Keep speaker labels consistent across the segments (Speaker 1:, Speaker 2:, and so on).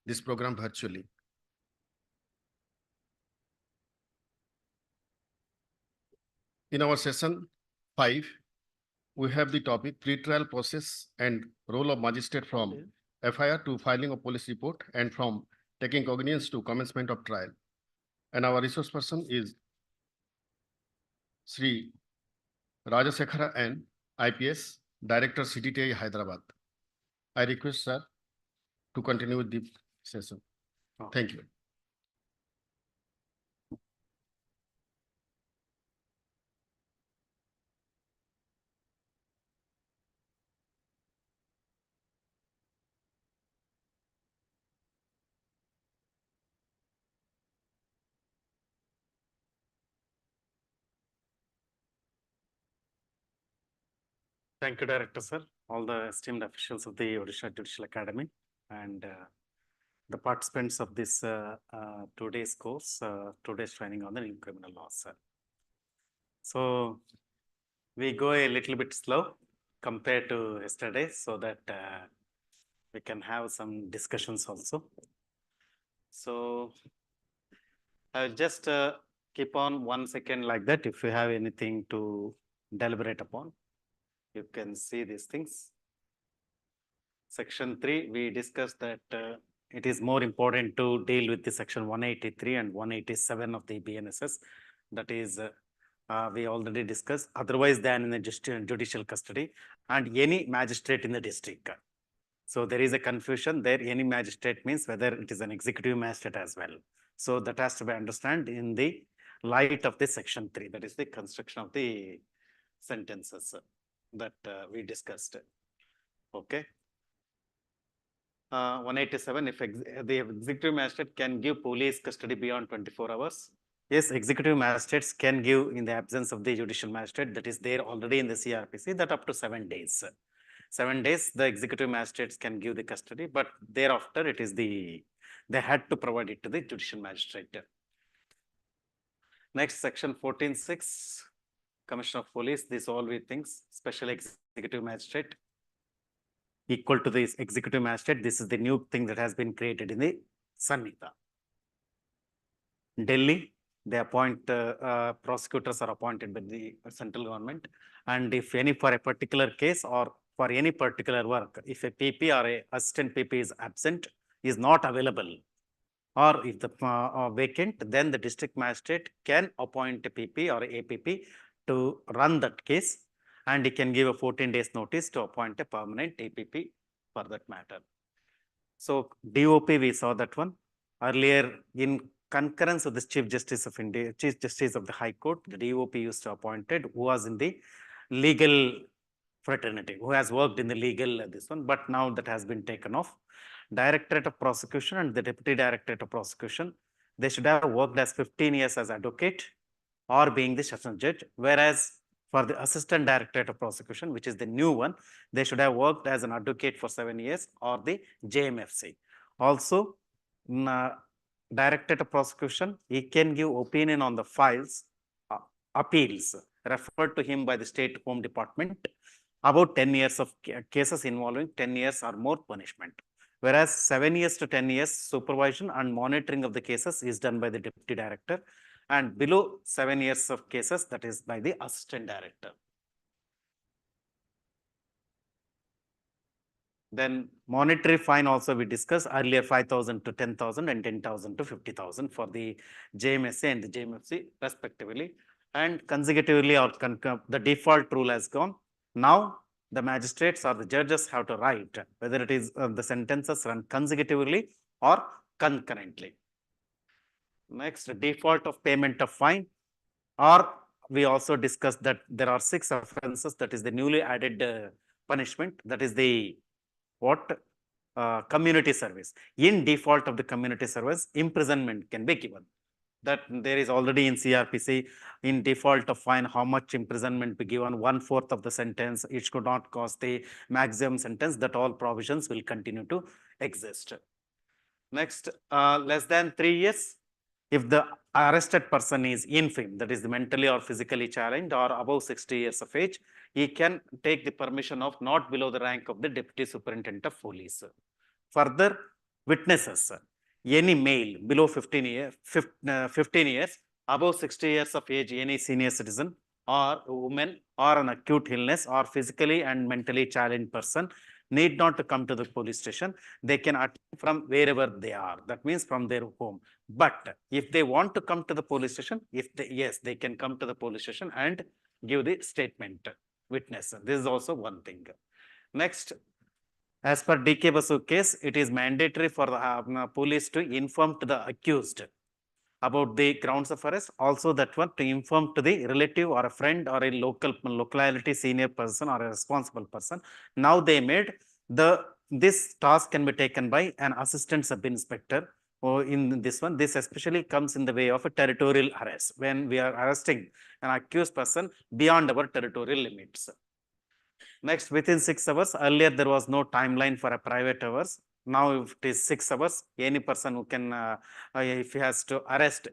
Speaker 1: this program virtually. In our session 5, we have the topic pre-trial process and role of magistrate from FIR to filing of police report and from taking cognizance to commencement of trial. And our resource person is Sri Rajasekhara N, IPS, Director CTTI Hyderabad. I request sir to continue with the session. Thank you.
Speaker 2: Thank you, Director, sir, all the esteemed officials of the Odisha Judicial Academy and the participants of this 2 days course, 2 days training on the new criminal law, sir. So we go a little bit slow compared to yesterday so that we can have some discussions also. So I'll just keep on 1 second like that. If you have anything to deliberate upon, you can see these things. Section 3, we discussed that it is more important to deal with the section 183 and 187 of the BNSS. That is, we already discussed, otherwise than in the judicial custody and any magistrate in the district. So there is a confusion there. Any magistrate means whether it is an executive magistrate as well. So that has to be understood in the light of the section 3, that is the construction of the sentences that we discussed. Okay. 187, if the executive magistrate can give police custody beyond 24 hours. Yes, executive magistrates can give in the absence of the judicial magistrate, that is there already in the CRPC, that up to 7 days. 7 days, the executive magistrates can give the custody, but thereafter it is they had to provide it to the judicial magistrate. Next, section 14(6), Commissioner of Police, this all we things, special executive magistrate equal to the executive magistrate. This is the new thing that has been created in the Sanhita. Delhi, they appoint prosecutors are appointed by the central government, and if any for a particular case or for any particular work, if a PP or a assistant PP is absent, is not available, or if the vacant, then the district magistrate can appoint a PP or a APP to run that case, and he can give a 14 days notice to appoint a permanent APP for that matter. So DOP, we saw that one earlier in concurrence of the Chief Justice of India, Chief Justice of the High Court. The DOP used to appointed who was in the legal fraternity, who has worked in the legal this one, but now that has been taken off. Directorate of Prosecution and the Deputy Directorate of Prosecution, they should have worked as 15 years as advocate or being the session judge, whereas for the Assistant Directorate of Prosecution, which is the new one, they should have worked as an advocate for 7 years or the JMFC. Also, Directorate of Prosecution, he can give opinion on the files, appeals referred to him by the State Home Department about 10 years of cases involving 10 years or more punishment. Whereas 7 years to 10 years supervision and monitoring of the cases is done by the Deputy Director, and below 7 years of cases, that is by the Assistant Director. Then monetary fine also we discussed earlier, 5,000 to 10,000 and 10,000 to 50,000 for the JMSA and the JMFC respectively. And consecutively or the default rule has gone. Now the magistrates or the judges have to write whether it is the sentences run consecutively or concurrently. Next, default of payment of fine, or we also discussed that there are 6 offenses, that is the newly added punishment, that is the community service. In default of the community service, imprisonment can be given. That there is already in CRPC, in default of fine, how much imprisonment be given, 1/4 of the sentence, it should not cost the maximum sentence, that all provisions will continue to exist. Next, less than 3 years, if the arrested person is infirm, that is mentally or physically challenged or above 60 years of age, he can take the permission of not below the rank of the Deputy Superintendent of Police. Further, witnesses, any male below 15 years, above 60 years of age, any senior citizen or woman or an acute illness or physically and mentally challenged person need not to come to the police station. They can attend from wherever they are. That means from their home. But if they want to come to the police station, yes, they can come to the police station and give the statement, witness. This is also one thing. Next, as per DK Basu case, it is mandatory for the police to inform to the accused about the grounds of arrest. Also, that one to inform to the relative or a friend or a locality senior person or a responsible person. Now they made this task can be taken by an assistant sub inspector. Or in this one, this especially comes in the way of a territorial arrest when we are arresting an accused person beyond our territorial limits. Next, within 6 hours, earlier there was no timeline for a private hours. Now, if it is 6 hours, any person who can, if he has to arrest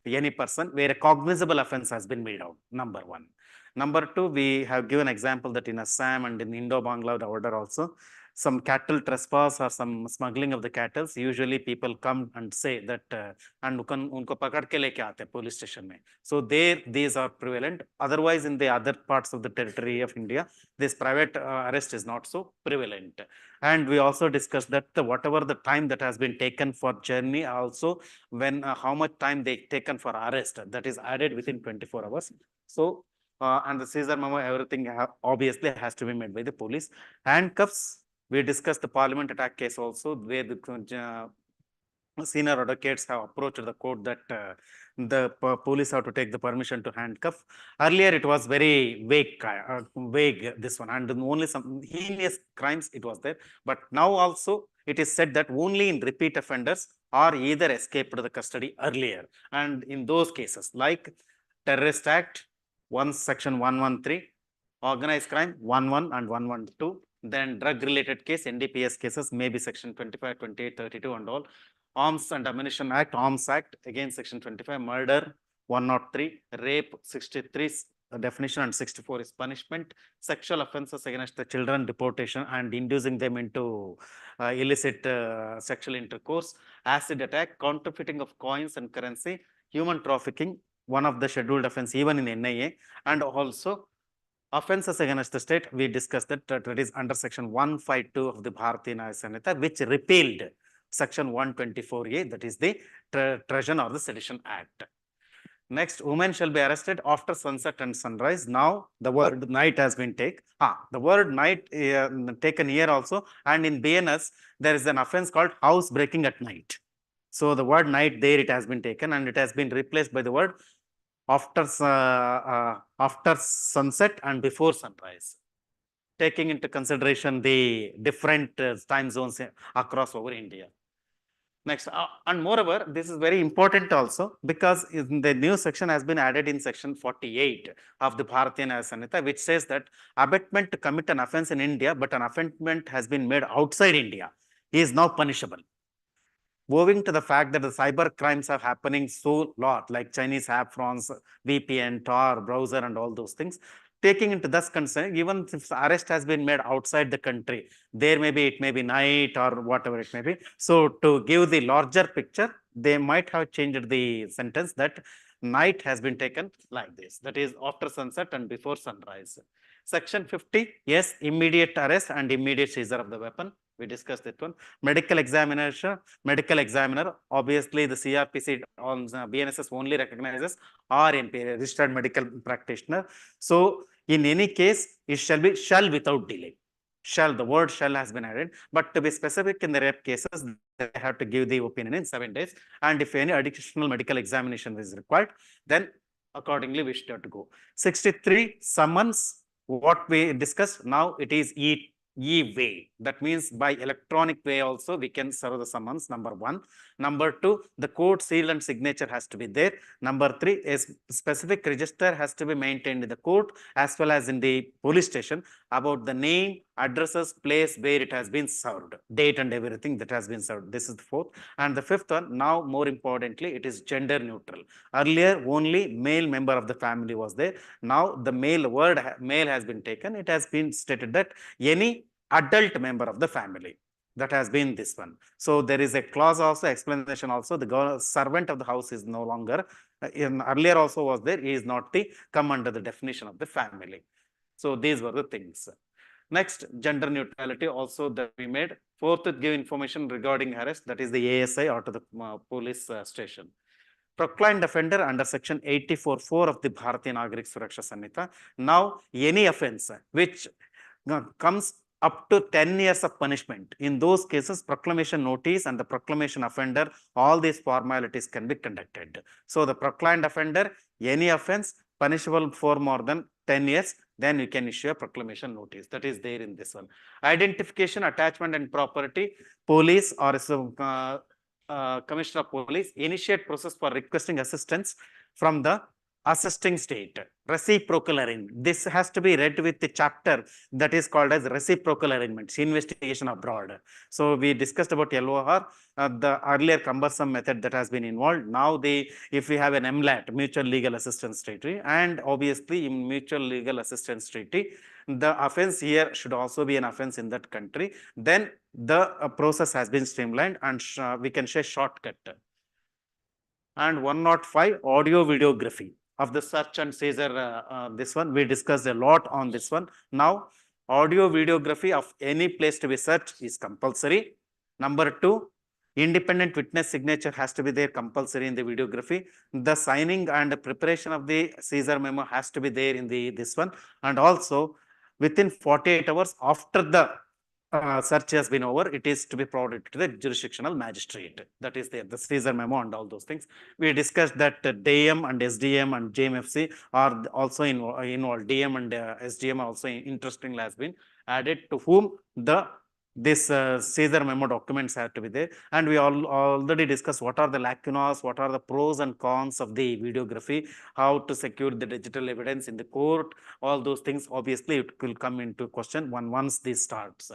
Speaker 2: any person where a cognizable offense has been made out, number one. Number two, we have given example that in Assam and in Indo-Bangla order also, some cattle trespass or some smuggling of the cattle, usually people come and say that, and unko pakad ke leke aate police station mein. So there, these are prevalent. Otherwise, in the other parts of the territory of India, this private arrest is not so prevalent. And we also discussed that whatever the time that has been taken for journey, also when how much time they taken for arrest, that is added within 24 hours. So, and the seizure memo, everything obviously has to be made by the police. Handcuffs, we discussed the parliament attack case also, where the senior advocates have approached the court that the police have to take the permission to handcuff. Earlier, it was very vague, this one, and only some heinous crimes it was there. But now also, it is said that only in repeat offenders or either escaped the custody earlier. And in those cases, like Terrorist Act, Section 113, organized crime 11 and 112, then drug-related case, NDPS cases, maybe Section 25, 28, 32 and all. Arms and Ammunition Act, Arms Act, again Section 25, murder 103, rape 63, definition, and 64 is punishment. Sexual offenses against the children, deportation and inducing them into illicit sexual intercourse. Acid attack, counterfeiting of coins and currency, human trafficking, one of the scheduled offense even in NIA, and also offenses against the state. We discussed that that is under Section 152 of the Bharatiya Sanhita, which repealed Section 124A, that is the Treason or the Sedition Act. Next, women shall be arrested after sunset and sunrise. Now, the word night has been taken. The word night taken here also, and in BNS, there is an offense called house breaking at night. So, the word night there, it has been taken and it has been replaced by the word after sunset and before sunrise, taking into consideration the different time zones across over India. Next, and moreover, this is very important also because the new section has been added in Section 48 of the Bharatiya Sanhita, which says that abetment to commit an offense in India, but an abetment has been made outside India, is now punishable. Owing to the fact that the cyber crimes are happening so lot, like Chinese app frauds, VPN, Tor, browser, and all those things, taking into this concern, even if the arrest has been made outside the country, it may be night or whatever it may be. So to give the larger picture, they might have changed the sentence that night has been taken like this, that is after sunset and before sunrise. Section 50, yes, immediate arrest and immediate seizure of the weapon. We discussed that one. Medical examiner, obviously the CRPC on BNSS only recognizes RMP, registered medical practitioner. So in any case, it shall without delay. The word shall has been added, but to be specific in the rape cases, they have to give the opinion in 7 days. And if any additional medical examination is required, then accordingly we should have to go. 63, summons, what we discussed, now it is e-way. That means by electronic way also we can serve the summons, number one. Number two, the court seal and signature has to be there. Number three, a specific register has to be maintained in the court as well as in the police station about the name, addresses, place where it has been served, date and everything that has been served. This is the fourth. And the fifth one, now more importantly, it is gender neutral. Earlier, only male member of the family was there. Now, the male has been taken. It has been stated that any adult member of the family. That has been this one. So there is a clause also, explanation also. The servant of the house is no longer, in earlier also was there, he is not the come under the definition of the family. So these were the things. Next, gender neutrality also that we made. Fourth, give information regarding arrest, that is the ASI or to the police station. Proclaimed offender under section 84(4) of the Bharatiya Nagarik Suraksha Sanhita. Now, any offense which comes up to 10 years of punishment, in those cases, proclamation notice and the proclamation offender, all these formalities can be conducted. So the proclaimed offender, any offense punishable for more than 10 years, then you can issue a proclamation notice. That is there in this one. Identification, attachment and property, police or Commissioner of Police initiate process for requesting assistance from the assisting state. Reciprocal arrangement. This has to be read with the chapter that is called as reciprocal arrangements, investigation abroad. So we discussed about LOR, the earlier cumbersome method that has been involved. Now if we have an MLAT, Mutual Legal Assistance Treaty, and obviously in Mutual Legal Assistance Treaty, the offense here should also be an offense in that country. Then the process has been streamlined and we can say shortcut. And 105, audio videography of the search and seizure. This one we discussed a lot on this one. Now, audio videography of any place to be searched is compulsory. Number 2, independent witness signature has to be there compulsory in the videography. The signing and preparation of the seizure memo has to be there in this one. And also within 48 hours after the search has been over, it is to be provided to the jurisdictional magistrate. That is the seizure memo and all those things. We discussed that DM and SDM and JMFC are also involved. DM and SDM also interestingly has been added, to whom this seizure memo documents have to be there. And we already discussed what are the lacunas, what are the pros and cons of the videography, how to secure the digital evidence in the court, all those things. Obviously, it will come into question once this starts.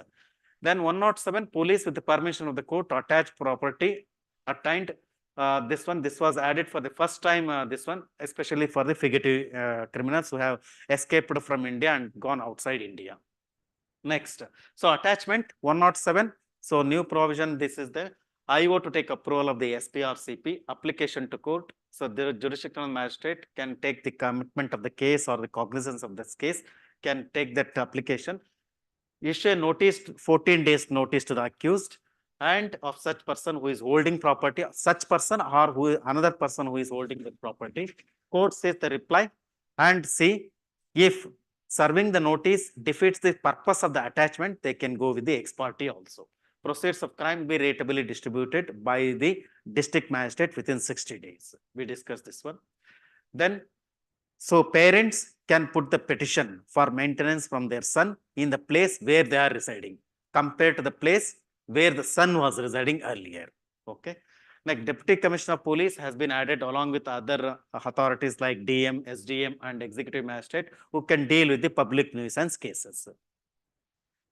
Speaker 2: Then 107, police with the permission of the court to attach property attained. This was added for the first time, this one, especially for the fugitive criminals who have escaped from India and gone outside India. Next, so attachment 107. So new provision, this is the IO to take approval of the SP or CP, application to court. So the jurisdictional magistrate can take the commitment of the case or the cognizance of this case, can take that application, issue a notice, 14 days notice to the accused and of such person who is holding property, such person or another person who is holding the property. Court says the reply and see if serving the notice defeats the purpose of the attachment, they can go with the ex parte also. Proceeds of crime be ratably distributed by the district magistrate within 60 days. We discussed this one. Then, so parents can put the petition for maintenance from their son in the place where they are residing, compared to the place where the son was residing earlier. Okay. Like Deputy Commissioner of Police has been added along with other authorities like DM, SDM and Executive Magistrate who can deal with the public nuisance cases.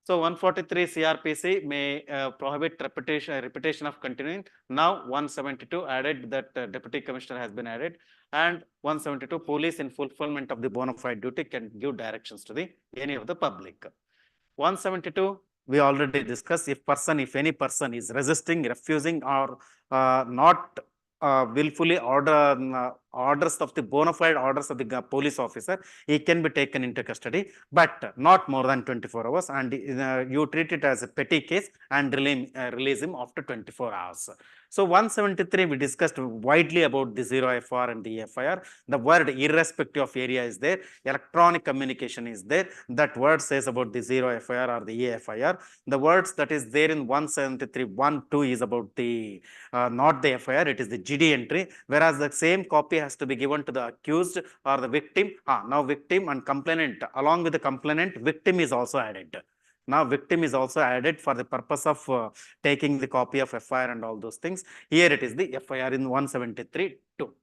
Speaker 2: So 143 CRPC may prohibit repetition of continuing. Now 172 added that Deputy Commissioner has been added, and 172 police in fulfillment of the bona fide duty can give directions to any of the public. 172 we already discussed, if any person is resisting, refusing or not willfully orders of the bona fide orders of the police officer, he can be taken into custody, but not more than 24 hours, and you treat it as a petty case and release him after 24 hours. So 173 we discussed widely about the 0 FR and the FIR. The word irrespective of area is there, electronic communication is there. That word says about the 0 FIR or the AFIR. The words that is there in 173 1.2 is about the not the FIR, it is the GD entry, whereas the same copy has to be given to the accused or the victim. Now victim and complainant, along with the complainant, victim is also added. Now victim is also added for the purpose of taking the copy of FIR and all those things. Here it is the FIR in 173 2.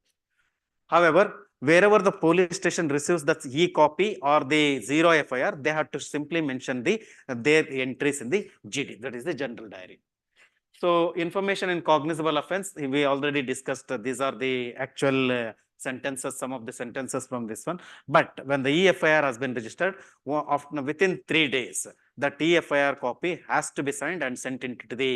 Speaker 2: However, wherever the police station receives the e-copy or the 0 FIR, they have to simply mention their entries in the GD, that is the general diary. So information in cognizable offense, we already discussed, these are the actual sentences, some of the sentences from this one. But when the EFIR has been registered, within 3 days, the TFIR copy has to be signed and sent into the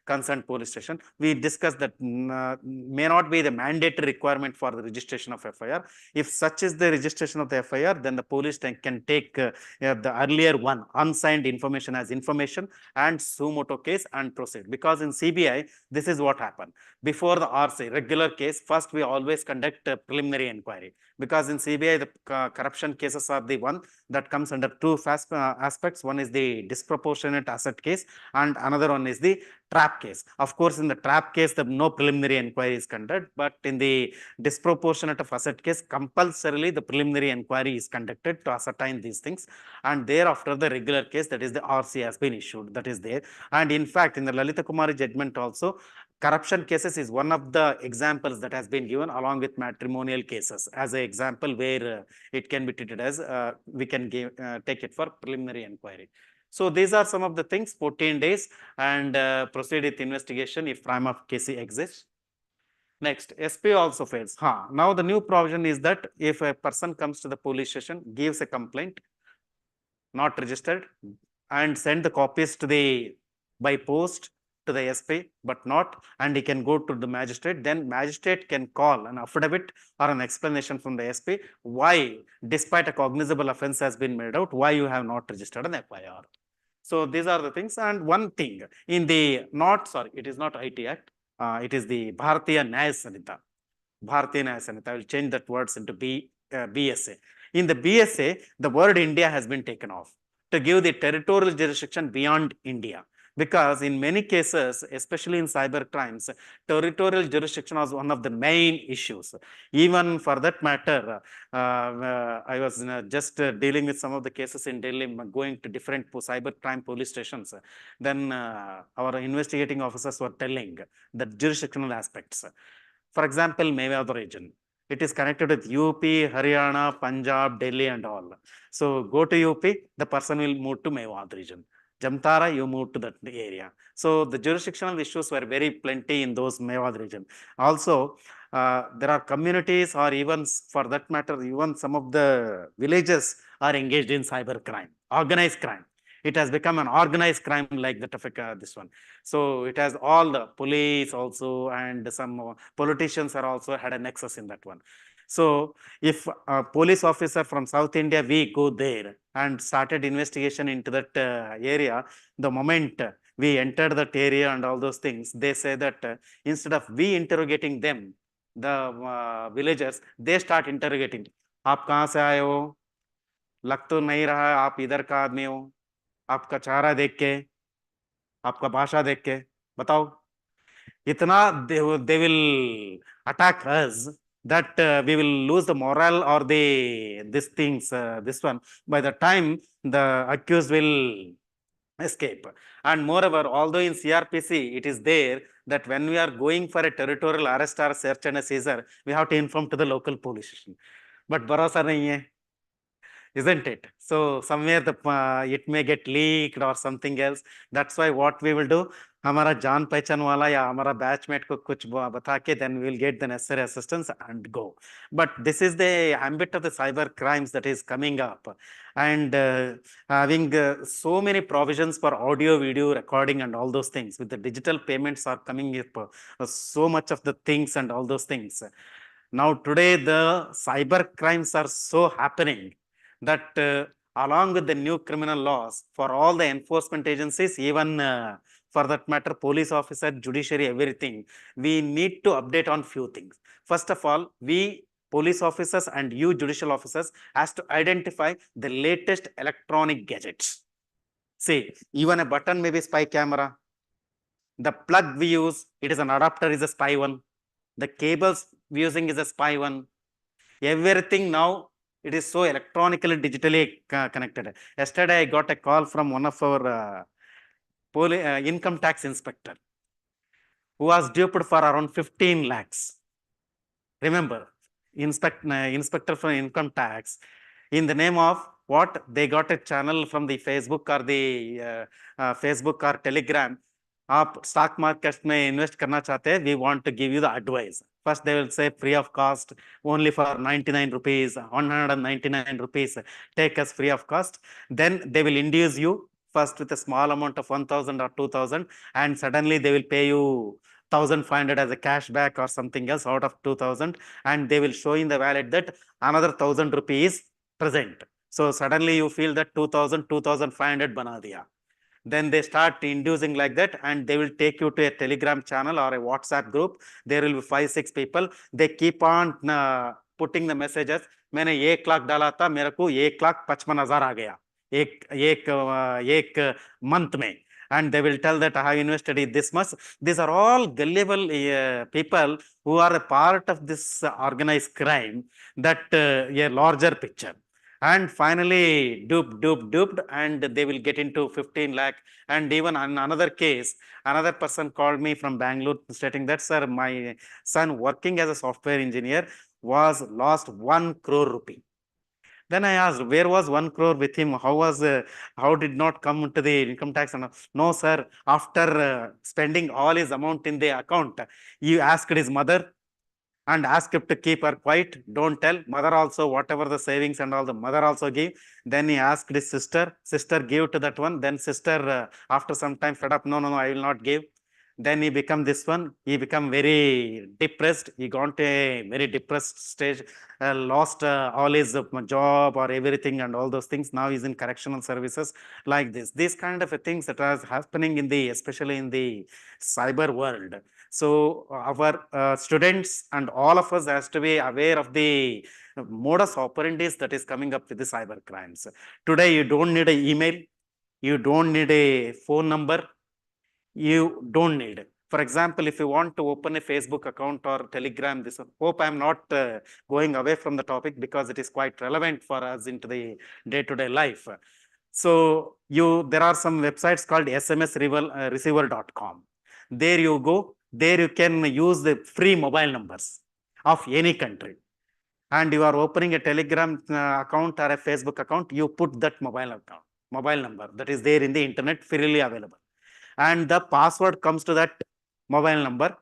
Speaker 2: concerned police station. We discussed that may not be the mandatory requirement for the registration of FIR. If such is the registration of the FIR, then the police can take the earlier one, unsigned information as information, and suo motu case and proceed. Because in CBI, this is what happened. Before the RC, regular case, first we always conduct a preliminary inquiry. Because in CBI, the corruption cases are the one that comes under two aspects. One is the disproportionate asset case, and another one is the trap case. Of course, in the trap case, no preliminary inquiry is conducted, but in the disproportionate of asset case, compulsorily the preliminary inquiry is conducted to ascertain these things. And thereafter, the regular case, that is the RC, has been issued. That is there. And in fact, in the Lalita Kumari judgment also, corruption cases is one of the examples that has been given along with matrimonial cases as an example where it can be treated as we can take it for preliminary inquiry. So these are some of the things, 14 days and proceed with investigation if prima facie exists. Next, SP also fails. Now the new provision is that if a person comes to the police station, gives a complaint, not registered, and send the copies to the by post to the SP, but not, and he can go to the magistrate, then magistrate can call an affidavit or an explanation from the SP why, despite a cognizable offense has been made out, why you have not registered an FIR. So these are the things. And one thing in the it is not IT Act, it is the Bharatiya Nyaya Sanhita. Bharatiya Nyaya Sanhita. I will change that words into BSA. In the BSA, the word India has been taken off to give the territorial jurisdiction beyond India. Because in many cases, especially in cyber crimes, territorial jurisdiction was one of the main issues. Even for that matter, I was just dealing with some of the cases in Delhi, going to different cyber crime police stations. Then our investigating officers were telling the jurisdictional aspects. For example, Mewad region. It is connected with UP, Haryana, Punjab, Delhi and all. So go to UP, the person will move to Mewad region. Jamtara, you move to that area. So the jurisdictional issues were very plenty in those Mewad region. Also, there are communities, or even for that matter, even some of the villages are engaged in cyber crime, organized crime. It has become an organized crime like that of this one. So it has all the police also, and some politicians are also had a nexus in that one. So if a police officer from South India, we go there and started investigation into that area, the moment we entered that area and all those things, they say that instead of we interrogating them, the villagers, they start interrogating. आप कहाँ से आए हो? लग तो नहीं रहा है आप इधर का आदमी हो. आपका चेहरा देख के, आपका भाषा देख के, बताओ. इतना they will attack us that we will lose the morale or these things, this one, by the time the accused will escape. And moreover, although in CRPC, it is there that when we are going for a territorial arrest or search and a seizure, we have to inform to the local police station. But bharosa nahi hai, isn't it? So somewhere it may get leaked or something else. That's why what we will do, हमारा जान पहचान वाला या हमारा batchmate को कुछ बता के, then we will get the necessary assistance and go. But this is the ambit of the cyber crimes that is coming up, and having so many provisions for audio, video recording and all those things. With the digital payments are coming up, so much of the things and all those things. Now today the cyber crimes are so happening that along with the new criminal laws, for all the enforcement agencies, even for that matter, police officer, judiciary, everything, we need to update on few things. First of all, we police officers and you judicial officers has to identify the latest electronic gadgets. See, even a button may be spy camera. The plug we use, it is an adapter, is a spy one. The cables we using is a spy one. Everything now, it is so electronically, digitally connected. Yesterday, I got a call from one of our income tax inspector who was duped for around 15 lakhs. Remember, inspector for income tax, in the name of what? They got a channel from the Facebook or the Facebook or Telegram. आप stock market में invest करना चाहते हैं, we want to give you the advice. First, they will say free of cost, only for 99 rupees, 199 rupees, take us free of cost. Then they will induce you first with a small amount of 1,000 or 2,000, and suddenly they will pay you 1,500 as a cashback or something else out of 2,000, and they will show in the wallet that another 1,000 rupees present. So suddenly you feel that 2,000, 2,500 bana diya. Then they start inducing like that, and they will take you to a Telegram channel or a WhatsApp group. There will be 5-6 people. They keep on putting the messages. मैंने 1 लाख डाला था, मेरे को 1,55,000 आ गया एक month में. And they will tell that I have invested in this much. These are all gullible people who are a part of this organized crime, that a larger picture. And finally duped, and they will get into 15 lakh. And even in another case, another person called me from Bangalore stating that, sir, my son working as a software engineer was lost 1 crore rupee. Then I asked, where was 1 crore with him? How did not come to the income tax? And no, sir, after spending all his amount in the account, he asked his mother and asked him to keep her quiet. Don't tell. Mother also, whatever the savings and all, the mother also gave. Then he asked his sister gave to that one. Then sister, after some time fed up, no, I will not give. Then he become this one. He become very depressed. He gone to a very depressed stage, lost all his job or everything and all those things. Now he's in correctional services like this. These kind of things that are happening in the, especially in the cyber world. So our students and all of us has to be aware of the modus operandi that is coming up with the cyber crimes. Today, you don't need an email. You don't need a phone number. You don't need. For example, if you want to open a Facebook account or Telegram, this, hope I'm not going away from the topic because it is quite relevant for us into the day-to-day life. So there are some websites called smsreceiver.com. There you go. There you can use the free mobile numbers of any country. And you are opening a Telegram account or a Facebook account, you put that mobile number that is there in the internet, freely available. And the password comes to that mobile number,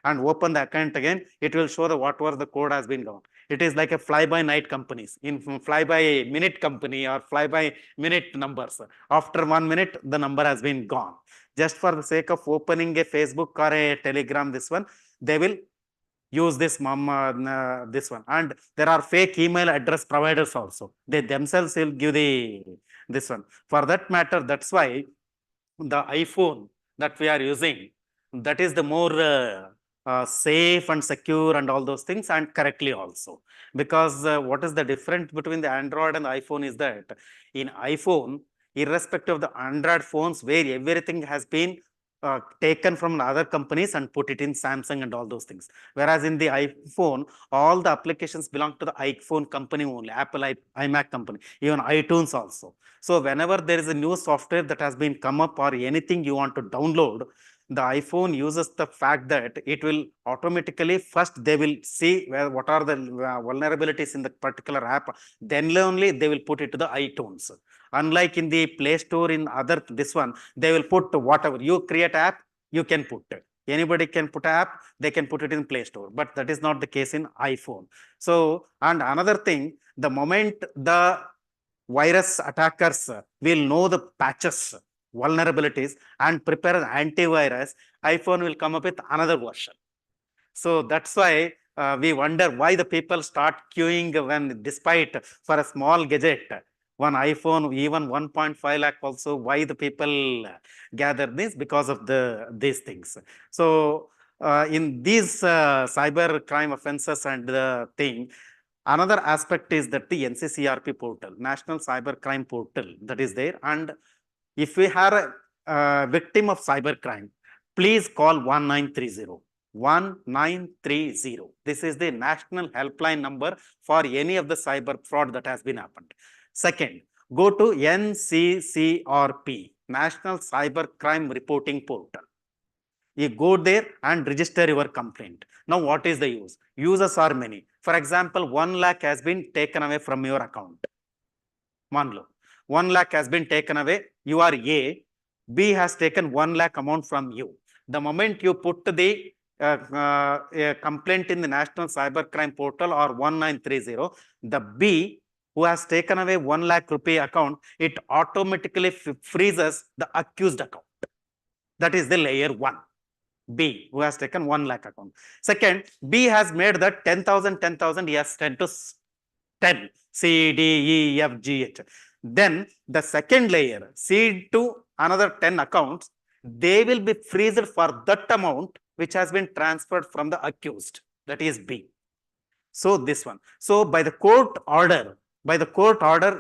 Speaker 2: and open the account again, it will show the whatever the code has been gone. It is like a fly-by-night companies, in fly-by-minute company or fly-by-minute numbers. After 1 minute, the number has been gone. Just for the sake of opening a Facebook or a Telegram, this one, they will use this this one. And there are fake email address providers also. They themselves will give this one. For that matter, that's why the iPhone that we are using, that is the more safe and secure and all those things, and correctly also. Because what is the difference between the Android and the iPhone is that in iPhone, irrespective of the Android phones where everything has been taken from other companies and put it in Samsung and all those things. Whereas in the iPhone, all the applications belong to the iPhone company only, Apple iMac company, even iTunes also. So whenever there is a new software that has been come up or anything you want to download, the iPhone uses the fact that it will automatically, first they will see what are the vulnerabilities in the particular app, then only they will put it to the iTunes. Unlike in the Play Store, in other this one, they will put whatever you create app, you can put it. Anybody can put app, they can put it in Play Store, but that is not the case in iPhone. So, and another thing, the moment the virus attackers will know the patches, vulnerabilities, and prepare an antivirus, iPhone will come up with another version. So that's why we wonder why the people start queuing when, despite for a small gadget, one iPhone, even 1.5 lakh also, why the people gather this? Because of these things. So in these cyber crime offenses and the thing, another aspect is that the NCCRP portal, National Cyber Crime Portal, that is there. And if we have a victim of cyber crime, please call 1930. 1930. This is the national helpline number for any of the cyber fraud that has been happened. Second, go to NCCRP, National Cyber Crime Reporting Portal. You go there and register your complaint. Now, what is the use? Uses are many. For example, 1 lakh has been taken away from your account. 1 lakh has been taken away. You are A. B has taken 1 lakh amount from you. The moment you put the complaint in the National Cyber Crime Portal or 1930, the B who has taken away 1 lakh rupee account, it automatically freezes the accused account. That is the layer 1. B, who has taken 1 lakh account. Second, B has made that 10,000, 10,000, he has sent to 10, C, D, E, F, G, H. Then the second layer, C to another 10 accounts, they will be freezed for that amount which has been transferred from the accused, that is B. So this one. So by the court order,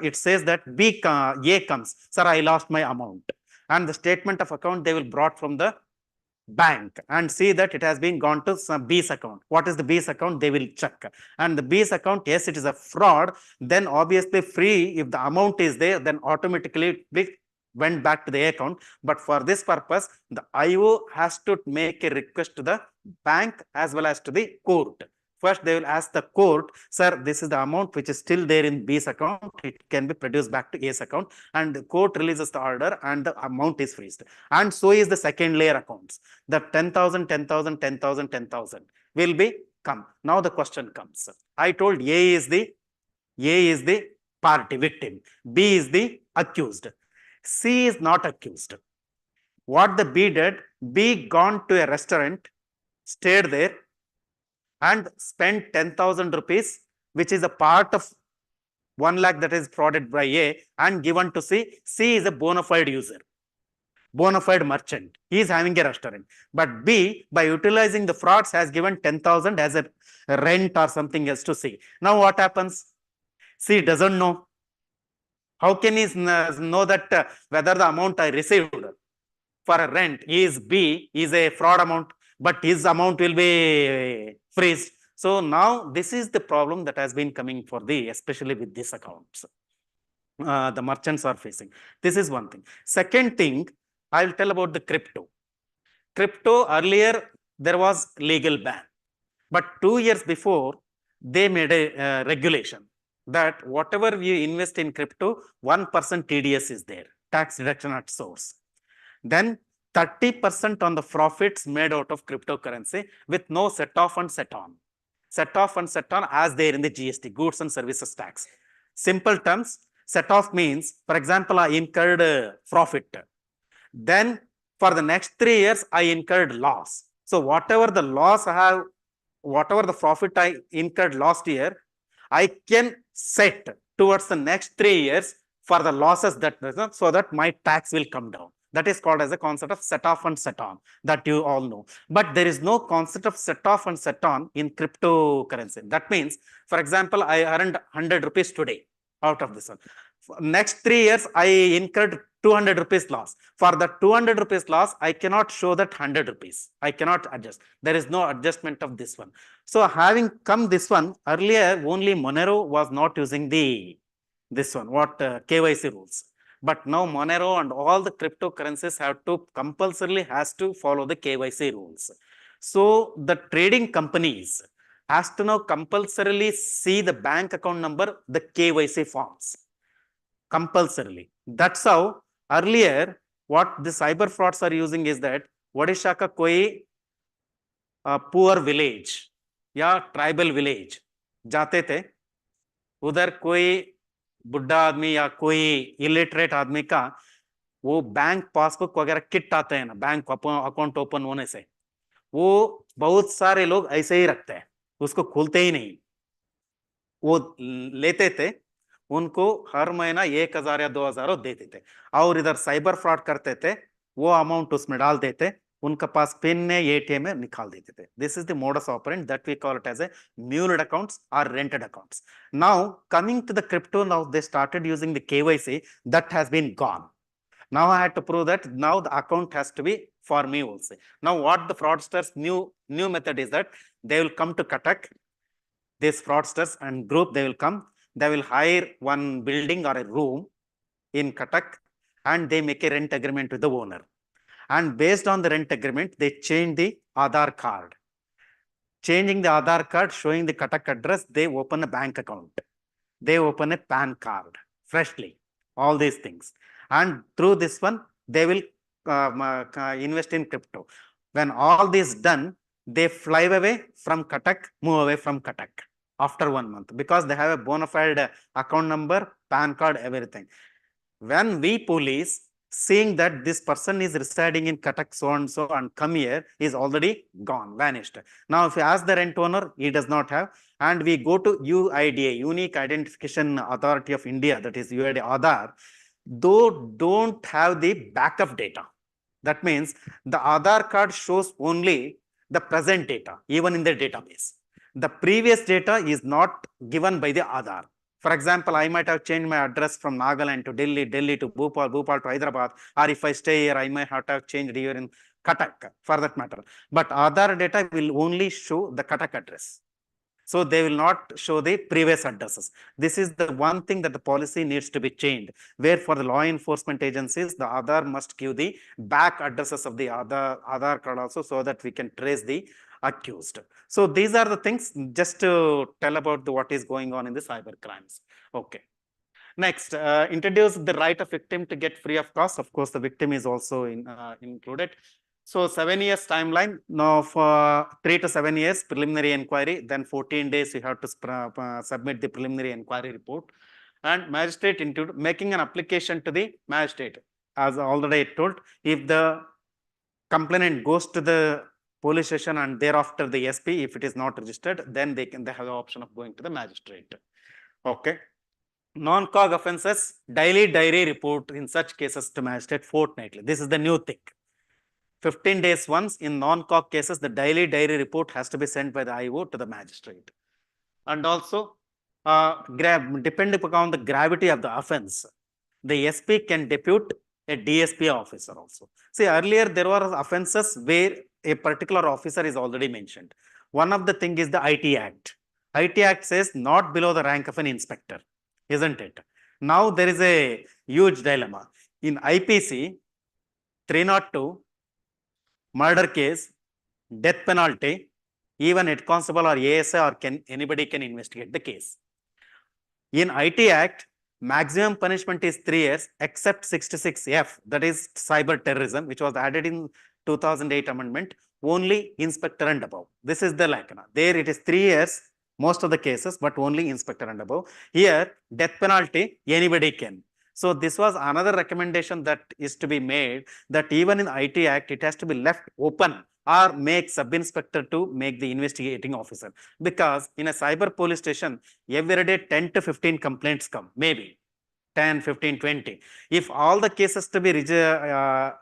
Speaker 2: it says that A comes, sir, I lost my amount. And the statement of account they will brought from the bank and see that it has been gone to some B's account. What is the B's account? They will check. And the B's account, yes, it is a fraud. Then obviously free, if the amount is there, then automatically it went back to the A account. But for this purpose, the IO has to make a request to the bank as well as to the court. First, they will ask the court, sir, this is the amount which is still there in B's account. It can be produced back to A's account, and the court releases the order and the amount is freezed. And so is the second layer accounts. The 10,000, 10,000, 10,000, 10,000 will be come. Now the question comes. I told A is the party victim. B is the accused. C is not accused. What the B did, B gone to a restaurant, stayed there, and spent 10,000 rupees, which is a part of 1 lakh that is frauded by A, and given to C. C is a bona fide user, bona fide merchant. He is having a restaurant. But B, by utilizing the frauds, has given 10,000 as a rent or something else to C. Now what happens? C doesn't know. How can he know that whether the amount I received for a rent is B is a fraud amount, but his amount will be freezed. So now this is the problem that has been coming for especially with these accounts. The merchants are facing. This is one thing. Second thing, I'll tell about the crypto. Crypto, earlier there was legal ban, but 2 years before they made a regulation that whatever we invest in crypto, 1% TDS is there, tax deduction at source. Then 30% on the profits made out of cryptocurrency with no set off and set on. Set off and set on as there in the GST, goods and services tax. Simple terms, set off means, for example, I incurred profit. Then for the next 3 years, I incurred loss. So whatever the loss I have, whatever the profit I incurred last year, I can set towards the next 3 years for the losses that so that my tax will come down. That is called as a concept of set off and set on that you all know. But there is no concept of set off and set on in cryptocurrency. That means, for example, I earned 100 rupees today out of this one. For next 3 years, I incurred 200 rupees loss. For the 200 rupees loss, I cannot show that 100 rupees. I cannot adjust. There is no adjustment of this one. So having come this one, earlier only Monero was not using this one, KYC rules. But now Monero and all the cryptocurrencies have to compulsorily has to follow the KYC rules. So the trading companies has to now compulsorily see the bank account number, the KYC forms. Compulsorily. That's how earlier what the cyber frauds are using is that Odisha ka koi poor village या tribal village जाते थे, उधर कोई बुढ़ा आदमी या कोई illiterate आदमी का वो बैंक पासबुक वगैरह किट आते हैं ना, बैंक अकाउंट ओपन होने से, वो बहुत सारे लोग ऐसे ही रखते हैं, उसको खोलते ही नहीं. वो लेते थे, उनको हर महीना 1,000 या 2,000 देते थे, और इधर साइबर फ्रॉड करते थे, वो अमाउंट उसमें डाल देते, उनका पास पिन है, एटीएम में निकाल देते थे. This is the modus operandi that we call it as a muled accounts or rented accounts. Now coming to the crypto, now they started using the KYC, that has been gone. Now I had to prove that now the account has to be for me also. Now what the fraudsters new method is that they will come to Cuttack, these fraudsters and group, they will come, they will hire one building or a room in Cuttack and they make a rent agreement with the owner. And based on the rent agreement, they change the Aadhar card. Changing the Aadhar card, showing the Cuttack address, they open a bank account. They open a PAN card freshly, all these things. And through this one, they will invest in crypto. When all this done, they fly away from Cuttack, move away from Cuttack. after 1 month because they have a bona fide account number, PAN card, everything. When we police seeing that this person is residing in Cuttack so and so and come here, is already gone, vanished. Now, if you ask the rent owner, he does not have, and we go to UIDA, Unique Identification Authority of India, that is UID Aadhar, though don't have the backup data. That means the Aadhar card shows only the present data, even in the database. The previous data is not given by the Aadhar. For example, I might have changed my address from Nagaland to Delhi, Delhi to Bhopal, Bhopal to Hyderabad, or if I stay here, I might have to have changed here in Cuttack, for that matter. But Aadhar data will only show the Cuttack address. So they will not show the previous addresses. This is the one thing that the policy needs to be changed, where for the law enforcement agencies, the Aadhar must give the back addresses of the Aadhar card also, so that we can trace the accused. So these are the things just to tell about what is going on in the cyber crimes. Okay. Next, introduce the right of victim to get free of cost. Of course, the victim is also included. So 7 years timeline. Now for 3 to 7 years preliminary inquiry, then 14 days you have to submit the preliminary inquiry report. And magistrate into making an application to the magistrate. As already told, if the complainant goes to the police station and thereafter the SP, if it is not registered, then they have the option of going to the magistrate. Okay. Non-cog offences, daily diary report in such cases to magistrate fortnightly. This is the new thing. 15 days once. In non-cog cases, the daily diary report has to be sent by the IO to the magistrate. And also, depending upon the gravity of the offense, the SP can depute a DSP officer also. See, earlier there were offenses where a particular officer is already mentioned. One of the thing is the IT Act. IT Act says not below the rank of an inspector, isn't it? Now there is a huge dilemma. In IPC 302, murder case, death penalty, even head constable or ASI or anybody can investigate the case. In IT Act, maximum punishment is 3 years except 66F, that is cyber terrorism, which was added in 2008 amendment, only inspector and above. This is the lakana. There it is 3 years, most of the cases, but only inspector and above. Here, death penalty, anybody can. So this was another recommendation that is to be made, that even in IT Act, it has to be left open or make sub-inspector to make the investigating officer. Because in a cyber police station, every day 10 to 15 complaints come, maybe 10, 15, 20. If all the cases to be the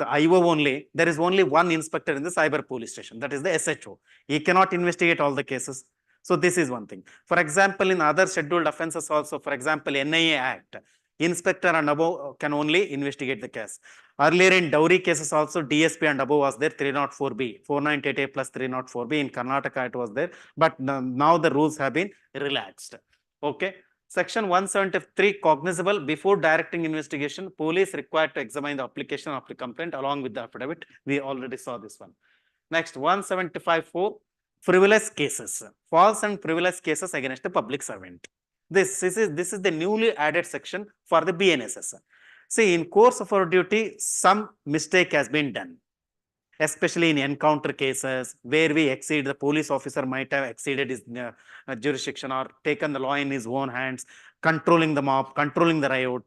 Speaker 2: IO only, there is only one inspector in the cyber police station, that is the SHO. He cannot investigate all the cases. So this is one thing. For example, in other scheduled offenses also, for example, NIA Act, inspector and above can only investigate the case. Earlier in dowry cases also, DSP and above was there, 304B, 498A plus 304B. In Karnataka it was there, but now the rules have been relaxed. Okay. Section 173, cognizable. Before directing investigation, police required to examine the application of the complaint along with the affidavit. We already saw this one. Next, 175(4), frivolous cases, false and frivolous cases against a public servant. This is the newly added section for the BNSS. See, in course of our duty, some mistake has been done, especially in encounter cases where we exceed, the police officer might have exceeded his jurisdiction or taken the law in his own hands, controlling the mob, controlling the riot.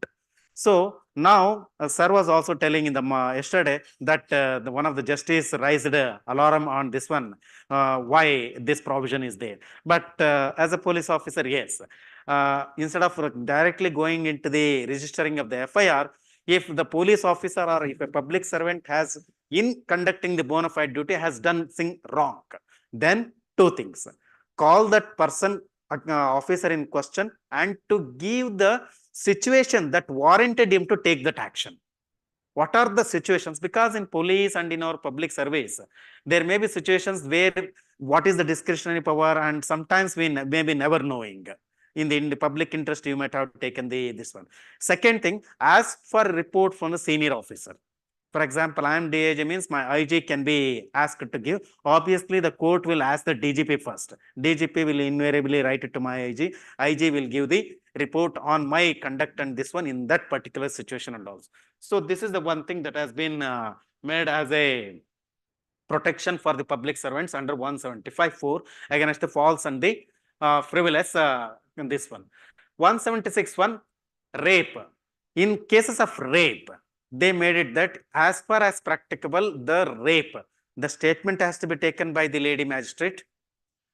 Speaker 2: So now, sir was also telling in the yesterday that one of the justice raised a alarm on this one, why this provision is there. But as a police officer, yes, instead of directly going into the registering of the FIR, if the police officer or if a public servant has, in conducting the bona fide duty, has done something wrong, then two things: call that person, officer in question, and to give the situation that warranted him to take that action. What are the situations? Because in police and in our public service, there may be situations where what is the discretionary power, and sometimes we may be never knowing. In the public interest, you might have taken this one. Second thing, ask for a report from the senior officer. For example, I am DIG, means my IG can be asked to give. Obviously, the court will ask the DGP first. DGP will invariably write it to my IG. IG will give the report on my conduct and this one in that particular situation and also. So this is the one thing that has been made as a protection for the public servants under 175(4) against the false and the frivolous in this one. 176(1), rape. In cases of rape, they made it that as far as practicable, the statement has to be taken by the lady magistrate,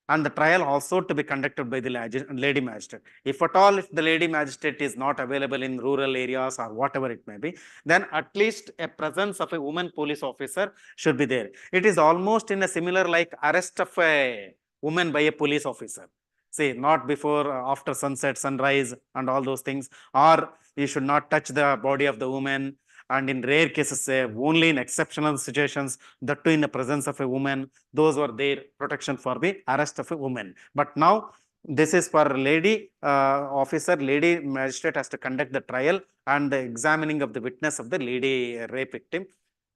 Speaker 2: and the trial also to be conducted by the lady magistrate. If at all, if the lady magistrate is not available in rural areas or whatever it may be, then at least a presence of a woman police officer should be there. It is almost in a similar like arrest of a woman by a police officer. See, not before, after sunset, sunrise and all those things, or you should not touch the body of the woman, and in rare cases, only in exceptional situations, that too in the presence of a woman, those were their protection for the arrest of a woman. But now this is for lady officer, lady magistrate has to conduct the trial and the examining of the witness of the lady rape victim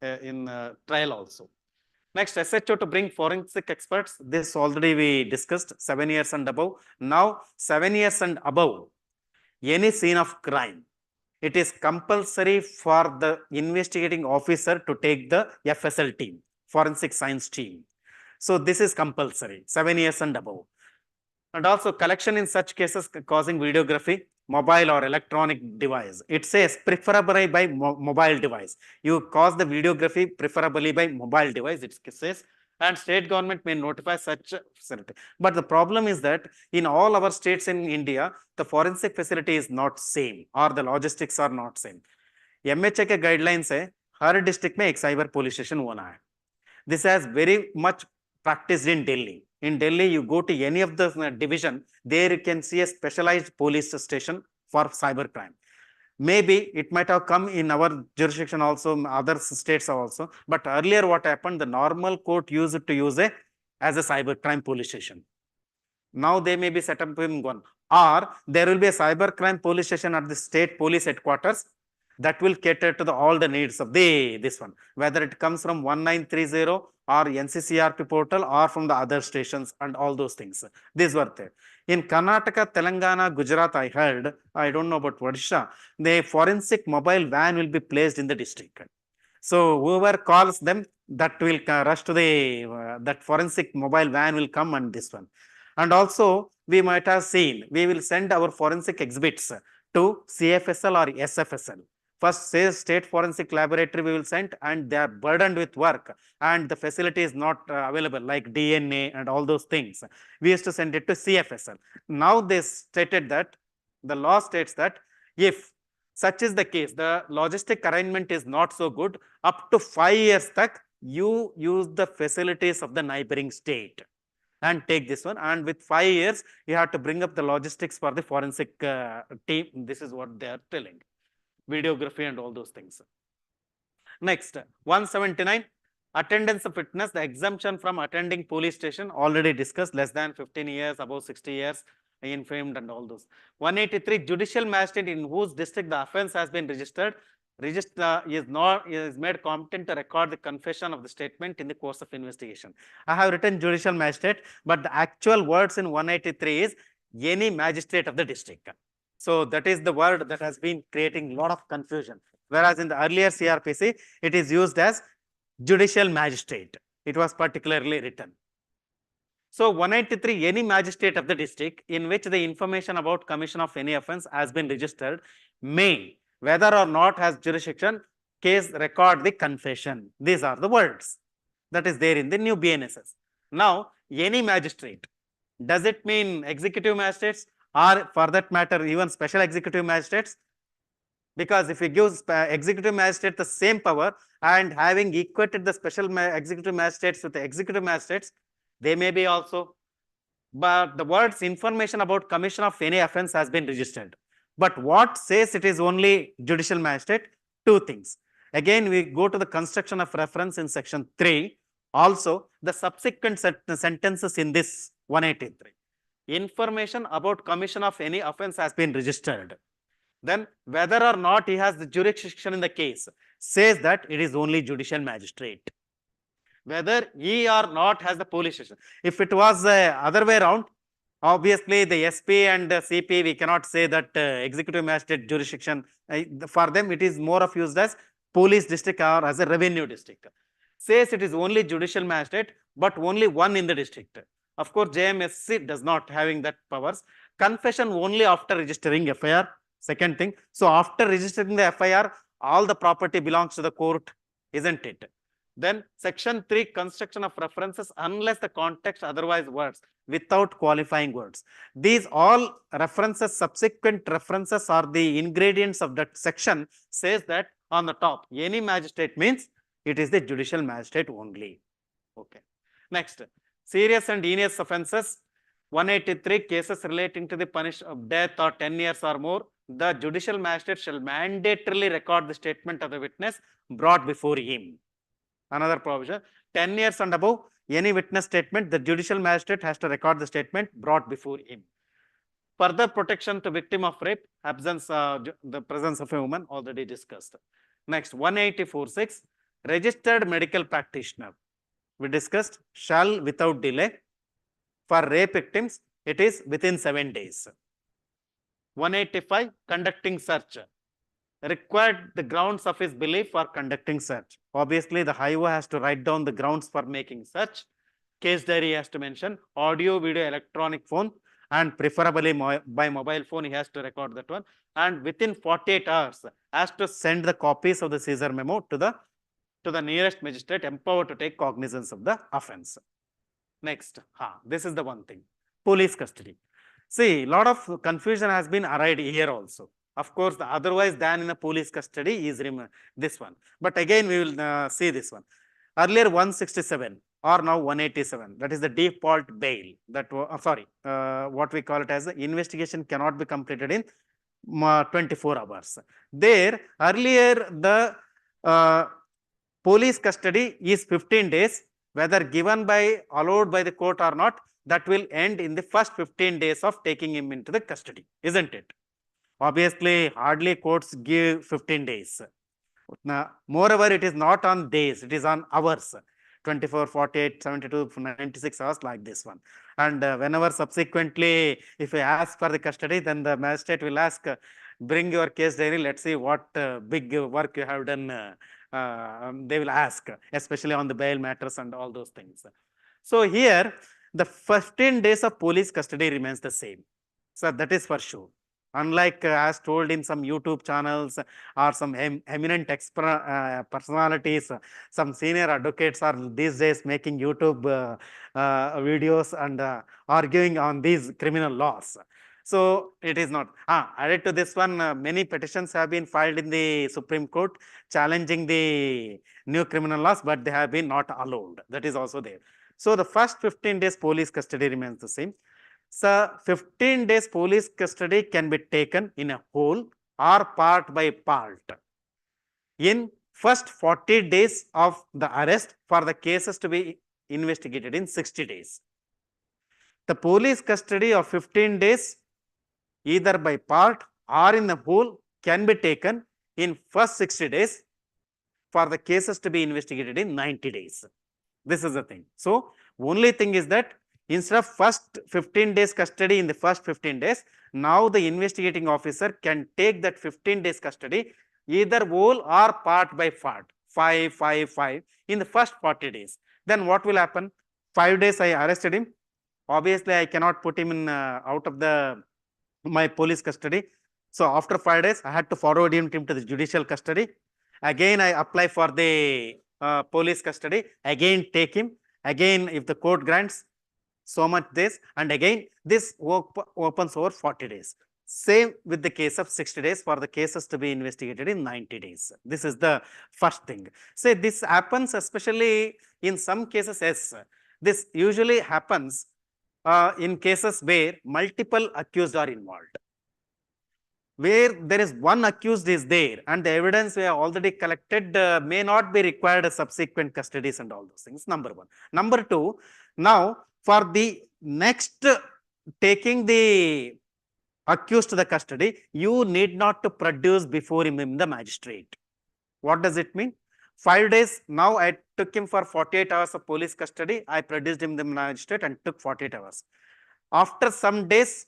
Speaker 2: in trial also. Next, SHO to bring forensic experts. This already we discussed, 7 years and above. Now, 7 years and above, any scene of crime, it is compulsory for the investigating officer to take the FSL team, forensic science team. So this is compulsory, 7 years and above. And also collection in such cases causing videography, mobile or electronic device. It says preferably by mobile device. You cause the videography preferably by mobile device, it says, and state government may notify such facility. But the problem is that in all our states in India, the forensic facility is not same or the logistics are not same. MHA के guidelines है हर district में एक cyber police station होना है. This has very much practiced in Delhi. In Delhi, you go to any of the division, there you can see a specialized police station for cyber crime. Maybe it might have come in our jurisdiction also, other states also. But earlier what happened, the normal court used to use as a cyber crime police station. Now they may be set up in one. Or there will be a cyber crime police station at the state police headquarters that will cater to all the needs of this one. Whether it comes from 1930 or NCCRP portal or from the other stations and all those things. These were there. In Karnataka, Telangana, Gujarat, I heard, I don't know about Odisha, the forensic mobile van will be placed in the district. So whoever calls them, that will rush to the, that forensic mobile van will come and this one. And also we might have seen, we will send our forensic exhibits to CFSL or SFSL. First, say state forensic laboratory we will send, and they are burdened with work and the facility is not available like DNA and all those things. We used to send it to CFSL. Now they stated that, the law states that if such is the case, the logistic arrangement is not so good, up to 5 years tak, you use the facilities of the neighboring state and take this one. And with 5 years, you have to bring up the logistics for the forensic team. This is what they are telling. Videography and all those things. Next, 179, attendance of witness, the exemption from attending police station, already discussed, less than 15 years, above 60 years, infirmed and all those. 183, judicial magistrate in whose district the offence has been registered, is made competent to record the confession of the statement in the course of investigation. I have written judicial magistrate, but the actual words in 183 is any magistrate of the district. So that is the word that has been creating a lot of confusion. Whereas in the earlier CRPC, it is used as judicial magistrate. It was particularly written. So 183, any magistrate of the district in which the information about commission of any offence has been registered may, whether or not has jurisdiction, case record the confession. These are the words that is there in the new BNSS. Now, any magistrate, does it mean executive magistrates? Or for that matter, even special executive magistrates? Because if you give executive magistrate the same power and having equated the special executive magistrates with the executive magistrates, they may be also. But the words information about commission of any offence has been registered. But what says it is only judicial magistrate? Two things. Again, we go to the construction of reference in section 3. Also, the subsequent sentences in this 183. Information about commission of any offence has been registered. Then whether or not he has the jurisdiction in the case says that it is only judicial magistrate. Whether he or not has the police station. If it was other way around, obviously the SP and the CP, we cannot say that executive magistrate jurisdiction. For them, it is more of used as police district or as a revenue district. Says it is only judicial magistrate, but only one in the district. Of course, JMSC does not having that powers. Confession only after registering FIR. Second thing. So after registering the FIR, all the property belongs to the court, isn't it? Then section 3, construction of references unless the context otherwise words without qualifying words. These all references, subsequent references are the ingredients of that section, says that on the top, any magistrate means it is the judicial magistrate only. Okay. Next, serious and heinous offences, 183 cases relating to the punishment of death or 10 years or more, the judicial magistrate shall mandatorily record the statement of the witness brought before him. Another provision, 10 years and above, any witness statement, the judicial magistrate has to record the statement brought before him. Further protection to victim of rape, absence, the presence of a woman, already discussed. Next, 184(6), registered medical practitioner. We discussed, shall without delay. For rape victims, it is within 7 days. 185, conducting search. Required the grounds of his belief for conducting search. Obviously, the HIO has to write down the grounds for making search. Case diary has to mention audio, video, electronic phone, and preferably by mobile phone, he has to record that one. And within 48 hours, has to send the copies of the seizure memo to the nearest magistrate empowered to take cognizance of the offense. Next, this is the one thing, police custody. See, a lot of confusion has been arrived here also. Of course, the otherwise than in a police custody is this one. But again, we will see this one. Earlier 167 or now 187. That is the default bail. That what we call it as the investigation cannot be completed in 24 hours. There, earlier the police custody is 15 days, whether given by, allowed by the court or not, that will end in the first 15 days of taking him into the custody, isn't it? Obviously, hardly courts give 15 days. Now, moreover, it is not on days, it is on hours. 24, 48, 72, 96 hours like this one. And whenever subsequently, if you ask for the custody, then the magistrate will ask, bring your case diary, let's see what big work you have done. They will ask, especially on the bail matters and all those things. So here, the 15 days of police custody remains the same. So that is for sure. Unlike as told in some YouTube channels or some eminent personalities, some senior advocates are these days making YouTube videos and arguing on these criminal laws. So it is not. Added to this one, many petitions have been filed in the Supreme Court challenging the new criminal laws, but they have been not allowed. That is also there. So the first 15 days police custody remains the same. So 15 days police custody can be taken in a whole or part by part. In first 40 days of the arrest for the cases to be investigated in 60 days. The police custody of 15 days either by part or in the whole can be taken in first 60 days for the cases to be investigated in 90 days. This is the thing. So only thing is that instead of first 15 days custody in the first 15 days, now the investigating officer can take that 15 days custody either whole or part by part, 5, 5, 5 in the first 40 days. Then what will happen? 5 days I arrested him. Obviously, I cannot put him in out of my police custody. So after 5 days, I had to forward him to the judicial custody. Again, I apply for the police custody. Again, take him. Again, if the court grants so much this, and again, this opens over 40 days. Same with the case of 60 days for the cases to be investigated in 90 days. This is the first thing. So this happens especially in some cases, yes. This usually happens in cases where multiple accused are involved. Where there is one accused is there and the evidence we have already collected may not be required as subsequent custodies and all those things, number one. Number two, now for the next taking the accused to the custody, you need not to produce before him in the magistrate. What does it mean? 5 days, now I took him for 48 hours of police custody, I produced him in the magistrate and took 48 hours. After some days,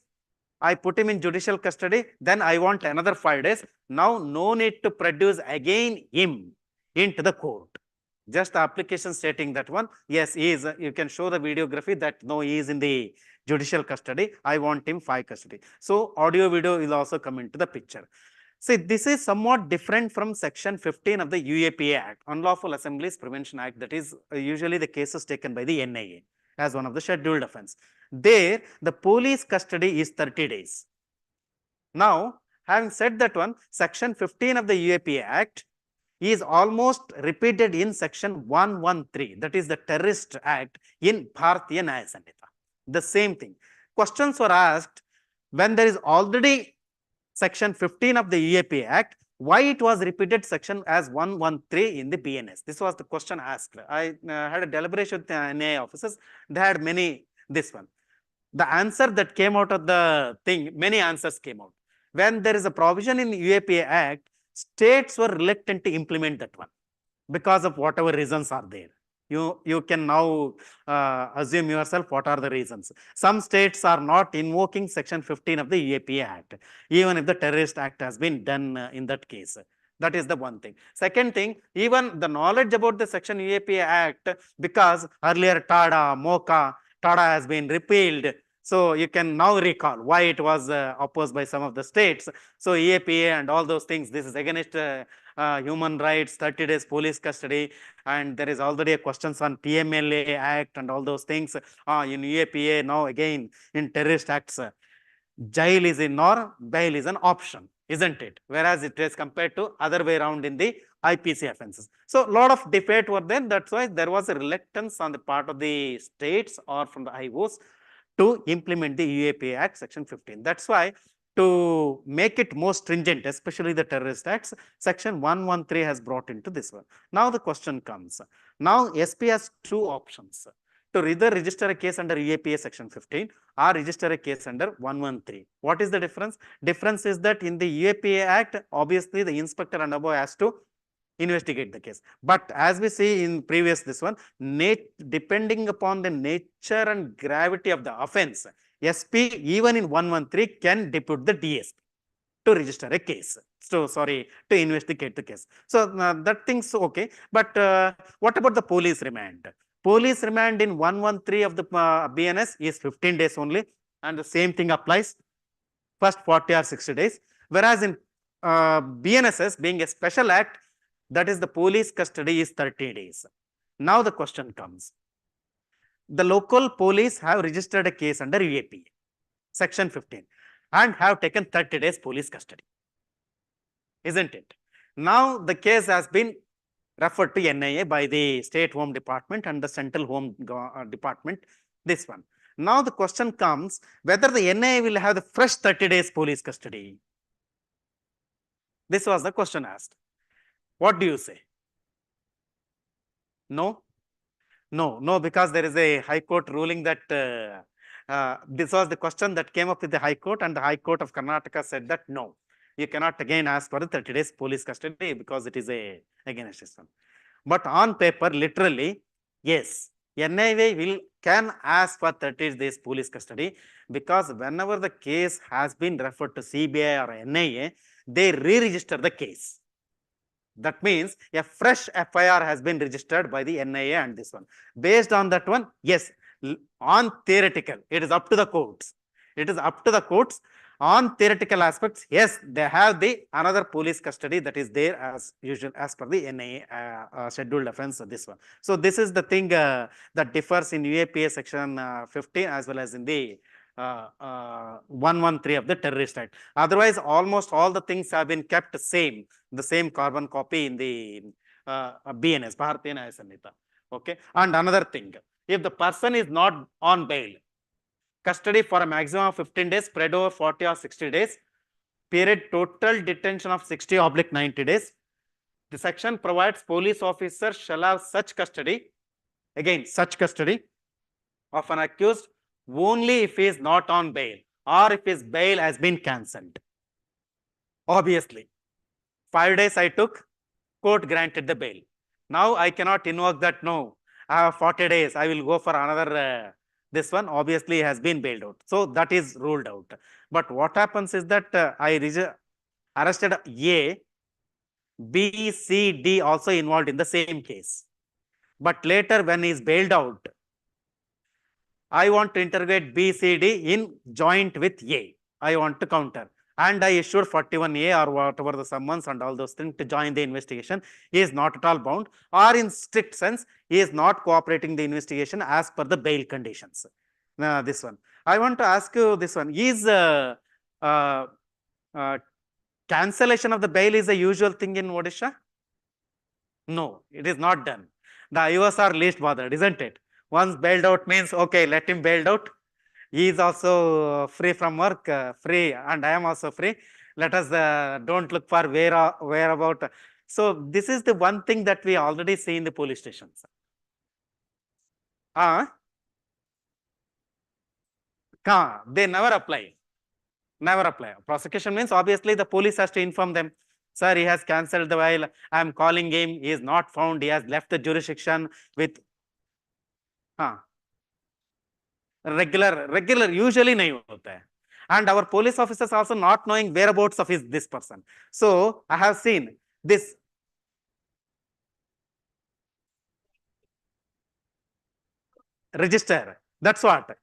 Speaker 2: I put him in judicial custody, then I want another 5 days. Now, no need to produce again him into the court. Just the application stating that one, yes, he is, you can show the videography that no, he is in the judicial custody. I want him 5 custody. So audio video will also come into the picture. See, this is somewhat different from section 15 of the UAPA Act, Unlawful Assemblies Prevention Act, that is usually the cases taken by the NIA as one of the scheduled offense. There, the police custody is 30 days. Now, having said that one, section 15 of the UAPA Act is almost repeated in section 113, that is the Terrorist Act in Bharatiya Nyaya Sanhita. The same thing. Questions were asked when there is already section 15 of the UAPA Act, why it was repeated section as 113 in the BNS. This was the question asked. I had a deliberation with the NIA officers. They had many, this one. The answer that came out of the thing, many answers came out. When there is a provision in the UAPA Act, states were reluctant to implement that one because of whatever reasons are there. You can now assume yourself what are the reasons. Some states are not invoking section 15 of the UAPA Act, even if the Terrorist Act has been done in that case. That is the one thing. Second thing, even the knowledge about the section UAPA Act, because earlier TADA, MOCA, TADA has been repealed. So you can now recall why it was opposed by some of the states. So EAPA and all those things, this is against human rights, 30 days police custody, and there is already a questions on TMLA Act and all those things. In EAPA, now again in terrorist acts, jail is in or bail is an option, isn't it? Whereas it is compared to other way around in the IPC offenses. So a lot of debate were there. That's why there was a reluctance on the part of the states or from the IOs to implement the UAPA Act section 15. That's why to make it more stringent, especially the terrorist acts, section 113 has brought into this one. Now the question comes. Now SP has 2 options to either register a case under UAPA section 15 or register a case under 113. What is the difference? Difference is that in the UAPA Act, obviously the inspector and above has to investigate the case. But as we see in previous this one, depending upon the nature and gravity of the offense, SP even in 113 can depute the DSP to register a case. So sorry, to investigate the case. So that thing's okay. But what about the police remand? Police remand in 113 of the BNS is 15 days only, and the same thing applies. First 40 or 60 days. Whereas in BNSS being a special act, that is the police custody is 30 days. Now the question comes. The local police have registered a case under UAPA, section 15, and have taken 30 days police custody, isn't it? Now the case has been referred to NIA by the State Home Department and the Central Home Department, this one. Now the question comes whether the NIA will have the fresh 30 days police custody. This was the question asked. What do you say? No? No, because there is a High Court ruling that this was the question that came up with the High Court, and the High Court of Karnataka said that no, you cannot again ask for the 30 days police custody because it is against this one. But on paper, literally, yes, NIA can ask for 30 days police custody because whenever the case has been referred to CBI or NIA, they re-register the case. That means a fresh FIR has been registered by the NIA and this one. Based on that one, yes, on theoretical, it is up to the courts. It is up to the courts. On theoretical aspects, yes, they have the another police custody that is there as usual as per the NIA scheduled offense. This one. So this is the thing that differs in UAPA section 15 as well as in the 113 of the Terrorist Act. Otherwise, almost all the things have been kept same, the same carbon copy in the BNS, Bharatiya Nyaya Sanhita. Okay. And another thing, if the person is not on bail, custody for a maximum of 15 days spread over 40 or 60 days, period total detention of 60/90 days. The section provides police officers shall have such custody, again, such custody of an accused only if he is not on bail or if his bail has been cancelled. Obviously, 5 days I took, court granted the bail. Now I cannot invoke that, no, I have 40 days, I will go for another, this one obviously has been bailed out. So that is ruled out. But what happens is that I arrested A, B, C, D also involved in the same case. But later when he is bailed out, I want to interrogate B, C, D in joint with A. I want to counter. And I issued 41A or whatever the summons and all those things to join the investigation. He is not at all bound, or in strict sense, he is not cooperating the investigation as per the bail conditions. This one. I want to ask you this one. Is cancellation of the bail is a usual thing in Odisha? No, it is not done. The IOs are least bothered, isn't it? Once bailed out means, okay, let him bailed out. He is also free from work, free, and I am also free. Let us don't look for where about. So this is the one thing that we already see in the police stations. They never apply. Never apply. Prosecution means obviously the police has to inform them. Sir, he has cancelled the bail. I am calling him. He is not found. He has left the jurisdiction with regular usually nahi hota hai. And our police officers also not knowing whereabouts of this person. So I have seen this. Register. That's what.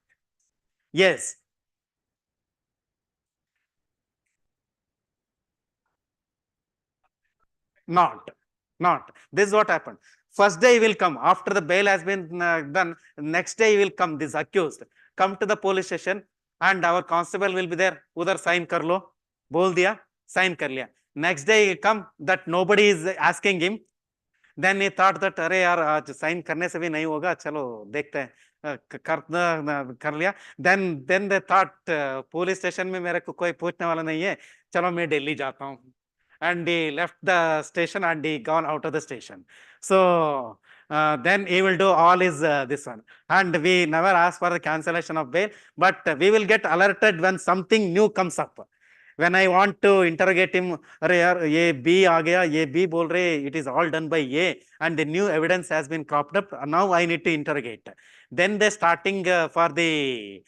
Speaker 2: Yes. Not. This is what happened. First day he will come after the bail has been done. Next day he will come. This accused come to the police station, and our constable will be there. Udhar sign kar lo, bol diya, sign kar liya. Next day he come, that nobody is asking him. Then he thought that अरे यार आज sign करने से भी नहीं होगा, चलो देखते हैं कर लिया. Then they thought police station में मेरे को कोई पूछने वाला नहीं है, चलो मैं दिल्ली जाता हूँ. And he left the station and he gone out of the station. So then he will do all his this one. And we never ask for the cancellation of bail, but we will get alerted when something new comes up. When I want to interrogate him, अरे यार ये B आ गया, ये B बोल रहे, it is all done by A, and the new evidence has been cropped up. Now I need to interrogate. Then they starting for the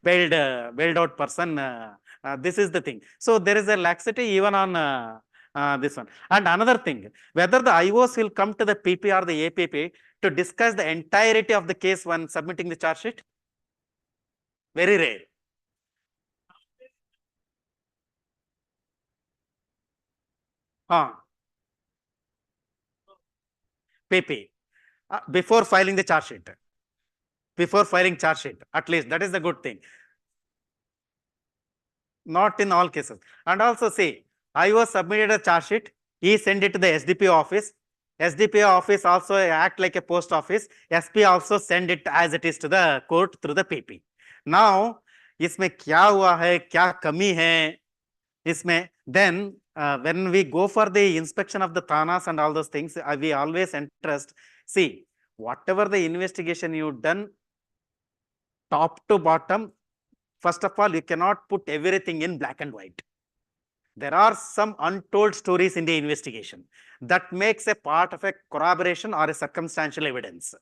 Speaker 2: bailed out person. This is the thing. So there is a laxity even on this one. And another thing, whether the IOs will come to the PP or the APP to discuss the entirety of the case when submitting the charge sheet? Very rare. PP before filing the charge sheet. Before filing charge sheet, at least that is the good thing. Not in all cases. And also see, IO submitted a charge sheet, he sent it to the SDPO office. SDPO office also act like a post office. SP also send it as it is to the court through the PP. Now, इसमें क्या हुआ है, क्या कमी है इसमें, then when we go for the inspection of the thanas and all those things, we always entrust, see, whatever the investigation you've done, top to bottom, first of all, you cannot put everything in black and white. There are some untold stories in the investigation that makes a part of a corroboration or a circumstantial evidence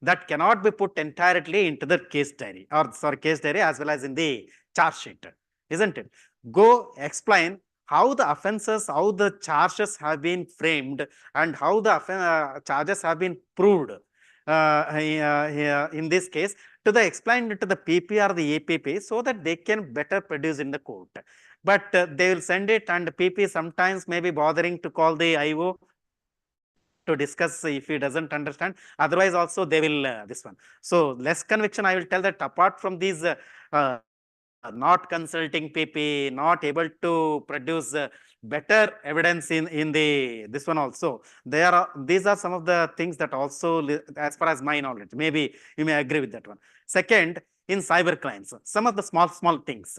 Speaker 2: that cannot be put entirely into the case diary, or case diary as well as in the charge sheet, isn't it? Go explain how the offenses, how the charges have been framed, and how the charges have been proved in this case, to the explain to the PP or the APP, so that they can better produce in the court. But they will send it, and PP sometimes may be bothering to call the IO to discuss if he doesn't understand. Otherwise also they will this one. So less conviction, I will tell that apart from these not consulting PP, not able to produce better evidence in the this one also, these are some of the things that also, as far as my knowledge, maybe you may agree with that one. Second, in cyber crimes, some of the small things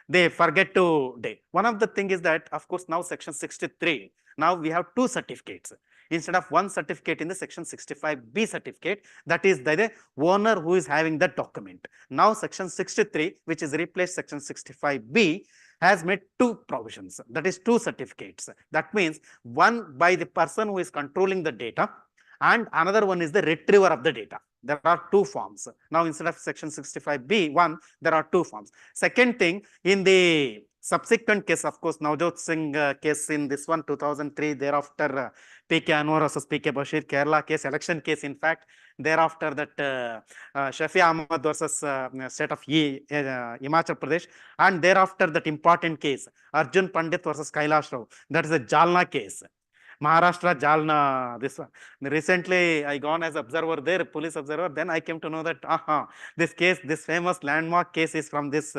Speaker 2: they forget to do. One of the thing is that, of course, now section 63, now we have 2 certificates instead of 1 certificate in the section 65B certificate, that is the owner who is having the document. Now section 63, which is replaced section 65B, has made 2 provisions, that is 2 certificates. That means one by the person who is controlling the data, and another one is the retriever of the data. There are 2 forms. Now instead of section 65B1, there are 2 forms. Second thing, in the subsequent case, of course, Navjot Singh case in this one, 2003, thereafter PK Anwar versus PK Bashir, Kerala case, election case, in fact. Thereafter, that Shafi Ahmad versus state of Himachal Pradesh. And thereafter, that important case, Arjun Pandit versus Kailash Rao. That is a Jalna case. Maharashtra, Jalna, this one. Recently, I gone as observer there, police observer. Then I came to know that, this case, this famous landmark case is from this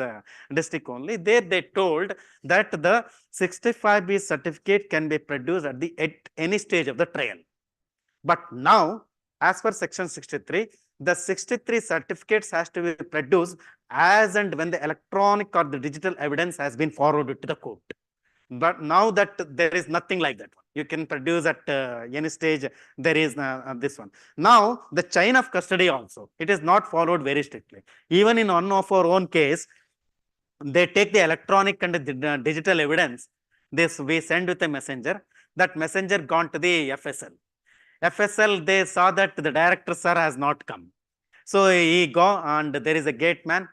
Speaker 2: district only. There they told that the 65B certificate can be produced at any stage of the trial. But now, as per section 63, the 63 certificates has to be produced as and when the electronic or the digital evidence has been forwarded to the court. But now that there is nothing like that. You can produce at any stage, there is this one. Now, the chain of custody also, it is not followed very strictly. Even in one of our own case, they take the electronic and the digital evidence. This we send with a messenger. That messenger gone to the FSL. FSL, they saw that the director sir has not come. So he go and there is a gate man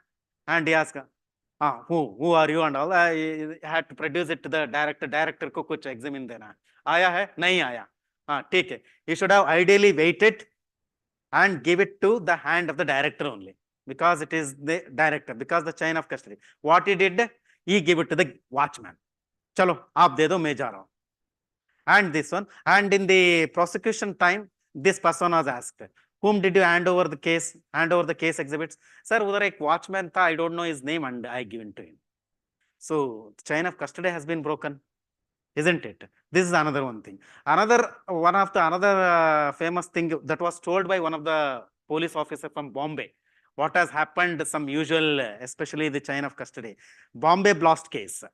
Speaker 2: and he asked, who are you and all. I had to produce it to the director. Director ko kuch examine dena. Aaya hai? Nahi aaya. Theek hai. He should have ideally waited and give it to the hand of the director only, because it is the director, because the chain of custody. What he did, he gave it to the watchman. Chalo, aap de do, main ja raha hu. And this one, and in the prosecution time, this person was asked, whom did you hand over the case, exhibits? Sir, udhar ek watchman tha, I don't know his name, and I given to him. So, chain of custody has been broken, isn't it? This is another one thing. Another famous thing that was told by one of the police officer from Bombay. What has happened, some usual, especially the chain of custody. Bombay blast case.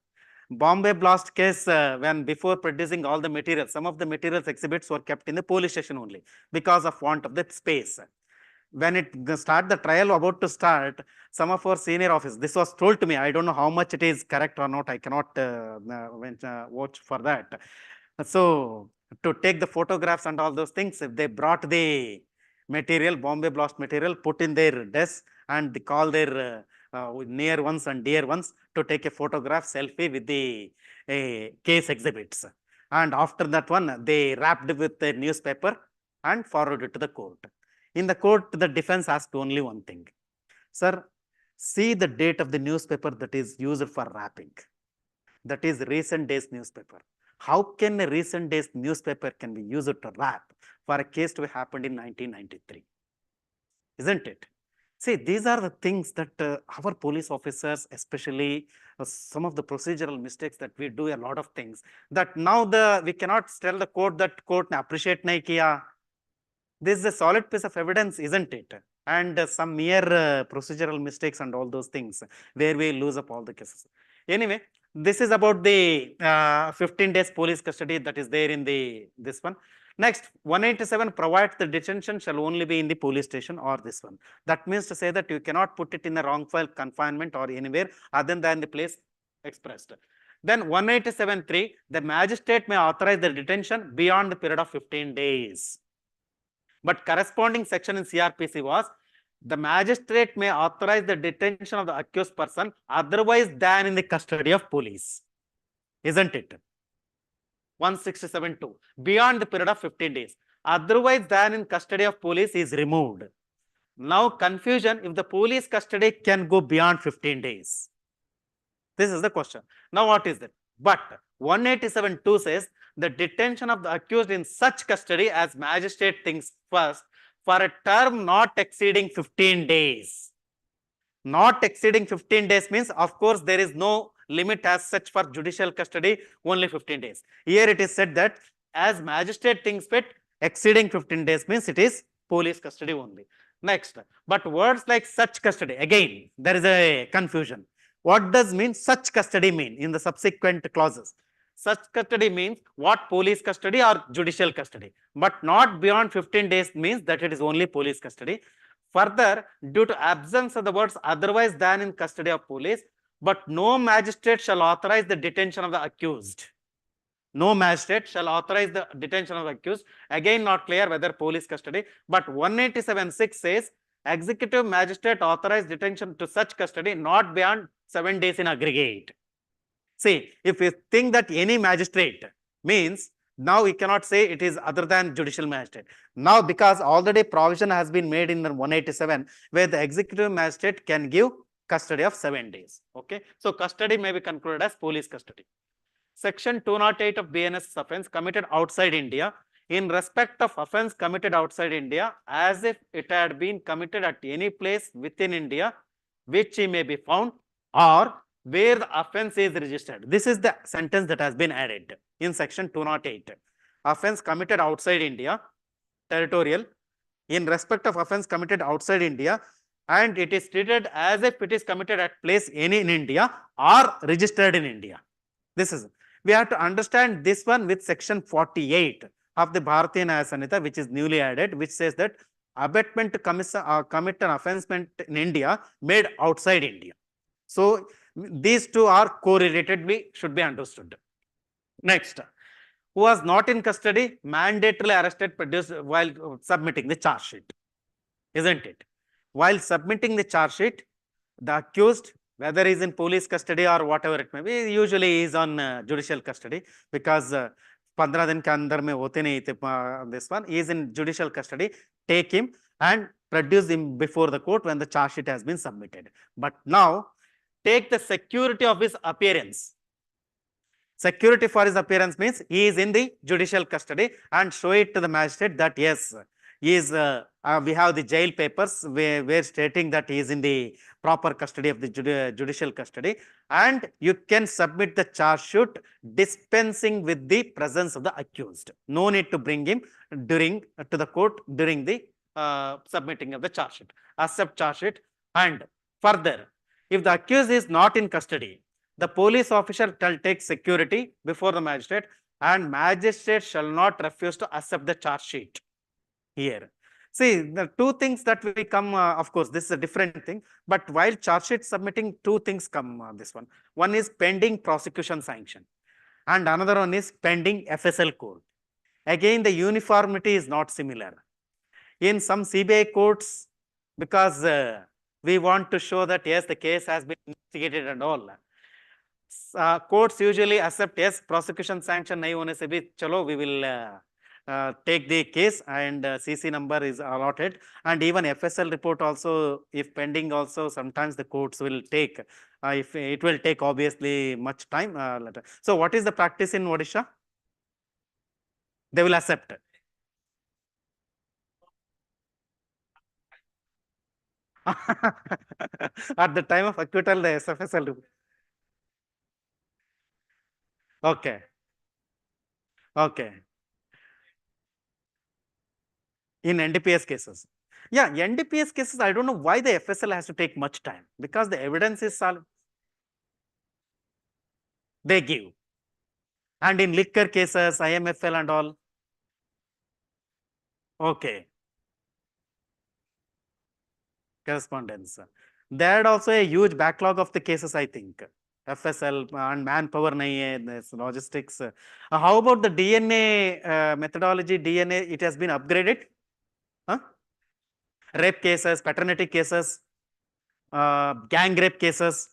Speaker 2: Bombay blast case, when before producing all the materials, some of the materials exhibits were kept in the police station only because of want of the space. When it start the trial about to start, some of our senior officers, this was told to me, I don't know how much it is correct or not, I cannot watch for that. So to take the photographs and all those things, they brought the material, Bombay blast material, put in their desk, and they call their near ones and dear ones to take a photograph, selfie with the case exhibits. And after that one, they wrapped with the newspaper and forwarded to the court. In the court, the defense asked only one thing. Sir, see the date of the newspaper that is used for wrapping. That is recent days newspaper. How can a recent days newspaper can be used to wrap for a case to have happened in 1993? Isn't it? See, these are the things that our police officers, especially some of the procedural mistakes that we do a lot of things, that now we cannot tell the court that court ne appreciate nahi kiya. This is a solid piece of evidence, isn't it? And some mere procedural mistakes and all those things where we lose up all the cases. Anyway, this is about the 15 days police custody that is there in this one. Next, 187 provides the detention shall only be in the police station or this one. That means to say that you cannot put it in a wrongful confinement or anywhere other than the place expressed. Then 187.3, the magistrate may authorize the detention beyond the period of 15 days. But corresponding section in CRPC was, the magistrate may authorize the detention of the accused person otherwise than in the custody of police. Isn't it? 167.2, beyond the period of 15 days. Otherwise than in custody of police is removed. Now confusion, if the police custody can go beyond 15 days. This is the question. Now what is that? But 187.2 says, the detention of the accused in such custody as magistrate thinks first for a term not exceeding 15 days. Not exceeding 15 days means, of course, there is no limit as such for judicial custody, only 15 days. Here it is said that as magistrate thinks fit, exceeding 15 days means it is police custody only. Next, but words like such custody, again, there is a confusion. What does mean such custody mean in the subsequent clauses? Such custody means what police custody or judicial custody, but not beyond 15 days means that it is only police custody. Further, due to absence of the words otherwise than in custody of police, but no magistrate shall authorize the detention of the accused. No magistrate shall authorize the detention of the accused. Again, not clear whether police custody, but 187.6 says executive magistrate authorized detention to such custody not beyond 7 days in aggregate. See, if you think that any magistrate means Now we cannot say it is other than judicial magistrate. Now, because already provision has been made in the 187, where the executive magistrate can give custody of 7 days. Okay. So custody may be concluded as police custody. Section 208 of BNS offence committed outside India, in respect of offence committed outside India, as if it had been committed at any place within India, which he may be found, or where the offence is registered. This is the sentence that has been added in section 208. Offence committed outside India, territorial, in respect of offence committed outside India, and it is treated as if it is committed at place any in India or registered in India. This is, we have to understand this one with section 48 of the Bharatiya Nyaya Sanhita, which is newly added, which says that abetment to commit an offence in India made outside India. So these two are correlated, should be understood. Next, who was not in custody, mandatorily arrested, produced while submitting the charge sheet, isn't it? While submitting the charge sheet, the accused, whether he is in police custody or whatever it may be, usually he is on judicial custody, because 15 दिन के अंदर में होते नहीं थे, this one, he is in judicial custody, take him and produce him before the court when the charge sheet has been submitted. But now, take the security of his appearance. Security for his appearance means he is in the judicial custody, and show it to the magistrate that yes, he is, we have the jail papers where stating that he is in the proper custody of the judicial custody, and you can submit the charge sheet dispensing with the presence of the accused. No need to bring him to the court during the submitting of the charge sheet. Accept charge sheet. And further, if the accused is not in custody, the police officer shall take security before the magistrate, and magistrate shall not refuse to accept the charge sheet. Here, see, the two things that will come, of course, this is a different thing, but while charge sheet submitting, two things come this one. One is pending prosecution sanction, and another one is pending FSL court. Again, the uniformity is not similar. In some CBI courts, because we want to show that yes, the case has been investigated and all, courts usually accept yes, prosecution sanction nahi hone se bhi, chalo, we will take the case, and CC number is allotted, and even FSL report also, if pending also, sometimes the courts will take, if it will take obviously much time later. So what is the practice in Odisha? They will accept. At the time of acquittal, the SFSL report. Okay. Okay. In NDPS cases. Yeah, NDPS cases, I don't know why the FSL has to take much time, because the evidence is solid. They give. And in liquor cases, IMFL and all. Okay. Correspondence. They had also a huge backlog of the cases, I think. FSL and manpower nahi hai, this logistics. How about the DNA methodology? DNA, it has been upgraded? Huh? Rape cases, paternity cases, gang rape cases.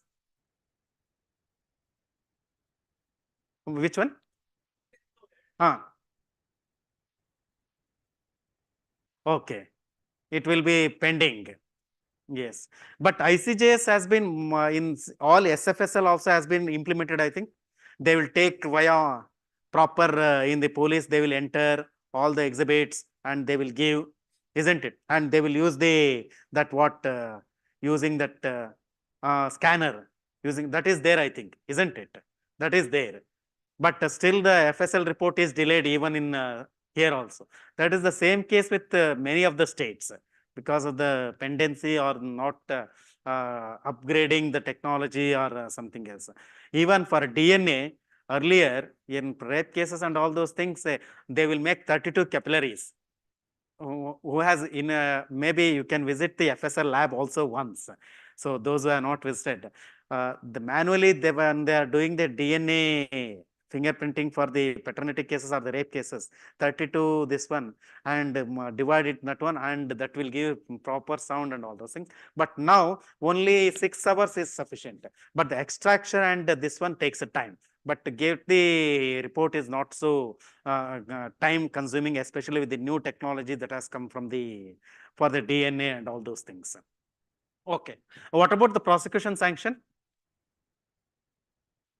Speaker 2: Which one? Okay. It will be pending. Yes. But ICJS has been in all SFSL also has been implemented, I think. They will take via proper in the police, they will enter all the exhibits and they will give, isn't it? And they will use using that scanner, using that is there, I think, isn't it? That is there. But still the FSL report is delayed even in here also. That is the same case with many of the states, because of the pendency or not upgrading the technology or something else. Even for DNA, earlier in rape cases and all those things, they will make 32 capillaries. Who has maybe you can visit the FSL lab also once. So those who are not visited, manually when they are doing the DNA fingerprinting for the paternity cases or the rape cases, 32 this one, and divide it that one, and that will give proper sound and all those things. But now only 6 hours is sufficient, but the extraction and this one takes a time. but to get the report is not so time consuming, especially with the new technology that has come from for the DNA and all those things. Okay, what about the prosecution sanction?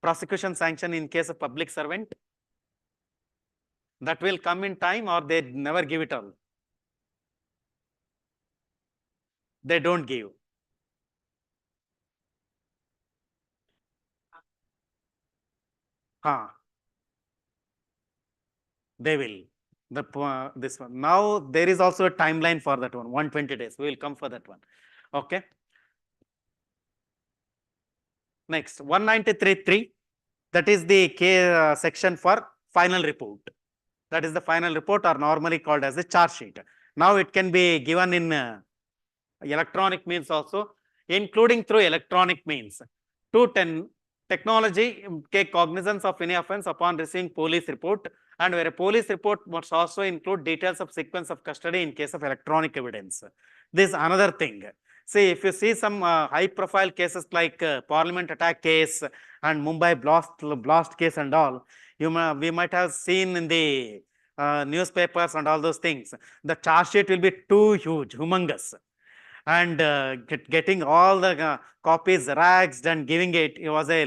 Speaker 2: Prosecution sanction in case of public servant, that will come in time, or they never give it all? They don't give. They will. This one. Now there is also a timeline for that one, 120 days. We will come for that one. Okay. Next, 193.3. That is the section for final report. That is the final report, or normally called as a charge sheet. Now it can be given in electronic means also, including through electronic means. 210. Technology take cognizance of any offense upon receiving police report, and where a police report must also include details of sequence of custody in case of electronic evidence. This is another thing. See, if you see some high profile cases like Parliament attack case and Mumbai blast case and all, we might have seen in the newspapers and all those things. The charge sheet will be too huge, humongous, and getting all the copies rags and giving it was a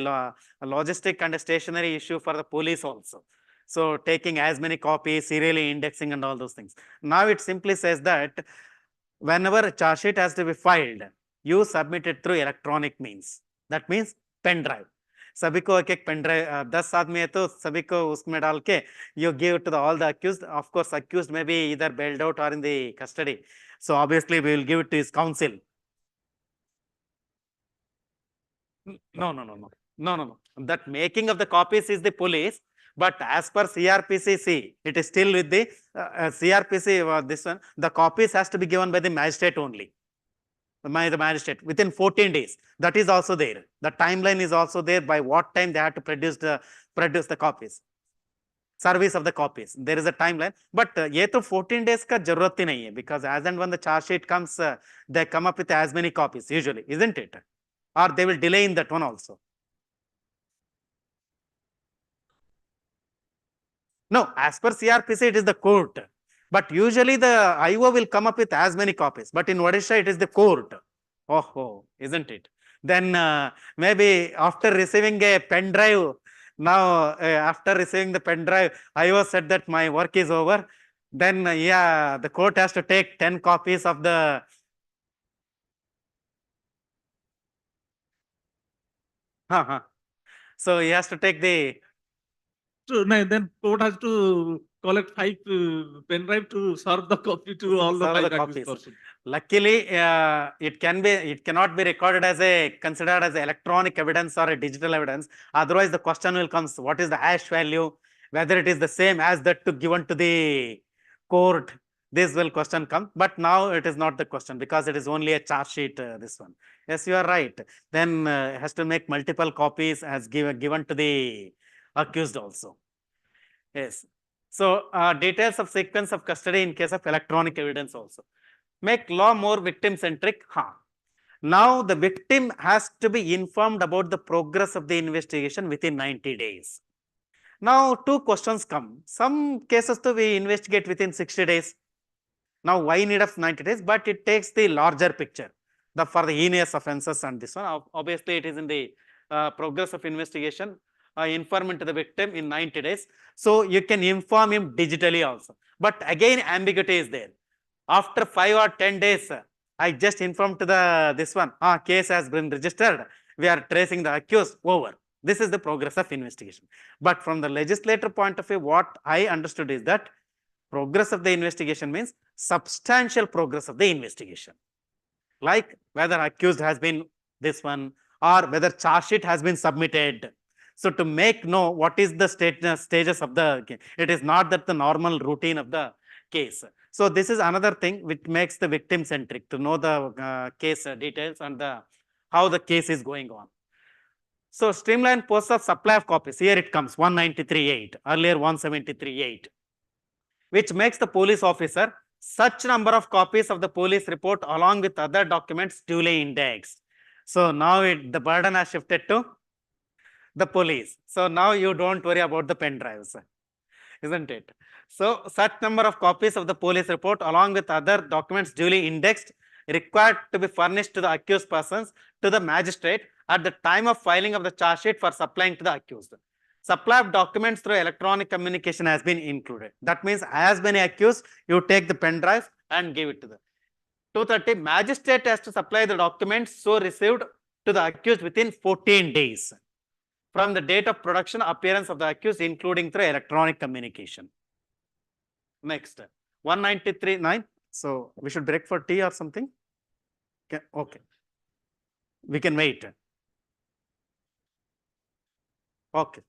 Speaker 2: logistic and a stationary issue for the police also. So taking as many copies, serially indexing and all those things. Now it simply says that whenever a charge sheet has to be filed, you submit it through electronic means. That means pen drive. सभी को एक एक pen drive 10 आदमी है तो सभी को उसमें डाल के you give it to all the accused. Of course, accused may be either bailed out or in the custody. So obviously we will give it to his counsel. No. That making of the copies is the police, but as per CRPC, it is still with the CRPC. This one, the copies has to be given by the magistrate only. The magistrate within 14 days. That is also there. The timeline is also there, by what time they have to produce the copies. Service of the copies. There is a timeline, but ye to 14 days ka jarurat hi nahi hai, because as and when the charge sheet comes, they come up with as many copies usually, isn't it? Or they will delay in that one also. No, as per CRPC, it is the court. But usually the IO will come up with as many copies. But in Odisha, it is the court. Oh, isn't it? Then maybe after receiving a pen drive, now after receiving the pen drive, IO said that my work is over. Then yeah, the court has to take 10 copies of the. So he has to take the.
Speaker 3: So then court has to collect 5 pen drive to serve the copy to all the 5
Speaker 2: copies. Luckily, it cannot be recorded as considered as electronic evidence or a digital evidence. Otherwise, the question will come: what is the hash value? Whether it is the same as that given to the court. This will question come. But now it is not the question, because it is only a charge sheet. This one. Yes, you are right. Then has to make multiple copies as given to the accused also. Yes. So details of sequence of custody in case of electronic evidence also. Make law more victim-centric. Now the victim has to be informed about the progress of the investigation within 90 days. Now 2 questions come. Some cases to we investigate within 60 days. Now why need of 90 days? But it takes the larger picture. For the heinous offenses and this one. Obviously it is in the progress of investigation. Informant to the victim in 90 days. So you can inform him digitally also. But again, ambiguity is there. After 5 or 10 days, I just informed to this one, case has been registered. We are tracing the accused, over. This is the progress of investigation. But from the legislator point of view, what I understood is that progress of the investigation means substantial progress of the investigation. Like whether accused has been this one, or whether charge sheet has been submitted. So to know what is the stages of the case. It is not that the normal routine of the case. So this is another thing which makes the victim centric, to know the case details and how the case is going on. So streamlined process of supply of copies. Here it comes 193.8, earlier 173.8, which makes the police officer such number of copies of the police report along with other documents duly indexed. So now the burden has shifted to The police. So now you don't worry about the pen drives, isn't it? So such number of copies of the police report along with other documents duly indexed required to be furnished to the accused persons to the magistrate at the time of filing of the charge sheet for supplying to the accused. Supply of documents through electronic communication has been included. That means as many accused, you take the pen drive and give it to them. 230, magistrate has to supply the documents so received to the accused within 14 days from the date of production appearance of the accused, including through electronic communication. Next, 193.9. So we should break for tea or something? Okay. We can wait. Okay.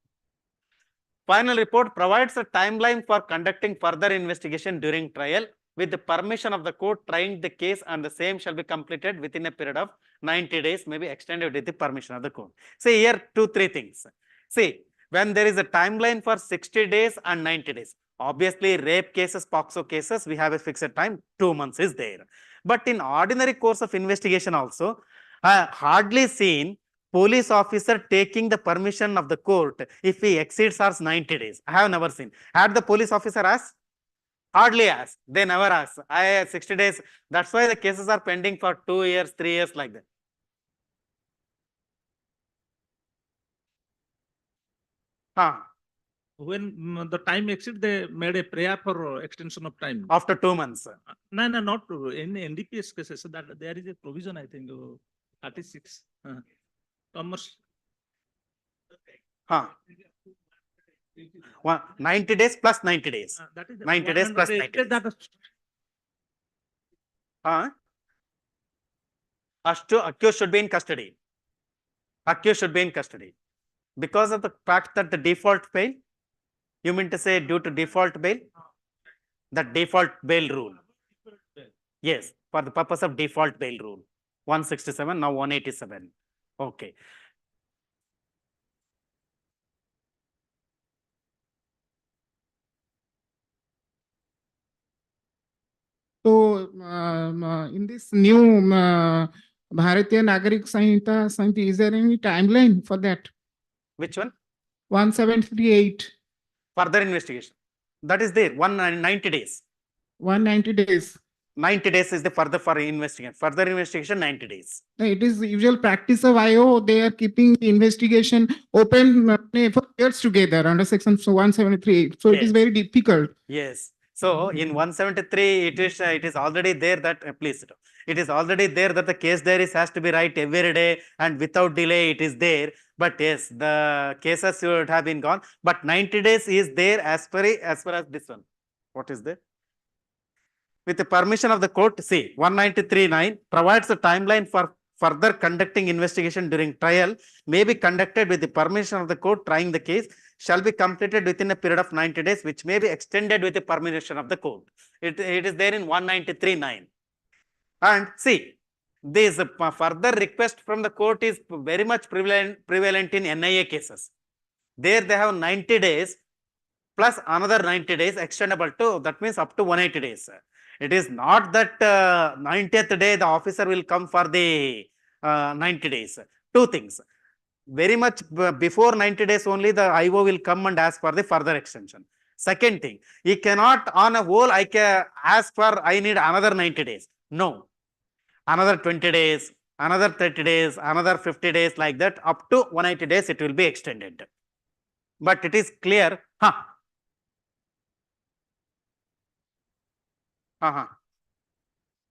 Speaker 2: Final report provides a timeline for conducting further investigation during trial. With the permission of the court, trying the case and the same shall be completed within a period of 90 days, may be extended with the permission of the court. See here, 2-3 things. See, when there is a timeline for 60 days and 90 days, obviously rape cases, POCSO cases, we have a fixed time, 2 months is there. But in ordinary course of investigation also, hardly seen police officer taking the permission of the court if he exceeds our 90 days. I have never seen. Had the police officer asked? Hardly asked. They never ask. 60 days. That's why the cases are pending for 2 years, 3 years like that.
Speaker 3: When the time exceeds, they made a prayer for extension of time.
Speaker 2: After 2 months.
Speaker 3: No, not in NDPS cases. So that there is a provision, I think, 36. Commerce.
Speaker 2: 90 days plus 90 days.
Speaker 3: That is
Speaker 2: 90 days plus 90 days. Accused should be in custody. Accused should be in custody. Because of the fact that the default bail, you mean to say due to default bail? The default bail rule. Yes, for the purpose of default bail rule. 167, now 187. Okay.
Speaker 4: So, in this new Bharatiya Nagarik Sanhita, is there any timeline for that?
Speaker 2: Which one?
Speaker 4: 1738.
Speaker 2: Further investigation. That is there, 190 days.
Speaker 4: 190 days.
Speaker 2: 90 days is the further for investigation. Further investigation, 90 days.
Speaker 4: It is the usual practice of IO. They are keeping the investigation open for years together under section 173. So it is very difficult.
Speaker 2: Yes. So in 173, it is already there that please. It is already there that the case diaries has to be right every day and without delay it is there. But yes, the cases should have been gone. But 90 days is there as far as this one. What is there? With the permission of the court, see 193.9 provides a timeline for further conducting investigation during trial may be conducted with the permission of the court. Trying the case shall be completed within a period of 90 days, which may be extended with the permission of the court. It is there in 193.9. And see, this further request from the court is very much prevalent in NIA cases. There they have 90 days plus another 90 days extendable to, that means up to 180 days. It is not that 90th day the officer will come for the 90 days. Two things. Very much before 90 days only the IO will come and ask for the further extension. Second thing, he cannot on a whole I can ask for I need another 90 days. No. Another 20 days, another 30 days, another 50 days like that up to 180 days it will be extended. But it is clear.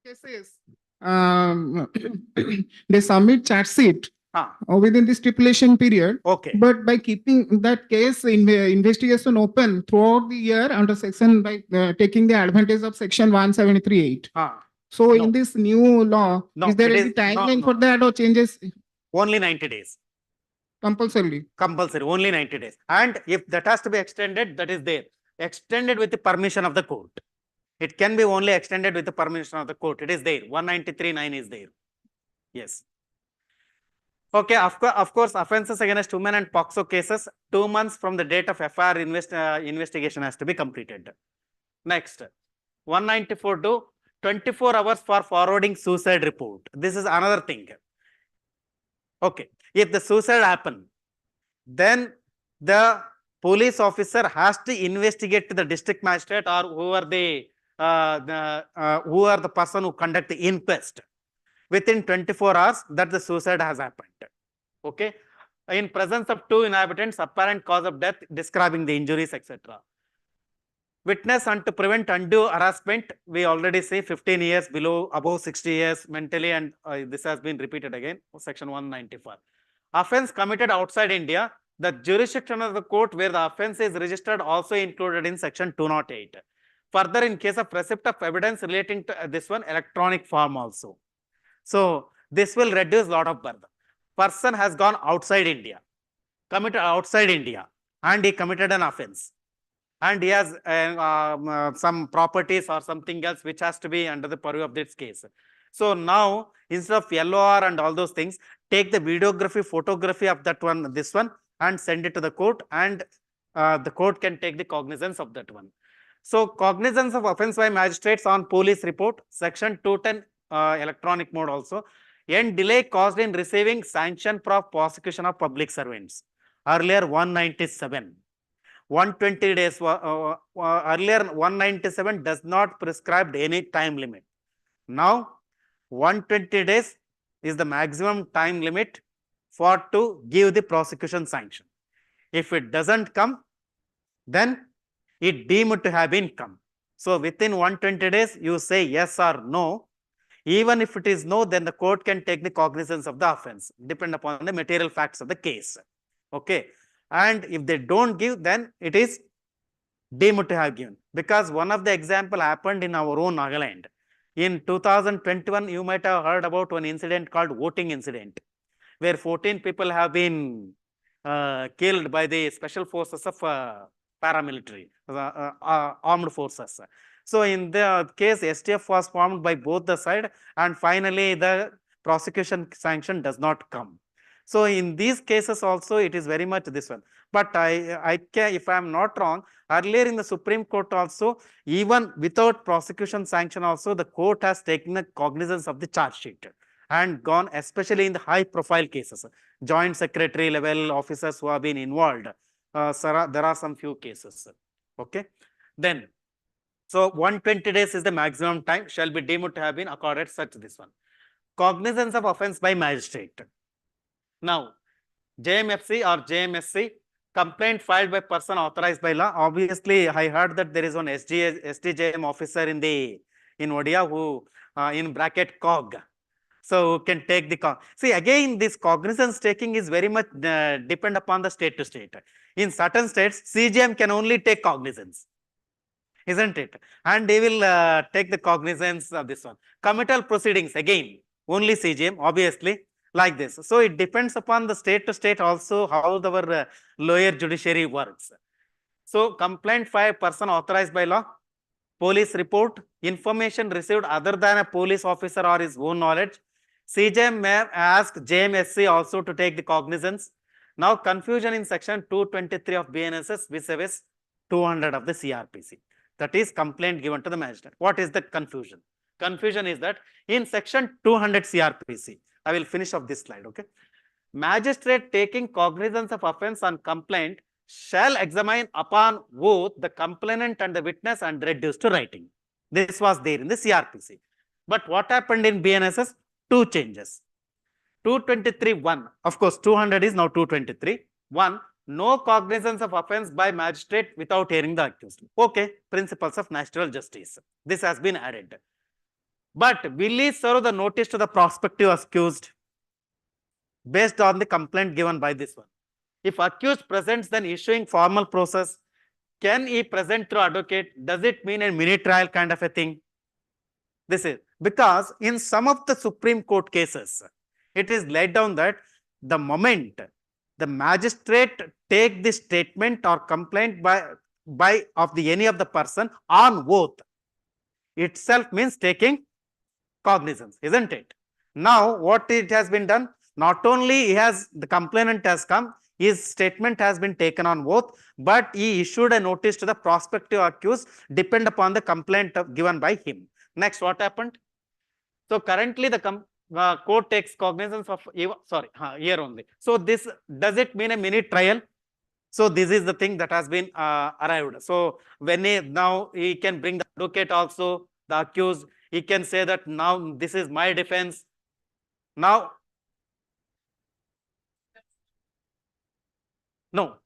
Speaker 4: Cases, they submit charge sheet within the stipulation period.
Speaker 2: Okay.
Speaker 4: But by keeping that case investigation open throughout the year under section by taking the advantage of section 173.8. So
Speaker 2: No.
Speaker 4: in this new law,
Speaker 2: No,
Speaker 4: is there
Speaker 2: it
Speaker 4: any
Speaker 2: is-
Speaker 4: timeline
Speaker 2: no.
Speaker 4: for that or changes
Speaker 2: Only 90 days.
Speaker 4: compulsorily?
Speaker 2: Compulsory, only 90 days. And if that has to be extended, that is there. Extended with the permission of the court. It can be only extended with the permission of the court. It is there. 193.9 is there. Yes. Okay, of course, offences against women and POCSO cases, 2 months from the date of FIR investigation has to be completed. Next, 194 to 24 hours for forwarding suicide report. This is another thing. Okay, if the suicide happen, then the police officer has to investigate to the district magistrate or who are the person who conduct the inquest within 24 hours that the suicide has happened. Okay. In presence of two inhabitants, apparent cause of death, describing the injuries, etc. Witness and to prevent undue harassment, we already say 15 years below, above 60 years mentally, and this has been repeated again, section 194. Offense committed outside India, the jurisdiction of the court where the offense is registered also included in section 208. Further, in case of receipt of evidence relating to this one, electronic form also. So this will reduce lot of burden. Person has gone outside India, committed outside India, and he committed an offense. And he has some properties or something else which has to be under the purview of this case. So now, instead of LOR and all those things, take the videography, photography of that one, this one, and send it to the court, and the court can take the cognizance of that one. So, cognizance of offense by magistrates on police report, section 210, electronic mode also. End delay caused in receiving sanction for prosecution of public servants. Earlier 197. 120 days, earlier 197 does not prescribe any time limit. Now 120 days is the maximum time limit for to give the prosecution sanction. If it doesn't come, then it deemed to have been come. So within 120 days, you say yes or no. Even if it is no, then the court can take the cognizance of the offense, depend upon the material facts of the case. Okay. And if they don't give, then it is deemed to have given. Because one of the example happened in our own Nagaland. In 2021, you might have heard about one incident called voting incident, where 14 people have been killed by the special forces of paramilitary, armed forces. So in the case, STF was formed by both the side, and finally the prosecution sanction does not come. So in these cases also, it is very much this one. But I can, if I am not wrong, earlier in the Supreme Court also, even without prosecution sanction also, the court has taken the cognizance of the charge sheet and gone, especially in the high profile cases, joint secretary level officers who have been involved. There are some few cases. Okay. Then, so 120 days is the maximum time shall be deemed to have been accorded such this one. Cognizance of offense by magistrate. Now, JMFC or JMSC, complaint filed by person authorized by law. Obviously, I heard that there is one SDJM officer in Odia who in bracket COG. So can take the see again, this cognizance taking is very much depend upon the state to state. In certain states, CJM can only take cognizance, isn't it? And they will take the cognizance of this one. Committal proceedings again only CJM, obviously. Like this. So it depends upon the state to state also how our lower judiciary works. So complaint by person authorized by law, police report, information received other than a police officer or his own knowledge. CJM may ask JMSC also to take the cognizance. Now confusion in section 223 of BNSS vis-a-vis 200 of the CRPC. That is complaint given to the magistrate. What is that confusion? Confusion is that in section 200 CRPC, I will finish off this slide, okay? Magistrate taking cognizance of offense on complaint shall examine upon both the complainant and the witness and reduce to writing. This was there in the CRPC. But what happened in BNSS? Two changes. 223(1), of course, 200 is now 223. 1, no cognizance of offense by magistrate without hearing the accused. Okay, principles of natural justice. This has been added. But will he serve the notice to the prospective accused based on the complaint given by this one? If accused presents, then issuing formal process, can he present through advocate? Does it mean a mini trial kind of a thing? This is because in some of the Supreme Court cases, it is laid down that the moment the magistrate take the statement or complaint by any of the person on oath, itself means taking cognizance, isn't it? Now, what it has been done, not only the complainant has come, his statement has been taken on oath, but he issued a notice to the prospective accused, depend upon the complaint given by him. Next, what happened? So currently court takes cognizance of, here only. So this, does it mean a mini trial? So this is the thing that has been arrived. So when now he can bring the advocate also, the accused, he can say that now this is my defense. Now, no.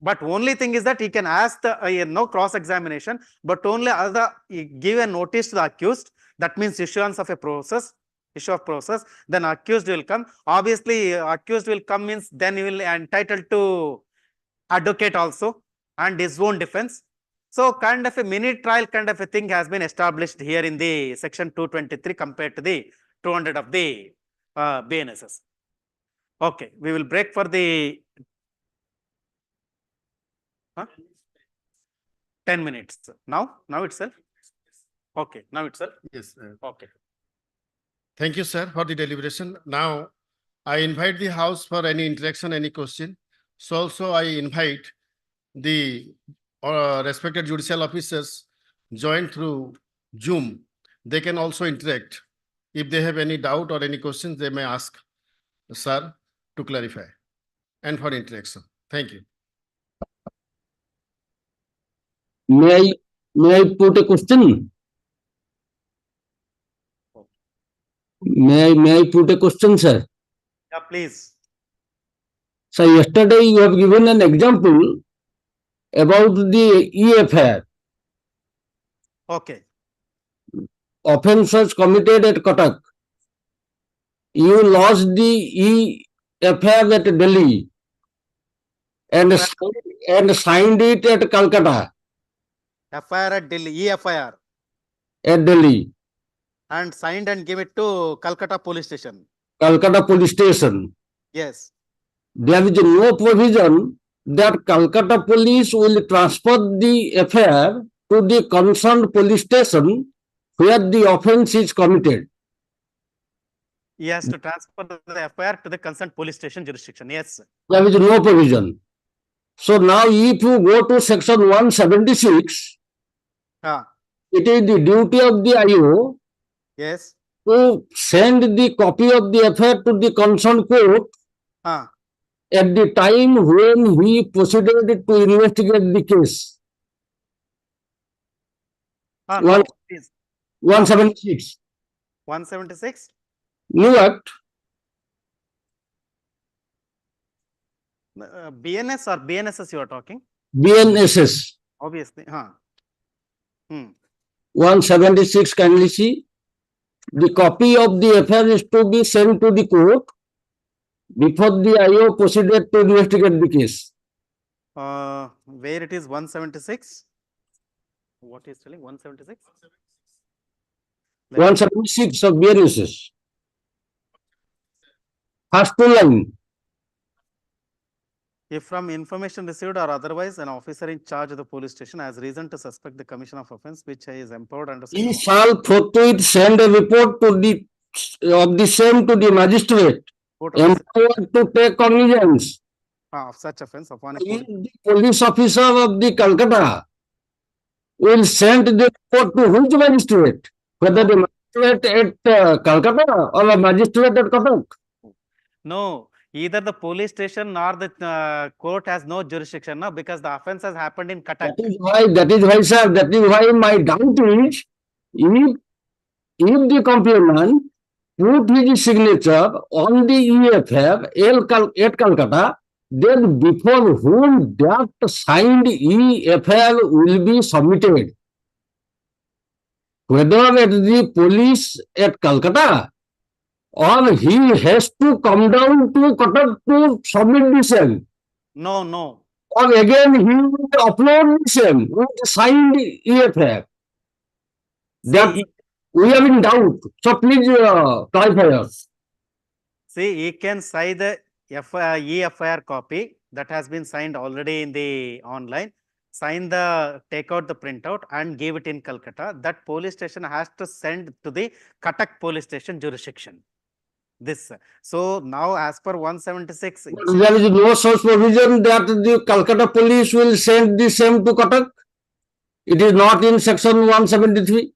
Speaker 2: But only thing is that he can ask the no cross-examination, but only give a notice to the accused. That means issuance of a process, issue of process. Then accused will come. Obviously, accused will come means then he will be entitled to advocate also and his own defense. So kind of a mini trial kind of a thing has been established here in the section 223 compared to the 200 of the BNSS. Okay, we will break for the 10 minutes. Now itself? Okay, now itself?
Speaker 1: Yes.
Speaker 2: Okay.
Speaker 1: Thank you, sir, for the deliberation. Now, I invite the House for any interaction, any question. So also I invite the respected judicial officers joined through Zoom. They can also interact. If they have any doubt or any questions, they may ask sir to clarify and for interaction. Thank you.
Speaker 5: May I put a question? May I put a question, sir?
Speaker 2: Yeah, please.
Speaker 5: So yesterday you have given an example about the EFIR.
Speaker 2: Okay.
Speaker 5: Offence was committed at Cuttack. You lost the EFIR at Delhi and signed it at Calcutta.
Speaker 2: FIR at Delhi, EFIR,
Speaker 5: At Delhi,
Speaker 2: and signed and give it to Calcutta police station.
Speaker 5: Calcutta police station.
Speaker 2: Yes.
Speaker 5: There is no provision that Calcutta police will transfer the affair to the concerned police station where the offence is committed.
Speaker 2: He has to transfer the FIR to the concerned police station jurisdiction. Yes.
Speaker 5: There is no provision. So now if you go to section 176, it is the duty of the IO
Speaker 2: Yes.
Speaker 5: to send the copy of the affair to the concerned court at the time when he proceeded to investigate the case.
Speaker 2: No, please.
Speaker 5: 176.
Speaker 2: 176?
Speaker 5: New Act.
Speaker 2: BNS or BNSS you are talking?
Speaker 5: BNSS.
Speaker 2: Obviously.
Speaker 5: 176, kindly see. The copy of the affair is to be sent to the court before the IO proceeded to investigate the case.
Speaker 2: Where it is 176? What is telling 176?
Speaker 5: 176 of BNSS. First two line.
Speaker 2: If from information received or otherwise an officer in charge of the police station has reason to suspect the commission of offence which is empowered under
Speaker 5: He shall forthwith send a report to the same to the magistrate, empowered to take cognizance.
Speaker 2: of such offence upon a
Speaker 5: The police officer of the Calcutta will send the report to which magistrate? Whether the magistrate at Calcutta or a magistrate at Cuttack?
Speaker 2: No, either the police station or the court has no jurisdiction now because the offence has happened in Cuttack.
Speaker 5: That is why, sir, that is why my doubt is, if the complainant put his signature on the EFIR at Calcutta, then before whom that signed EFIR will be submitted. Whether at the police at Calcutta or he has to come down to Cuttack to submit the same.
Speaker 2: No.
Speaker 5: Or again he will upload the same with signed EFIR. That we are in doubt. So please clarify us.
Speaker 2: See, he can sign the EFIR copy that has been signed already in the online. Take out the printout and give it in Calcutta. That police station has to send to the Cuttack police station jurisdiction. This. So now as per 176.
Speaker 5: There is no such provision that the Calcutta police will send the same to Cuttack. It is not in section 173.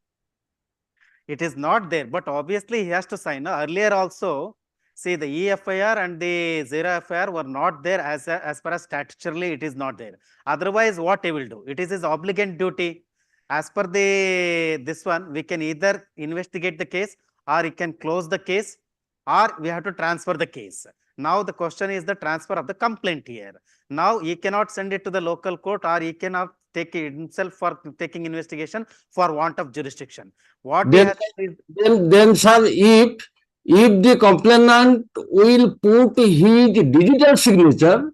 Speaker 2: It is not there, but obviously he has to sign. Earlier also, see the EFIR and the zero FIR were not there as far as statutorily it is not there. Otherwise, what he will do? It is his obligate duty. As per this one, we can either investigate the case or he can close the case or we have to transfer the case. Now the question is the transfer of the complaint here. Now he cannot send it to the local court or he cannot take it himself for taking investigation for want of jurisdiction. What he
Speaker 5: Then,
Speaker 2: has is
Speaker 5: then, sir, if the complainant will put his digital signature,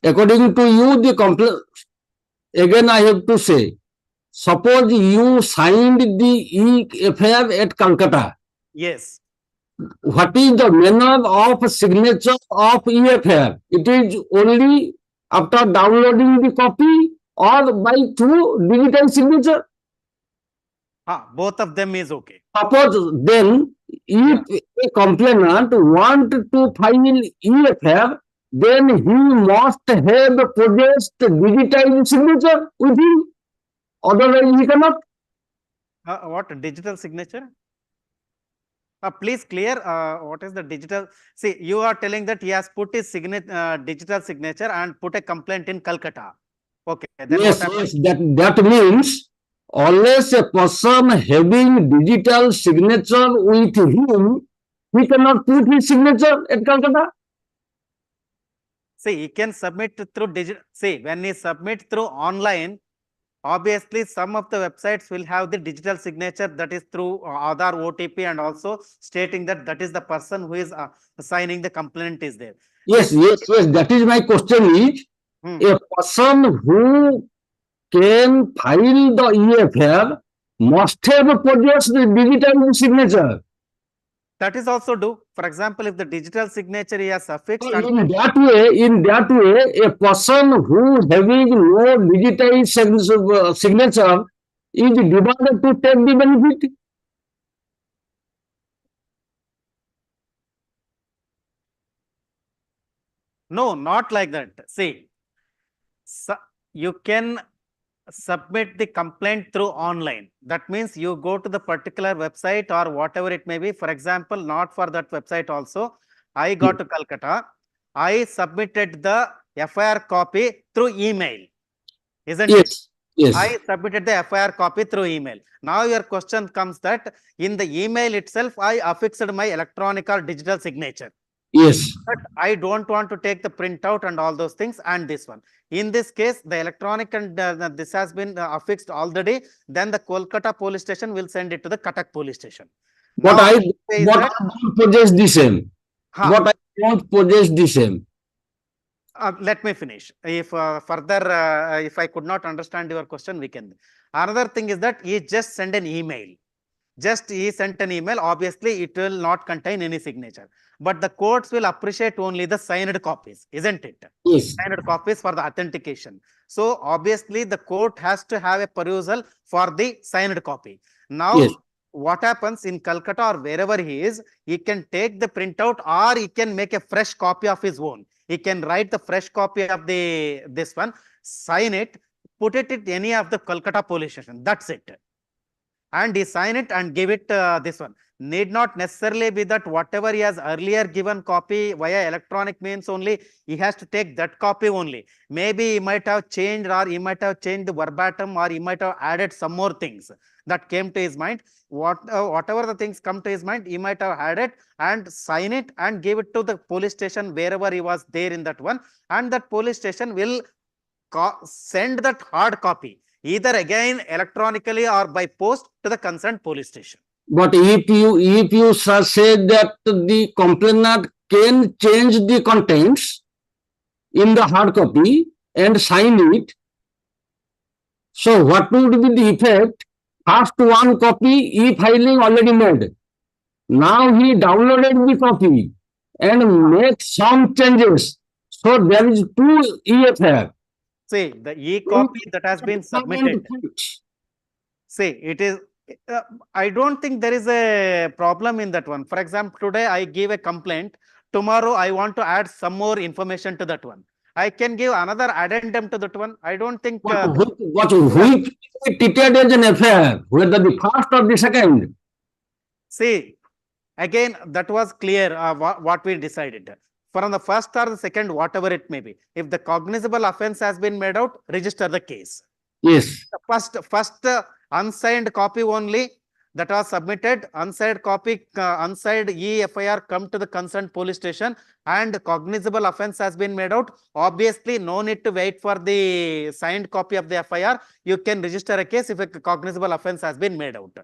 Speaker 5: according to you, the complaint, again I have to say, suppose you signed the EFIR at Calcutta.
Speaker 2: yes.
Speaker 5: What is the manner of signature of EFIR? It is only after downloading the copy or by through digital signature.
Speaker 2: Both of them is okay.
Speaker 5: Suppose then, if a complainant want to file EFIR, then he must have possessed digital signature with him. Otherwise, he cannot.
Speaker 2: What digital signature? Please clear what is the digital. See, you are telling that he has put his digital signature and put a complaint in Calcutta. Okay. Then
Speaker 5: Yes,
Speaker 2: what happens?
Speaker 5: yes, that means unless a person having digital signature with him, he cannot put his signature at Calcutta.
Speaker 2: See, he can submit through digital. See, when he submit through online, obviously some of the websites will have the digital signature that is through Aadhar OTP and also stating that that is the person who is signing the complaint is there.
Speaker 5: Yes, yes, yes. That is my question is, a person who can file the EFIR must have possessed the digital signature.
Speaker 2: That is also do. For example, if the digital signature he has affixed
Speaker 5: So
Speaker 2: and
Speaker 5: in that way, a person who having no digital signature is divided to take the benefit.
Speaker 2: no, not like that. See, you can submit the complaint through online. That means you go to the particular website or whatever it may be. For example, not for that website also. I got to Calcutta. I submitted the FIR copy through email. Isn't it?
Speaker 5: Yes, yes.
Speaker 2: I submitted the FIR copy through email. Now your question comes that in the email itself, I affixed my electronic or digital signature.
Speaker 5: Yes.
Speaker 2: But I don't want to take the printout and all those things and this one. In this case, the electronic and this has been affixed already. Then the Kolkata police station will send it to the Cuttack police station.
Speaker 5: But
Speaker 2: Now,
Speaker 5: I don't possess the same. But I don't possess the same.
Speaker 2: Let me finish. If further, if I could not understand your question, we can. Another thing is that he just sent an email. Just he sent an email. Obviously, it will not contain any signature. But the courts will appreciate only the signed copies, isn't it?
Speaker 5: Yes.
Speaker 2: Signed copies for the authentication. So obviously, the court has to have a perusal for the signed copy. Now,
Speaker 5: Yes.
Speaker 2: what happens in Calcutta or wherever he is, he can take the printout or he can make a fresh copy of his own. He can write the fresh copy of this one, sign it, put it in any of the Kolkata police station. That's it. And he sign it and give it this one. Need not necessarily be that whatever he has earlier given copy via electronic means only, he has to take that copy only. Maybe he might have changed or he might have changed the verbatim or he might have added some more things that came to his mind. Whatever the things come to his mind, he might have added and sign it and give it to the police station wherever he was there in that one. And that police station will send that hard copy either again electronically or by post to the concerned police station.
Speaker 5: But if you say that the complainant can change the contents in the hard copy and sign it, so what would be the effect? First one copy e-filing already made. Now he downloaded the copy and made some changes. So there is two EFIR.
Speaker 2: See, the e-copy that has been submitted. See, it is, I don't think there is a problem in that one. For example, today I give a complaint. Tomorrow I want to add some more information to that one. I can give another addendum to that one. I don't think.
Speaker 5: Which we treated as an affair, whether the first or the second.
Speaker 2: See, again, that was clear what we decided. From the first or the second, whatever it may be. If the cognizable offense has been made out, register the case.
Speaker 5: Yes.
Speaker 2: The first unsigned copy only that was submitted, unsigned copy, unsigned EFIR come to the concerned police station and cognizable offense has been made out. Obviously, no need to wait for the signed copy of the FIR. You can register a case if a cognizable offense has been made out.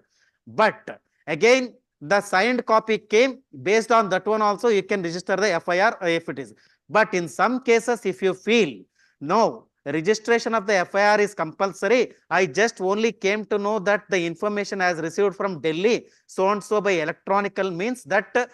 Speaker 2: But again, the signed copy came, based on that one also you can register the FIR if it is. But in some cases, if you feel, no, registration of the FIR is compulsory, I just only came to know that the information has received from Delhi, so and so by electronical means that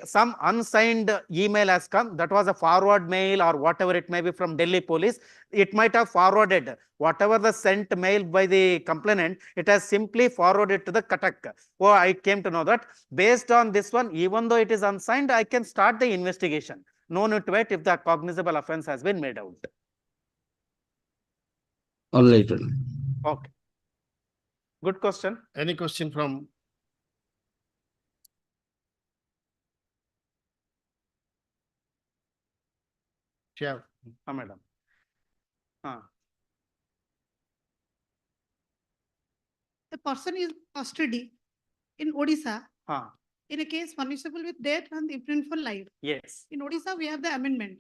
Speaker 2: some unsigned email has come, that was a forward mail or whatever it may be from Delhi police, it might have forwarded whatever the sent mail by the complainant, it has simply forwarded to the Cuttack. Oh, I came to know that. Based on this one, even though it is unsigned, I can start the investigation. No need to wait if the cognizable offense has been made out.
Speaker 5: All right.
Speaker 2: Okay. Good question.
Speaker 1: Any question from? Chair.
Speaker 2: Madam.
Speaker 6: The person is custody in Odisha
Speaker 2: Ah,
Speaker 6: in a case punishable with death and imprisonment for life.
Speaker 2: yes.
Speaker 6: In Odisha, we have the amendment.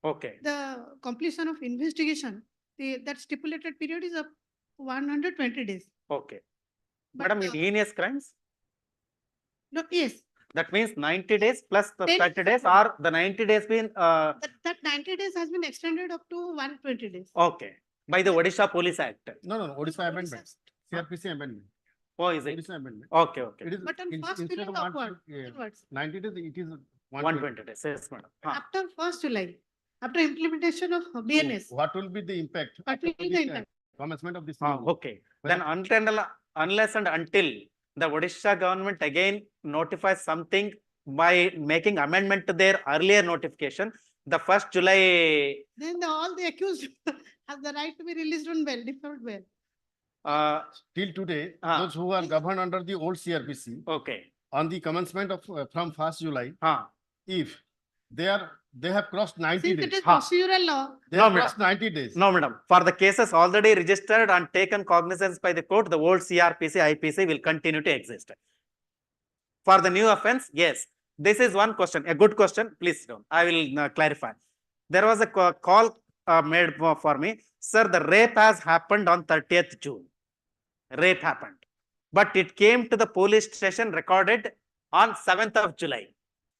Speaker 2: Okay.
Speaker 6: The completion of investigation, that stipulated period is up 120 days.
Speaker 2: Okay.
Speaker 6: But,
Speaker 2: Madam, in heinous crimes,
Speaker 6: no, yes,
Speaker 2: that means 90 days plus the
Speaker 6: 10
Speaker 2: 30 days, or the 90 days been
Speaker 6: that 90 days has been extended up to 120 days.
Speaker 2: okay, by the Odisha Police Act.
Speaker 1: No, Odisha amendment. CRPC amendment.
Speaker 2: Oh, is it?
Speaker 1: Odisha amendment.
Speaker 2: Okay, okay.
Speaker 1: It is
Speaker 6: But on first
Speaker 1: instead
Speaker 6: July
Speaker 1: of
Speaker 6: upward,
Speaker 1: 90 days, it is
Speaker 2: 120 days. Yes, madam.
Speaker 6: after 1st July, after implementation of BNS,
Speaker 1: What will be the impact?
Speaker 6: what will be the impact?
Speaker 1: Commencement of this.
Speaker 2: Okay. Then unless and until the Odisha government again notifies something by making amendment to their earlier notification, the 1st July,
Speaker 6: Then all the accused have the right to be released on bail, deferred bail.
Speaker 1: Till today,
Speaker 2: Ah.
Speaker 1: those who are governed under the old CRPC,
Speaker 2: okay.
Speaker 1: on the commencement of from 1st July,
Speaker 2: Huh.
Speaker 1: if they have crossed 90
Speaker 6: Since it
Speaker 1: days,
Speaker 6: is procedural law,
Speaker 1: they
Speaker 2: No,
Speaker 1: have
Speaker 2: madam.
Speaker 1: crossed 90 days.
Speaker 2: No, madam. For the cases already registered and taken cognizance by the court, the old CRPC, IPC will continue to exist. For the new offense, yes. This is one question, a good question. Please sit down. I will clarify. There was a call made for me. Sir, the rape has happened on 30th June. Rape happened. But it came to the police station recorded on 7th of July.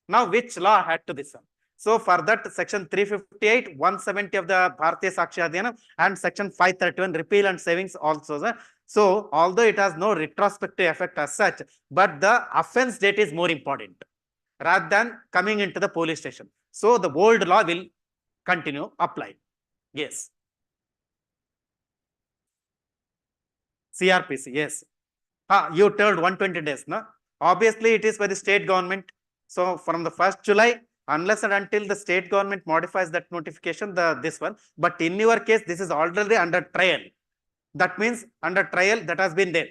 Speaker 2: Now, which law had to this one? So, for that, section 358, 170 of the Bharatiya Sakshya Adhiniyam and section 531, repeal and savings also. Sir. So, although it has no retrospective effect as such, but the offense date is more important rather than coming into the police station. So, the old law will continue apply. Yes. CRPC, yes. You told 120 days, no? Obviously, it is by the state government. So, from the 1st July, unless and until the state government modifies that notification, this one. But in your case, this is already under trial. That means under trial that has been there.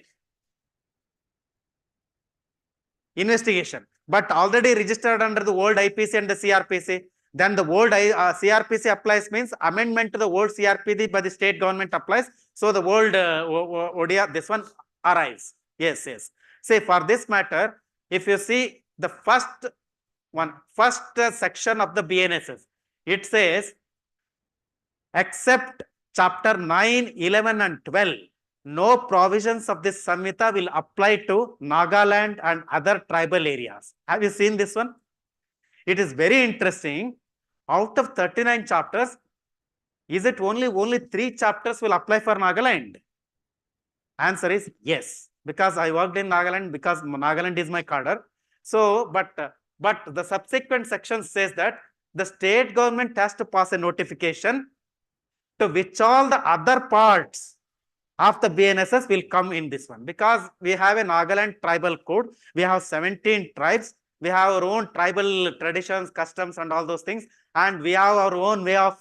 Speaker 2: Investigation, but already registered under the old IPC and the CRPC. Then the old CRPC applies means amendment to the old CRPC by the state government applies. So the old ODR, this one arrives. Yes, yes. Say for this matter, if you see the first section of the BNSS, it says, except chapter 9, 11 and 12, no provisions of this Sanhita will apply to Nagaland and other tribal areas. Have you seen this one? It is very interesting. Out of 39 chapters, is it only 3 chapters will apply for Nagaland? Answer is yes, because I worked in Nagaland, because Nagaland is my cadre. So, but the subsequent section says that the state government has to pass a notification to which all the other parts of the BNSS will come in this one, because we have a Nagaland tribal code. We have 17 tribes. We have our own tribal traditions, customs, and all those things. And we have our own way of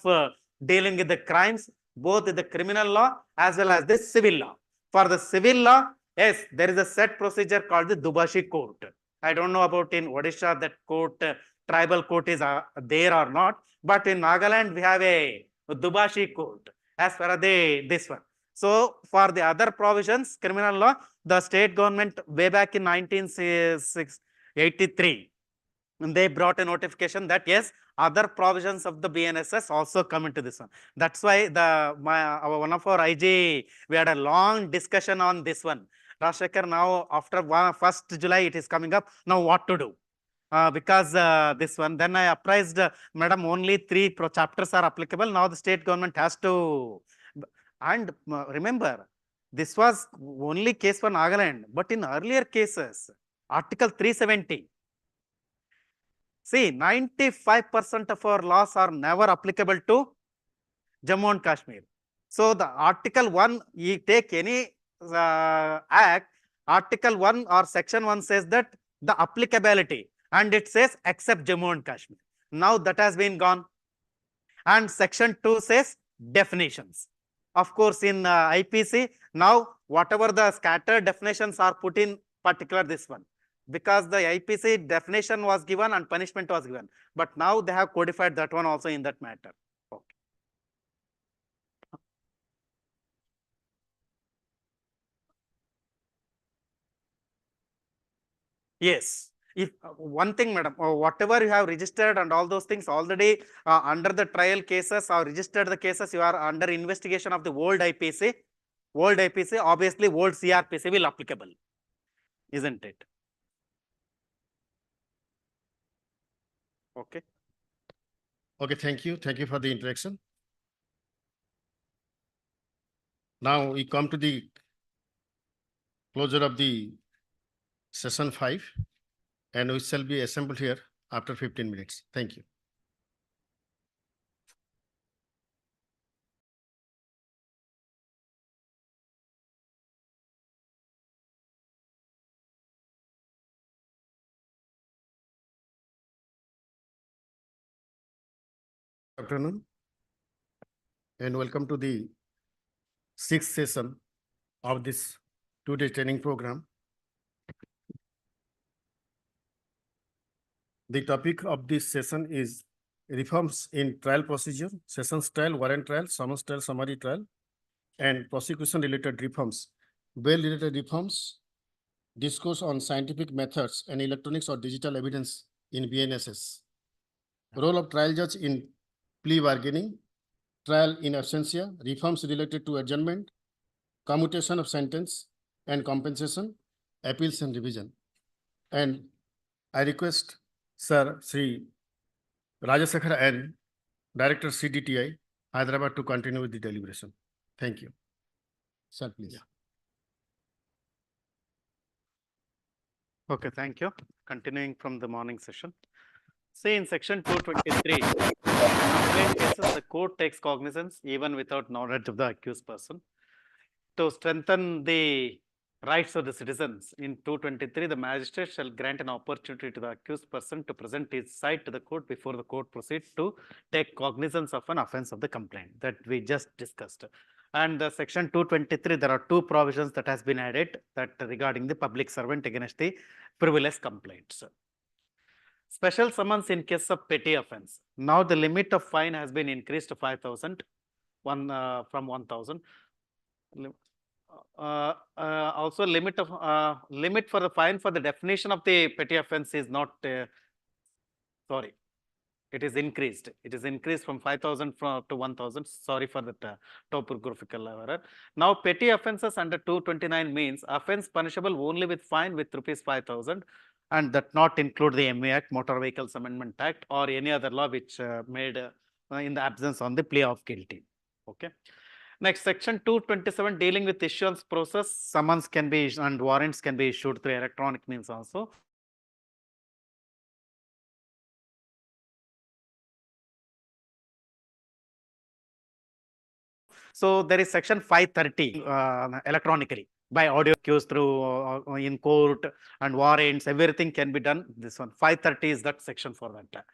Speaker 2: dealing with the crimes, both in the criminal law as well as the civil law. For the civil law, yes, there is a set procedure called the Dubashi court. I don't know about in Odisha that court, tribal court is there or not, but in Nagaland we have a Dubashi court as far as this one. So for the other provisions, criminal law, the state government way back in 1983, they brought a notification that yes, other provisions of the BNSS also come into this one. That's why one of our IG, we had a long discussion on this one. Rashekar, now after 1st July, it is coming up. Now what to do? Because this one, then I apprised, madam, only 3 chapters are applicable. Now the state government has to, and remember, this was only case for Nagaland, but in earlier cases, Article 370, see, 95% of our laws are never applicable to Jammu and Kashmir. So the Article 1, you take any act, Article 1 or Section 1 says that the applicability, and it says except Jammu and Kashmir. Now that has been gone. And Section 2 says definitions. Of course, in IPC, now whatever the scattered definitions are put in particular this one, because the IPC definition was given and punishment was given. But now they have codified that one also in that matter. Okay. Yes. If one thing, madam, whatever you have registered and all those things already under the trial cases or registered the cases, you are under investigation of the old IPC. Old IPC, obviously old CRPC will applicable, isn't it? Okay.
Speaker 1: Okay, thank you. Thank you for the interaction. Now we come to the closure of the session 5, and we shall be assembled here after 15 minutes. Thank you. Good afternoon, and welcome to the 6th session of this 2-day training program. The topic of this session is reforms in trial procedure, sessions trial, warrant trial, summons trial, summary trial, and prosecution related reforms, bail related reforms, discourse on scientific methods and electronics or digital evidence in BNSS, role of trial judge in plea bargaining, trial in absentia, reforms related to adjournment, commutation of sentence and compensation, appeals and revision. And I request Sir Sri Rajasekhar N, Director CDTI, Hyderabad, to continue with the deliberation. Thank you. Sir, please.
Speaker 2: Okay, thank you. Continuing from the morning session. See, in section 223, complaint cases, the court takes cognizance even without knowledge of the accused person. To strengthen the rights of the citizens, in 223, the magistrate shall grant an opportunity to the accused person to present his side to the court before the court proceeds to take cognizance of an offense of the complaint that we just discussed. And the section 223, there are 2 provisions that has been added that regarding the public servant against the frivolous complaints. Special summons in case of petty offense. Now the limit of fine has been increased to 5,000 from 1,000. Also limit for the fine for the definition of the petty offense is not sorry, it is increased. It is increased from 5,000 to 1,000. Sorry for that topographical error. Now petty offenses under 229 means offense punishable only with fine with ₹5,000, and that not include the MV Act, Motor Vehicles Amendment Act, or any other law which made in the absence on the plea of guilty. Okay. Next, section 227 dealing with issuance process, summons can be issued and warrants can be issued through electronic means also. So there is section 530 electronically, by audio accused through in court and warrants, everything can be done. This one, 530 is that section for that.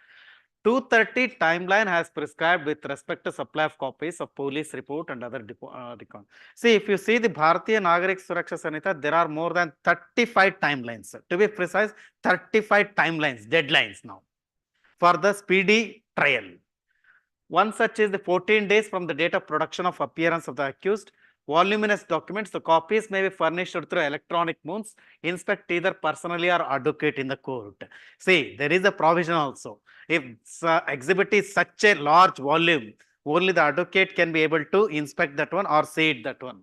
Speaker 2: 230 timeline has prescribed with respect to supply of copies of police report and other record. See, if you see the Bharatiya, Nagarik, Suraksha, Sanhita, there are more than 35 timelines. To be precise, 35 timelines, deadlines now for the speedy trial. One such is the 14 days from the date of production of appearance of the accused. Voluminous documents, the copies may be furnished through electronic means. Inspect either personally or advocate in the court. See, there is a provision also. If exhibit is such a large volume, only the advocate can be able to inspect that one or see that one.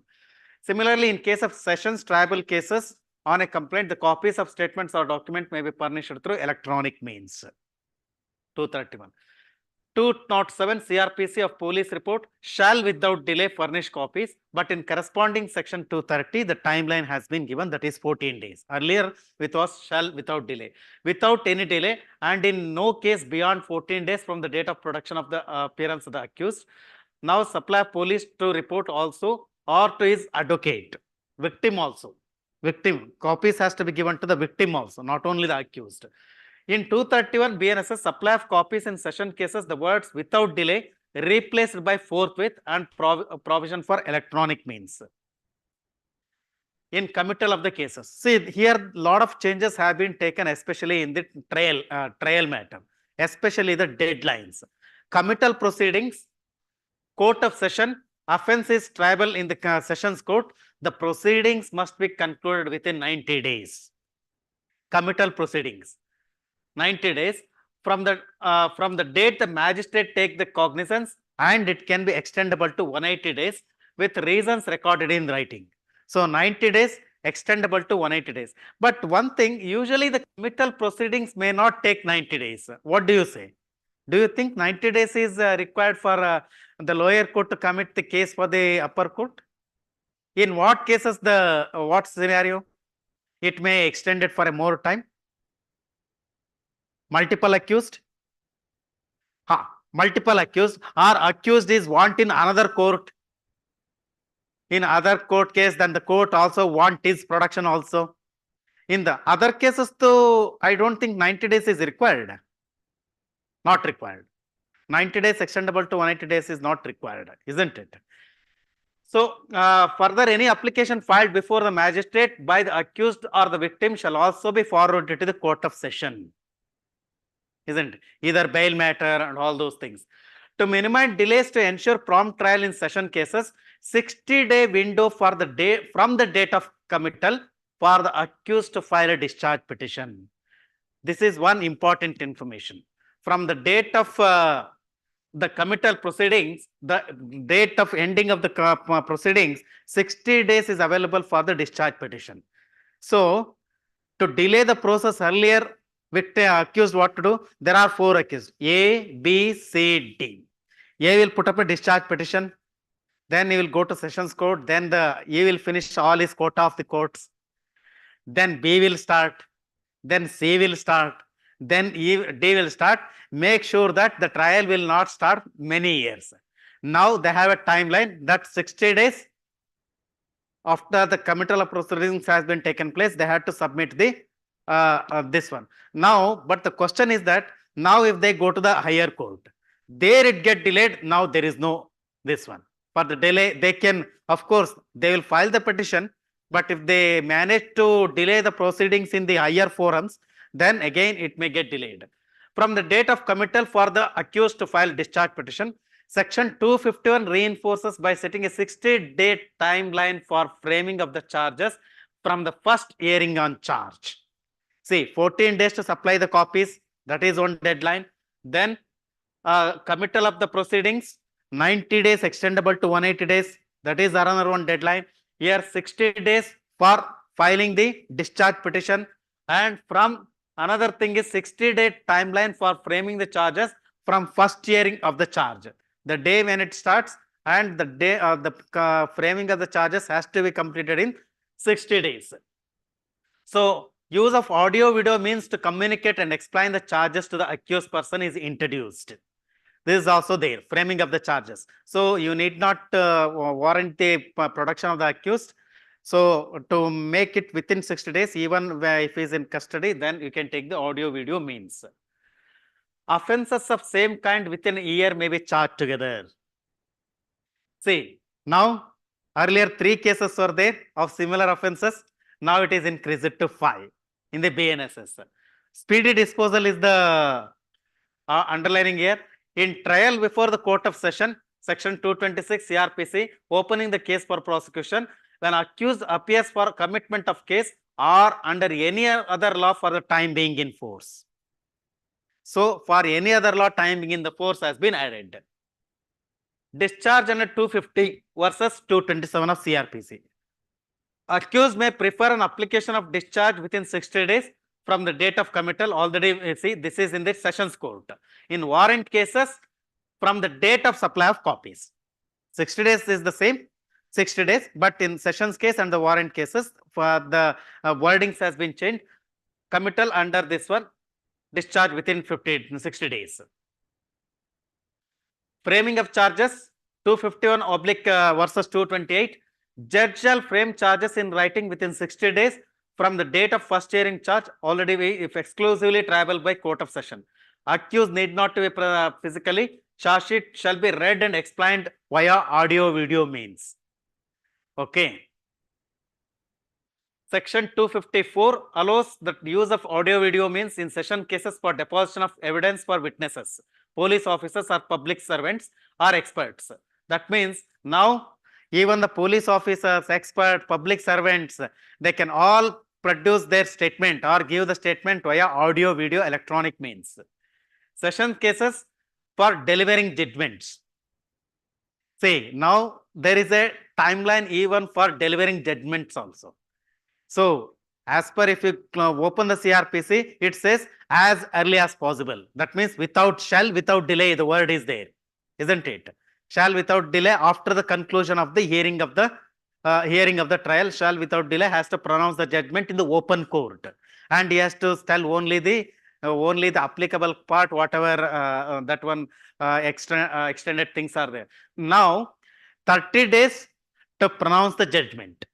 Speaker 2: Similarly, in case of sessions, tribal cases, on a complaint, the copies of statements or document may be furnished through electronic means. 231. 207 CRPC of police report shall without delay furnish copies, but in corresponding section 230, the timeline has been given, that is 14 days. Earlier, it was shall without delay. Without any delay, and in no case beyond 14 days from the date of production of the appearance of the accused. Now supply police to report also or to his advocate. Victim also. Victim. Copies has to be given to the victim also, not only the accused. In 231 BNSS, supply of copies in session cases, the words without delay replaced by forthwith and provision for electronic means. In committal of the cases. See, here lot of changes have been taken, especially in the trial matter, especially the deadlines. Committal proceedings, court of session, offense is tribal in the sessions court, the proceedings must be concluded within 90 days. Committal proceedings. 90 days from the date the magistrate take the cognizance, and it can be extendable to 180 days with reasons recorded in writing. So 90 days extendable to 180 days. But one thing, usually the committal proceedings may not take 90 days. What do you say? Do you think 90 days is required for the lower court to commit the case for the upper court? In what cases what scenario? It may extend it for a more time. Multiple accused? Multiple accused or accused is want in another court. In other court case, then the court also want his production also. In the other cases, though, I don't think 90 days is required. Not required. 90 days extendable to 180 days is not required, isn't it? So, further any application filed before the magistrate by the accused or the victim shall also be forwarded to the court of session. Isn't it? Either bail matter and all those things. To minimize delays to ensure prompt trial in session cases, 60-day window for the day from the date of committal for the accused to file a discharge petition. This is one important information. From the date of the committal proceedings, the date of ending of the proceedings, 60 days is available for the discharge petition. So, to delay the process earlier, victim accused what to do? There are 4 accused, A, B, C, D. A will put up a discharge petition, then he will go to sessions court, then A will finish all his quota of the courts, then B will start, then C will start, then D will start. Make sure that the trial will not start many years. Now they have a timeline that 60 days after the committal of proceedings has been taken place, they had to submit the this one. Now, but the question is that now if they go to the higher court, there it get delayed. Now there is no this one. For the delay, they can, of course, they will file the petition, but if they manage to delay the proceedings in the higher forums, then again it may get delayed. From the date of committal for the accused to file discharge petition, Section 251 reinforces by setting a 60-day timeline for framing of the charges from the first hearing on charge. See, 14 days to supply the copies, that is one deadline. Then committal of the proceedings, 90 days extendable to 180 days, that is another one deadline. Here 60 days for filing the discharge petition, and from another thing is 60-day timeline for framing the charges from first hearing of the charge. The day when it starts and the day of the framing of the charges has to be completed in 60 days. So, use of audio video means to communicate and explain the charges to the accused person is introduced. This is also there, framing of the charges. So, you need not warrant the production of the accused. So to make it within 60 days, even where if he is in custody, then you can take the audio video means. Offences of same kind within a year may be charged together. See, now earlier 3 cases were there of similar offences. Now it is increased to 5 in the BNSS. Speedy disposal is the underlining here. In trial before the court of session, section 226 CRPC, opening the case for prosecution, when accused appears for commitment of case or under any other law for the time being in force. So for any other law, time being in the force has been added. Discharge under 250 versus 227 of CRPC. Accused may prefer an application of discharge within 60 days from the date of committal. Already see this is in the sessions court. In warrant cases, from the date of supply of copies. 60 days is the same 60 days, but in sessions case and the warrant cases for the wordings has been changed. Committal under this one, discharge within 60 days. Framing of charges 251 oblique versus 228. Judge shall frame charges in writing within 60 days from the date of first hearing charge, already if exclusively triable by court of session. Accused need not to be physically. Charge sheet shall be read and explained via audio video means. Okay. Section 254 allows the use of audio video means in session cases for deposition of evidence for witnesses, police officers or public servants or experts. That means now even the police officers, experts, public servants, they can all produce their statement or give the statement via audio video electronic means. Session cases for delivering judgments. See, now there is a timeline even for delivering judgments also. So, as per if you open the CRPC, it says as early as possible. That means without shall, without delay, the word is there, isn't it? Shall without delay after the conclusion of the hearing of the trial, shall without delay has to pronounce the judgment in the open court, and he has to tell only the applicable part, whatever that one extended things are there. Now 30 days to pronounce the judgment,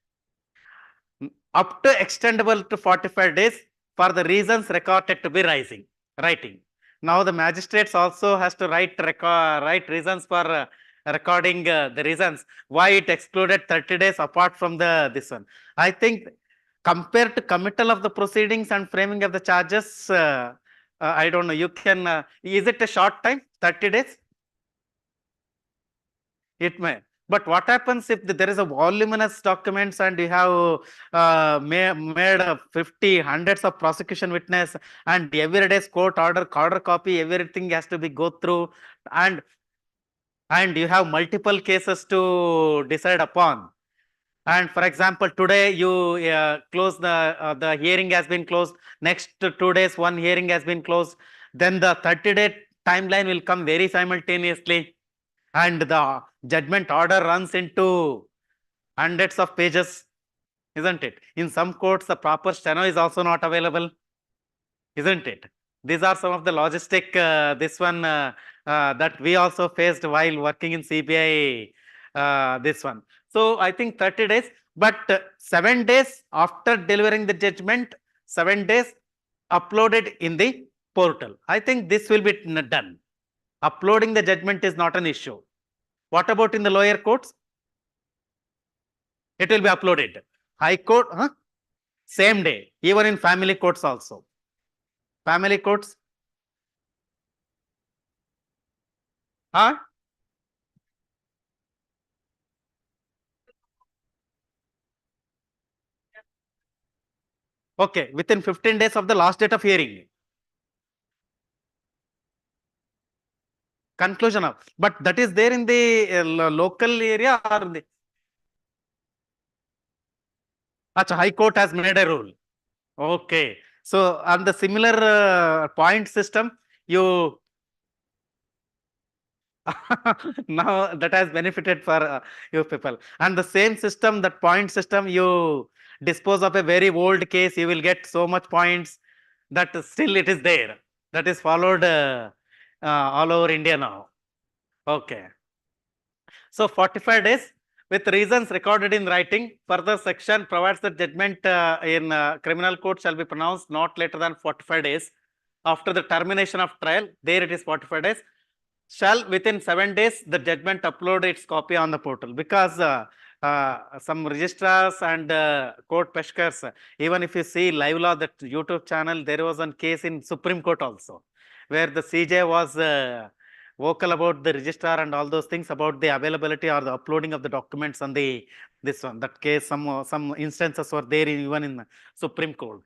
Speaker 2: up to extendable to 45 days for the reasons recorded to be writing. Now the magistrates also has to write reasons for recording the reasons why it excluded 30 days apart from this one. I think compared to committal of the proceedings and framing of the charges, I don't know, you can, is it a short time, 30 days? It may. But what happens if there is a voluminous documents and you have made 50, hundreds of prosecution witness and every day's court order copy, everything has to be go through, and you have multiple cases to decide upon. And for example, today you close the hearing has been closed. Next 2 days, one hearing has been closed. Then the 30-day timeline will come very simultaneously. And the judgment order runs into hundreds of pages, isn't it? In some courts, the proper steno is also not available, isn't it? These are some of the logistic, this one that we also faced while working in CBI, this one. So I think 30 days, but 7 days after delivering the judgment, 7 days uploaded in the portal. I think this will be done. Uploading the judgment is not an issue. What about in the lower courts? It will be uploaded. High Court, same day, even in family courts also. Family courts? Okay, within 15 days of the last date of hearing. Conclusion of, but that is there in the local area or the High Court has made a rule. Okay, so on the similar point system, you now that has benefited for you people, and the same system, that point system, you dispose of a very old case, you will get so much points, that still it is there, that is followed all over India now. Okay, so 45 days with reasons recorded in writing. Further section provides that judgment in criminal court shall be pronounced not later than 45 days after the termination of trial. There it is 45 days. Shall within 7 days the judgment upload its copy on the portal, because some registrars and court peshkars, even if you see live law, that YouTube channel, there was one case in Supreme Court also, where the CJ was vocal about the registrar and all those things about the availability or the uploading of the documents on the this one. That case, some instances were there even in Supreme Court.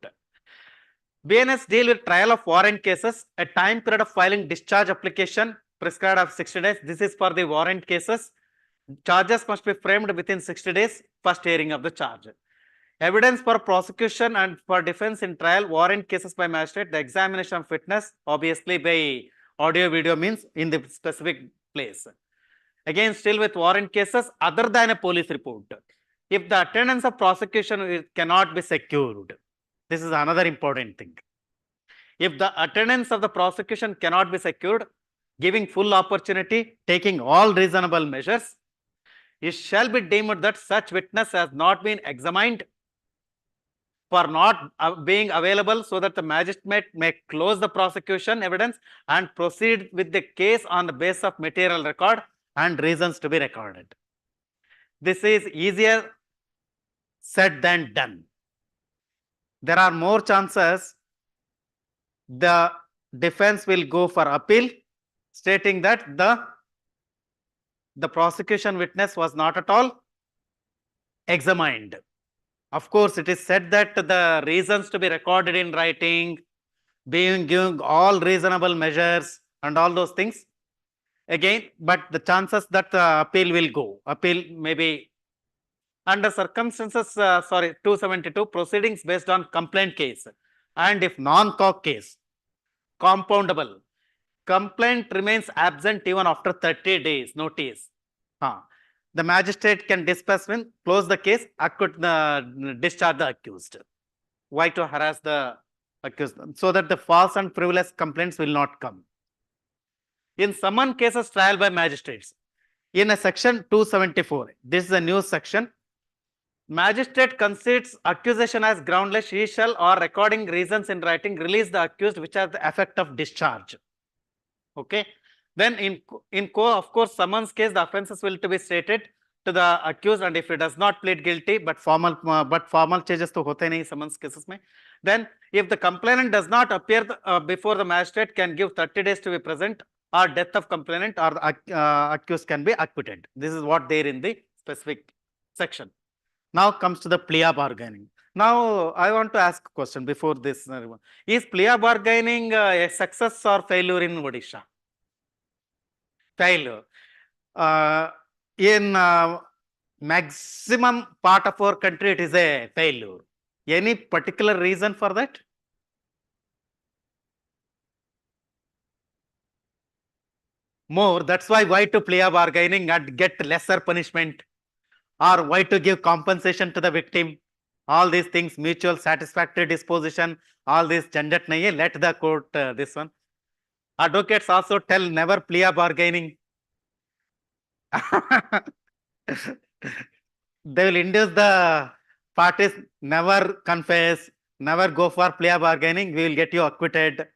Speaker 2: BNS deal with trial of warrant cases. A time period of filing discharge application prescribed of 60 days. This is for the warrant cases. Charges must be framed within 60 days, first hearing of the charge. Evidence for prosecution and for defense in trial, warrant cases by magistrate, the examination of witness, obviously by audio video means in the specific place. Again, still with warrant cases, other than a police report. If the attendance of prosecution cannot be secured, this is another important thing. If the attendance of the prosecution cannot be secured, giving full opportunity, taking all reasonable measures, it shall be deemed that such witness has not been examined for not being available, so that the magistrate may close the prosecution evidence and proceed with the case on the basis of material record and reasons to be recorded. This is easier said than done. There are more chances the defense will go for appeal, stating that the prosecution witness was not at all examined. Of course, it is said that the reasons to be recorded in writing, giving all reasonable measures and all those things. Again, but the chances that appeal will go, appeal maybe under circumstances, 272, proceedings based on complaint case, and if non-cock case, compoundable. Complaint remains absent even after 30 days notice. The magistrate can disperse when close the case, discharge the accused. Why to harass the accused? So that the false and frivolous complaints will not come. In summon cases trial by magistrates, in a section 274, this is a new section. Magistrate considers accusation as groundless, he shall, or recording reasons in writing, release the accused which has the effect of discharge. Okay. Then of course, summons case, the offences will to be stated to the accused, and if he does not plead guilty, but formal charges to hote nahi summons cases mein. Then if the complainant does not appear before the magistrate, can give 30 days to be present, or death of complainant, or the accused can be acquitted. This is what there in the specific section. Now comes to the plea bargaining. Now I want to ask a question before this. Is plea bargaining a success or failure in Odisha? Failure. In maximum part of our country, it is a failure. Any particular reason for that? More, that's why to plea bargaining and get lesser punishment, or why to give compensation to the victim. All these things, mutual satisfactory disposition, all this janjat nahi hai, let the court this one. Advocates also tell never plea bargaining. They will induce the parties, never confess, never go for plea bargaining, we will get you acquitted.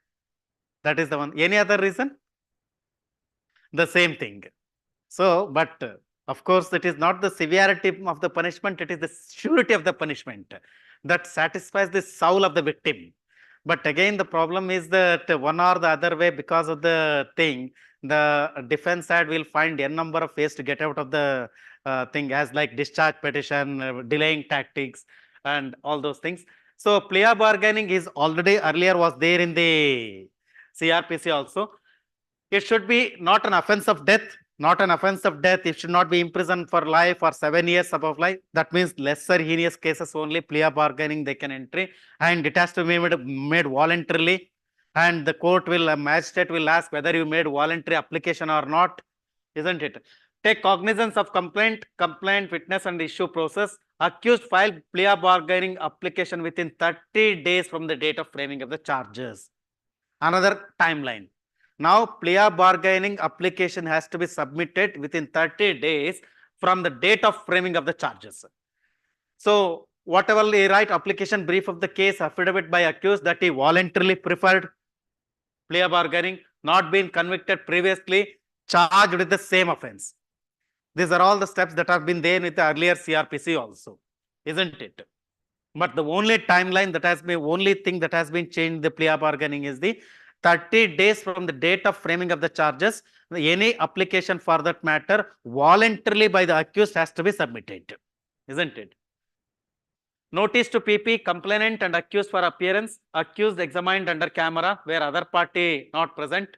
Speaker 2: That is the one. Any other reason? The same thing. So, but of course, it is not the severity of the punishment, it is the surety of the punishment that satisfies the soul of the victim. But again, the problem is that one or the other way, because of the thing, the defense side will find n number of ways to get out of the thing, as like discharge petition, delaying tactics, and all those things. So plea bargaining is already earlier was there in the CRPC also. It should be not an offense of death. Not an offense of death. It should not be imprisoned for life or 7 years above life. That means lesser heinous cases only plea bargaining they can enter, and it has to be made voluntarily. And the court will, a magistrate will ask whether you made voluntary application or not, isn't it? Take cognizance of complaint, witness and issue process. Accused file plea bargaining application within 30 days from the date of framing of the charges. Another timeline. Now, plea bargaining application has to be submitted within 30 days from the date of framing of the charges. So whatever he write, application brief of the case, affidavit by accused that he voluntarily preferred plea bargaining, not been convicted previously, charged with the same offense. These are all the steps that have been there with the earlier CRPC also, isn't it? But the only timeline that has been, only thing that has been changed in the plea bargaining is the 30 days from the date of framing of the charges. Any application for that matter voluntarily by the accused has to be submitted, isn't it? Notice to PP, complainant and accused for appearance, accused examined under camera where other party not present,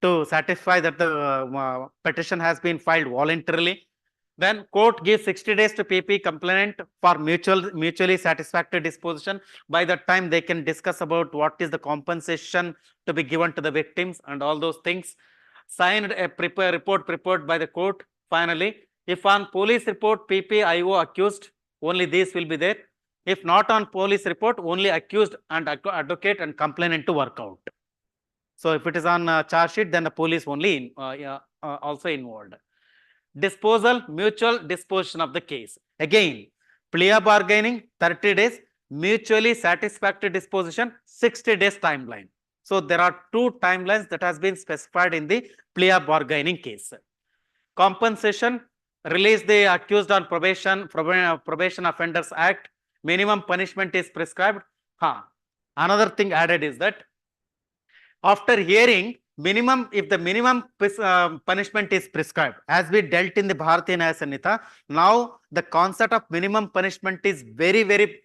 Speaker 2: to satisfy that the petition has been filed voluntarily. Then court gives 60 days to PP complainant for mutually satisfactory disposition. By that time, they can discuss about what is the compensation to be given to the victims and all those things. Signed a report prepared by the court. Finally, if on police report PP, IO accused, only these will be there. If not on police report, only accused and advocate and complainant to work out. So if it is on charge sheet, then the police only also involved. Disposal, mutual disposition of the case. Again, plea bargaining 30 days, mutually satisfactory disposition 60 days timeline. So there are two timelines that has been specified in the plea bargaining case. Compensation, release the accused on probation, Probation Offenders Act, minimum punishment is prescribed. Another thing added is that after hearing minimum, if the minimum punishment is prescribed, as we dealt in the Bharatiya Nyaya Sanhita, now the concept of minimum punishment is very, very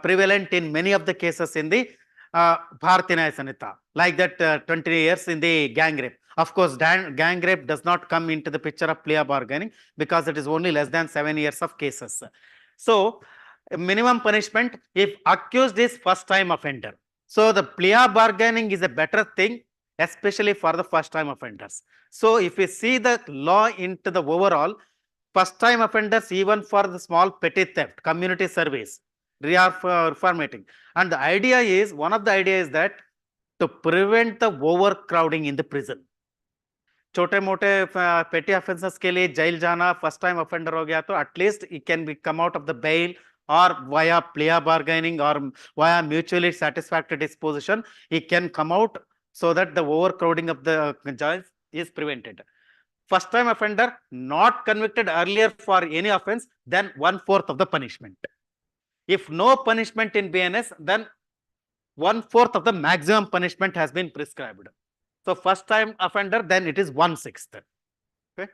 Speaker 2: prevalent in many of the cases in the Bharatiya Nyaya Sanhita, like that 20 years in the gang rape. Of course, gang rape does not come into the picture of plea bargaining because it is only less than 7 years of cases. So, minimum punishment if accused is first time offender. So, the plea bargaining is a better thing, especially for the first time offenders. So, if we see the law into the overall, first time offenders, even for the small petty theft, community service, reformating. And the idea is, one of the ideas is that to prevent the overcrowding in the prison. छोटे मोटे petty offenses के लिए jail जाना, first time offender हो गया तो at least it can be come out of the bail or via plea bargaining or via mutually satisfactory disposition, it can come out so that the overcrowding of the jails is prevented. First time offender not convicted earlier for any offense, then 1/4 of the punishment. If no punishment in BNS, then 1/4 of the maximum punishment has been prescribed. So first time offender, then it is 1/6. Okay.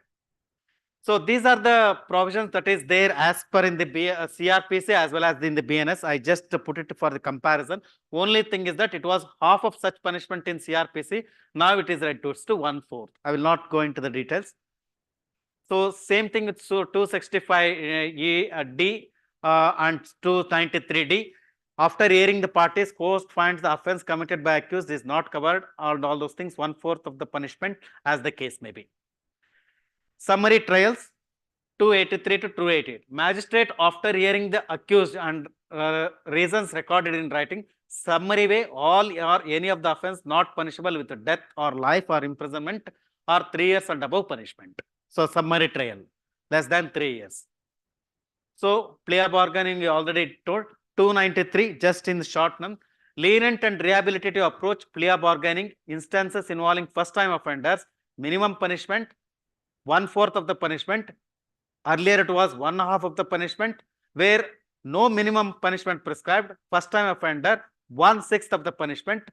Speaker 2: So these are the provisions that is there as per in the CRPC as well as in the BNS. I just put it for the comparison. Only thing is that it was half of such punishment in CRPC. Now it is reduced to 1/4. I will not go into the details. So same thing with 265D and 293D. After hearing the parties, court finds the offense committed by accused is not covered, and all those things, 1/4 of the punishment as the case may be. Summary trials, 283 to 288. Magistrate, after hearing the accused and reasons recorded in writing, summary way, all or any of the offense not punishable with death or life or imprisonment or 3 years and above punishment. So summary trial, less than 3 years. So plea bargaining, we already told. 293, just in the short name, lenient and rehabilitative approach, plea bargaining, instances involving first time offenders, minimum punishment, 1/4 of the punishment. Earlier it was 1/2 of the punishment, where no minimum punishment prescribed, first time offender, 1/6 of the punishment,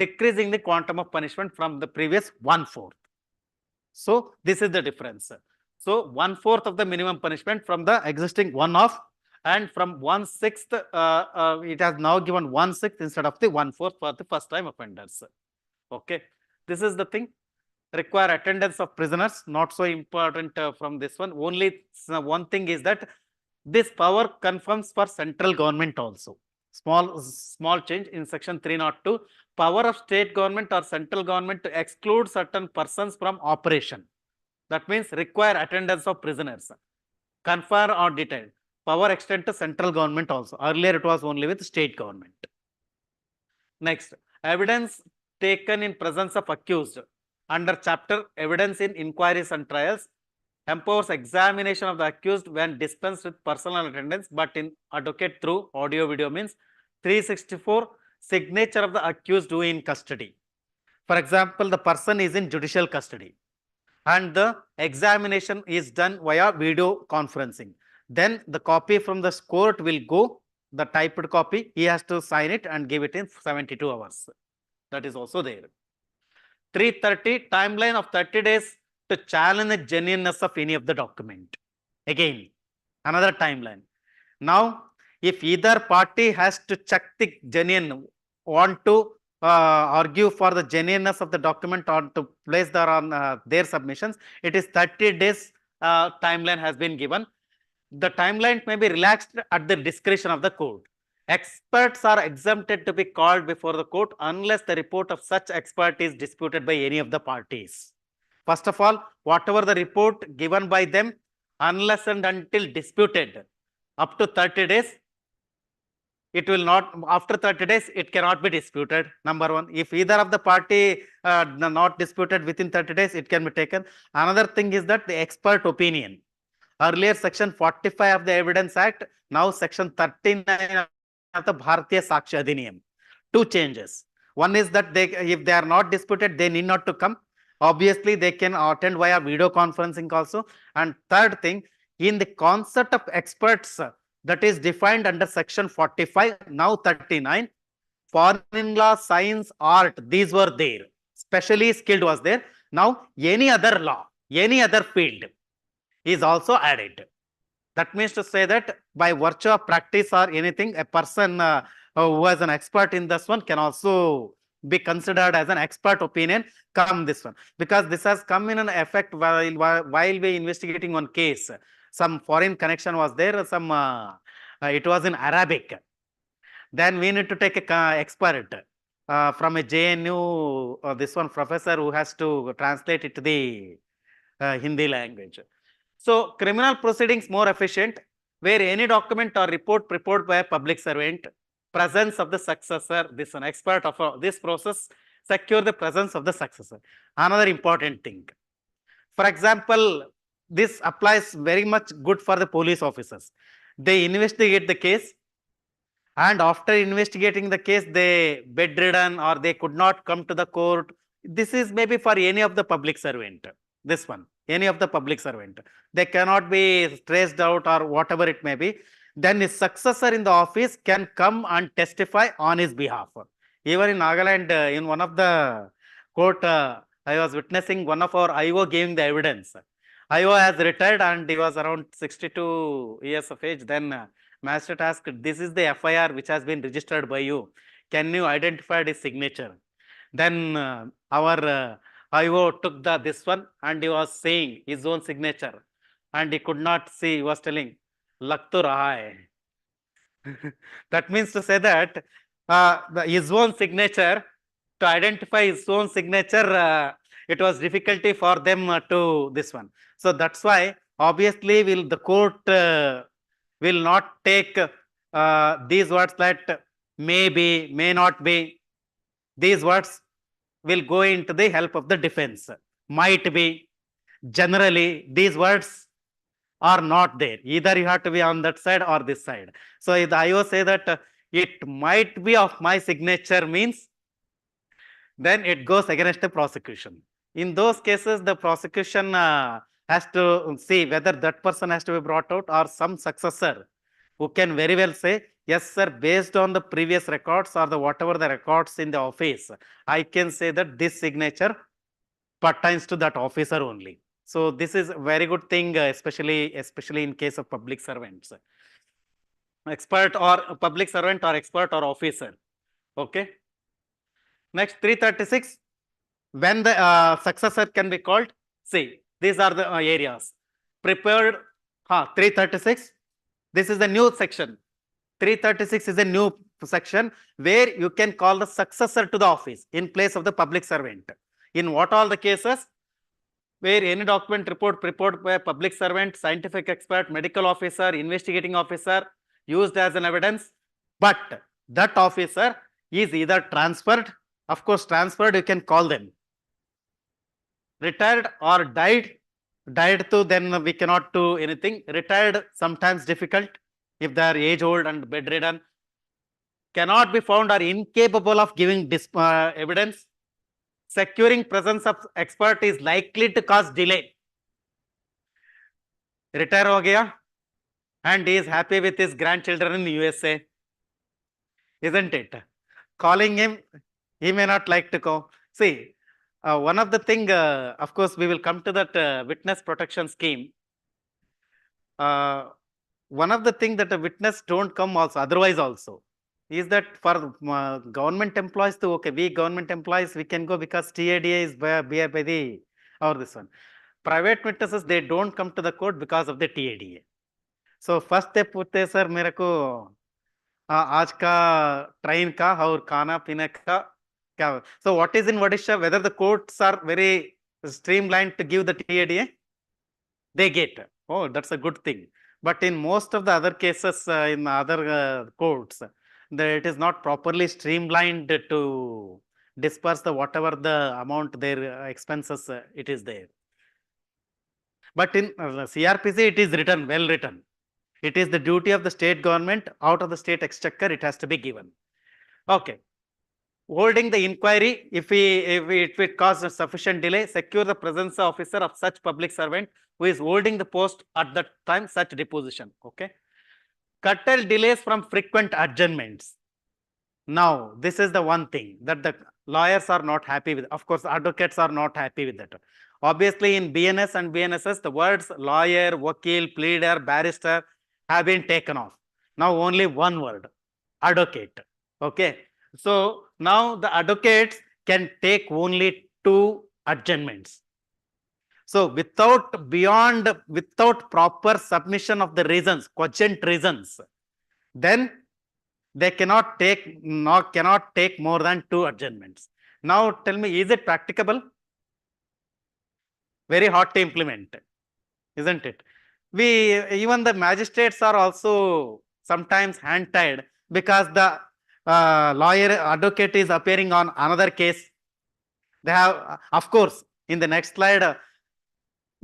Speaker 2: decreasing the quantum of punishment from the previous 1/4. So this is the difference. So 1/4 of the minimum punishment from the existing 1/2. And from 1/6, it has now given 1/6 instead of the 1/4 for the first time offenders. Okay, this is the thing. Require attendance of prisoners, not so important from this one. Only one thing is that this power confirms for central government also. Small change in section 302. Power of state government or central government to exclude certain persons from operation. That means require attendance of prisoners. Confer or detain. Power extend to central government also. Earlier it was only with state government. Next, evidence taken in presence of accused under chapter evidence in inquiries and trials. empowers examination of the accused when dispensed with personal attendance, but in advocate through audio video means 364 signature of the accused who in custody. For example, the person is in judicial custody and the examination is done via video conferencing. Then the copy from the court will go, the typed copy, he has to sign it and give it in 72 hours. That is also there. 330, timeline of 30 days to challenge the genuineness of any of the document. Again, another timeline. Now, if either party has to check the genuine, want to argue for the genuineness of the document or to place their on their submissions, it is 30 days timeline has been given. The timeline may be relaxed at the discretion of the court. Experts are exempted to be called before the court unless the report of such expert is disputed by any of the parties. First of all, whatever the report given by them, unless and until disputed, up to 30 days, it will not, after 30 days, it cannot be disputed. Number one, if either of the party not disputed within 30 days, it can be taken. Another thing is that the expert opinion. Earlier, section 45 of the Evidence Act, now section 39 of the Bharatiya Sakshya Adhiniyam. Two changes. One is that if they are not disputed, they need not to come. Obviously, they can attend via video conferencing also. And third thing, in the concept of experts that is defined under section 45, now 39, foreign law, science, art, these were there. Specially skilled was there. Now, any other law, any other field is also added. That means to say that by virtue of practice or anything, a person who is an expert in this one can also be considered as an expert opinion come this one. Because this has come in an effect while we investigating one case. Some foreign connection was there, it was in Arabic. Then we need to take a expert from a JNU, this one professor who has to translate it to the Hindi language. So, criminal proceedings more efficient, where any document or report prepared by a public servant, presence of the successor, this an expert of this process, secure the presence of the successor. Another important thing. For example, this applies very much good for the police officers. They investigate the case, and after investigating the case, they bedridden or they could not come to the court. This is maybe for any of the public servant. This one, any of the public servant. They cannot be stressed out or whatever it may be. Then his successor in the office can come and testify on his behalf. Even in Nagaland, in one of the court, I was witnessing one of our IO giving the evidence. IO has retired and he was around 62 years of age. Then Magistrate asked, this is the FIR which has been registered by you. Can you identify his signature? Then our IO took this one and he was saying his own signature and he could not see, he was telling, lag to raha hai. That means to say that his own signature, to identify his own signature, it was difficulty for them to this one. So that's why obviously the court will not take these words that may be, may not be. These words will go into the help of the defense. Might be, generally, these words are not there. Either you have to be on that side or this side. So if the IO say that it might be of my signature means, then it goes against the prosecution. In those cases, the prosecution has to see whether that person has to be brought out or some successor who can very well say, yes, sir, based on the previous records or the whatever the records in the office, I can say that this signature pertains to that officer only. So this is a very good thing, especially in case of public servants. Expert or public servant or expert or officer. Okay. Next, 336. When the successor can be called, see, these are the areas. Prepared, 336. This is the new section. 336 is a new section where you can call the successor to the office in place of the public servant. In what all the cases? Where any document report prepared by a public servant, scientific expert, medical officer, investigating officer used as an evidence, but that officer is either transferred, of course transferred you can call them, retired or died, Died to, then we cannot do anything. Retired, sometimes difficult if they are age old and bedridden. Cannot be found or incapable of giving evidence. Securing presence of expert is likely to cause delay. Retire ho gaya and he is happy with his grandchildren in the USA, isn't it? Calling him, he may not like to go. See, one of the thing, of course, we will come to that witness protection scheme. One of the thing that a witness don't come also, otherwise also, is that for government employees to, okay, we government employees, we can go because TADA is by the, or this one. Private witnesses, they don't come to the court because of the TADA. So first they put there, sir, मेरे को आज का train का और खाना पीने का क्या. So what is in Odisha, whether the courts are very streamlined to give the TADA? They get. Oh, that's a good thing. But in most of the other cases, in other courts, it is not properly streamlined to disperse the whatever the amount their expenses it is there. But in CRPC, it is written, well written. It is the duty of the state government, out of the state exchequer, it has to be given. Okay. Holding the inquiry, if it causes sufficient delay, secure the presence of officer of such public servant who is holding the post at that time, such deposition. Okay. Curtail delays from frequent adjournments. Now, this is the one thing that the lawyers are not happy with. Of course, advocates are not happy with that. Obviously, in BNS and BNSS, the words lawyer, vakil, pleader, barrister have been taken off. Now, only one word, advocate. Okay. So, now the advocates can take only 2 adjournments. So, without proper submission of the reasons, cogent reasons, then they cannot take more than 2 adjournments. Now, tell me, is it practicable? Very hard to implement, isn't it? Even the magistrates are also sometimes hand-tied because the lawyer advocate is appearing on another case. They have, of course, in the next slide,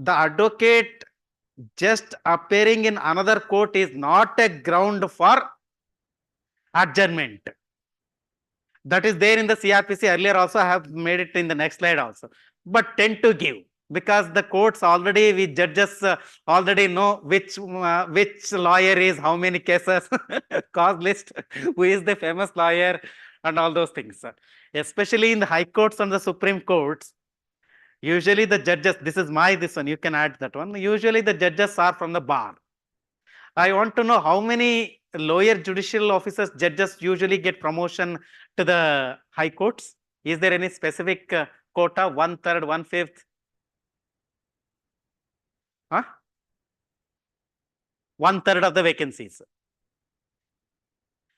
Speaker 2: the advocate just appearing in another court is not a ground for adjournment. That is there in the CRPC. Earlier also I have made it in the next slide also, but tend to give, because the courts already, we judges already know which lawyer is how many cases, cause list, who is the famous lawyer and all those things. Especially in the high courts and the Supreme Courts, usually the judges, this one, you can add that one. Usually the judges are from the bar. I want to know how many lower judicial officers, judges usually get promotion to the high courts. Is there any specific quota, 1/3, 1/5? Huh? 1/3 of the vacancies.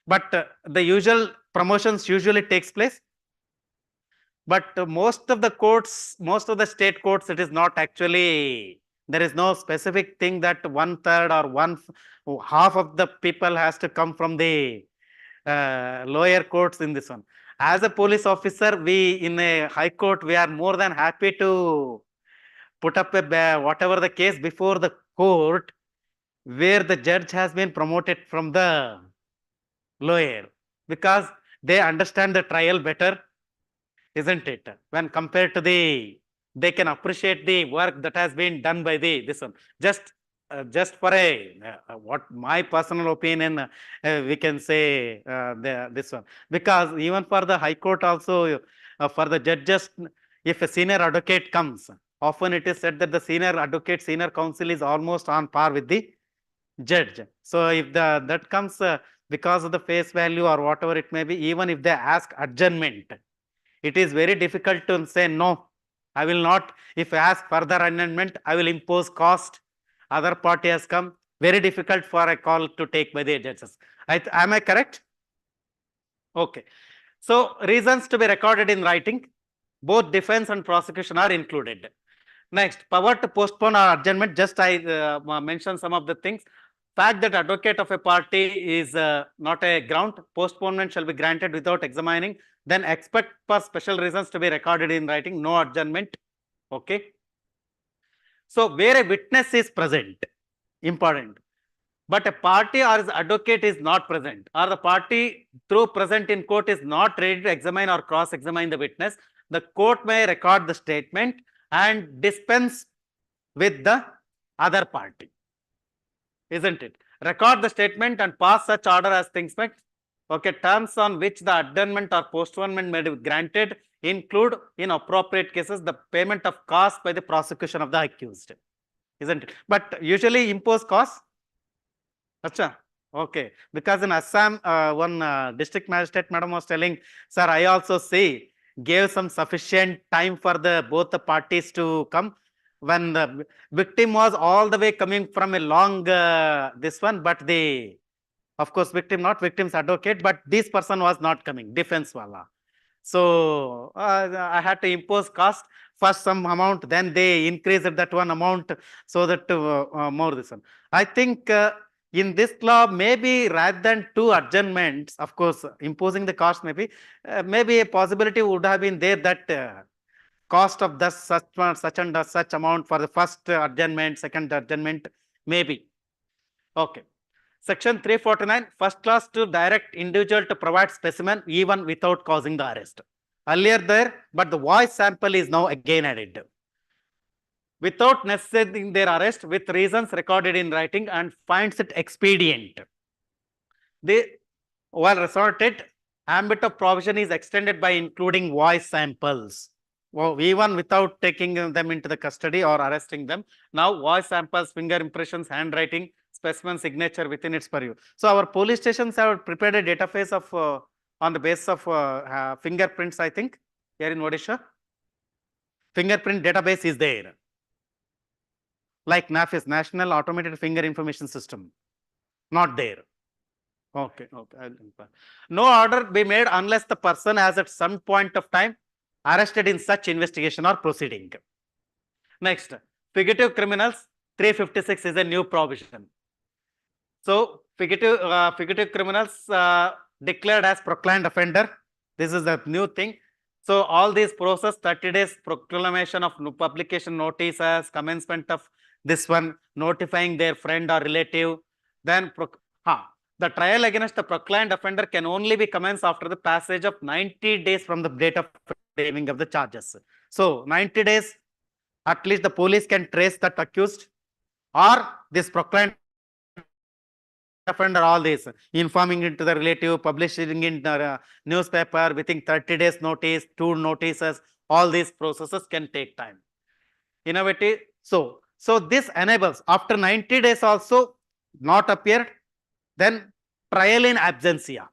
Speaker 2: But the usual promotions usually takes place. But most of the courts, most of the state courts, it is not actually, there is no specific thing that 1/3 or half of the people has to come from the lower courts in this one. As a police officer, we in a high court, we are more than happy to put up whatever the case before the court where the judge has been promoted from the lower, because they understand the trial better, isn't it? When compared to they can appreciate the work that has been done by this one. Just for what my personal opinion, we can say this one, because even for the high court also, for the judges, if a senior advocate comes, often it is said that the senior advocate, senior counsel is almost on par with the judge. So if that comes because of the face value or whatever it may be, even if they ask adjournment, it is very difficult to say no, I will not. If I ask further adjournment, I will impose cost. Other party has come. Very difficult for a call to take by the judges. Am I correct? Okay. So reasons to be recorded in writing, both defense and prosecution are included. Next, power to postpone or adjournment. Just I mentioned some of the things. Fact that advocate of a party is not a ground, postponement shall be granted without examining. Then expect for special reasons to be recorded in writing, no adjournment. Okay. So where a witness is present, important. But a party or his advocate is not present, or the party through present in court is not ready to examine or cross-examine the witness, the court may record the statement and dispense with the other party. Isn't it? Record the statement and pass such order as things might. Okay, terms on which the adjournment or postponement may be granted include, in appropriate cases, the payment of costs by the prosecution of the accused. Isn't it? But usually impose costs. Acha. Okay, because in Assam, one district magistrate madam was telling, sir, I also say gave some sufficient time for the both the parties to come. When the victim was all the way coming from a long this one, but the, of course, victim, not victim's advocate, but this person was not coming, defense wala. So I had to impose cost, first some amount, then they increased that one amount so that more this one. I think in this law, maybe rather than 2 adjournments, of course, imposing the cost maybe a possibility would have been there that cost of thus such and such amount for the first adjournment, second adjournment, maybe. Okay. Section 349, first clause to direct individual to provide specimen even without causing the arrest. Earlier there, but the voice sample is now again added. Without necessitating their arrest with reasons recorded in writing and finds it expedient. They, while resorted, ambit of provision is extended by including voice samples. Well, even without taking them into the custody or arresting them, now voice samples, finger impressions, handwriting, specimen signature within its purview. So our police stations have prepared a database of on the basis of fingerprints, I think, here in Odisha. Fingerprint database is there. Like NAFIS, National Automated Finger Information System. Not there. Okay, okay. No order be made unless the person has at some point of time arrested in such investigation or proceeding. Next, fugitive criminals, 356 is a new provision. So, fugitive criminals declared as proclaimed offender. This is a new thing. So, all these process, 30 days proclamation of publication notices, commencement of this one, notifying their friend or relative. Then, the trial against the proclaimed offender can only be commenced after the passage of 90 days from the date of framing of the charges. So, 90 days, at least the police can trace that accused or this proclaimed offender, all this, informing it to the relative, publishing in the newspaper within 30 days notice, 2 notices, all these processes can take time. Innovative. So this enables after 90 days also not appeared, then trial in absentia.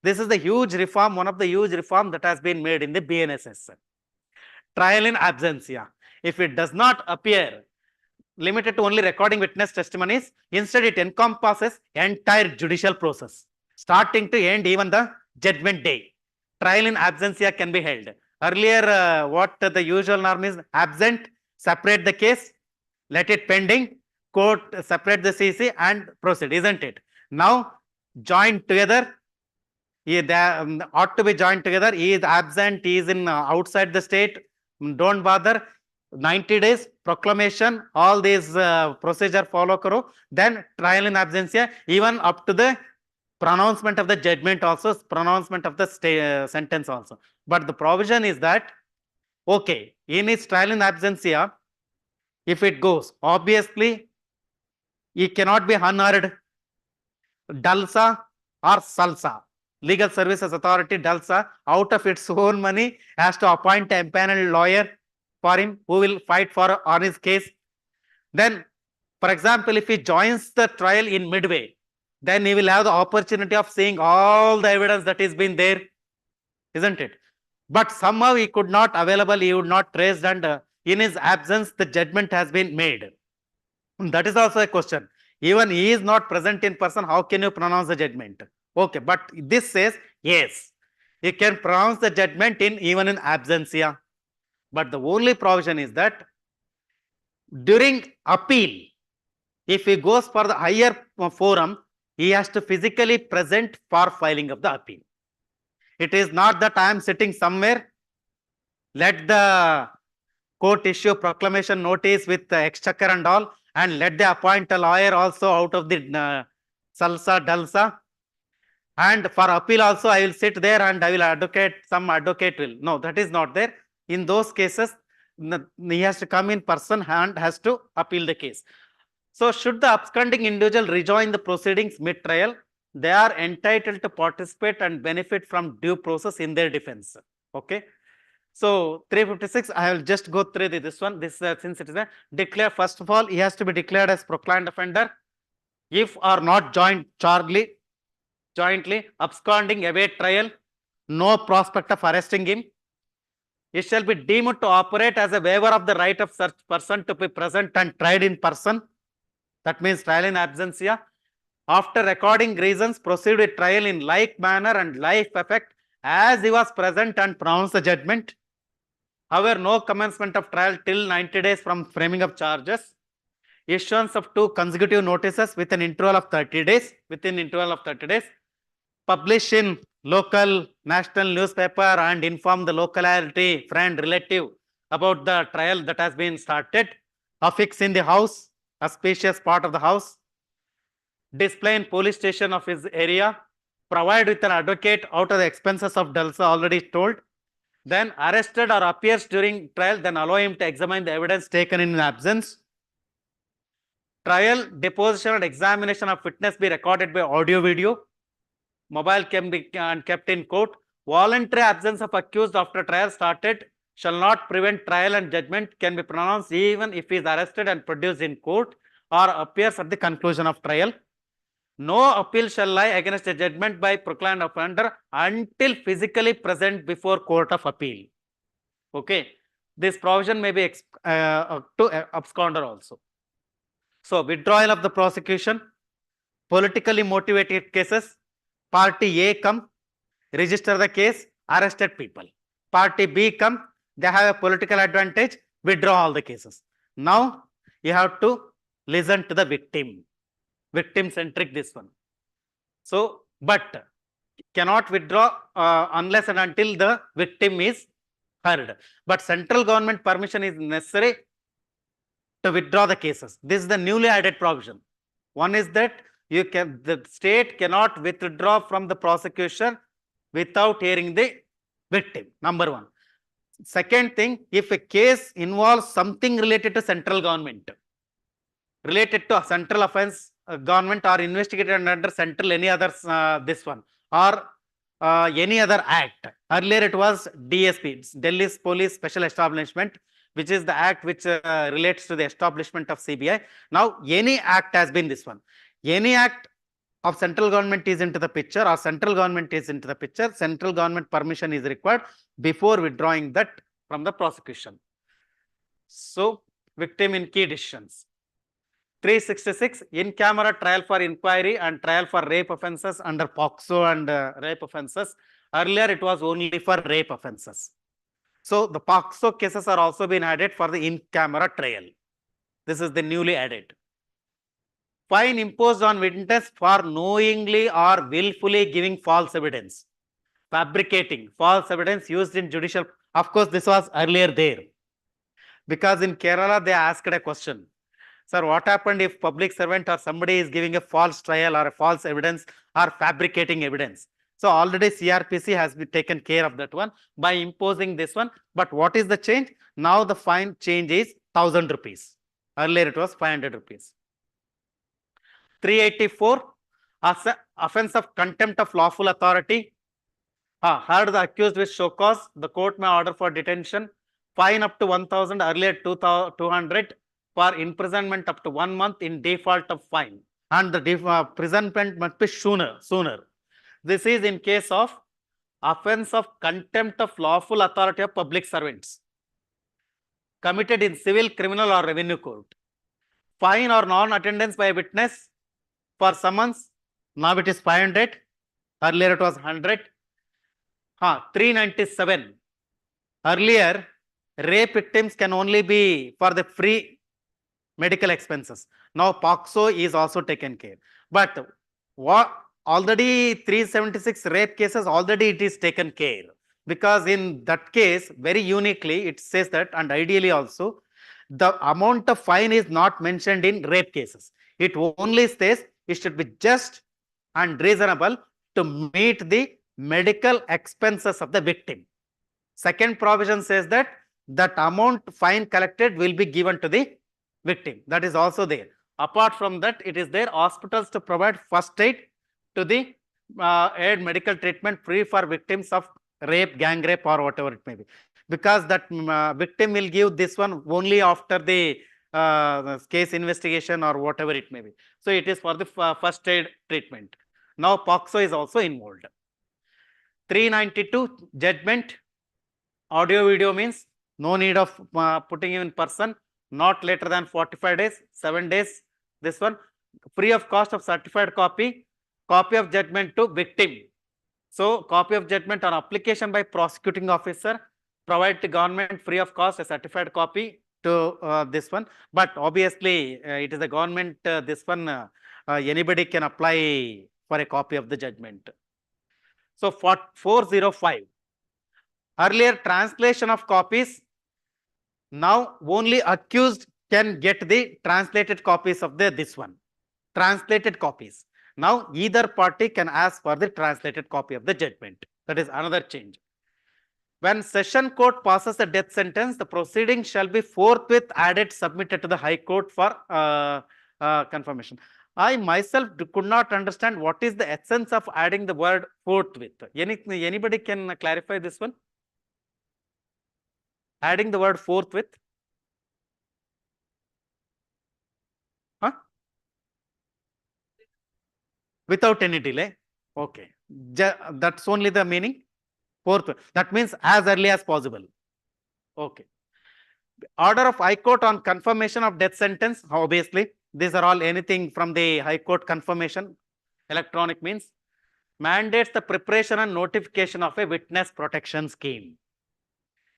Speaker 2: This is the huge reform, one of the huge reform that has been made in the BNSS. Trial in absentia. If it does not appear, limited to only recording witness testimonies, instead it encompasses entire judicial process, starting to end even the judgment day. Trial in absentia can be held. Earlier, what the usual norm is, absent, separate the case, let it pending, court separate the CC and proceed, isn't it? Now, joined together, they ought to be joined together. He is absent, he is in outside the state, don't bother. 90 days proclamation, all these procedure follow karo, then trial in absentia, even up to the pronouncement of the judgment also, pronouncement of the sentence also. But the provision is that, okay, in its trial in absentia, if it goes, obviously, it cannot be unheard. DALSA or SALSA, Legal Services Authority, DALSA, out of its own money, has to appoint an empaneled lawyer for him who will fight for on his case. Then, for example, if he joins the trial in midway, then he will have the opportunity of seeing all the evidence that is been there, isn't it? But somehow he could not available, he would not trace, and in his absence, the judgment has been made. That is also a question. Even he is not present in person, how can you pronounce the judgment? Okay, but this says, yes, you can pronounce the judgment in even in absentia. But the only provision is that during appeal, if he goes for the higher forum, he has to physically present for filing of the appeal. It is not that I am sitting somewhere, let the court issue proclamation notice with the exchequer and all, and let they appoint a lawyer also out of the Salsa, Dalsa. And for appeal also, I will sit there and I will advocate, some advocate will. No, that is not there. In those cases, he has to come in person and has to appeal the case. So should the absconding individual rejoin the proceedings mid-trial, they are entitled to participate and benefit from due process in their defense. Okay. So 356, I will just go through this one. This since it is a declare, first of all, he has to be declared as proclaimed offender. If or not jointly absconding, await trial, no prospect of arresting him. It shall be deemed to operate as a waiver of the right of such person to be present and tried in person. That means trial in absentia. After recording reasons, proceed with trial in like manner and like effect as he was present and pronounced the judgment. However, no commencement of trial till 90 days from framing of charges. Issuance of 2 consecutive notices with an interval of 30 days. Within interval of 30 days. Publish in local national newspaper and inform the locality, friend, relative about the trial that has been started. Affix in the house, a spacious part of the house. Display in police station of his area. Provide with an advocate out of the expenses of Dalsa already told. Then arrested or appears during trial, then allow him to examine the evidence taken in absence. Trial, deposition and examination of witness be recorded by audio video. Mobile can be kept in court. Voluntary absence of accused after trial started shall not prevent trial and judgment can be pronounced even if he is arrested and produced in court or appears at the conclusion of trial. No appeal shall lie against a judgment by proclaimed offender until physically present before court of appeal. Okay. This provision may be to absconder also. So, withdrawal of the prosecution, politically motivated cases, party A come, register the case, arrested people. Party B come, they have a political advantage, withdraw all the cases. Now, you have to listen to the victim. Victim-centric this one. So, but cannot withdraw unless and until the victim is heard. But central government permission is necessary to withdraw the cases. This is the newly added provision. One is that the state cannot withdraw from the prosecution without hearing the victim. Number one. Second thing, if a case involves something related to central government, related to a central offense, government or investigated under central any other this one or any other act. Earlier it was DSP, Delhi's Police Special Establishment, which is the act which relates to the establishment of CBI. Now any act has been this one. Any act of central government is into the picture or central government is into the picture, central government permission is required before withdrawing that from the prosecution. So victim in key decisions. 366, in-camera trial for inquiry and trial for rape offences under POCSO and rape offences. Earlier, it was only for rape offences. So, the POCSO cases are also been added for the in-camera trial. This is the newly added. Fine imposed on witness for knowingly or willfully giving false evidence. Fabricating false evidence used in judicial. Of course, this was earlier there. Because in Kerala, they asked a question. Sir, what happened if public servant or somebody is giving a false trial or a false evidence or fabricating evidence? So already CRPC has been taken care of that one by imposing this one. But what is the change? Now the fine change is 1,000 rupees. Earlier it was 500 rupees. 384, offense of contempt of lawful authority. Heard the accused with show cause, the court may order for detention. Fine up to 1,000, earlier 200. For imprisonment up to 1 month in default of fine, and the imprisonment must be sooner. This is in case of offense of contempt of lawful authority of public servants committed in civil, criminal or revenue court. Fine or non-attendance by a witness for summons, now it is 500, earlier it was 100. 397, earlier rape victims can only be for the free medical expenses. Now POCSO is also taken care. But what already 376 rape cases already it is taken care. because in that case, very uniquely, it says that, and ideally also, the amount of fine is not mentioned in rape cases. It only says it should be just and reasonable to meet the medical expenses of the victim. Second provision says that that amount fine collected will be given to the victim. That is also there. Apart from that, it is there hospitals to provide first aid to the aid medical treatment free for victims of rape, gang rape, or whatever it may be. Because that victim will give this one only after the case investigation or whatever it may be. So it is for the first aid treatment. Now POCSO is also involved. 392 judgment. Audio video means no need of putting in person, not later than 45 days, 7 days. This one free of cost of certified copy, copy of judgment to victim. So copy of judgment on application by prosecuting officer, provide to government free of cost a certified copy to this one. But obviously it is the government, this one anybody can apply for a copy of the judgment. So for 405. Earlier translation of copies, now only accused can get the translated copies of this one. Translated copies. Now either party can ask for the translated copy of the judgment. That is another change. When session court passes a death sentence, the proceeding shall be forthwith added, submitted to the High Court for confirmation. I myself could not understand what is the essence of adding the word forthwith. Anybody can clarify this one? Adding the word forthwith. Huh? Without any delay. Okay. That's only the meaning. Forthwith. That means as early as possible. Okay. Order of High Court on confirmation of death sentence. Obviously, these are all anything from the High Court confirmation. Electronic means mandates the preparation and notification of a witness protection scheme.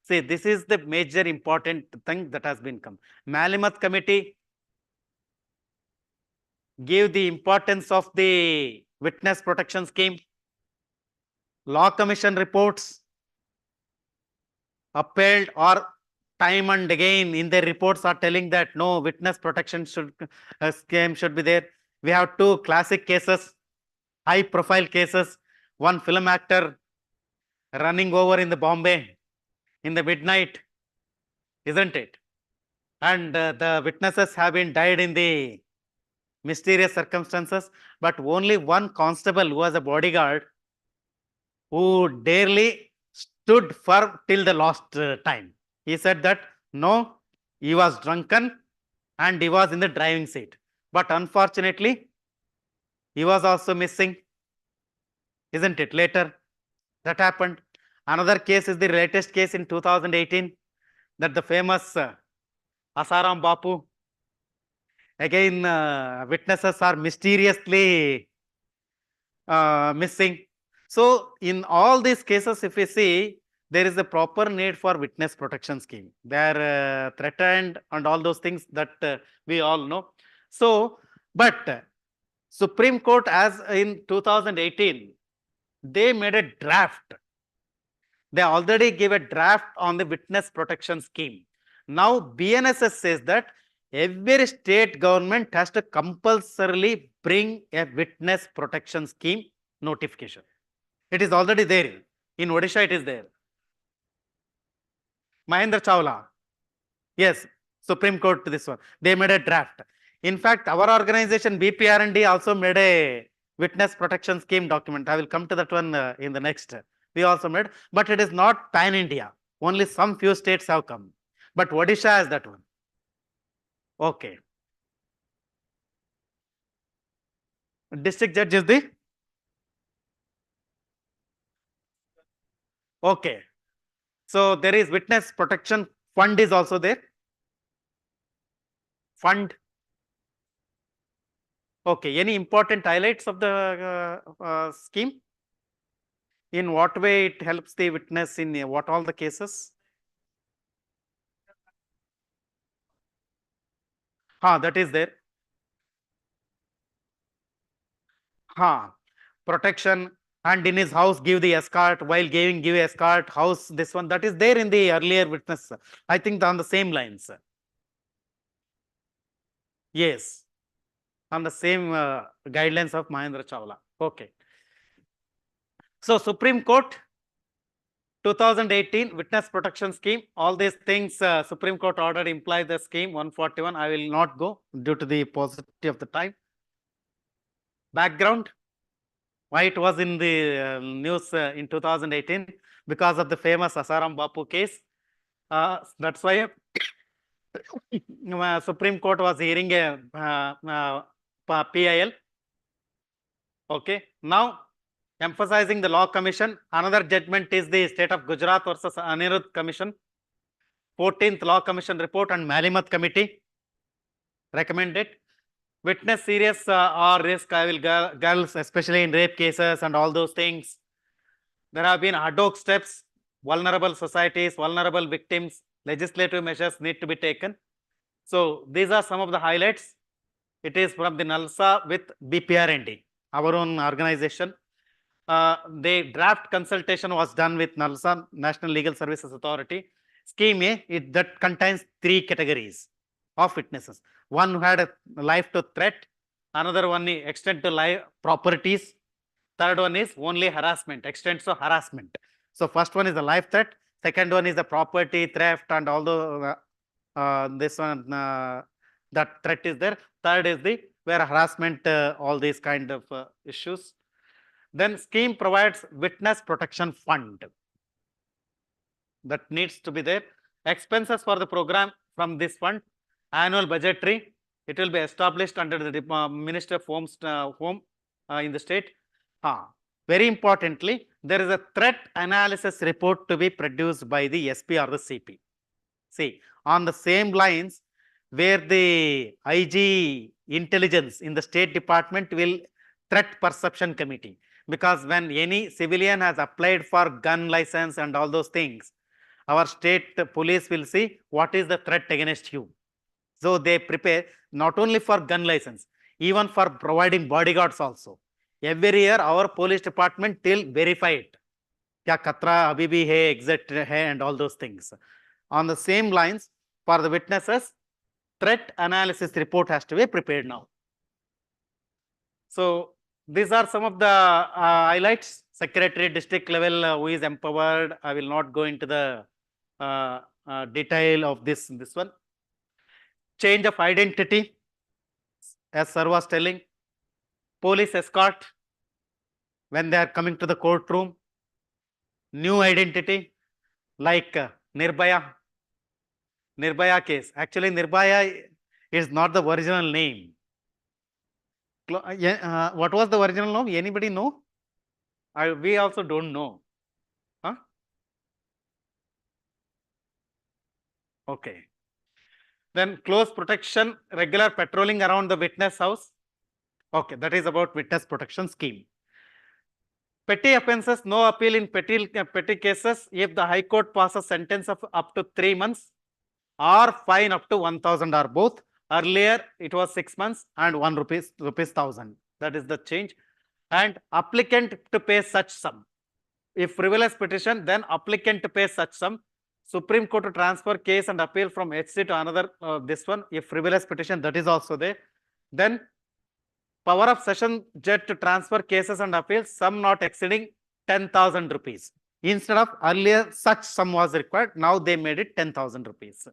Speaker 2: See, this is the major important thing that has been come. Malamuth Committee gave the importance of the witness protection scheme. Law Commission reports upheld or time and again in their reports are telling that no witness protection scheme should be there. We have two classic cases, high profile cases. One film actor running over in the Bombay in the midnight, isn't it? And the witnesses have been died in the mysterious circumstances, but only one constable who was a bodyguard who daily stood firm till the last time. He said that no, he was drunken and he was in the driving seat. But unfortunately, he was also missing, isn't it? Later, that happened. Another case is the latest case in 2018, that the famous Asaram Bapu. Again, witnesses are mysteriously missing. So, in all these cases, if we see, there is a proper need for witness protection scheme. They are threatened and all those things that we all know. So, but Supreme Court, as in 2018, they made a draft. They already gave a draft on the witness protection scheme. Now, BNSS says that every state government has to compulsorily bring a witness protection scheme notification. It is already there. In Odisha, it is there. Mahendra Chawla. Yes, Supreme Court, this one. They made a draft. In fact, our organization, BPR&D, also made a witness protection scheme document. I will come to that one in the next. We also made, but it is not pan-India. Only some few states have come. But Odisha has that one. Okay. District judge is the? Okay. So there is witness protection fund is also there. Fund. Okay. Any important highlights of the scheme? In what way it helps the witness in what all the cases? That is there. Protection and in his house give the escort, while give escort, house, this one, that is there in the earlier witness. I think on the same lines. Yes, on the same guidelines of Mahendra Chawla. Okay. So Supreme Court 2018 Witness Protection Scheme, all these things Supreme Court order imply the scheme 141. I will not go due to the paucity of the time. Background, why it was in the news in 2018 because of the famous Asaram Bapu case. That's why Supreme Court was hearing a PIL. Okay, now emphasizing the Law Commission, another judgment is the State of Gujarat versus Anirudh Commission, 14th Law Commission report and Malimat Committee recommended. Witness serious or risk, girls, especially in rape cases and all those things. There have been ad hoc steps, vulnerable societies, vulnerable victims, legislative measures need to be taken. So these are some of the highlights. It is from the NALSA with BPRND, our own organization. The draft consultation was done with NALSA, National Legal Services Authority. Scheme A, that contains 3 categories of witnesses. One who had a life to threat, another one extent to life properties, third one is only harassment, extends to harassment. So first one is the life threat, second one is the property theft and all the this one that threat is there. Third is the where harassment, all these kind of issues. Then scheme provides witness protection fund that needs to be there. Expenses for the program from this fund, annual budgetary, it will be established under the Minister of Home in the state. Very importantly, there is a threat analysis report to be produced by the SP or the CP. See, on the same lines where the IG intelligence in the State Department will threat perception committee, because when any civilian has applied for gun license and all those things, our state police will see what is the threat against you. So they prepare not only for gun license, even for providing bodyguards also. Every year our police department will verify it. Kya khatra abhi bhi hai, exit hai, and all those things. On the same lines, for the witnesses, threat analysis report has to be prepared now. So these are some of the highlights. Secretary district level who is empowered. I will not go into the detail of this one. Change of identity, as sir was telling, police escort when they are coming to the courtroom, new identity like Nirbhaya case. Actually, Nirbhaya is not the original name. What was the original name? Anybody know? We also don't know. Huh? Okay. Then close protection, regular patrolling around the witness house. Okay, that is about witness protection scheme. Petty offences, no appeal in petty cases if the High Court passes sentence of up to 3 months or fine up to 1,000 or both. Earlier it was 6 months and rupees 1,000. That is the change. And applicant to pay such sum. If frivolous petition, then applicant to pay such sum. Supreme Court to transfer case and appeal from HC to another this one. If frivolous petition, that is also there. Then power of session judge to transfer cases and appeals, sum not exceeding 10,000 rupees. Instead of earlier such sum was required, now they made it 10,000 rupees.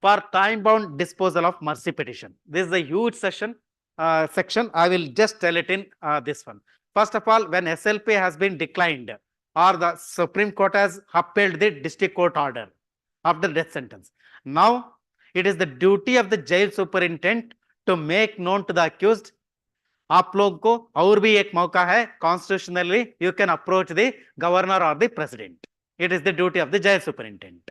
Speaker 2: For time-bound disposal of mercy petition. This is a huge section. I will just tell it in this one. First of all, when SLP has been declined or the Supreme Court has upheld the district court order after death sentence. Now, it is the duty of the jail superintendent to make known to the accused. आप लोग को और भी एक मौका है, constitutionally you can approach the governor or the president. It is the duty of the jail superintendent.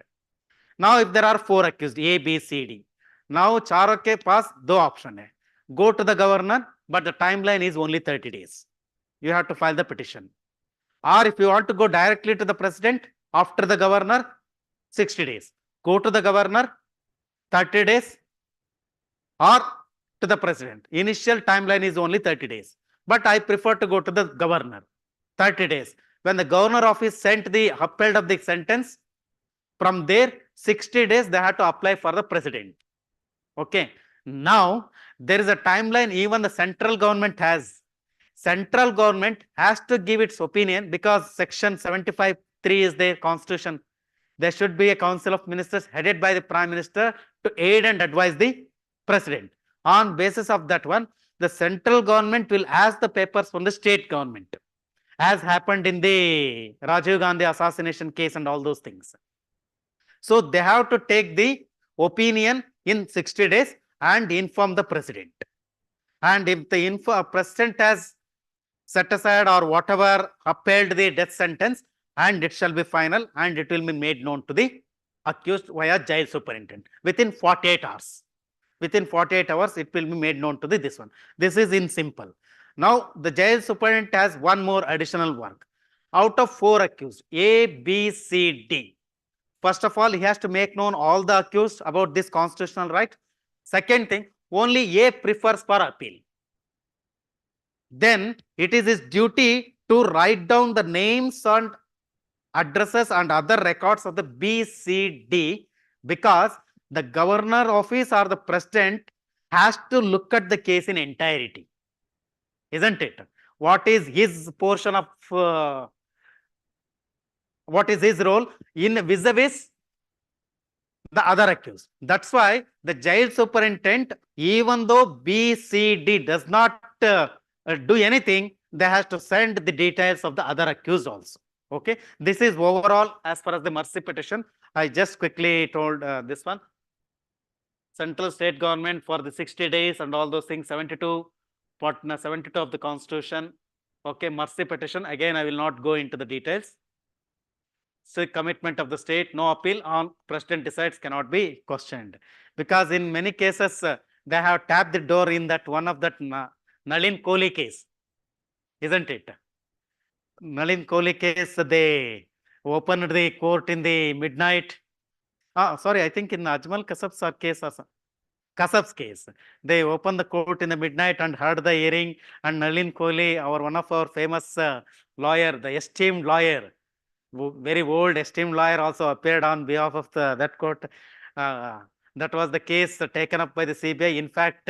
Speaker 2: Now, if there are 4 accused, A, B, C, D. Now, चारों के पास 2 option है. Go to the governor, but the timeline is only 30 days. You have to file the petition. Or if you want to go directly to the president after the governor, 60 days. Go to the governor, 30 days, or to the president. Initial timeline is only 30 days. but I prefer to go to the governor. 30 days. When the governor office sent the upheld of the sentence, from there 60 days they have to apply for the president. Okay. Now there is a timeline even the central government has. Central government has to give its opinion because section 75(3) is their constitution. There should be a council of ministers headed by the prime minister to aid and advise the president. On basis of that one, the central government will ask the papers from the state government, as happened in the Rajiv Gandhi assassination case and all those things. So they have to take the opinion in 60 days and inform the president. And if the president has set aside or whatever upheld the death sentence, and it shall be final and it will be made known to the accused via jail superintendent within 48 hours. Within 48 hours, it will be made known to this one. This is in simple. Now, the jail superintendent has one more additional work. Out of 4 accused, A, B, C, D. First of all, he has to make known all the accused about this constitutional right. Second thing, only A prefers for appeal. Then it is his duty to write down the names and addresses and other records of the B, C, D, because the governor office or the president has to look at the case in entirety, isn't it? What is his portion of, what is his role in vis-a-vis the other accused? That's why the jail superintendent, even though B, C, D does not do anything, they have to send the details of the other accused also. Okay, this is overall as far as the mercy petition. I just quickly told this one. Central state government for the 60 days and all those things, 72 of the constitution. Okay, mercy petition. Again, I will not go into the details. So commitment of the state, no appeal on president decides cannot be questioned. Because in many cases, they have tapped the door in that one of that Nalin Kohli case, isn't it? Nalin Kohli case, they opened the court in the midnight. Sorry, I think in Ajmal Kasab's case, Kasab's case, they opened the court in the midnight and heard the hearing, and Nalin Kohli, one of our famous lawyer, the esteemed lawyer, very old esteemed lawyer, also appeared on behalf of that court. That was the case taken up by the CBI. In fact,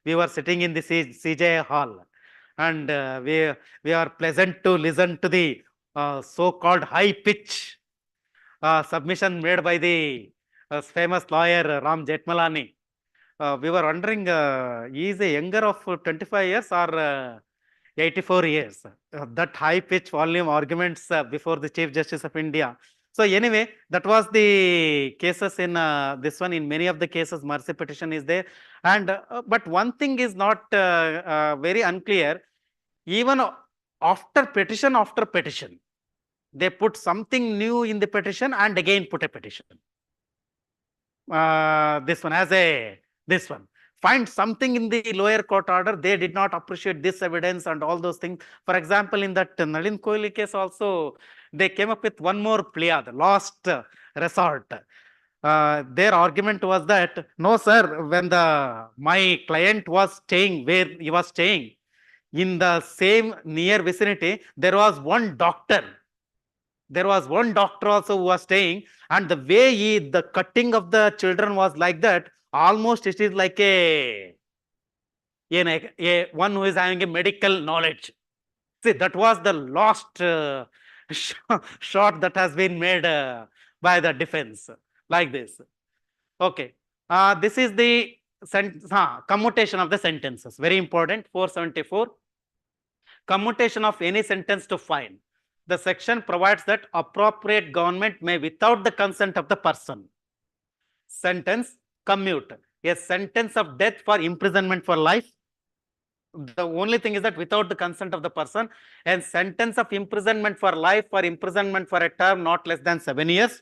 Speaker 2: we were sitting in the CJI hall, and we are pleasant to listen to the so-called high-pitch submission made by the famous lawyer Ram Jetmalani. We were wondering, he is a younger of 25 years or 84 years. That high-pitch volume arguments before the Chief Justice of India. So anyway, that was the cases in this one. In many of the cases, mercy petition is there. And but one thing is not very unclear. Even after petition, they put something new in the petition and again put a petition. This one as a this one. Find something in the lower court order, they did not appreciate this evidence and all those things. For example, in that Nalin Kohli case also, they came up with one more plea, the last resort. Their argument was that, no sir, when my client was staying where he was staying, in the same near vicinity, there was one doctor. There was one doctor also who was staying, and the way the cutting of the children was like that, almost it is like a one who is having a medical knowledge. See, that was the last shot that has been made by the defense, like this. Okay, this is the commutation of the sentences, very important. 474, commutation of any sentence to fine. The section provides that appropriate government may, without the consent of the person, sentence, commute a sentence of death for imprisonment for life. The only thing is that without the consent of the person, and sentence of imprisonment for life for imprisonment for a term not less than 7 years,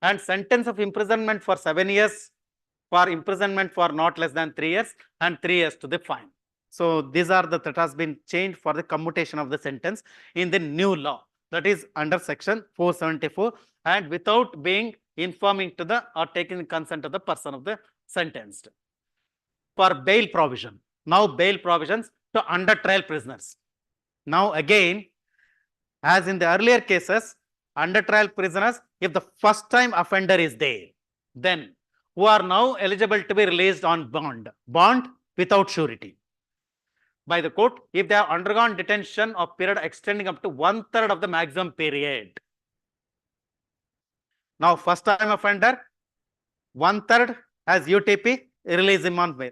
Speaker 2: and sentence of imprisonment for 7 years for imprisonment for not less than 3 years, and 3 years to the fine. So these are that has been changed for the commutation of the sentence in the new law, that is under section 474, and without being informing to the or taking the consent of the person of the sentenced. For bail provision, now bail provisions, to under trial prisoners. Now again, as in the earlier cases, under trial prisoners, if the first time offender is there, then who are now eligible to be released on bond without surety by the court if they have undergone detention of period extending up to 1/3 of the maximum period. Now, first time offender, 1/3 as UTP, release him on bail.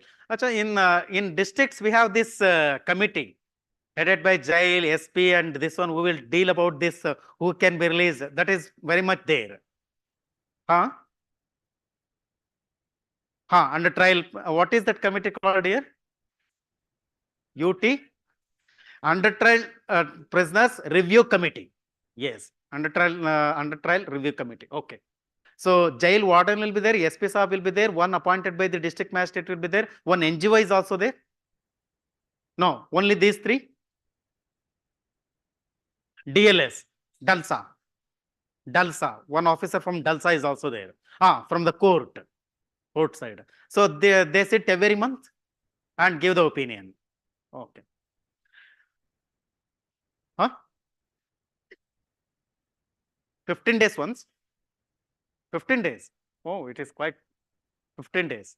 Speaker 2: In districts, we have this committee headed by jail, SP, and this one who will deal about this, who can be released. That is very much there. Under trial, what is that committee called here? UT, under trial prisoners review committee. Yes, under trial review committee. Okay. So jail warden will be there, SP Saab will be there, one appointed by the district magistrate will be there, one NGO is also there. No, only these three. DLS, Dalsa, one officer from Dalsa is also there. From the court side. So they sit every month and give the opinion. Okay. 15 days once. 15 days. Oh, it is quite 15 days.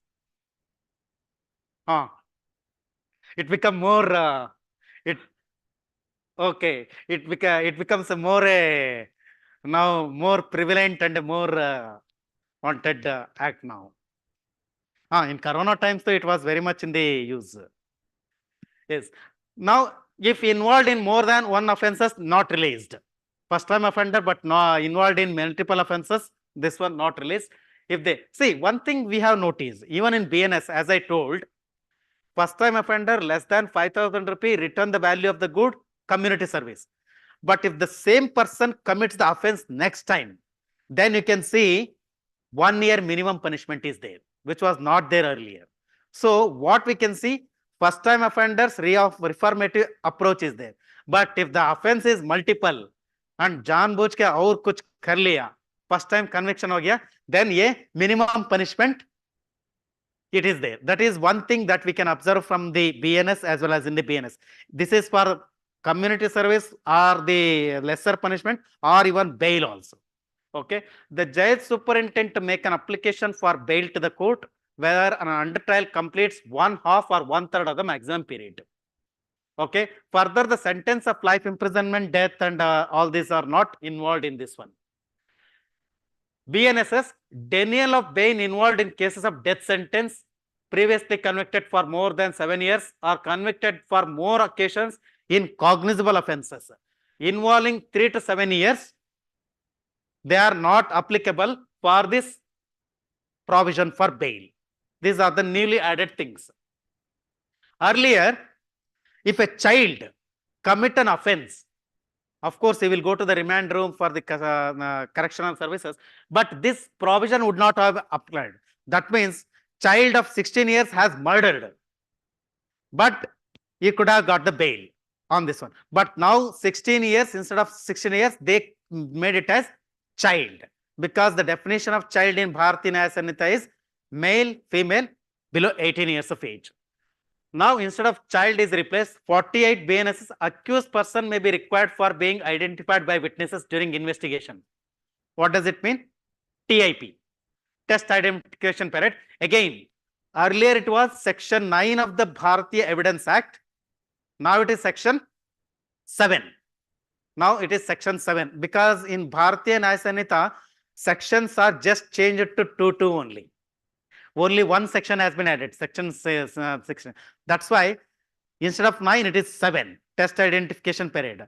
Speaker 2: It become more. It becomes a more now more prevalent and more wanted act now. In Corona times, though, it was very much in the use. Yes. Now, if involved in more than one offences, not released. First time offender, but not involved in multiple offences, this one not released. If they see one thing we have noticed, even in BNS, as I told, first time offender less than 5,000 rupee, return the value of the good, community service. But if the same person commits the offense next time, then you can see 1 year minimum punishment is there, which was not there earlier. So what we can see, first time offenders reformative approach is there. But if the offense is multiple and जानबूझ के और कुछ कर लिया, first time conviction हो गया, then ये minimum punishment it is there. That is one thing that we can observe from the BNS as well as in the BNS. This is for community service or the lesser punishment or even bail also. Okay. The judge superintendent to make an application for bail to the court whether an under trial completes 1/2 or 1/3 of the maximum period. Okay. Further, the sentence of life imprisonment, death, and all these are not involved in this one. BNSS, denial of bail involved in cases of death sentence, previously convicted for more than 7 years or convicted for more occasions in cognizable offences involving 3 to 7 years, they are not applicable for this provision for bail. These are the newly added things. Earlier, if a child commit an offense, of course, he will go to the remand room for the correctional services, but this provision would not have applied. That means child of 16 years has murdered, but he could have got the bail on this one. But now 16 years, instead of 16 years, they made it as child, because the definition of child in Bharatiya Nyaya Sanhita is male, female, below 18 years of age. Now, instead of child is replaced, 48 BNSs, accused person may be required for being identified by witnesses during investigation. What does it mean? TIP, test identification period. Again, earlier it was section 9 of the Bharatiya Evidence Act. Now it is section 7. Now it is section 7, because in Bharatiya Nyaya Sanhita, sections are just changed to 2 only. Only one section has been added, section. That's why instead of 9, it is 7, test identification period.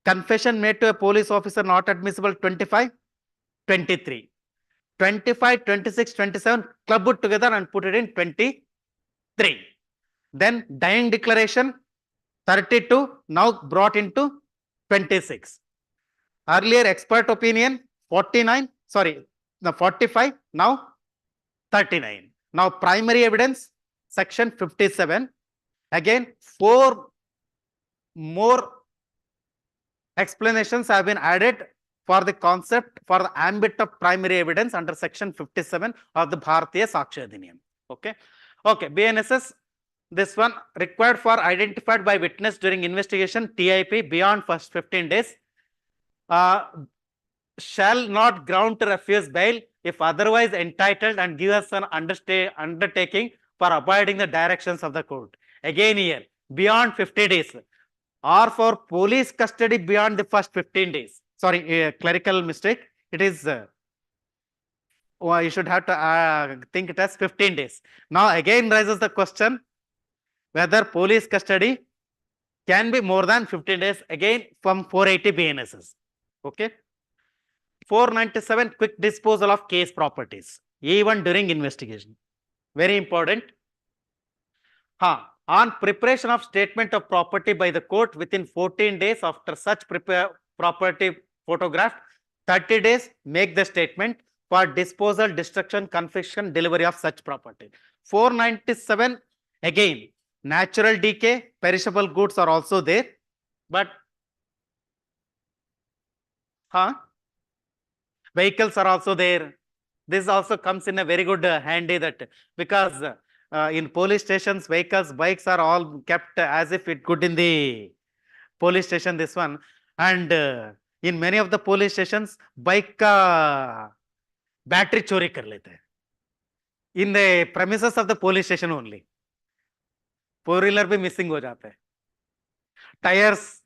Speaker 2: Confession made to a police officer not admissible, 25, 23. 25, 26, 27, club it together and put it in 23. Then dying declaration, 32, now brought into 26. Earlier expert opinion, 45, now 39. Now primary evidence, section 57. Again, 4 more explanations have been added for the concept, for the ambit of primary evidence under section 57 of the Bharatiya Sakshya Adhiniyam. Okay. Okay. BNSS, this one required for identified by witness during investigation, TIP beyond first 15 days, shall not ground to refuse bail if otherwise entitled and give us an undertaking for abiding the directions of the court. Again here, beyond 50 days or for police custody beyond the first 15 days. Sorry, clerical mistake. It is, you should have to think it as 15 days. Now again rises the question whether police custody can be more than 15 days, again from 480 BNSS. Okay. 497, quick disposal of case properties, even during investigation. Very important. On preparation of statement of property by the court within 14 days after such property photographed, 30 days make the statement for disposal, destruction, confiscation, delivery of such property. 497, again, natural decay, perishable goods are also there, but vehicles are also there. This also comes in a very good handy that because in police stations, vehicles, bikes are all kept as if it could in the police station, this one. And in many of the police stations, bike ka battery chori kar lete. In the premises of the police station only. Four-wheeler bhi missing ho jate hai. Tires.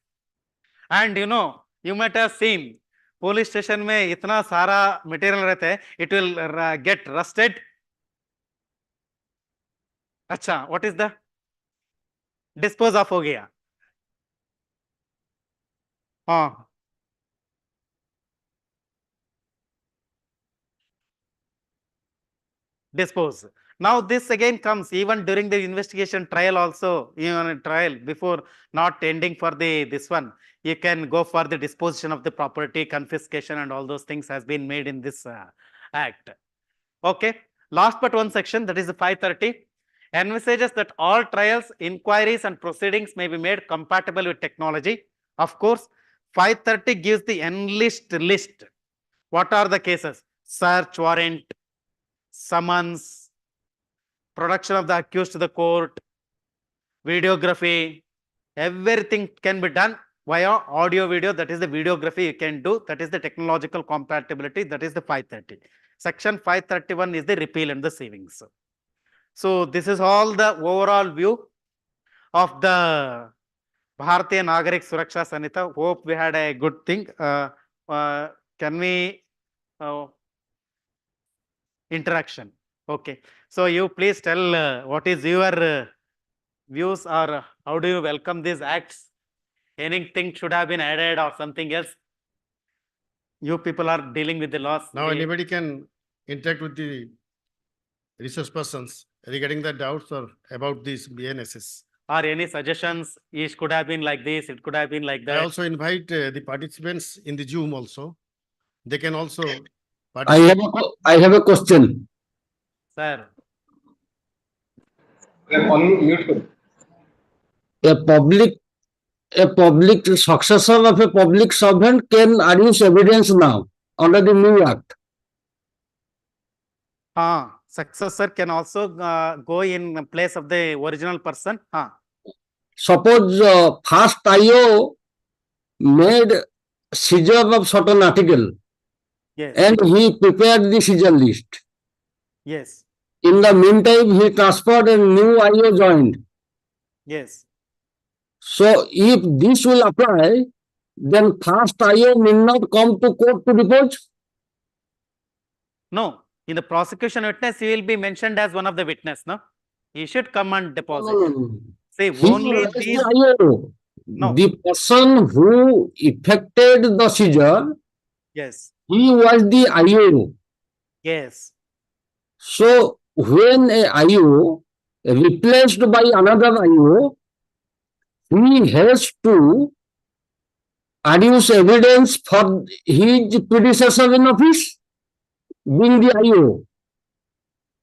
Speaker 2: And you know, you might have seen, police station में इतना सारा material रहता है, it will get rusted. अच्छा, what is the dispose of हो गया? हाँ. Dispose. Now this again comes even during the investigation trial also, even a trial before not ending for this one. You can go for the disposition of the property, confiscation and all those things has been made in this act. Okay. Last but one section, that is the 530, envisages that all trials, inquiries and proceedings may be made compatible with technology. Of course, 530 gives the enlist list. What are the cases? Search warrant, summons, production of the accused to the court, videography, everything can be done via audio video. That is the videography you can do. That is the technological compatibility. That is the 530. Section 531 is the repeal and the savings. So this is all the overall view of the Bharatiya Nagarik Suraksha Sanhita. Hope we had a good thing. Can we interaction? Okay. So you please tell what is your views or how do you welcome these acts? Anything should have been added or something else? You people are dealing with the laws.
Speaker 1: Now anybody can interact with the resource persons regarding the doubts or about these BNSS.
Speaker 2: Or any suggestions, it could have been like this, it could have been like
Speaker 1: I
Speaker 2: that.
Speaker 1: also invite the participants in the Zoom also. They can also
Speaker 5: I have a question.
Speaker 2: Sir,
Speaker 5: A public successor of a public servant can adduce evidence now under the new act.
Speaker 2: successor can also go in place of the original person.
Speaker 5: Suppose first IO made seizure of certain article
Speaker 2: Yes,
Speaker 5: and he prepared the seizure list.
Speaker 2: yes,
Speaker 5: In the meantime, he transferred and new IO joined.
Speaker 2: yes.
Speaker 5: So if this will apply, then first IO need not come to court to depose.
Speaker 2: No, in the prosecution witness, he will be mentioned as one of the witness, no? He should come and deposit. See,
Speaker 5: He
Speaker 2: only
Speaker 5: was
Speaker 2: these,
Speaker 5: the IO.
Speaker 2: No.
Speaker 5: The person who effected the seizure,
Speaker 2: yes,
Speaker 5: he was the IO.
Speaker 2: yes,
Speaker 5: So when a IO replaced by another IO, he has to adduce evidence for his predecessor in office, being the IO.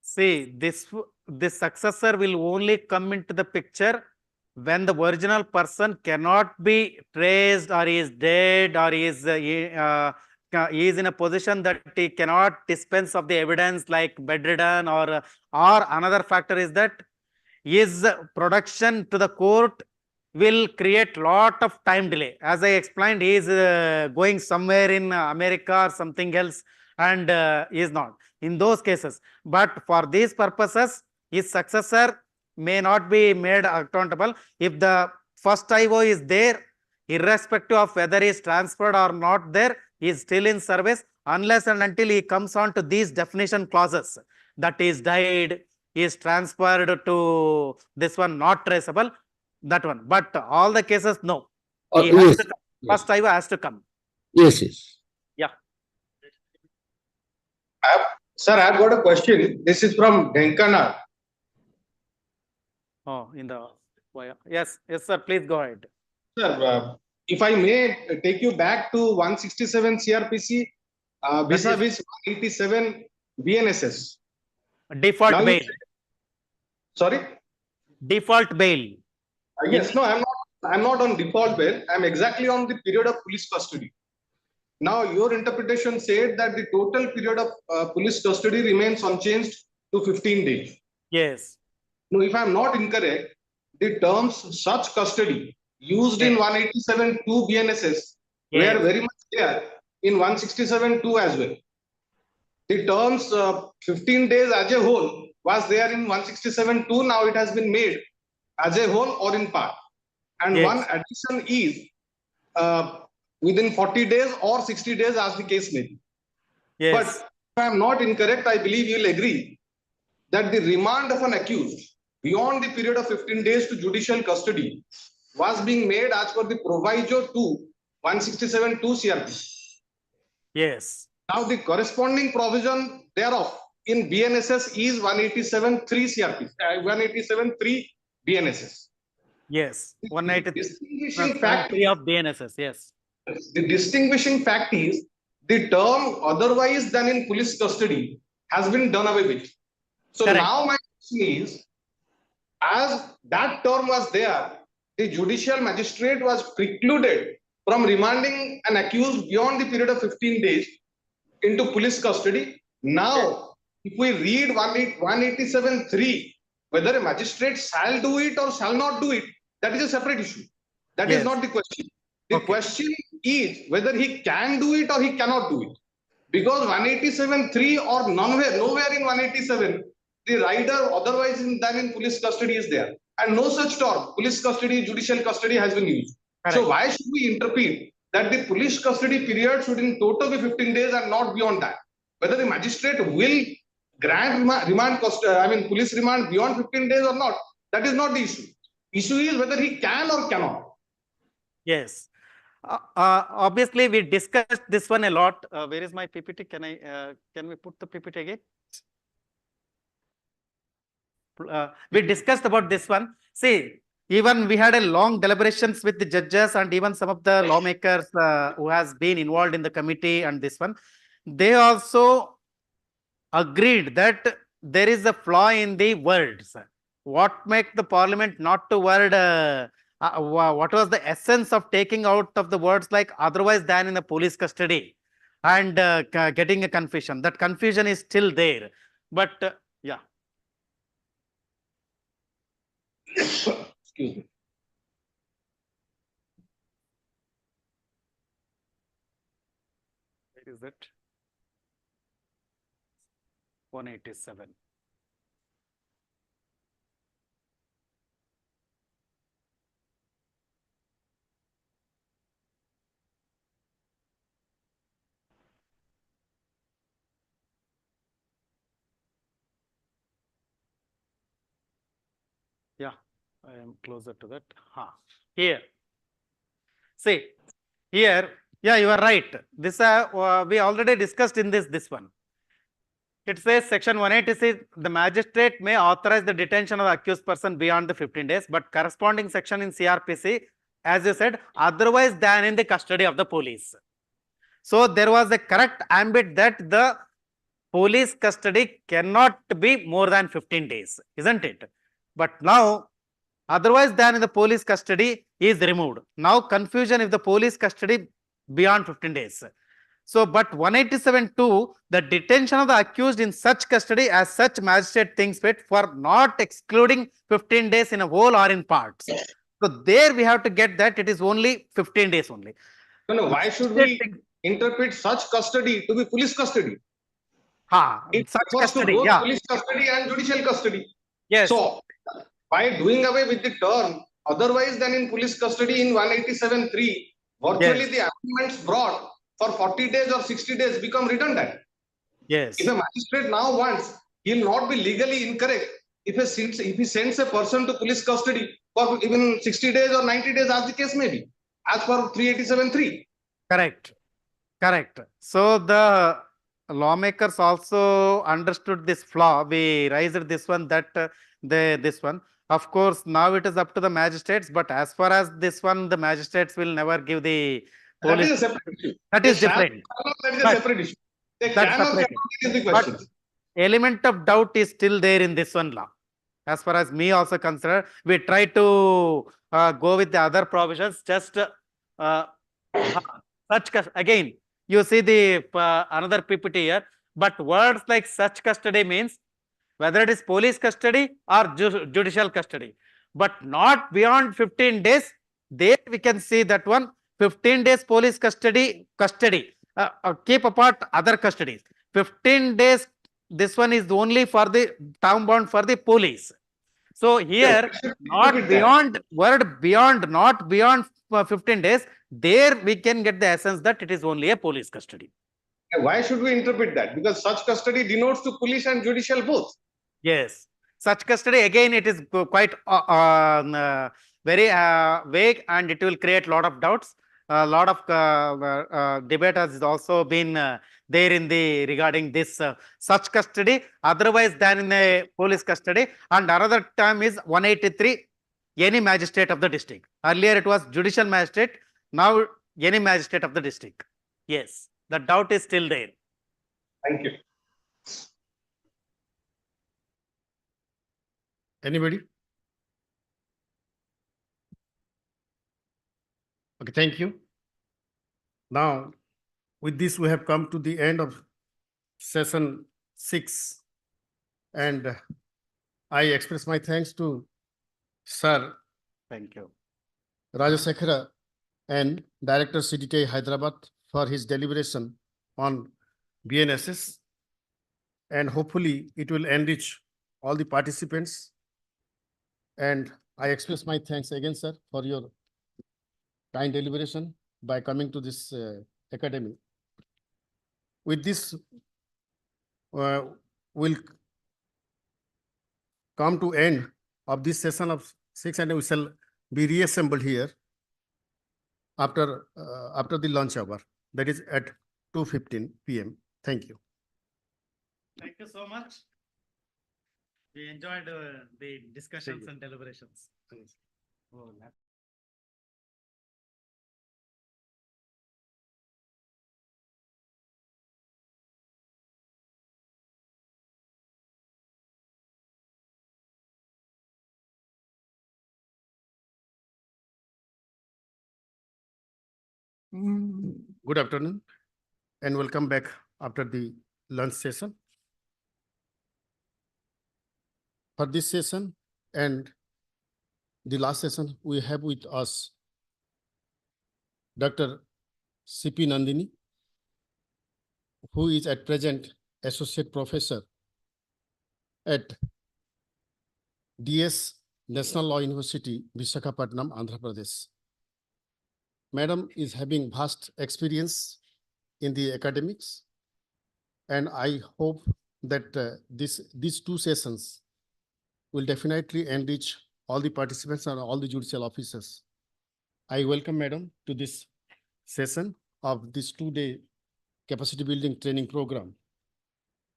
Speaker 2: see, this successor will only come into the picture when the original person cannot be traced or is dead or is in a position that he cannot dispense of the evidence like bedridden or another factor is that his production to the court will create lot of time delay. As I explained, he is going somewhere in America or something else, and he is not in those cases. But for these purposes, his successor may not be made accountable. If the first IO is there, irrespective of whether he is transferred or not there, he is still in service unless and until he comes on to these definition clauses, that is died, he is transferred to this one not traceable, that one. But all the cases, no. He has
Speaker 5: Yes,
Speaker 2: to come.
Speaker 5: yes.
Speaker 2: First IO has to come.
Speaker 5: Yes, yes.
Speaker 7: Sir, I've got a question. This is from Denkana.
Speaker 2: Oh, in the, yes, yes, sir, please go ahead.
Speaker 7: Sir, if I may take you back to 167 CRPC vis-a-vis 187 BNSS.
Speaker 2: Default
Speaker 7: Now you
Speaker 2: bail.
Speaker 7: say- Sorry?
Speaker 2: Default bail.
Speaker 7: Yes, no, I'm not on default bail. I'm exactly on the period of police custody. Now, your interpretation said that the total period of police custody remains unchanged to 15 days.
Speaker 2: Yes.
Speaker 7: No, if I'm not incorrect, the terms such custody used in 187(2) BNSS were
Speaker 2: Yes.
Speaker 7: very much there in 167(2) as well. The terms 15 days as a whole was there in 167(2). Now it has been made as a whole or in part. And
Speaker 2: Yes.
Speaker 7: one addition is within 40 days or 60 days as the case may be.
Speaker 2: Yes.
Speaker 7: But if I'm not incorrect, I believe you'll agree that the remand of an accused beyond the period of 15 days to judicial custody was being made as per the proviso to 167(2) CRPC.
Speaker 2: Yes.
Speaker 7: Now the corresponding provision thereof in BNSS is 187(3) CRPC, 187(3) BNSS.
Speaker 2: Yes. 193
Speaker 7: Distinguishing fact,
Speaker 2: of BNSS. Yes.
Speaker 7: the distinguishing fact is the term otherwise than in police custody has been done away with. So
Speaker 2: Correct.
Speaker 7: now my question is, as that term was there, the judicial magistrate was precluded from remanding an accused beyond the period of 15 days into police custody. Now, if we read 187(3), whether a magistrate shall do it or shall not do it, that is a separate issue. That is
Speaker 2: Yes.
Speaker 7: not the question. The
Speaker 2: Okay.
Speaker 7: question is whether he can do it or he cannot do it. Because 187(3) or nowhere in 187, the rider otherwise than in police custody is there. And no such term, police custody, judicial custody has been used.
Speaker 2: Correct.
Speaker 7: So why should we interpret that the police custody period should in total be 15 days and not beyond that? Whether the magistrate will grant police remand beyond 15 days or not, that is not the issue. Issue is whether he can or cannot.
Speaker 2: Yes. Obviously, we discussed this one a lot. Where is my PPT? Can we put the PPT again? We discussed about this one. See, even we had a long deliberations with the judges and even some of the lawmakers who has been involved in the committee and this one. They also agreed that there is a flaw in the words. What make the parliament not to word, what was the essence of taking out of the words like otherwise than in the police custody and getting a confusion? That confusion is still there. But yeah.
Speaker 7: Excuse me.
Speaker 2: Where is it? 187. Yeah, I am closer to that. Here. See, here, yeah, you are right. This we already discussed in this one. It says section 186, the magistrate may authorize the detention of the accused person beyond the 15 days, but corresponding section in CRPC, as you said, otherwise than in the custody of the police. So there was a correct ambit that the police custody cannot be more than 15 days, isn't it? But now, otherwise than in the police custody is removed. Now confusion if the police custody beyond 15 days. So, but 187(2), the detention of the accused in such custody as such magistrate thinks fit for not excluding 15 days in a whole or in parts. So there we have to get that it is only 15 days only.
Speaker 7: No, why should we interpret such custody to be police custody? It
Speaker 2: Such
Speaker 7: refers to
Speaker 2: custody,
Speaker 7: both
Speaker 2: yeah.
Speaker 7: police custody and judicial custody.
Speaker 2: Yes.
Speaker 7: So, by doing away with the term, otherwise than in police custody in 187(3), virtually
Speaker 2: Yes.
Speaker 7: the amendments brought for 40 days or 60 days become redundant.
Speaker 2: Yes.
Speaker 7: If a magistrate now wants, he will not be legally incorrect if he sends a person to police custody for even 60 days or 90 days, as the case may be, as per 387(3).
Speaker 2: Correct. Correct. So the lawmakers also understood this flaw. We raised this one, that this one. Of course, now it is up to the magistrates, but as far as this one, the magistrates will never give the
Speaker 7: That
Speaker 2: police.
Speaker 7: is a separate issue.
Speaker 2: That is
Speaker 7: They shall
Speaker 2: different.
Speaker 7: not, that is a
Speaker 2: But
Speaker 7: separate issue. They
Speaker 2: that's
Speaker 7: cannot,
Speaker 2: separate.
Speaker 7: that is the
Speaker 2: But
Speaker 7: question.
Speaker 2: element of doubt is still there in this one law. As far as me also concerned, we try to go with the other provisions. Just again, you see the another PPT here. But words like such custody means whether it is police custody or judicial custody, but not beyond 15 days. There we can see that one 15 days police custody. Keep apart other custodies. 15 days. This one is only for the town bound for the police. So here, not beyond word beyond, not beyond 15 days. There we can get the essence that it is only a police custody.
Speaker 7: Why should we interpret that? Because such custody denotes to police and judicial both.
Speaker 2: Yes, such custody again it is quite very vague, and it will create lot of doubts. A lot of debate has also been there in the regarding this such custody otherwise than in a police custody. And another term is 183, any magistrate of the district. Earlier it was judicial magistrate, now any magistrate of the district. Yes, the doubt is still there.
Speaker 7: Thank you.
Speaker 1: Anybody? Okay, thank you. Now, with this, we have come to the end of session 6. And I express my thanks to Sir
Speaker 2: Thank you.
Speaker 1: Rajasekhara and Director CDTI Hyderabad for his deliberation on BNSS. And hopefully it will enrich all the participants. And I express my thanks again, sir, for your kind deliberation by coming to this academy. With this, we'll come to end of this session of 6, and we shall be reassembled here after the lunch hour, that is at 2:15 p.m. Thank you.
Speaker 2: Thank you so much. We enjoyed the discussions and deliberations. Oh,
Speaker 1: Good afternoon and welcome back after the lunch session. For this session and the last session, we have with us Dr. C.P. Nandini, who is at present Associate Professor at DS National Law University, Visakhapatnam, Andhra Pradesh. Madam is having vast experience in the academics, and I hope that these 2 sessions will definitely enrich all the participants and all the judicial officers. I welcome Madam to this session of this 2-day capacity building training program.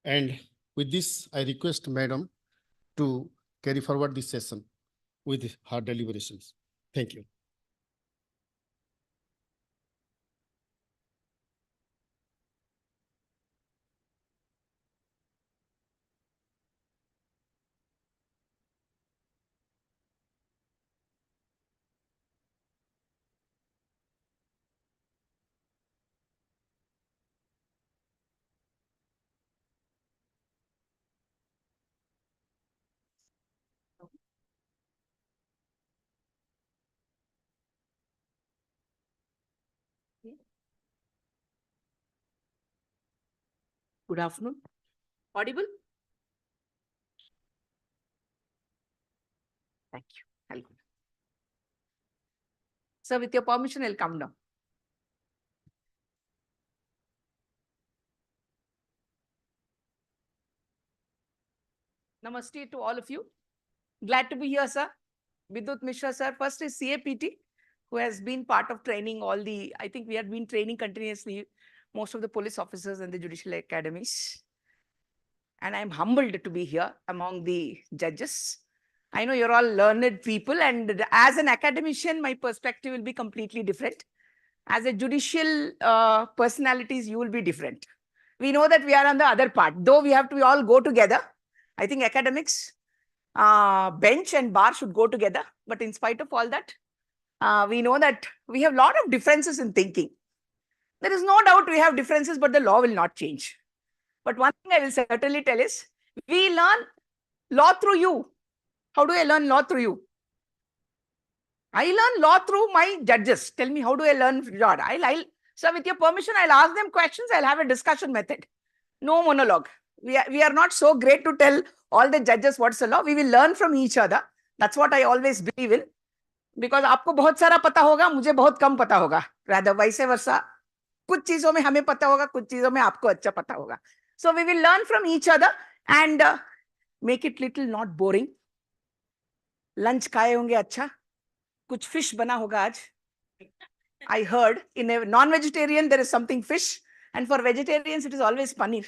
Speaker 1: And with this, I request Madam to carry forward this session with her deliberations. Thank you.
Speaker 8: Good afternoon. Audible? Thank you. I'll go. Sir, with your permission, I'll come down. Namaste to all of you. Glad to be here, sir. Vidut Mishra, sir. First is CAPT, who has been part of training all the, I think we have been training continuously most of the police officers and the judicial academies. And I'm humbled to be here among the judges. I know you're all learned people, and as an academician, my perspective will be completely different. As a judicial personalities, you will be different. We know that we are on the other part, though we have to all go together. I think academics, bench and bar should go together. But in spite of all that, we know that we have a lot of differences in thinking. There is no doubt we have differences, but the law will not change. But one thing I will certainly tell is, we learn law through you. How do I learn law through you? I learn law through my judges. Tell me, how do I learn law? So with your permission, I'll ask them questions. I'll have a discussion method. No monologue. We are not so great to tell all the judges what's the law. We will learn from each other. That's what I always believe in. Because आपको बहुत सारा पता होगा, मुझे बहुत कम पता होगा. Rather vice versa. कुछ चीजों में हमें पता होगा, कुछ चीजों में आपको अच्छा पता होगा. So we will learn from each other and make it little not boring. Lunch खाए होंगे अच्छा. कुछ fish बना होगा आज. I heard in a non-vegetarian there is something fish, and for vegetarians it is always paneer.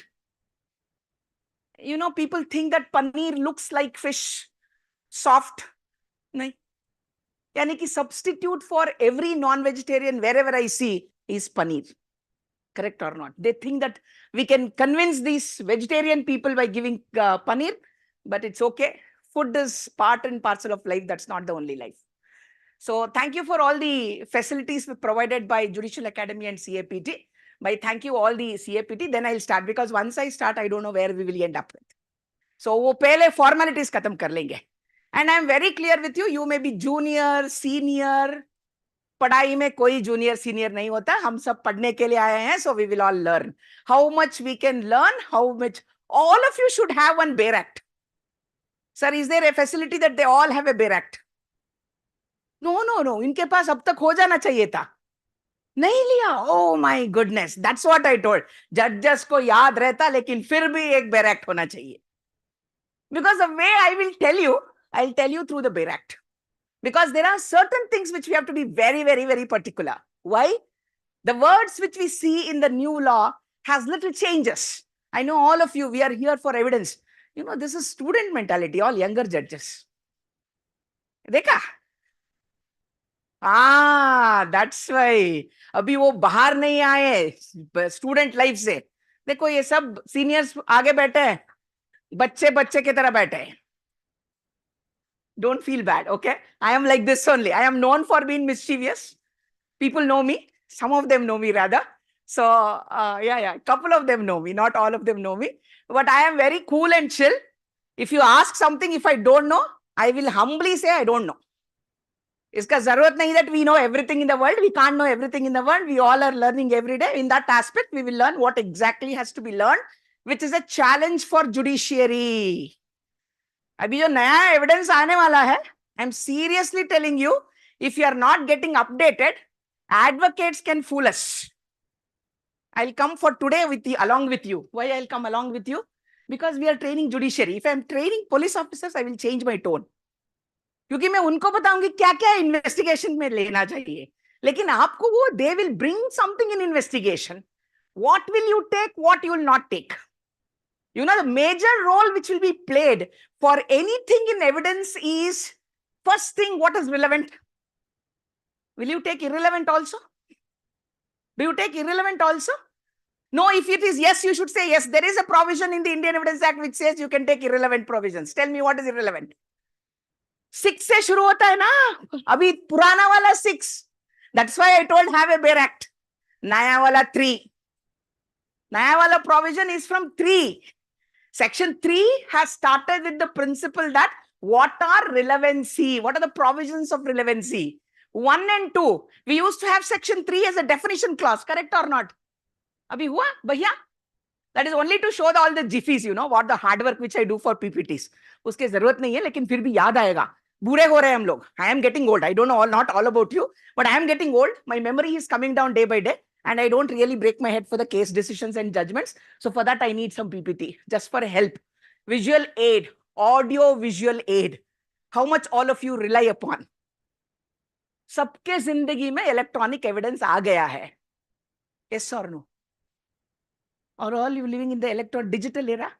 Speaker 8: You know, people think that paneer looks like fish, soft. No. यानी कि substitute for every non-vegetarian wherever I see is paneer. Correct or not? They think that we can convince these vegetarian people by giving paneer, but it's okay. Food is part and parcel of life. That's not the only life. So thank you for all the facilities provided by Judicial Academy and CAPT. Thank you all the CAPT, then I'll start, because once I start, I don't know where we will end up with. So वो पहले formalities खत्म कर लेंगे. And I'm very clear with you, you may be junior, senior. पढ़ाई में कोई junior, senior नहीं होता. हम सब पढ़ने के लिए आए हैं, so we will all learn. How much we can learn, how much. All of you should have one Bear Act. Sir, is there a facility that they all have a Bear Act? No. इनके पास अब तक हो जाना चाहिए था. नहीं लिया. Oh my goodness. That's what I told. Judges को याद रहता, लेकिन फिर भी एक Bear Act होना चाहिए. Because the way I will tell you, I'll tell you through the Bear Act. Because there are certain things which we have to be very, very, very particular. Why? The words which we see in the new law has little changes. I know all of you, we are here for evidence. You know, this is student mentality, all younger judges. देखा? That's why. अभी वो बाहर नहीं आए student life से. देखो ये सब सीनियर्स आगे बैठे हैं, बच्चे की तरह बैठे हैं. Don't feel bad, okay? I am like this only. I am known for being mischievous. People know me. Some of them know me rather. So, couple of them know me. Not all of them know me. But I am very cool and chill. If you ask something, if I don't know, I will humbly say I don't know. इसका जरूरत नहीं that we know everything in the world. We can't know everything in the world. We all are learning every day. In that aspect, we will learn what exactly has to be learned, which is a challenge for judiciary. अभी जो नया evidence आने वाला है, I'm seriously telling you, if you are not getting updated, advocates can fool us. I'll come for today along with you. Why I'll come along with you? Because we are training judiciary. If I'm training police officers, I will change my tone. क्योंकि मैं उनको बताऊंगी क्या क्या investigation में लेना चाहिए. लेकिन आपको वो they will bring something in investigation. What will you take? What you will not take? You know, the major role which will be played for anything in evidence is, first thing, what is relevant? Will you take irrelevant also? Do you take irrelevant also? No, if it is yes, you should say yes. There is a provision in the Indian Evidence Act which says you can take irrelevant provisions. Tell me what is irrelevant. 6 से शुरू होता है ना, अभी पुराना वाला 6. That's why I told have a Bear Act. नया वाला 3. नया वाला provision is from 3. Section 3 has started with the principle that what are relevancy? What are the provisions of relevancy? 1 and 2. We used to have section 3 as a definition clause, correct or not? Abhi hua, bhaiya? That is only to show all the jiffies, you know, what the hard work which I do for PPTs. Uske zarurat nahi hai, lekin fir bhi yaad aayega. Bure ho rahe hum log. I am getting old. I don't know not all about you, but I am getting old. My memory is coming down day by day, and I don't really break my head for the case decisions and judgments. So for that, I need some PPT just for help. Visual aid, audio visual aid. How much all of you rely upon? सबके जिंदगी में electronic evidence आ गया है. Yes or no? Or all you living in the digital era?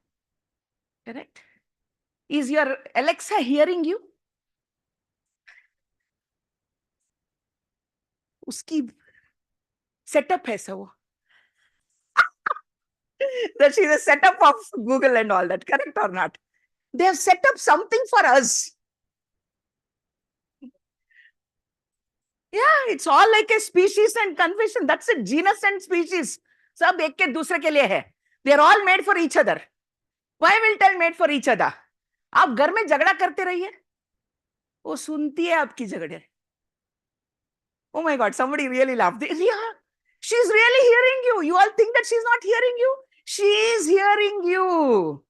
Speaker 8: Correct? Is your Alexa hearing you? Uski setup hai sa wo. That she's a setup of Google and all that, correct or not? They have set up something for us. Yeah, it's all like a species and confession. That's a genus and species. सब एक के दूसरे के लिए है. They are all made for each other. Why will tell made for each other? आप घर में झगड़ा करते रहिए, वो सुनती है आपकी झगड़े. Oh my God, somebody really laughed. Yeah, she's really hearing you. You all think that she's not hearing you? She is hearing you.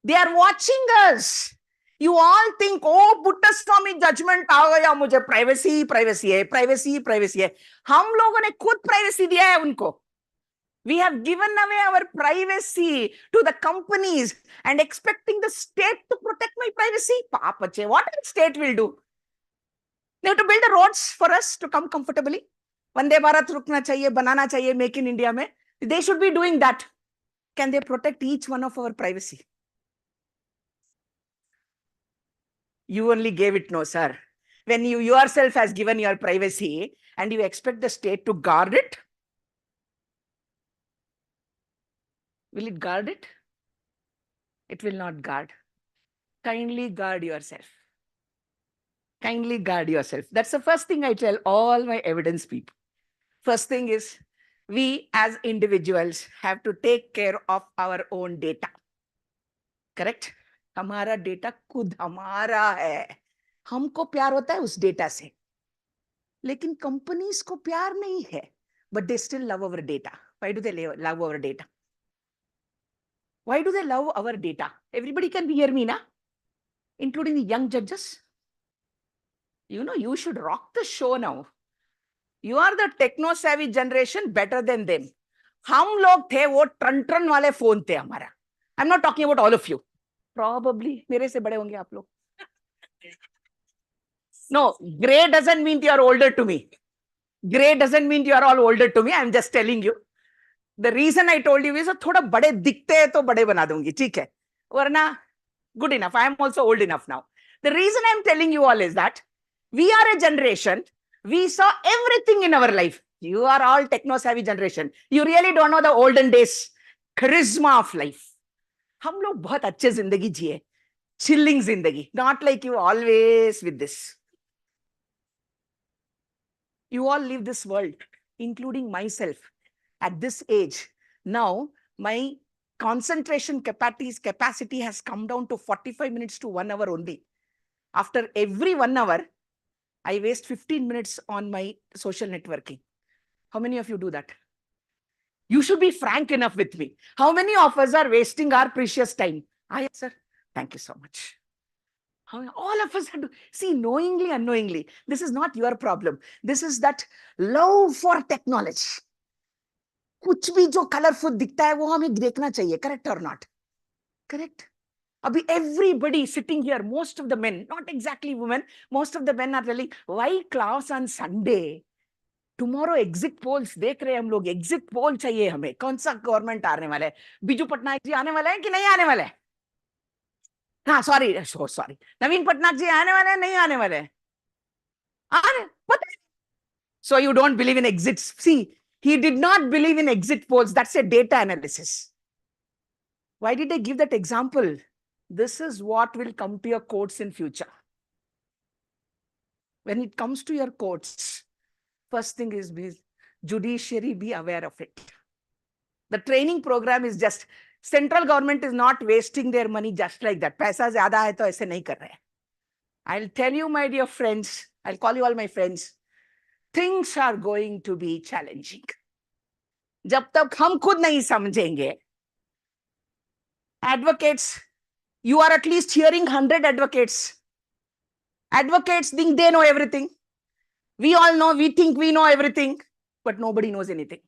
Speaker 8: They are watching us. You all think, oh, Puttastami judgment आ गया, मुझे privacy, privacy है, privacy, privacy है. हम लोगों ने खुद privacy दिया है उनको. We have given away our privacy to the companies and expecting the state to protect my privacy. Paapache, what the state will do? They have to build the roads for us to come comfortably. Vande Bharat rukna chahiye, banana chahiye, make in India mein. They should be doing that. Can they protect each one of our privacy? You only gave it, no, sir. When you yourself has given your privacy and you expect the state to guard it, will it guard it? It will not guard. Kindly guard yourself. Kindly guard yourself. That's the first thing I tell all my evidence people. First thing is, we as individuals have to take care of our own data. Correct? हमारा data खुद हमारा है. हमको प्यार होता है उस data से, लेकिन कंपनीज को प्यार नहीं है. But they still love our data. Why do they love our data? Why do they love our data? Everybody can hear me, na? Including the young judges. You know, you should rock the show now. You are the techno-savvy generation, better than them. हम लोग थे वो turn वाले phone थे हमारा. I'm not talking about all of you. Probably मेरे से बड़े होंगे आप लोग. No, gray doesn't mean you are older to me. Gray doesn't mean you are all older to me. I'm just telling you. The reason I told you is थोड़ा बड़े दिखते हैं तो बड़े बना दूंगी, ठीक है? वरना good enough. I am also old enough now. The reason I'm telling you all is that we are a generation. We saw everything in our life. You are all techno-savvy generation. You really don't know the olden days charisma of life. हम लोग बहुत अच्छे जिंदगी जिए, chilling जिंदगी. Not like you always with this. You all live this world, including myself. At this age, now my concentration capacity has come down to 45 minutes to 1 hour only. After every 1 hour, I waste 15 minutes on my social networking. How many of you do that? You should be frank enough with me. How many of us are wasting our precious time? Ah, yes, sir. Thank you so much. All of us have to see, knowingly, unknowingly. This is not your problem. This is that love for technology. कुछ भी जो colourful दिखता है वो हमें देखना चाहिए, correct or not? Correct? Abhi everybody sitting here, most of the men, not exactly women, most of the men are telling, why class on Sunday? Tomorrow exit polls देख रहे हैं हम लोग, exit poll चाहिए हमें. कौन सा गवर्नमेंट आने वाला है? बिजू पटनायक जी आने वाले हैं कि नहीं आने वाले हैं? हाँ, sorry. नवीन पटनायक जी आने वाले हैं, नहीं आने वाले हैं? आने, पता है. So you don't believe in exits. See, he did not believe in exit polls. That's a data analysis. Why did I give that example? This is what will come to your courts in future. When it comes to your courts, first thing is judiciary be aware of it. The training program is just, central government is not wasting their money just like that. Paisa zyada hai to aise nahi kar rahe. I'll tell you, my dear friends, I'll call you all my friends. Things are going to be challenging. जब तक हम खुद नहीं समझेंगे, advocates, you are at least hearing 100 advocates. Advocates think they know everything. We all know, we think we know everything, but nobody knows anything.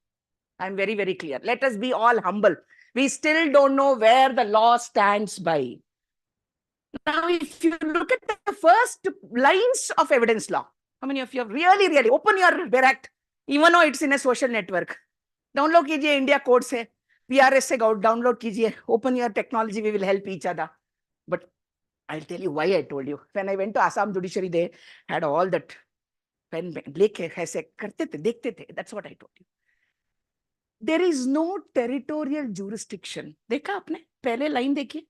Speaker 8: I'm very, very clear. Let us be all humble. We still don't know where the law stands by. Now, if you look at the first lines of evidence law, how many of you have really open your Act, even though it's in a social network? Download कीजिए India code से, PRS से download कीजिए, open your technology, we will help each other. But I'll tell you why I told you. When I went to Assam Judiciary, they had all that pen, लेके ऐसे करते थे, देखते थे. That's what I told you. There is no territorial jurisdiction. देखा आपने? पहले line देखिए.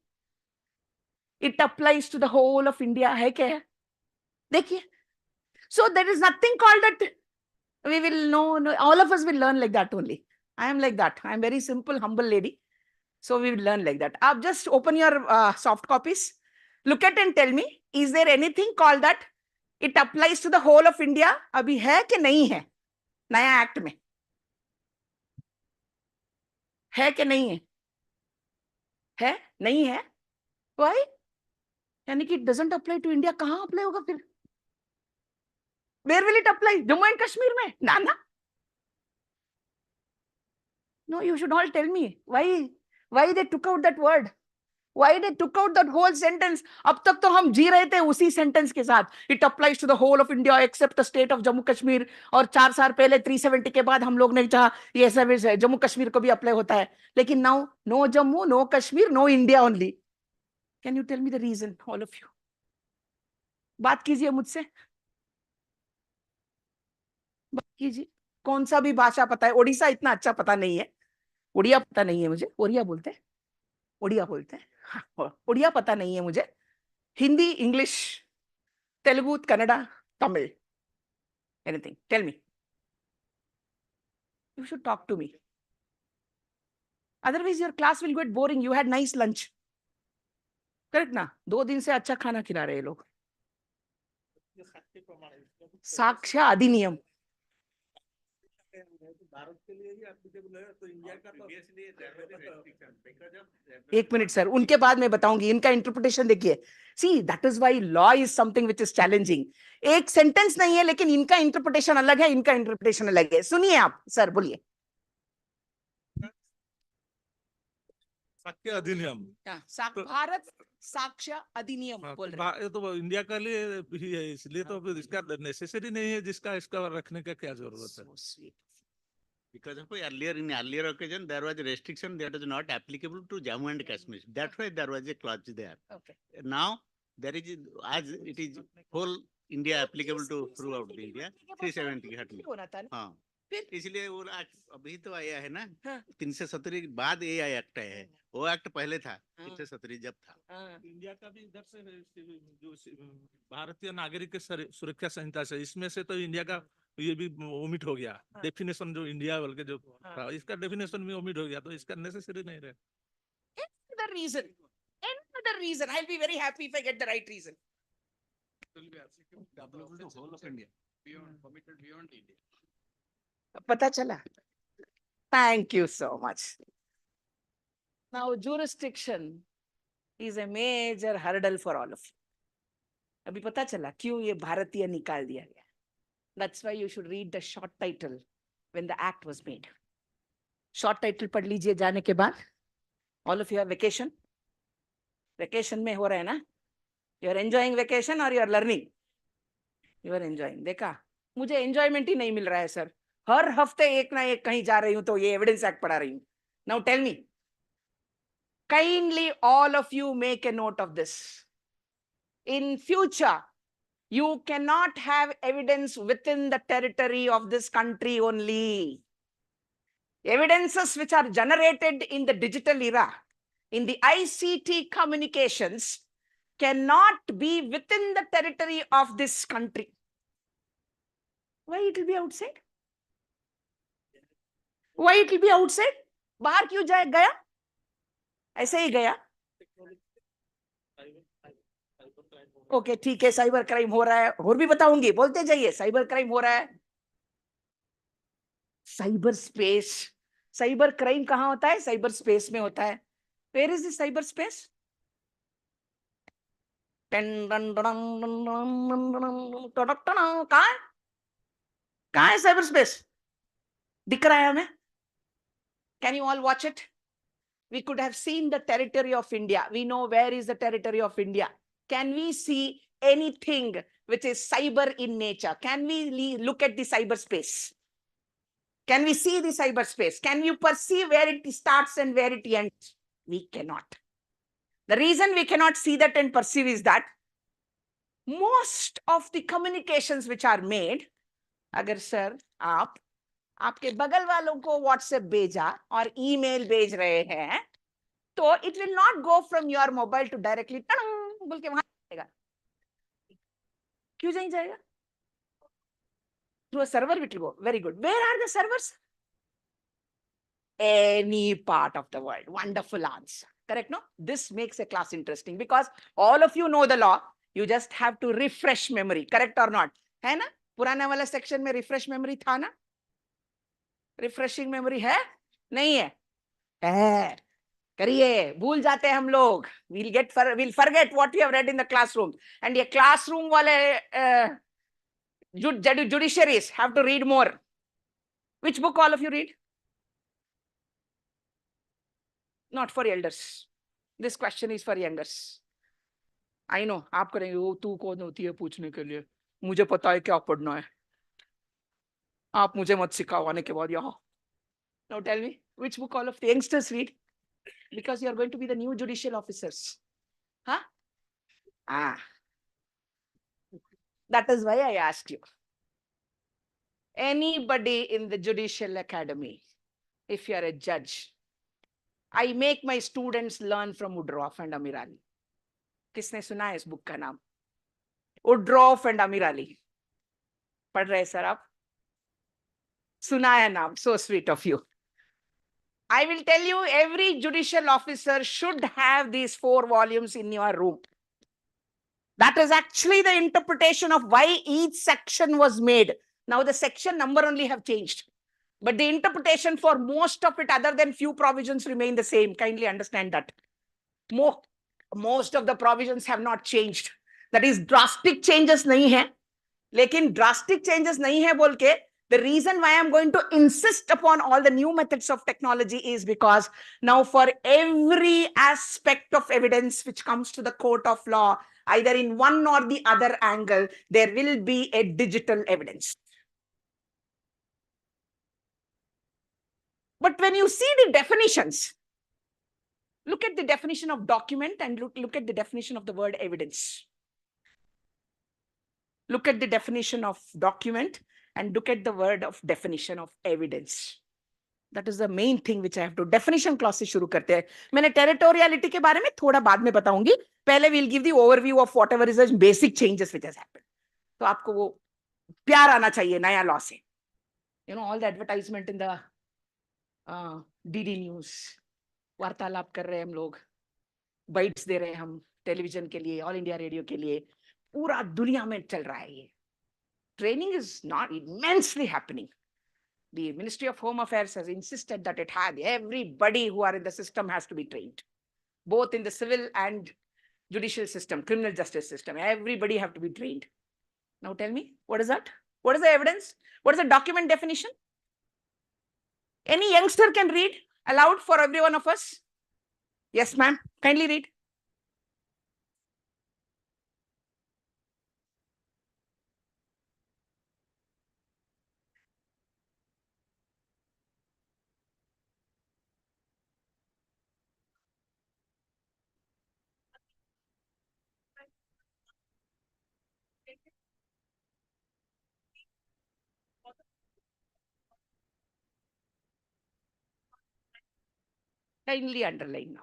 Speaker 8: It applies to the whole of India. है क्या है? देखिए. So there is nothing called that. We will know, all of us will learn like that only. I am like that. I am very simple, humble lady. So we will learn like that. आप just open your soft copies. Look at and tell me, is there anything called that? It applies to the whole of India. अभी है कि नहीं है? नया act में है कि नहीं है? है? नहीं है? Why? यानी कि it doesn't apply to India. कहाँ apply होगा फिर? Where will it apply? Jammu and Kashmir में? ना. No, you should all tell me why they took out that word. Why they took out that whole sentence? अब तक तो हम जी रहे थे उसी sentence के साथ. It applies to the whole of India except the state of Jammu Kashmir. और 4 साल पहले 370 के बाद हम लोग ने चाहा ये सर्विस जम्मू कश्मीर को भी अप्लाई होता है. लेकिन now no Jammu, no Kashmir, no India only. Can you tell me the reason, all of you? बात कीजिए मुझसे. बात कीजिए. कौन सा भी भाषा पता है? ओडिशा इतना अच्छा पता नहीं है. उड़िया पता नहीं है मुझे. ओडिया बोलते हैं. उड़िया बोलते हैं. उड़िया पता नहीं है मुझे. Hindi, English, Telugu, Kannada, Tamil. Anything. Tell me. You should talk to me. Otherwise your class will get boring. You had nice lunch. Correct ना? 2 दिन से अच्छा खाना खिला रहे लोग. साक्ष्य अधिनियम. एक मिनट सर, उनके बाद मैं बताऊंगी. इनका इंटरप्रिटेशन देखिए. See, that is why law is something which is challenging. एक सेंटेंस नहीं है लेकिन इनका इंटरप्रिटेशन अलग है, इनका इंटरप्रिटेशन अलग है. सुनिए आप सर, बोलिए.
Speaker 3: साक्ष्य अधिनियम.
Speaker 8: भारत साक्ष्य अधिनियम बोल रहे हैं.
Speaker 3: ये तो इंडिया का लिए ही है, इसलिए तो इसका नेसेसरी नहीं है जिसका इसका रखने का क्या जरूरत है.
Speaker 9: Because of in earlier occasion, there was a restriction that was not applicable to Jammu and Kashmir. That's why there was a clause there.
Speaker 8: Okay.
Speaker 9: Now, there is, as it is whole India applicable to throughout the India, 370 Hatli. हाँ. इसलिए वो अभी तो आया है ना, 370 के बाद ये एक्ट है. वो एक्ट पहले था, 370 जब था.
Speaker 3: इंडिया का भी इधर से जो भारतीय नागरिक सुरक्षा संहिता से, इसमें से तो इंडिया का ये भी ओमिट हो गया. डेफिनेशन जो इंडिया वाले जो था, इसका डेफिनेशन भी ओमिट हो गया, तो इसका नेसेसरी नहीं रहे.
Speaker 8: Another reason. I'll be very happy if I get the right reason. पता चला. Thank you so much. Now, jurisdiction is a major hurdle for all of you. अभी पता चला क्यों ये भारतीय निकाल दिया गया. That's why you should read the short title when the act was made. Short title पढ़ लीजिए जाने के बाद. All of you have vacation. Vacation में हो रहा है ना? You are enjoying vacation or you are learning? You are enjoying. देखा? मुझे enjoyment ही नहीं मिल रहा है सर. हर हफ्ते एक ना एक कहीं जा रही हूँ तो ये एविडेंस एक्ट पढ़ा रही हूँ. Now tell me. Kindly all of you make a note of this. In future, you cannot have evidence within the territory of this country only. Evidences which are generated in the digital era, in the ICT communications, cannot be within the territory of this country. Why it will be outside? Why it will be outside? बाहर क्यों जाए गया? ऐसे ही गया. Okay ठीक है, cyber crime हो रहा है, और भी बताऊंगी, बोलते जाइए। साइबर क्राइम हो रहा है, साइबर स्पेस। साइबर क्राइम कहाँ होता है? साइबर स्पेस में होता है। Where is this cyberspace? कहाँ है साइबर स्पेस? दिख रहा है हमें? Can you all watch it? We could have seen the territory of India. We know where is the territory of India. Can we see anything which is cyber in nature? Can we look at the cyberspace? Can we see the cyberspace? Can you perceive where it starts and where it ends? We cannot. The reason we cannot see that and perceive is that most of the communications which are made, अगर sir आप आपके बगल वालों को WhatsApp भेजा और email भेज रहे हैं, तो it will not go from your mobile to directly बोल के वहां जाएगा। क्यों नहीं जाएगा? Through a server it will go. Very good. Where are the servers? Any part of the world. Wonderful answer. Correct, no? This makes a class interesting because all of you know the law. You just have to refresh memory. Correct or not? है ना? पुराना वाला section में refresh memory था ना? Refreshing memory है? नहीं है? है। करिए, भूल जाते हैं हम लोग। we'll forget what we have read in the classroom. And ये classroom वाले judiciaries have to read more. Which book all of you read? Not for elders. This question is for youngers. I know, आप करेंगे, वो तू कौन होती है पूछने के लिए? मुझे पता है क्या पढ़ना है। आप मुझे मत सिखाओ आने के बाद यहाँ। Now tell me, which book all of the youngsters read? Because you are going to be the new judicial officers. Huh? That is why I asked you. Anybody in the judicial academy, if you are a judge, I make my students learn from Woodruff and Amirali. किसने सुना है इस book का नाम? Woodruff and Amirali. पढ़ रहे sir आप? सुना है नाम? So sweet of you. I will tell you, every judicial officer should have these 4 volumes in your room. That is actually the interpretation of why each section was made. Now the section number only have changed, but the interpretation for most of it, other than few provisions, remain the same. Kindly understand that. Most of the provisions have not changed. That is, drastic changes nahi hai. Lekin drastic changes nahi hai bol ke, the reason why I'm going to insist upon all the new methods of technology is because now for every aspect of evidence which comes to the court of law, either in one or the other angle, there will be a digital evidence. But when you see the definitions, look at the definition of document and look at the definition of the word evidence. Look at the definition of document and look at the word of definition of evidence. That is the main thing which I have to. Definition clause से शुरू करते हैं. मैंने territoriality के बारे में थोड़ा बाद में बताऊंगी. पहले we'll give the overview of whatever is the basic changes which has happened. तो आपको वो प्यार आना चाहिए नया law से. You know, all the advertisement in the DD News. वार्तालाप कर रहे हैं हम लोग. Bites दे रहे हैं हम टेलीविजन के लिए, ऑल इंडिया रेडियो के लिए. पूरा दुनिया में चल रहा है ये. Training is not immensely happening. The Ministry of Home Affairs has insisted that it had everybody who are in the system has to be trained, both in the civil and judicial system, criminal justice system. Everybody have to be trained. Now tell me, what is that? What is the evidence? What is the document definition? Any youngster can read aloud for every one of us? Yes, ma'am. Kindly read. Kindly underline now.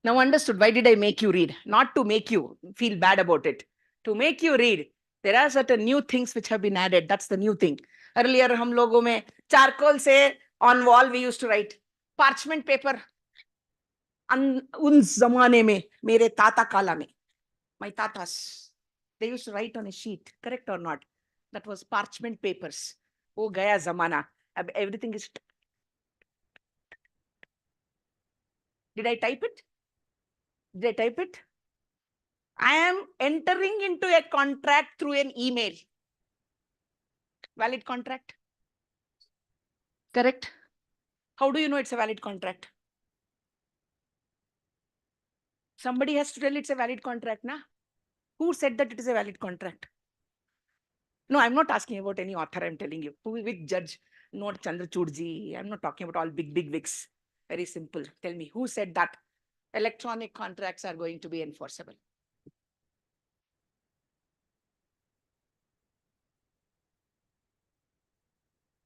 Speaker 8: Now understood, why did I make you read? Not to make you feel bad about it. To make you read. There are certain new things which have been added. That's the new thing. Earlier, हम लोगों में charcoal से on wall we used to write. Parchment paper. उन जमाने में, मेरे ताता काला में. My tatas, they used to write on a sheet, correct or not? That was parchment papers. Oh, gaya zamana. Everything is. Did I type it? Did I type it? I am entering into a contract through an email. Valid contract. Correct? How do you know it's a valid contract? Somebody has to tell it's a valid contract, na? Who said that it is a valid contract? No, I'm not asking about any author, I'm telling you. Which judge? Not Chandrachudji. I'm not talking about all big wigs. Very simple. Tell me, who said that electronic contracts are going to be enforceable?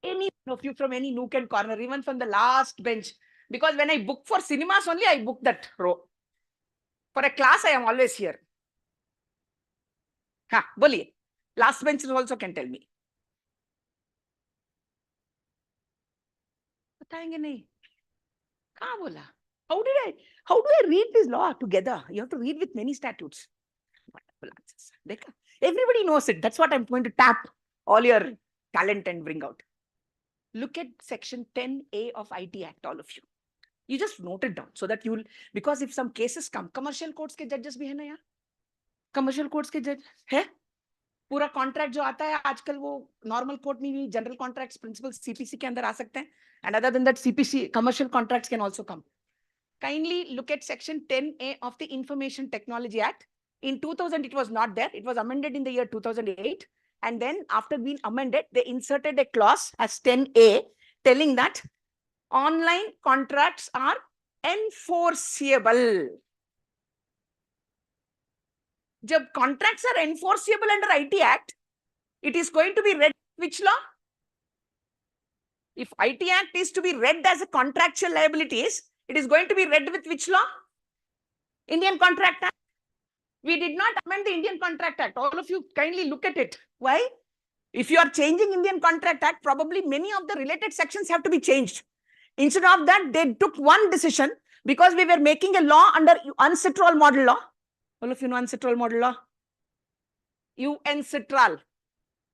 Speaker 8: Any of you from any nook and corner, even from the last bench. Because when I book for cinemas only, I book that row. For a class, I am always here. Ha, boliye. Last benches also can tell me. बताएंगे नहीं. कहाँ बोला? How do I read this law together? You have to read with many statutes. Wonderful answers. देखा? Everybody knows it. That's what I'm going to tap all your talent and bring out. Look at section 10A of IT Act, all of you. You just note it down so that you'll, because if some cases come, commercial courts के judges भी है ना यार? Commercial courts के judge है? पूरा contract जो आता है आजकल वो normal court में भी general contracts principles CPC के अंदर आ सकते हैं. And other than that, CPC commercial contracts can also come. Kindly look at section 10A of the Information Technology Act. In 2000, it was not there. It was amended in the year 2008. And then after being amended, they inserted a clause as 10A telling that online contracts are enforceable. Jab contracts are enforceable under IT Act, it is going to be read which law? If IT Act is to be read as a contractual liabilities, it is going to be read with which law? Indian Contract Act. We did not amend the Indian Contract Act. All of you kindly look at it. Why? If you are changing Indian Contract Act, probably many of the related sections have to be changed. Instead of that, they took one decision because we were making a law under UNCITRAL model law. All of you know UNCITRAL model law? UNCITRAL,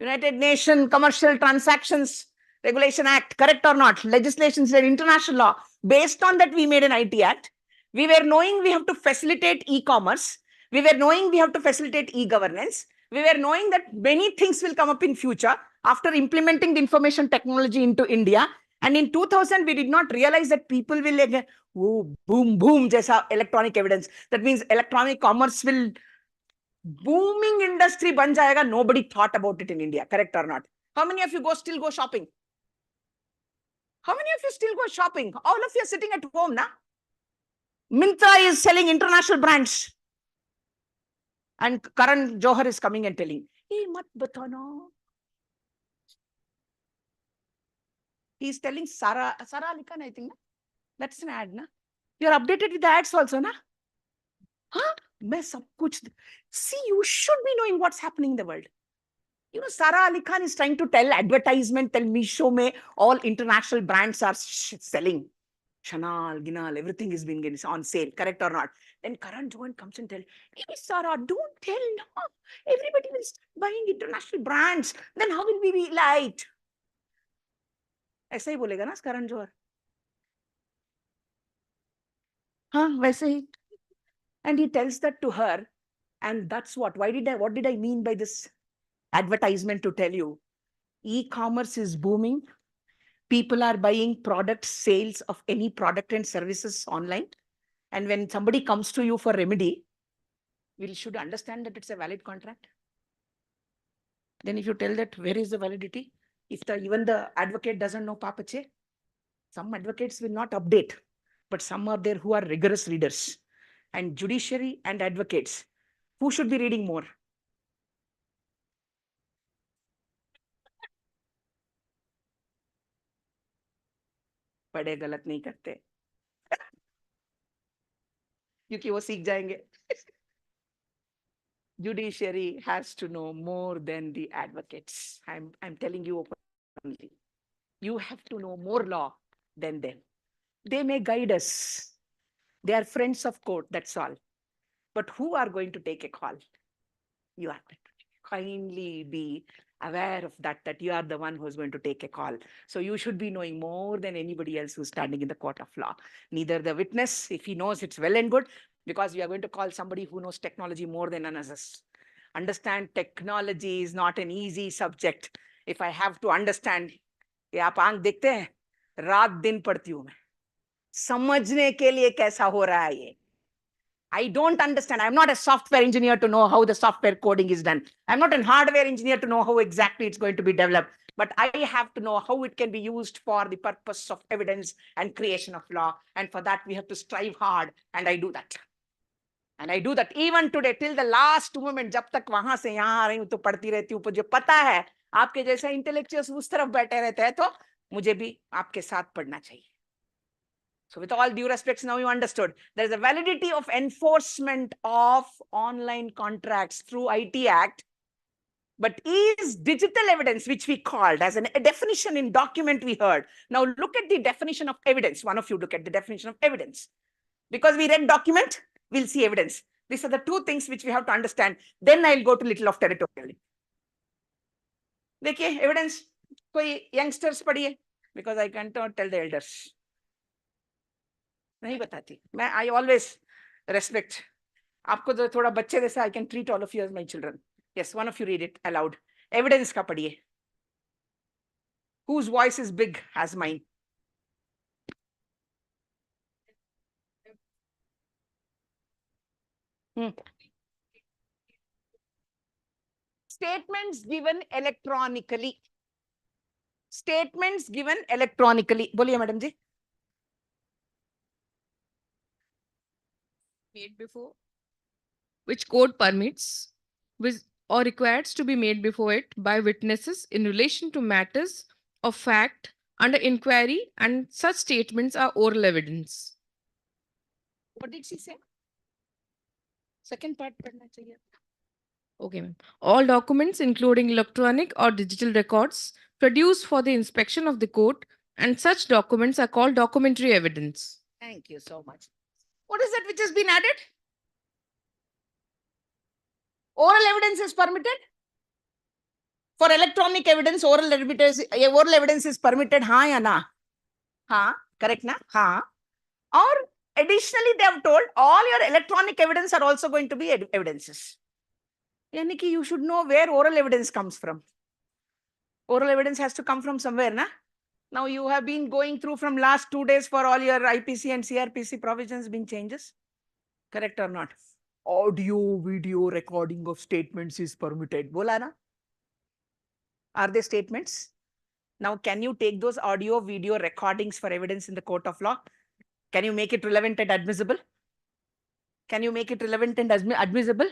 Speaker 8: United Nations Commercial Transactions Regulation Act, correct or not? Legislation is an international law. Based on that, we made an IT Act. We were knowing we have to facilitate e-commerce. We were knowing we have to facilitate e-governance. We were knowing that many things will come up in future after implementing the information technology into India. And in 2000, we did not realize that people will like, oh, boom, boom, jaisa electronic evidence. That means electronic commerce will booming industry ban jayega. Nobody thought about it in India, correct or not? How many of you still go shopping? How many of you still go shopping? All of you are sitting at home, na? Myntra is selling international brands. And Karan Johar is coming and telling, hey, mat batana. He's telling Sara Ali Khan, I think, na? That's an ad, na? You're updated with the ads also, na? Huh? See, you should be knowing what's happening in the world. You know, Sara Ali Khan is trying to tell advertisement, tell Misho mein all international brands are selling. Chanel, Ginal, everything is being on sale, correct or not? Then Karan Johar comes and tells, hey, Sara, don't tell no. Everybody will start buying international brands. Then how will we be light? ऐसा ही बोलेगा ना Karan Johar? हाँ, वैसे ही. And he tells that to her. And that's what did I mean by this advertisement to tell you? E-commerce is booming. People are buying product sales of any product and services online. And when somebody comes to you for remedy, we should understand that it's a valid contract. Then if you tell that, where is the validity? If even the advocate doesn't know papache, some advocates will not update, but some are there who are rigorous readers. And judiciary and advocates, who should be reading more? पढ़े गलत नहीं करते क्योंकि वो सीख जाएंगे. Judiciary has to know more than the advocates. I'm telling you openly. You have to know more law than them. They may guide us. They are friends of court, that's all. But who are going to take a call? You are. Kindly be aware of that you are the one who's going to take a call. So you should be knowing more than anybody else who's standing in the court of law. Neither the witness, if he knows, it's well and good, because we are going to call somebody who knows technology more than us. Understand, technology is not an easy subject. If I have to understand, ये आप आंख देखते हैं, रात दिन पढ़ती हूँ मैं, समझने के लिए कैसा हो रहा है ये. I don't understand. I'm not a software engineer to know how the software coding is done. I'm not a hardware engineer to know how exactly it's going to be developed. But I have to know how it can be used for the purpose of evidence and creation of law. And for that, we have to strive hard. And I do that. And I do that even today, till the last moment. जब तक वहां से यहाँ आ रही हूँ तो पढ़ती रहती हूँ. मुझे पता है आपके जैसे इंटेलेक्चुअल्स उस तरफ बैठे रहते हैं, तो मुझे भी आपके साथ पढ़ना चाहिए. So with all due respects, now you understood. There is a validity of enforcement of online contracts through IT Act. But is digital evidence, which we called as a definition in document we heard. Now look at the definition of evidence. One of you look at the definition of evidence. Because we read document, we'll see evidence. These are the two things which we have to understand. Then I'll go to little of territorial. देखिए evidence, कोई youngsters पढ़िए, because I can't tell the elders. नहीं बताती मैं. I always respect. आपको तो थोड़ा बच्चे जैसे I can treat all of you as my children. Yes, one of you read it aloud. Evidence का पढ़िए. Whose voice is big as mine? Statements given electronically. Statements given electronically. बोलिए madam ji.
Speaker 10: Made before, which court permits or requires to be made before it by witnesses in relation to matters of fact under inquiry, and such statements are oral evidence.
Speaker 8: What did she say? Second part पढ़ना चाहिए.
Speaker 10: Okay, ma'am. All documents, including electronic or digital records, produced for the inspection of the court, and such documents are called documentary evidence.
Speaker 8: Thank you so much. What is that which has been added? Oral evidence is permitted. For electronic evidence, oral evidence is permitted. हाँ या ना? हाँ, correct na? हाँ. Or additionally, they have told all your electronic evidence are also going to be evidences. Yani ki you should know where oral evidence comes from. Oral evidence has to come from somewhere, na? Now you have been going through from last 2 days for all your IPC and CRPC provisions being changes. Correct or not? Audio, video recording of statements is permitted. Bola na? Are they statements? Now, can you take those audio, video recordings for evidence in the court of law? Can you make it relevant and admissible? Can you make it relevant and admissible?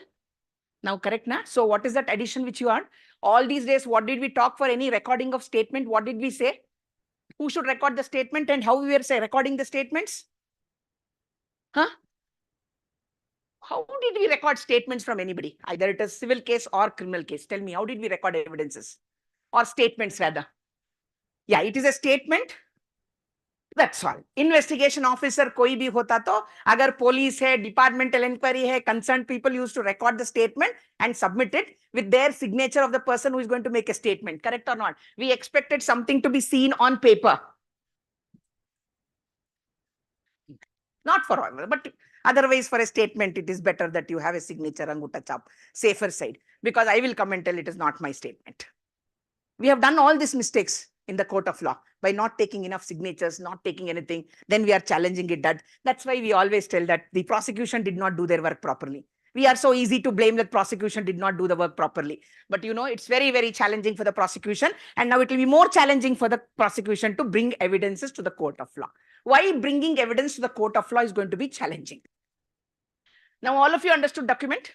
Speaker 8: Now, correct na? So what is that addition which you earned? All these days, what did we talk for any recording of statement? What did we say? Who should record the statement and how we were recording the statements? Huh? How did we record statements from anybody? Either it is civil case or criminal case. Tell me, how did we record evidences? Or statements rather? Yeah, it is a statement. That's all. Investigation officer कोई भी होता तो, अगर police है, departmental inquiry है, concerned people used to record the statement and submit it with their signature of the person who is going to make a statement. Correct or not? We expected something to be seen on paper. Not for all, but otherwise for a statement, it is better that you have a signature, anguta chap, safer side, because I will come and tell it is not my statement. We have done all these mistakes in the court of law by not taking enough signatures, not taking anything. Then we are challenging it. That's why we always tell that the prosecution did not do their work properly. We are so easy to blame that prosecution did not do the work properly. But you know, it's very, very challenging for the prosecution. And now it will be more challenging for the prosecution to bring evidences to the court of law. Why bringing evidence to the court of law is going to be challenging. Now all of you understood document.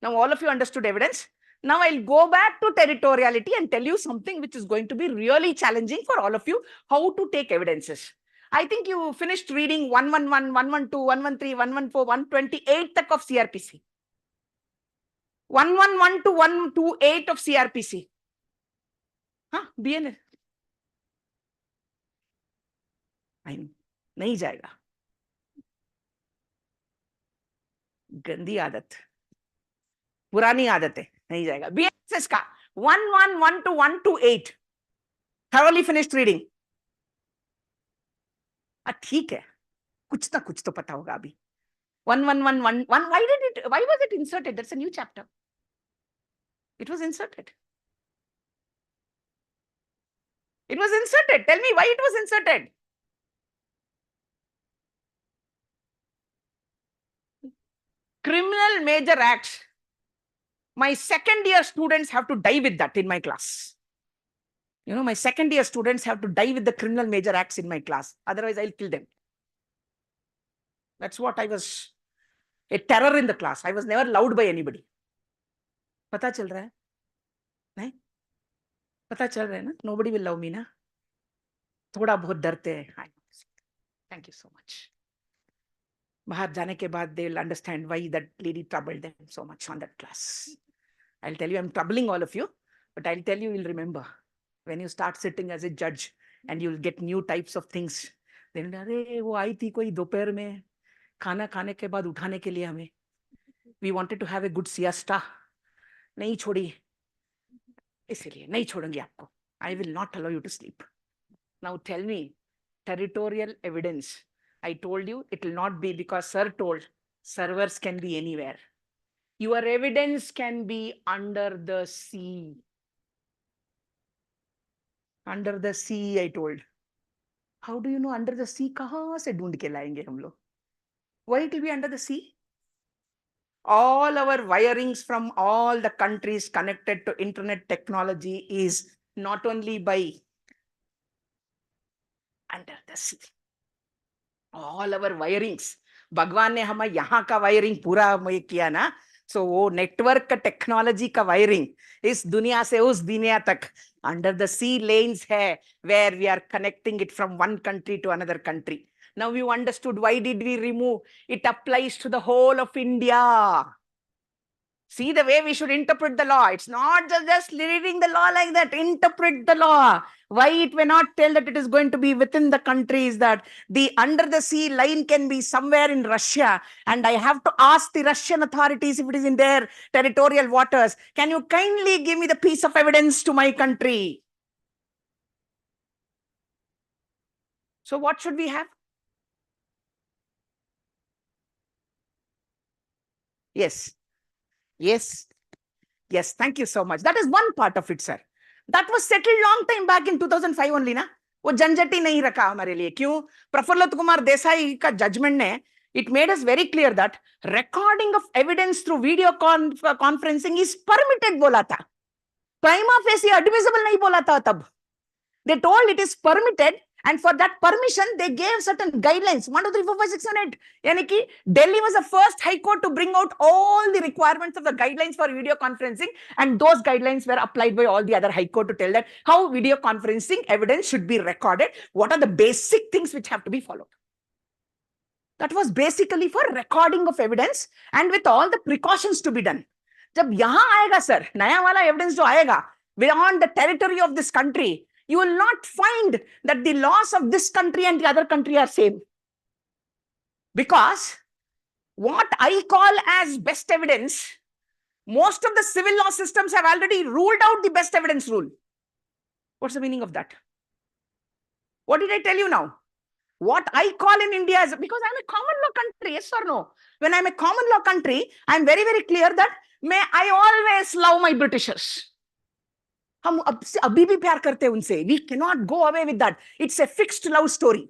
Speaker 8: Now all of you understood evidence. Now I'll go back to territoriality and tell you something which is going to be really challenging for all of you, how to take evidences. I think you finished reading 111, 112, 113, 114, 128 tak of CRPC. 111 to 128 of CRPC. Huh? BNL. नहीं जाएगा. गंदी आदत, पुरानी आदत है, नहीं जाएगा। BSS का 111 to 128 thoroughly finished reading. ठीक है, कुछ ना कुछ तो पता होगा अभी। 11111, why was it inserted? That's a new chapter. It was inserted. It was inserted. Tell me why it was inserted. Criminal major acts. My second year students have to die with that in my class. You know, my second year students have to die with the criminal major acts in my class. Otherwise, I'll kill them. That's what I was, a terror in the class. I was never loved by anybody. पता चल रहा है? नहीं? पता चल रहा है ना? Nobody will love me ना? थोड़ा बहुत डरते हैं. Thank you so much. बाहर जाने के बाद they will understand why that lady troubled them so much on that class. I'll tell you, I'm troubling all of you, but I'll tell you, you'll remember. When you start sitting as a judge and you'll get new types of things, then अरे वो आई थी कोई दोपहर में खाना खाने के बाद उठाने के लिए हमें. We wanted to have a good siesta. नहीं छोड़ी, इसलिए नहीं छोड़ूंगी आपको. I will not allow you to sleep. Now tell me, territorial evidence. I told you it will not be because sir told servers can be anywhere. Your evidence can be under the sea. Under the sea, I told. How do you know under the sea? कहाँ से ढूंढ के लाएंगे हम लोग? Why it will be under the sea? All our wirings from all the countries connected to internet technology is not only by under the sea. All our wirings. भगवान ने हमें यहाँ का वायरिंग पूरा किया ना, so वो नेटवर्क का टेक्नोलॉजी का वायरिंग इस दुनिया से उस दुनिया तक under the sea lanes है, where we are connecting it from one country to another country. Now you understood why did we remove? It applies to the whole of India. See the way we should interpret the law. It's not just reading the law like that. Interpret the law. Why it may not tell that it is going to be within the countries, that the under the sea line can be somewhere in Russia, and I have to ask the Russian authorities if it is in their territorial waters. Can you kindly give me the piece of evidence to my country? So what should we have? Yes. Yes. Yes. Thank you so much. That is one part of it, sir. That was settled long time back in 2005 only, ना? वो झंझटी नहीं रखा हमारे लिए. क्यों? प्रफुल्ल कुमार देसाई का judgement ने, it made us very clear that recording of evidence through video conferencing is permitted बोला था. Prima facie admissible नहीं बोला था तब. They told it is permitted, and for that permission they gave certain guidelines. 1, 2, 3, 4, 5, 6, 7, 8. यानी कि Delhi was the first High Court to bring out all the requirements of the guidelines for video conferencing, and those guidelines were applied by all the other High Court to tell that how video conferencing evidence should be recorded. What are the basic things which have to be followed? That was basically for recording of evidence and with all the precautions to be done. जब यहाँ आएगा sir, नया वाला evidence जो आएगा beyond the territory of this country, you will not find that the laws of this country and the other country are same. Because what I call as best evidence, most of the civil law systems have already ruled out the best evidence rule. What's the meaning of that? What did I tell you now? What I call in India is, because I'm a common law country, yes or no? When I'm a common law country, I'm very, very clear that I always love my Britishers. हम अभी भी प्यार करते हैं उनसे. We cannot go away with that. It's a fixed love story.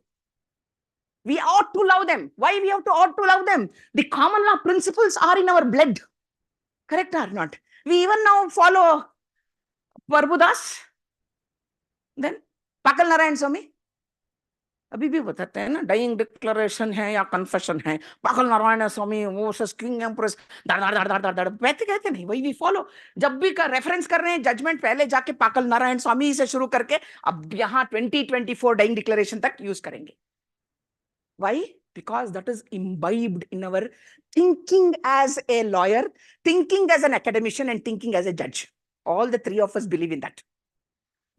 Speaker 8: We ought to love them. Why we ought to love them? The common law principles are in our blood. Correct or not? We even now follow Prabhudas. Then Pakal Narayan Swami. अभी भी बताते हैं ना, dying declaration है या confession है, पागल नारायण स्वामी Moses king empress दड़ कहते नहीं, वही वी फॉलो. जब भी का रेफरेंस कर रहे हैं जजमेंट, पहले जाके पागल नारायण स्वामी से शुरू करके अब यहाँ 2024 डाइंग डिक्लेरेशन तक यूज करेंगे. Why? Because that is imbibed in our thinking as a lawyer, thinking as an academician, and thinking as a judge. All the three of us believe in that.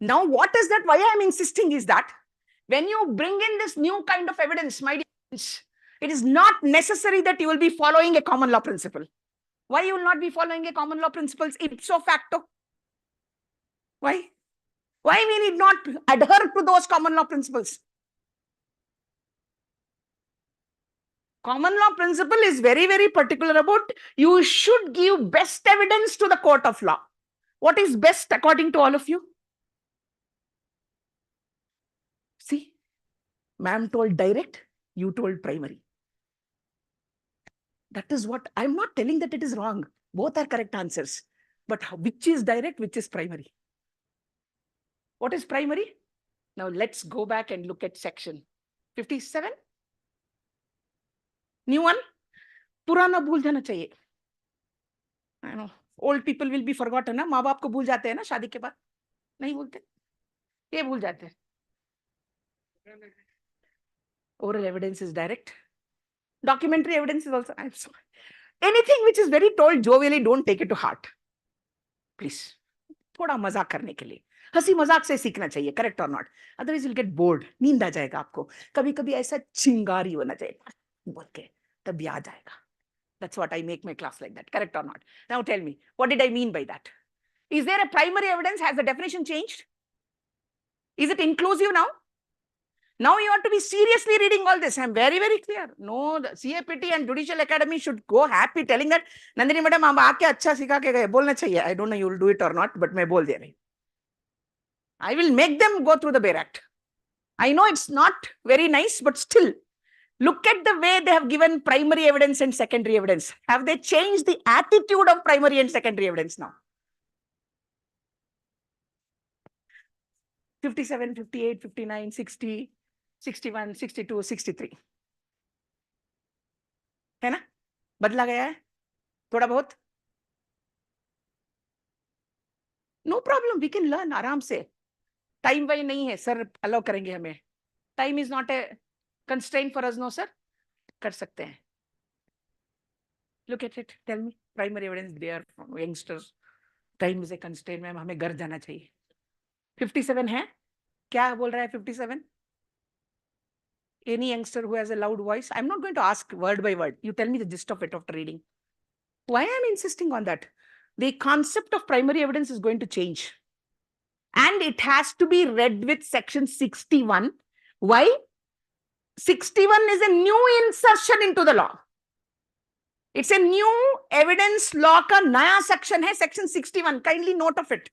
Speaker 8: Now, what is that? Why I am insisting is that when you bring in this new kind of evidence, my dear friends, It is not necessary that you will be following a common law principle. Why you will not be following a common law principles ipso facto? Why? Why we need not adhere to those common law principles? Common law principle is very, very particular about you should give best evidence to the court of law. What is best according to all of you? See, ma'am told direct, you told primary. That is what, I'm not telling that it is wrong. Both are correct answers. But which is direct, which is primary? What is primary? Now let's go back and look at section 57. New one. पुराना भूल जाना चाहिए. I know. Old people will be forgotten ना. माँ बाप को भूल जाते हैं ना शादी के बाद. नहीं भूलते. ये भूल जाते हैं. Oral evidence is direct. Documentary evidence is also. I'm sorry. Anything which is very told jovially, don't take it to heart. Please. थोड़ा मजाक करने के लिए. हंसी मजाक से सीखना चाहिए. Correct or not? Otherwise you'll get bored. नींद आ जाएगा आपको. कभी कभी ऐसा चिंगारी होना चाहिए. बोल के तब याद आएगा. That's what I make my class like that. Correct or not? Now tell me, what did I mean by that? Is there a primary evidence? Has the definition changed? Is it inclusive now? Now you have to be seriously reading all this. I'm very, very clear. No, the CAPT and Judicial Academy should go happy telling that, Nandini madam, आप आके अच्छा सिखा के गए, बोलना चाहिए. I don't know you will do it or not, but मैं बोल दे रही. I will make them go through the Bare Act. I know it's not very nice, but still, look at the way they have given primary evidence and secondary evidence. Have they changed the attitude of primary and secondary evidence now? 57, 58, 59, 60, 61, 62, 63. है ना? बदला गया है? थोड़ा बहुत? No problem, we can learn आराम से. Time Y नहीं है, sir allow करेंगे हमें. Time is not a constraint for us, no sir? कर सकते हैं. Look at it, tell me. Primary evidence there from youngsters. Time is a constraint, ma'am हमें घर जाना चाहिए. 57 है? क्या बोल रहा है 57? Any youngster who has a loud voice? I'm not going to ask word by word. You tell me the gist of it after reading. Why I'm insisting on that? The concept of primary evidence is going to change. And it has to be read with section 61. Why? 61 is a new insertion into the law. It's a new evidence law ka naya section hai, section 61. Kindly note of it.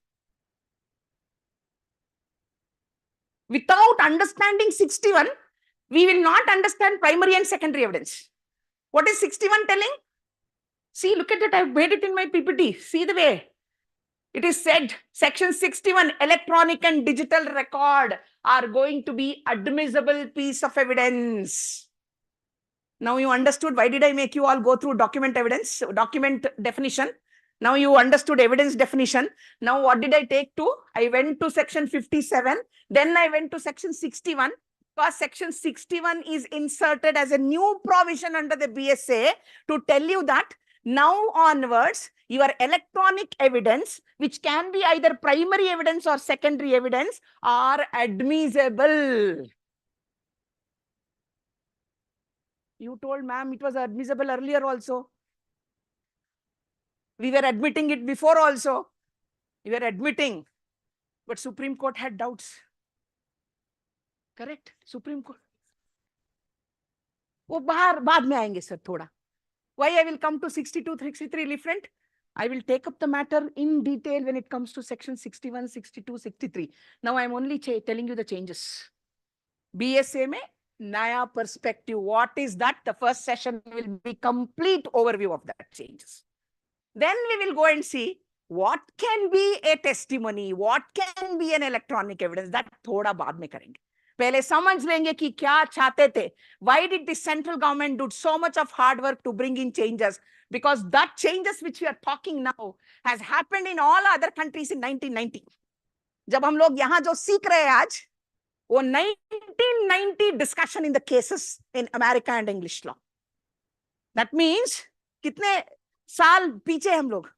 Speaker 8: Without understanding 61, we will not understand primary and secondary evidence. What is 61 telling? See, look at it. I've made it in my PPT. See the way. It is said, section 61, electronic and digital record are going to be admissible piece of evidence. Now you understood why did I make you all go through document evidence, document definition. Now you understood evidence definition. Now what did I take to? I went to section 57. Then I went to section 61. Because section 61 is inserted as a new provision under the BSA to tell you that now onwards, your electronic evidence, which can be either primary evidence or secondary evidence, are admissible. You told ma'am it was admissible earlier also. We were admitting it before also. We were admitting. But Supreme Court had doubts. Correct? Supreme Court. वो बाद में आएंगे sir थोड़ा. Why I will come to 62, 63 different? I will take up the matter in detail when it comes to section 61, 62, 63. Now I am only telling you the changes. BSA में Nyaya perspective. What is that? The first session will be complete overview of that changes. Then we will go and see what can be a testimony, what can be an electronic evidence. That थोड़ा बाद में करेंगे. पहले समझ लेंगे कि क्या चाहते थे. Why did the central government do so much of hard work to bring in changes? Because that changes which we are talking now has happened in all other countries in 1990. जब हम लोग यहाँ जो सीख रहे हैं आज, वो 1990 discussion in the cases in America and English law. That means कितने साल पीछे हम लोग?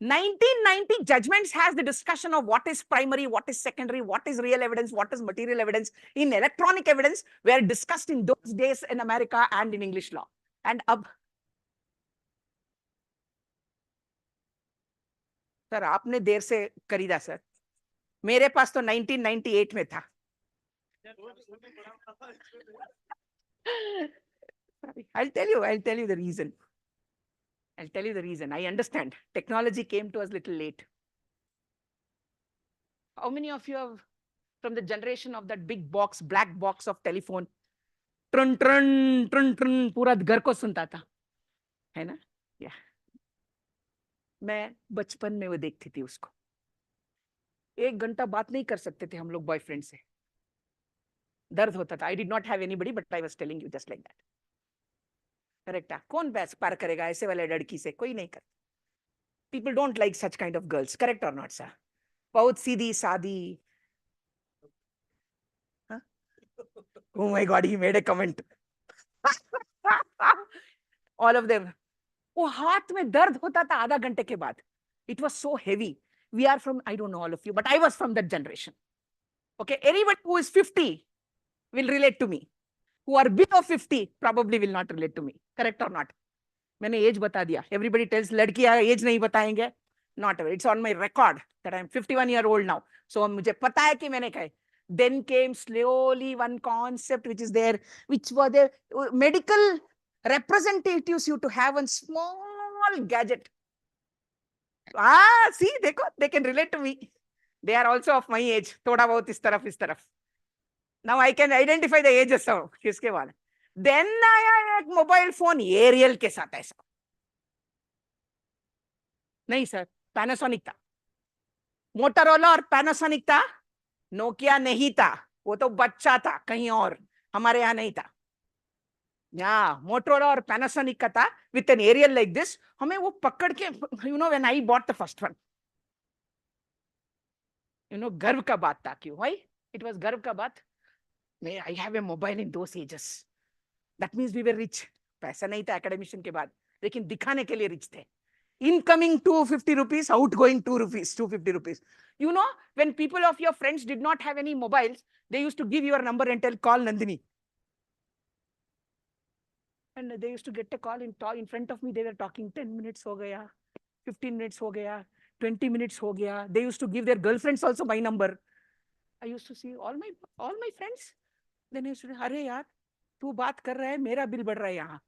Speaker 8: 1990 judgments has the discussion of what is primary, what is secondary, what is real evidence, what is material evidence in electronic evidence were discussed in those days in America and in English law. And अब sir आपने देर से खरीदा sir, मेरे पास तो 1998 में था. I'll tell you the reason. I'll tell you the reason. I understand. Technology came to us a little late. How many of you have from the generation of that big box, black box of telephone? Trun trun trun trun पूरा घर को सुनता था, है ना? Yeah. मैं बचपन में वो देखती थी उसको. 1 घंटा बात नहीं कर सकते थे हम लोग बॉयफ्रेंड से. दर्द होता था. I did not have anybody, but I was telling you just like that. Correct है. कौन बैस पार करेगा ऐसे वाले लड़की से? कोई नहीं करता. People don't like such kind of girls. Correct or not, sir? बहुत सीधी सादी. Huh? Oh my God, he made a comment. All of them. वो हाथ में दर्द होता था आधा घंटे के बाद. It was so heavy. We are from, I don't know all of you, but I was from that generation. Okay, anybody who is 50 will relate to me. Who are below 50 probably will not relate to me. Correct or not? मैंने as बता दिया. Everybody tells लड़कियां as नहीं बताएंगे. Not ever. It's on my record that I'm 51 year old now. So मुझे पता है कि मैंने कहा. Then came slowly one concept which is there, which were the medical representatives used to have one small gadget. See, देखो, they can relate to me. They are also of my age. थोड़ा बहुत इस तरफ. Now I can identify the ages of किसके बाद. Then आया एक mobile phone aerial के साथ ऐसा. नहीं सर, पैनासोनिक था. मोटोरोला और पैनासोनिक था. नोकिया नहीं था. वो तो बच्चा था कहीं और, हमारे यहाँ नहीं था. Yeah, मोटोरोला और पैनासोनिक का था with an aerial like this. हमें वो पकड़ के, you know, when I bought the first one, you know, गर्व का बात था. क्यों? Why? It was गर्व का बात. I have a mobile in those ages. That means we were rich. पैसा नहीं था academician के बाद, लेकिन दिखाने के लिए rich थे. Incoming 250 rupees, outgoing 250 rupees. You know, when people of your friends did not have any mobiles, they used to give your number and tell, call Nandini. And they used to get a call in front of me. They were talking 10 minutes ho gaya, 15 minutes ho gaya, 20 minutes ho gaya. They used to give their girlfriends also my number. I used to see all my friends. Then I used to say, अरे यार, तू बात कर रहा है, मेरा bill बढ़ रहा है यहाँ.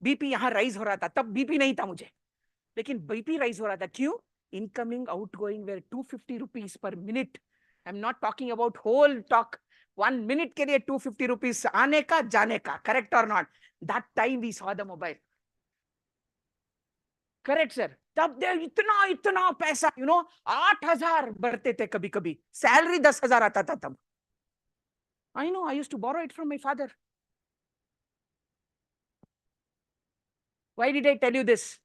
Speaker 8: बीपी यहाँ राइज हो रहा था. तब बीपी नहीं था मुझे, लेकिन बीपी राइज हो रहा था. क्यों? Incoming, outgoing were 250 rupees per minute. I'm not talking about whole talk. 1 minute के लिए 250 rupees आने का जाने का. Correct or not? That time we saw the mobile. Correct, sir. तब दे इतना पैसा, you know, 8,000 बढ़ते थे कभी कभी. Salary 10,000 आता था तब. I know, I used to borrow it from my father. Why did I tell you this?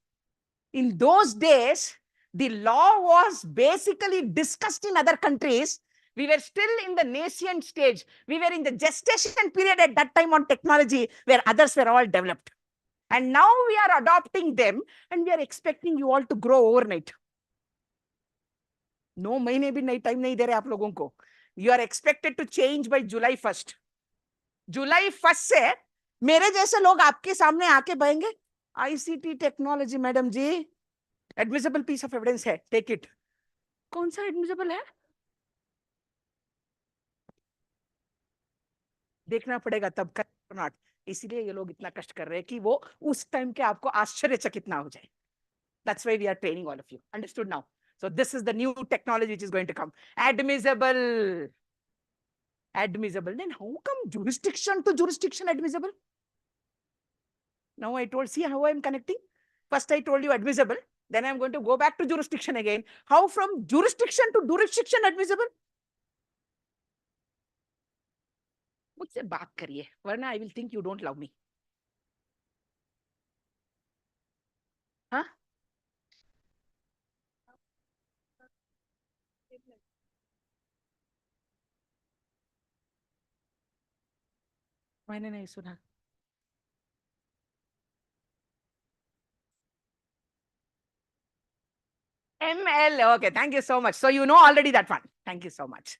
Speaker 8: In those days, the law was basically discussed in other countries. We were still in the nascent stage. We were in the gestation period at that time on technology, where others were all developed. And now we are adopting them, and we are expecting you all to grow overnight. No महीने भी नहीं time नहीं दे रहे आप लोगों को. You are expected to change by July 1st. July 1st से मेरे जैसे लोग आपके सामने आके बहेंगे. ICT technology madam ji, admissible piece of evidence है, टेक इट. कौन सा एडमिसिबल है? देखना पड़ेगा तब. नॉट. इसीलिए ये लोग इतना कष्ट कर रहे हैं कि वो उस टाइम के आपको आश्चर्यचकित ना हो जाए. That's why we are training all of you. Understood now? So this is the new technology which is going to come. Admissible. Then how come jurisdiction to jurisdiction admissible? Now I told, see how I'm connecting? First I told you admissible, then I'm going to go back to jurisdiction again. How from jurisdiction to jurisdiction admissible? मुझसे बात करिए, वरना I will think you don't love me. हाँ? मैंने नहीं सुना. ML, okay, thank you so much. So you know already that one. Thank you so much.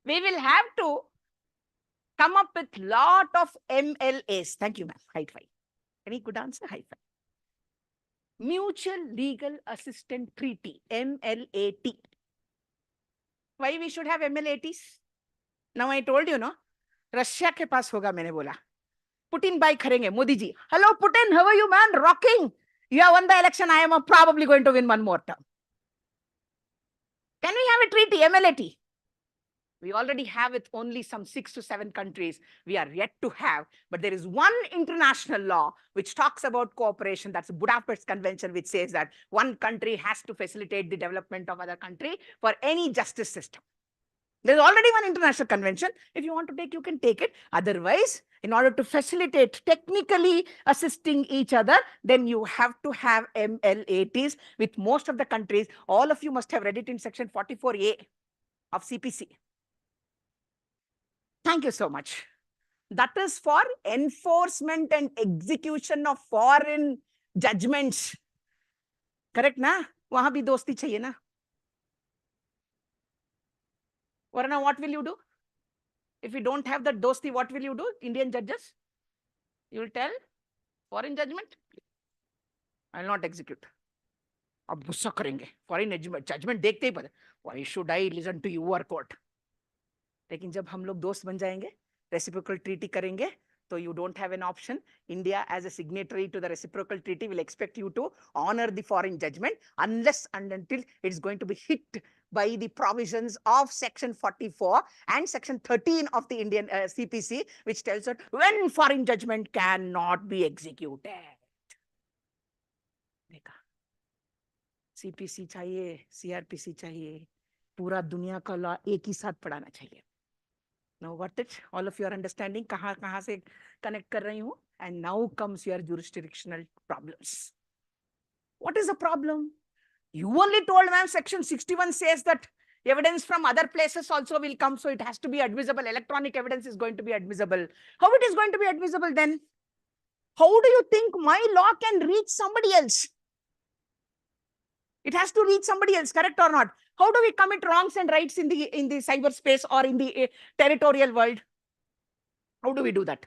Speaker 8: We will have to come up with lot of MLAs. Thank you, ma'am. High five. Any good answer? High five. Mutual Legal Assistance Treaty, MLAT. Why we should have MLATs? Now I told you, no? Russia के पास होगा, मैंने बोला. Putin buy करेंगे, Modi ji. Hello, Putin, how are you, man? Rocking. You have won the election. I am probably going to win one more term. Can we have a treaty, MLAT? We already have it only some 6 to 7 countries we are yet to have, but there is one international law which talks about cooperation. That's the Budapest Convention, which says that one country has to facilitate the development of other country for any justice system. There's already one international convention. If you want to take, you can take it. Otherwise, in order to facilitate technically assisting each other, then you have to have MLATs with most of the countries. All of you must have read it in section 44A of CPC. Thank you so much. That is for enforcement and execution of foreign judgments. Correct na? Wahan bhi dosti chahiye na? Varna, what will you do? If you don't have that dosti, what will you do? Indian judges? You will tell foreign judgment? I will not execute. अब गुस्सा करेंगे. Foreign judgment देखते ही पता. Why should I listen to your court? लेकिन जब हम लोग दोस्त बन जाएंगे, reciprocal treaty करेंगे, तो you don't have an option. India as a signatory to the reciprocal treaty will expect you to honor the foreign judgment unless and until it's going to be hit by the provisions of section 44 and section 13 of the Indian CPC, which tells us when foreign judgment cannot be executed. देखा, CPC चाहिए, CRPC चाहिए, पूरा दुनिया का law एक ही साथ पढ़ाना चाहिए. Now what it? All of you are understanding कहाँ से connect कर रही हूँ? And now comes your jurisdictional problems. What is the problem? You only told, ma'am, section 61 says that evidence from other places also will come, so it has to be admissible. Electronic evidence is going to be admissible. How it is going to be admissible then? How do you think my law can reach somebody else? It has to reach somebody else, correct or not? How do we commit wrongs and rights in the cyberspace or in the territorial world? How do we do that?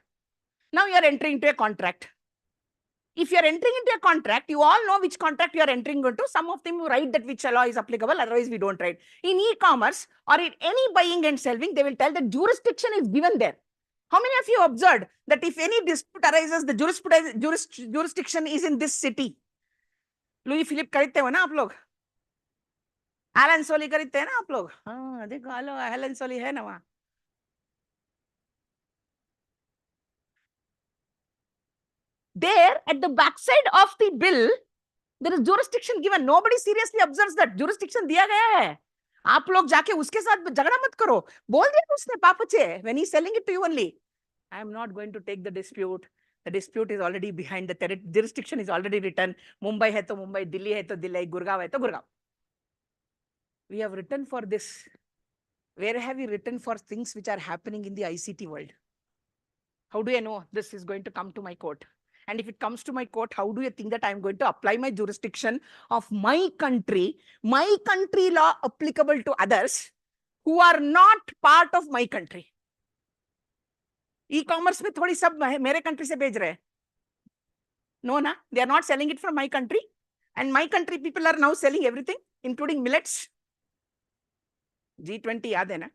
Speaker 8: Now you are entering into a contract. If you are entering into a contract, you all know which contract you are entering into. Some of them you write that which law is applicable, otherwise we don't write. In e-commerce or in any buying and selling, they will tell that jurisdiction is given there. How many of you observed that if any dispute arises, the jurisdiction is in this city? Louis Philippe खरीदते हो ना आप लोग? Alan Solly खरीदते हैं ना आप लोग? हाँ, देखो हेलो Alan Solly है ना वहाँ. There at the backside of the bill, there is jurisdiction given. Nobody seriously observes that jurisdiction दिया गया है. आप लोग जाके उसके साथ झगड़ा मत करो. बोल दिया उसने पापचे when he's selling it to you only. I am not going to take the dispute. The dispute is already behind the jurisdiction is already written. Mumbai है तो Mumbai, Delhi है तो Delhi, Gurgaon है तो Gurgaon. We have written for this. Where have we written for things which are happening in the ICT world? How do I know this is going to come to my court? And if it comes to my court, how do you think that I am going to apply my jurisdiction of my country law applicable to others who are not part of my country? E-commerce में थोड़ी सब मेरे country से भेज रहे हैं. No, na? They are not selling it from my country. And my country people are now selling everything, including millets. G20 याद है ना?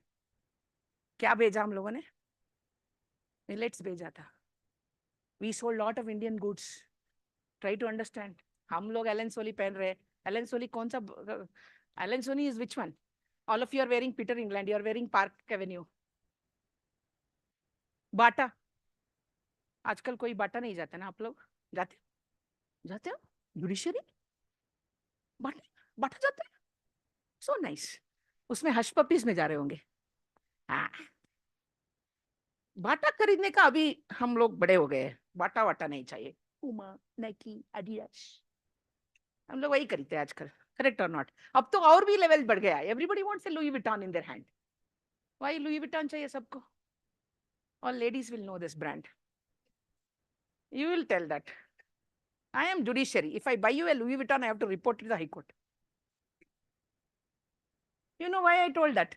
Speaker 8: क्या भेजा हम लोगों ने? Millets भेजा था. We sold lot of Indian goods. Try to understand. हम लोग Alan Solly पहन रहे हैं. Alan Solly कौन सा? Alan Solly is which one? All of you are wearing Peter England. You are wearing Park Avenue. बाटा. आजकल कोई बाटा नहीं जाता ना आप लोग? जाते हो? Judiciary? बाटा जाते हैं? So nice. उसमें हश पपीज में जा रहे होंगे. बाटा खरीदने का अभी हम लोग बड़े हो गए. बाटा वाटा नहीं चाहिए. Puma, Nike, Adidas. हम लोग वही खरीदते हैं आजकल. Correct or not? अब तो और भी लेवल बढ़ गया. Everybody wants a Louis Vuitton in their hand. Why Louis Vuitton चाहिए सबको? All ladies will know this brand. You will tell that. I am judiciary. If I buy you a Louis Vuitton, I have to report to the High Court. You know why I told that?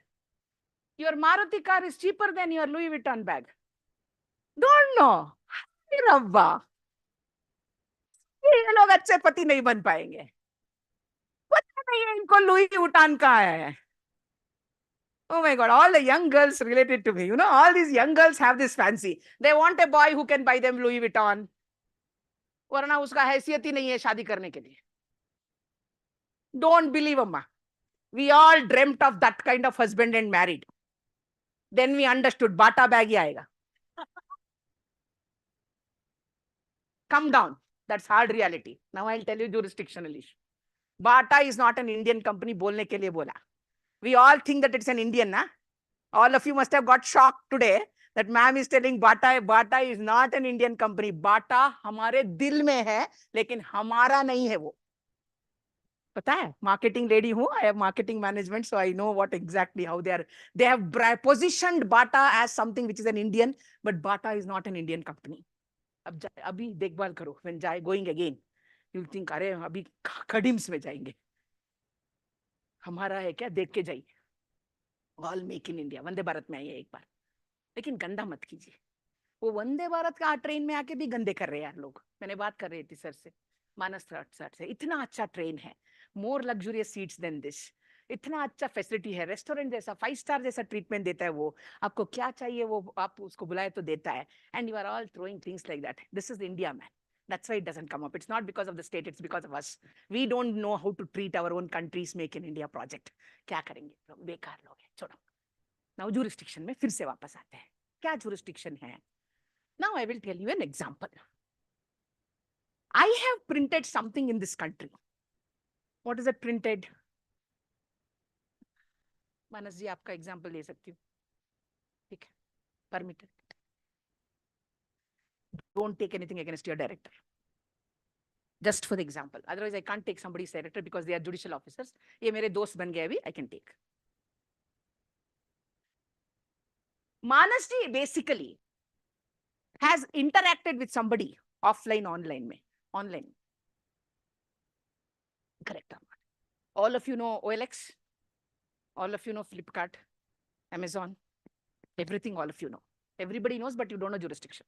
Speaker 8: Your Maruti car is cheaper than your Louis Vuitton bag. Don't know. रब्बा, ये लोग अच्छे पति नहीं बन पाएंगे. पता नहीं है इनको लुई वुटान कहाँ है. Oh my God, all the young girls related to me, you know, all these young girls have this fancy. They want a boy who can buy them Louis Vuitton. वरना उसका हैसियत ही नहीं है शादी करने के लिए. Don't believe, Amma. We all dreamt of that kind of husband and married. Then we understood, Bata bag ही आएगा. Come down. That's hard reality. Now I'll tell you jurisdictional issue. Bata is not an Indian company, बोलने के लिए बोला. We all think that it's an Indian, na? All of you must have got shocked today that ma'am is telling Bata. Bata is not an Indian company. Bata हमारे दिल में है, लेकिन हमारा नहीं है वो. पता है, marketing lady हूँ. I have marketing management, so I know what exactly how they are. They have positioned Bata as something which is an Indian, but Bata is not an Indian company. अब अभी देखभाल करो. When going again, you'll think अरे अभी खडिम्स में जाएंगे. हमारा है क्या, देख के जाइए. All make in India. Vande Bharat में आइए एक बार, लेकिन गंदा मत कीजिए. वो वंदे भारत का ट्रेन में आके भी गंदे कर रहे हैं यार लोग. मैंने बात कर रही थी सर से, मानस सर से. इतना अच्छा ट्रेन है, मोर लग्जूरियस सीट्स देन दिस. इतना अच्छा फैसिलिटी है, रेस्टोरेंट जैसा, 5 स्टार जैसा ट्रीटमेंट देता है वो. आपको क्या चाहिए वो आप उसको बुलाए तो देता है. And you are all throwing things like that. This is India man. That's why it doesn't come up. It's not because of the state, it's because of us. We don't know how to treat our own country's Make in India project. क्या करेंगे लोग, बेकार लोग हैं, छोड़ो. Now jurisdiction में फिर से वापस आते हैं. क्या jurisdiction है? Now I will tell you an example. I have printed something in this country. What is it printed? मानस जी आपका example ले सकती हूँ. ठीक है, permitted. Don't take anything against your director. Just for the example. Otherwise, I can't take somebody's director because they are judicial officers. ये मेरे दोस्त बन गए अभी, I can take. Manas ji basically has interacted with somebody offline, online में. Online. Correct or not? All of you know OLX. All of you know Flipkart, Amazon, everything all of you know. Everybody knows, but you don't know jurisdiction.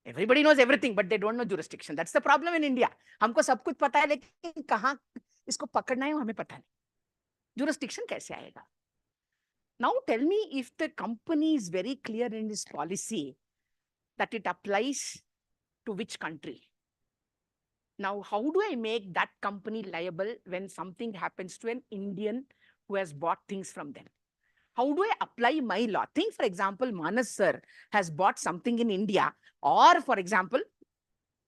Speaker 8: Everybody knows everything, but they don't know jurisdiction. That's the problem in India. हमको सब कुछ पता है, लेकिन कहाँ इसको पकड़ना है हमें पता नहीं. Jurisdiction कैसे आएगा? Now tell me, if the company is very clear in its policy that it applies to which country. Now, how do I make that company liable when something happens to an Indian who has bought things from them? How do I apply my law? Think, for example, Manas sir has bought something in India, or for example,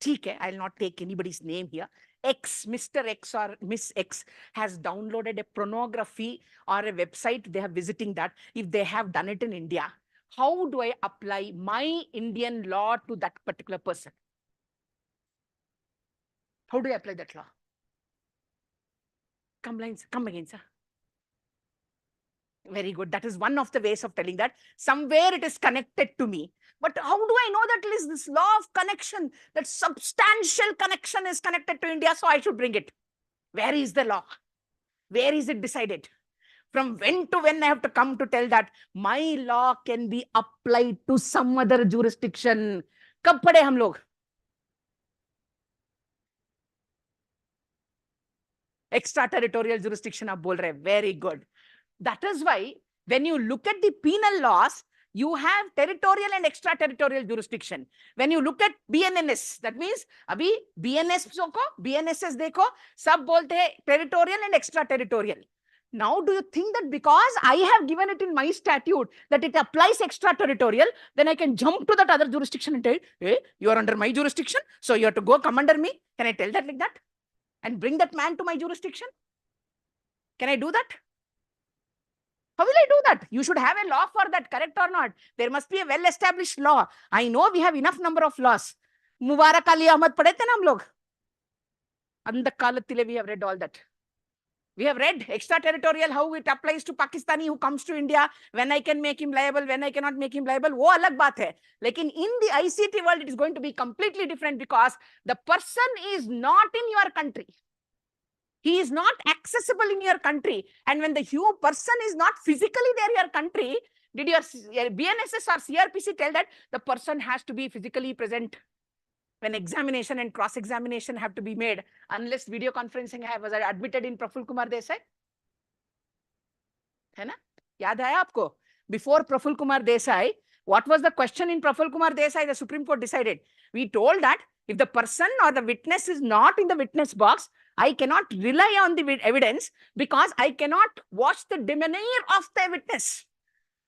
Speaker 8: ठीक है, I'll not take anybody's name here. X, Mr. X or Miss X has downloaded a pornography or a website, they are visiting that. If they have done it in India, how do I apply my Indian law to that particular person? How do I apply that law? Come again, sir. Very good. That is one of the ways of telling that somewhere it is connected to me. But how do I know that it is this law of connection, that substantial connection is connected to India, so I should bring it? Where is the law? Where is it decided? From when to when I have to come to tell that my law can be applied to some other jurisdiction? कब पढ़े हम लोग? Extra-territorial jurisdiction आप बोल रहे हैं. Very good. That is why when you look at the penal laws, you have territorial and extra-territorial jurisdiction. When you look at BNNS, that means अभी BNSS देखो, सब बोलते हैं territorial and extra-territorial. Now, do you think that because I have given it in my statute that it applies extra-territorial, then I can jump to that other jurisdiction and tell, hey, you are under my jurisdiction, so you have to come under me? Can I tell that like that? And bring that man to my jurisdiction? Can I do that? How will I do that? You should have a law for that, correct or not? There must be a well-established law. I know we have enough number of laws. Mubarak Ali Ahmad padhe the na hum log. Andak kalatile we have read all that. We have read extra-territorial, how it applies to Pakistani who comes to India, when I can make him liable, when I cannot make him liable. वो अलग बात है. लेकिन in the ICT world, it is going to be completely different because the person is not in your country. He is not accessible in your country. And when the human person is not physically there in your country, did your BNSS or CRPC tell that the person has to be physically present when examination and cross-examination have to be made, unless video conferencing was admitted in Praful Kumar Desai? है ना? याद आया आपको? Before Praful Kumar Desai, what was the question in Praful Kumar Desai? The Supreme Court decided. We told that if the person or the witness is not in the witness box, I cannot rely on the evidence because I cannot watch the demeanor of the witness.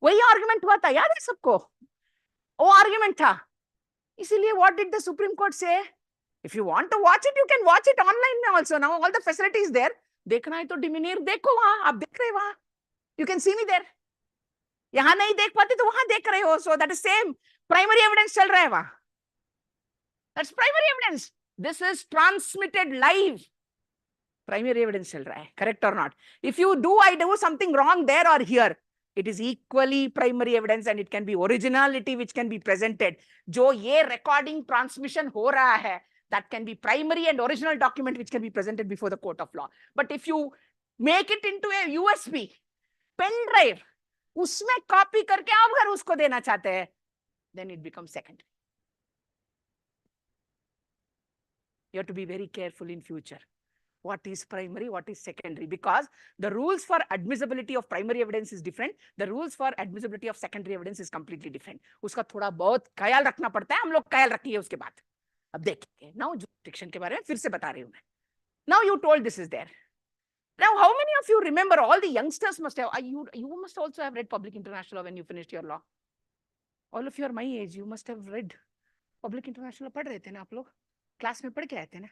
Speaker 8: वही argument हुआ था, याद है सबको? वो argument था. इसीलिए what did the Supreme Court say? If you want to watch it, you can watch it online में also. Now all the facilities there. देखना है तो demeanor देखो वहाँ, आप देख रहे हैं वहाँ. You can see me there. यहाँ नहीं देख पाते तो वहाँ देख रहे हो. So that is same. Primary evidence चल रहा है वहाँ. That's primary evidence. This is transmitted live. Primary evidence चल रहा है. Correct or not? If you do, I do something wrong there or here, it is equally primary evidence and it can be originality which can be presented. जो ये recording transmission हो रहा है, that can be primary and original document which can be presented before the court of law. But if you make it into a USB, pen drive, उसमें copy करके आप अगर उसको देना चाहते हैं, then it becomes secondary. You have to be very careful in future. What is primary, what is secondary? Because the rules for admissibility of primary evidence is different. The rules for admissibility of secondary evidence is completely different. उसका थोड़ा बहुत ख्याल रखना पड़ता है. हम लोग ख्याल रखिए उसके बाद. अब देखिए. Now jurisdiction के बारे में फिर से बता रही हूँ मैं. Now you told this is there. Now how many of you remember? All the youngsters must have. You must also have read Public International Law when you finished your law. All of you are my age. You must have read Public International Law. पढ़ रहे थे ना आप लोग? Class में पढ़ के आए थे ना?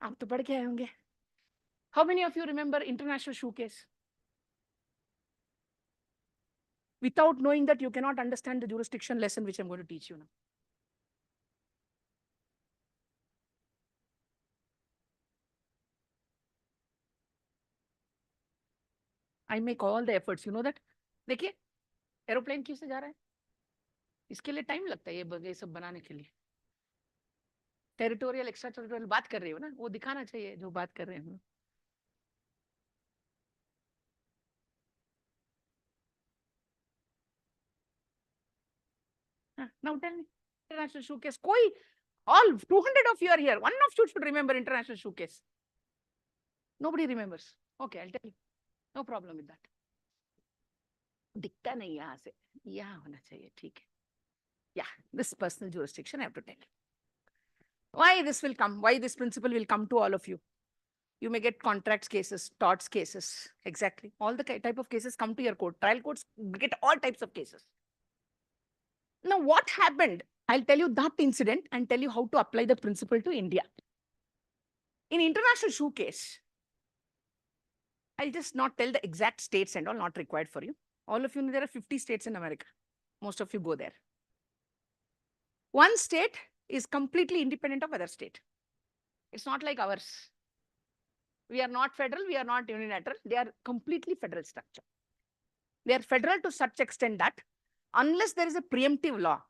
Speaker 8: आप तो पढ़ के आए होंगे. How many of you remember international shoe case? Without knowing that, you cannot understand the jurisdiction lesson which I'm going to teach you now. I make all the efforts, you know that. देखिए, aeroplane क्यों से जा रहा है? इसके लिए time लगता है ये सब बनाने के लिए. टेरिटोरियल एक्स्ट्रा टेरिटोरियल बात कर रही हो ना, वो दिखाना चाहिए जो बात कर रहे हैं. Now tell me, international shoe case. कोई, all 200 of you are here. One of you should remember international shoe case. Nobody remembers. Okay, I'll tell you. No problem with that. दिखता नहीं यहाँ से, यहाँ होना चाहिए, ठीक है. Yeah, this personal jurisdiction I have to tell you. Why this will come? Why this principle will come to all of you? You may get contracts cases, torts cases, exactly. All the type of cases come to your court. Trial courts get all types of cases. Now, what happened? I'll tell you that incident and tell you how to apply the principle to India. In international shoe case, I'll just not tell the exact states and all, not required for you. All of you know there are 50 states in America. Most of you go there. One state is completely independent of other state. It's not like ours. We are not federal, we are not unilateral. They are completely federal structure. They are federal to such extent that unless there is a preemptive law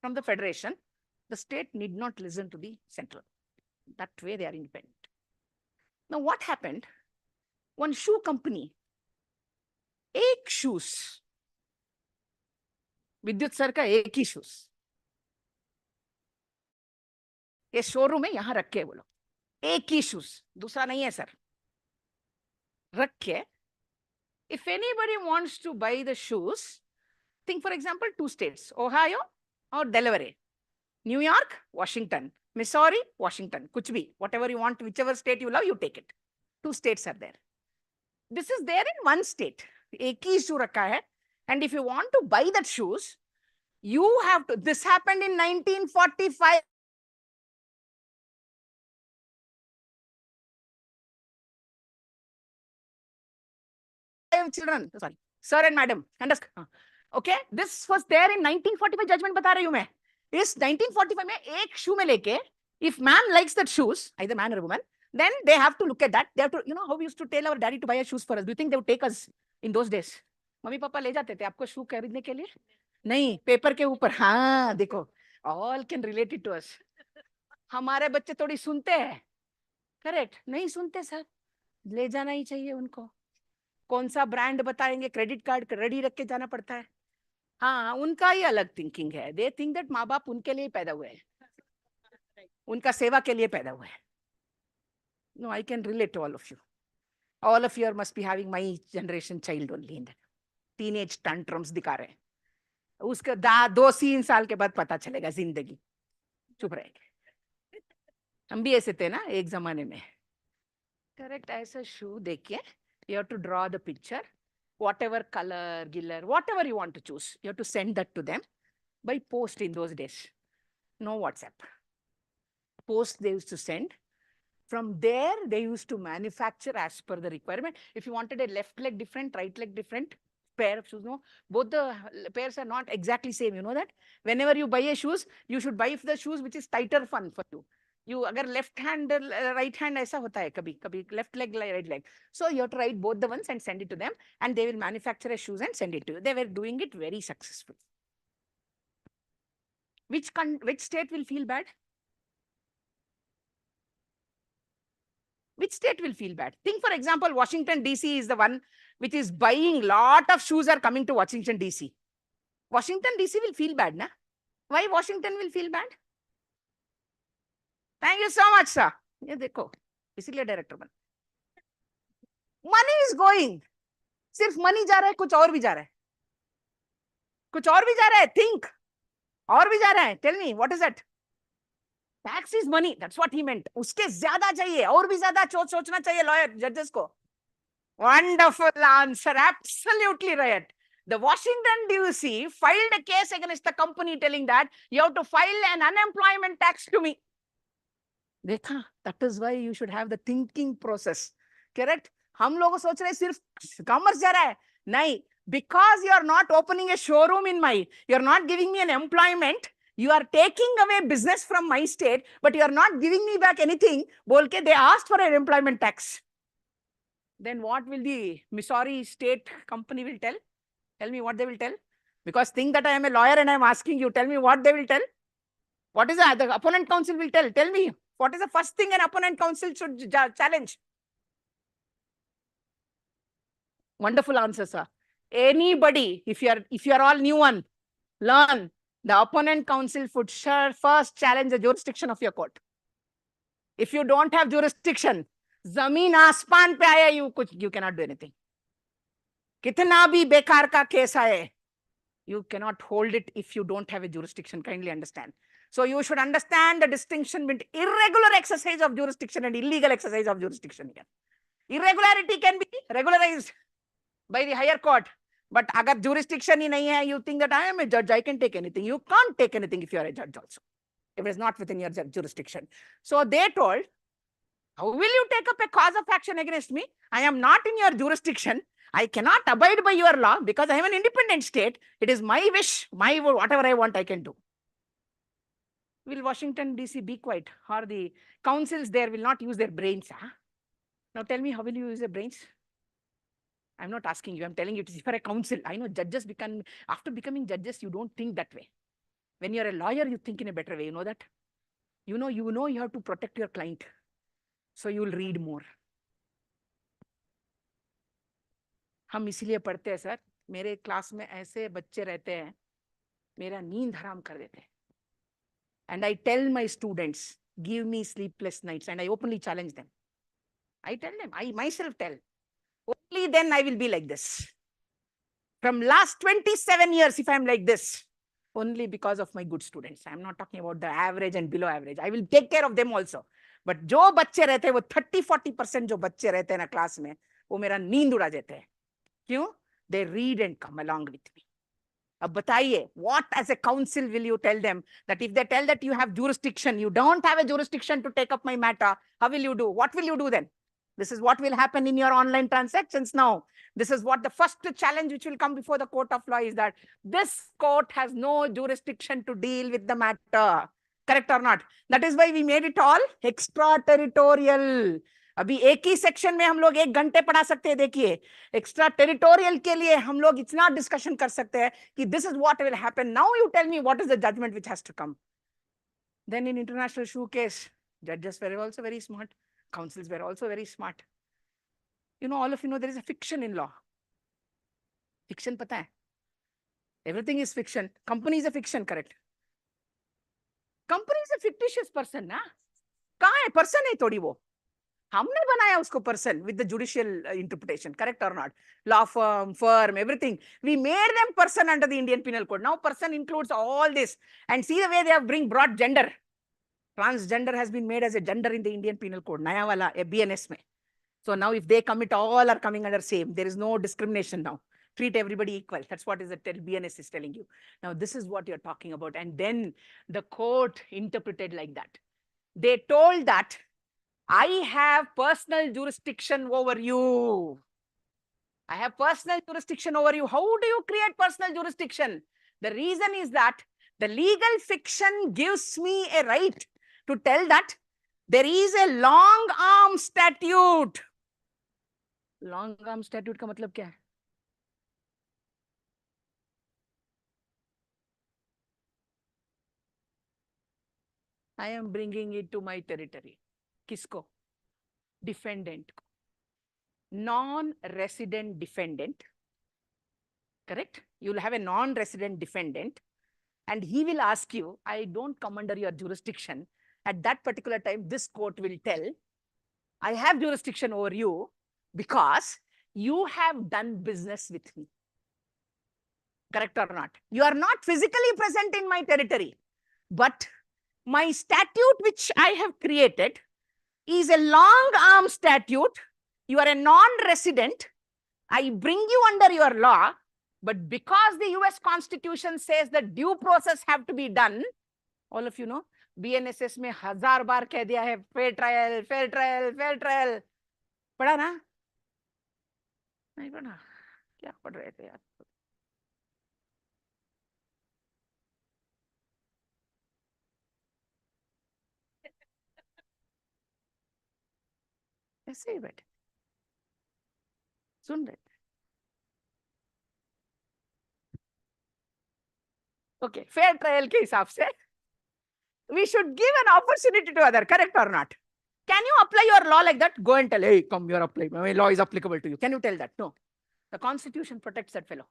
Speaker 8: from the federation, the state need not listen to the central. That way they are independent. Now what happened? One shoe company, एक shoes, विद्युत sir का एक ही shoes, ये showroom है, यहाँ रख के बोलो, एक ही shoes, दूसरा नहीं है सर, रख के. If anybody wants to buy the shoes, think for example 2 states, Ohio or Delaware, New York, Washington, Missouri, Washington, कुछ भी, whatever you want, whichever state you love, you take it. 2 states are there. This is there in one state. एक ही shoe रखा है. And if you want to buy that shoes, you have to, this happened in 1945. Children, sorry, sir and madam, understand? Okay, this was there in 1945 judgment बता रही हूँ मैं. इस 1945 में एक shoe में लेके, if man likes that shoes, either man or woman, then they have to look at that. They have to, you know how we used to tell our daddy to buy a shoes for us. Do you think they would take us in those days? Mummy papa ले जाते थे आपको shoe खरीदने के लिए? नहीं, paper के ऊपर. हाँ, देखो, all can relate it to us. हमारे बच्चे थोड़ी सुनते हैं. करेक्ट, नहीं सुनते सर, ले जाना ही चाहिए उनको। कौन सा ब्रांड बताएंगे, क्रेडिट कार्ड रेडी रख के जाना पड़ता है। हाँ, उनका ही अलग थिंकिंग है। दे थिंक दैट माँ बाप उनके लिए पैदा हुए हैं, उनका सेवा के लिए पैदा हुए हैं। No, I can relate to all of you. All of you must be having my generation child only in that. Teenage tantrums दिखा रहे हैं, उसके 2-3 साल के बाद पता चलेगा जिंदगी, चुप रहेंगे। हम भी ऐसे थे ना एक जमाने में। करेक्ट, ऐसा शू देखिए, you have to draw the picture, whatever color, giller, whatever you want to choose, you have to send that to them by post in those days. No WhatsApp. Post they used to send. From there, they used to manufacture as per the requirement. If you wanted a left leg different, right leg different, pair of shoes, no, both the pairs are not exactly same. You know that? Whenever you buy a shoes, you should buy the shoes which is tighter fun for you. You, agar left hand, right hand, aisa hota hai, kabhi left leg, right leg. So you have to write both the ones and send it to them, and they will manufacture a shoes and send it to you. They were doing it very successfully. Which state will feel bad? Which state will feel bad? Think, for example, Washington, D.C. is the one which is buying lot of shoes are coming to Washington, D.C. Washington, D.C. will feel bad, na? Why Washington will feel bad? Thank you so much, sir. ये देखो, इसीलिए director बन। Money is going. सिर्फ money जा रहा है, कुछ और भी जा रहा है। कुछ और भी जा रहा है, think. और भी जा रहा है, tell me, what is that? Tax is money. That's what he meant. उसके ज्यादा चाहिए, और भी ज्यादा सोचना चाहिए lawyer, judges को. Wonderful answer. Absolutely right. The Washington D.C. filed a case against the company telling that you have to file an unemployment tax to me. देखा? That is why you should have the thinking process. Correct? हम लोग सोच रहे सिर्फ commerce जा रहा है, नहीं. Because you are not opening a showroom in my, you are not giving me an employment. You are taking away business from my state, but you are not giving me back anything. बोल के they asked for an employment tax. Then what will the Missouri state company will tell? Tell me what they will tell. Because think that I am a lawyer and I am asking you, tell me what they will tell. What is the opponent counsel will tell? Tell me, what is the first thing an opponent counsel should challenge? Wonderful answer, sir. Anybody, if you are all new one, learn. The opponent counsel would first challenge the jurisdiction of your court. If you don't have jurisdiction, zameen aasman pe aaya, you cannot do anything. Kitna bhi bekar ka case aaye, you cannot hold it if you don't have a jurisdiction. Kindly understand. So you should understand the distinction between irregular exercise of jurisdiction and illegal exercise of jurisdiction. Irregularity can be regularized by the higher court. But agar jurisdiction hi nahi hai, you think that I am a judge, I can take anything. You can't take anything if you are a judge also, if it is not within your jurisdiction. So they told, how will you take up a cause of action against me? I am not in your jurisdiction. I cannot abide by your law because I am an independent state. It is my wish, my whatever I want, I can do. Will Washington, D.C. be quiet? Or the councils there will not use their brains? Huh? Now tell me, how will you use your brains? I'm not asking you, I'm telling you, it is for a council. I know judges after becoming judges, you don't think that way. When you're a lawyer, you think in a better way. You know that? You know you have to protect your client. So you will read more. हम इसीलिए पढ़ते हैं sir, मेरे class में ऐसे बच्चे रहते हैं, मेरा नींद हराम कर देते हैं. And I tell my students, give me sleepless nights, and I openly challenge them. I tell them, I myself tell. Only then I will be like this. From last 27 years, if I'm like this, only because of my good students. I'm not talking about the average and below average. I will take care of them also. But जो बच्चे रहते हैं, वो 30-40% जो बच्चे रहते हैं ना क्लास में, वो मेरा नींद उड़ा देते हैं. क्यों? They read and come along with me. अब बताइए, what as a council will you tell them? That if they tell that you have jurisdiction, you don't have a jurisdiction to take up my matter, how will you do? What will you do then? This is what will happen in your online transactions now. This is what the first challenge which will come before the court of law is, that this court has no jurisdiction to deal with the matter. Correct or not? That is why we made it all extra-territorial. अभी एक ही section में हम लोग 1 घंटे पढ़ा सकते हैं. देखिए, एक्स्ट्रा टेरिटोरियल के लिए हम लोग इतना डिस्कशन कर सकते हैं कि this is what will happen. Now you tell me what is the judgment which has to come. Then in international shoe case, judges were also very smart. councils were also very smart. You know, all of you know there is a fiction in law. Fiction pata hai? Everything is fiction. Company is a fiction, correct? Company is a fictitious person, na? कहाँ है? Person है थोड़ी वो. हमने बनाया उसको person with the judicial interpretation, correct or not? Law firm, everything. We made them person under the Indian Penal Code. Now person includes all this. And see the way they have brought gender. Transgender has been made as a gender in the Indian Penal Code. Nyaya wala, BNS mein. So now if they commit, all are coming under same. There is no discrimination now. Treat everybody equal. That's what is the BNS is telling you. Now this is what you're talking about. And then the court interpreted like that. They told that I have personal jurisdiction over you. I have personal jurisdiction over you. How do you create personal jurisdiction? The reason is that the legal fiction gives me a right to tell that there is a long arm statute. Long arm statute का मतलब क्या है? I am bringing it to my territory. किसको? Defendant को. Non-resident defendant. Correct? You will have a non-resident defendant and he will ask you, I don't come under your jurisdiction. At that particular time, this court will tell, I have jurisdiction over you because you have done business with me. Correct or not? You are not physically present in my territory, but my statute which I have created is a long arm statute. You are a non-resident. I bring you under your law, but because the US Constitution says that due process have to be done, all of you know, BNSS में 1000 बार कह दिया है fair trial, fair trial, fair trial. पढ़ा ना? नहीं पढ़ा? क्या पढ़ रहे थे यार? ऐसे ही बैठे सुन रहे थे. Okay, fair trial के हिसाब से we should give an opportunity to other, correct or not? Can you apply your law like that? Go and tell, hey, come, you're applying. My law is applicable to you. Can you tell that? No. The Constitution protects that fellow.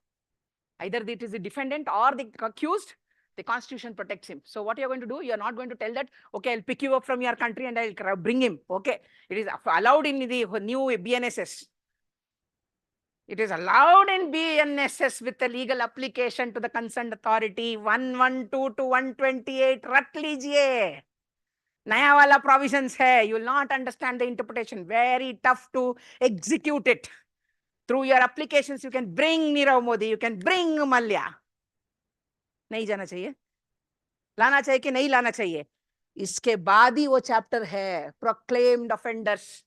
Speaker 8: Either it is the defendant or the accused, the Constitution protects him. So what you're going to do, you're not going to tell that, okay, I'll pick you up from your country and I'll bring him. Okay. It is allowed in the new BNSS. It is allowed in BNSS with a legal application to the concerned authority 112 to 128. Rat lijiye. Naya wala provisions hai. You will not understand the interpretation. Very tough to execute it. Through your applications, you can bring Nirav Modi, you can bring Malya. नहीं जाना चाहिए, लाना चाहिए कि नहीं लाना चाहिए. इसके बाद ही वो चैप्टर है proclaimed offenders,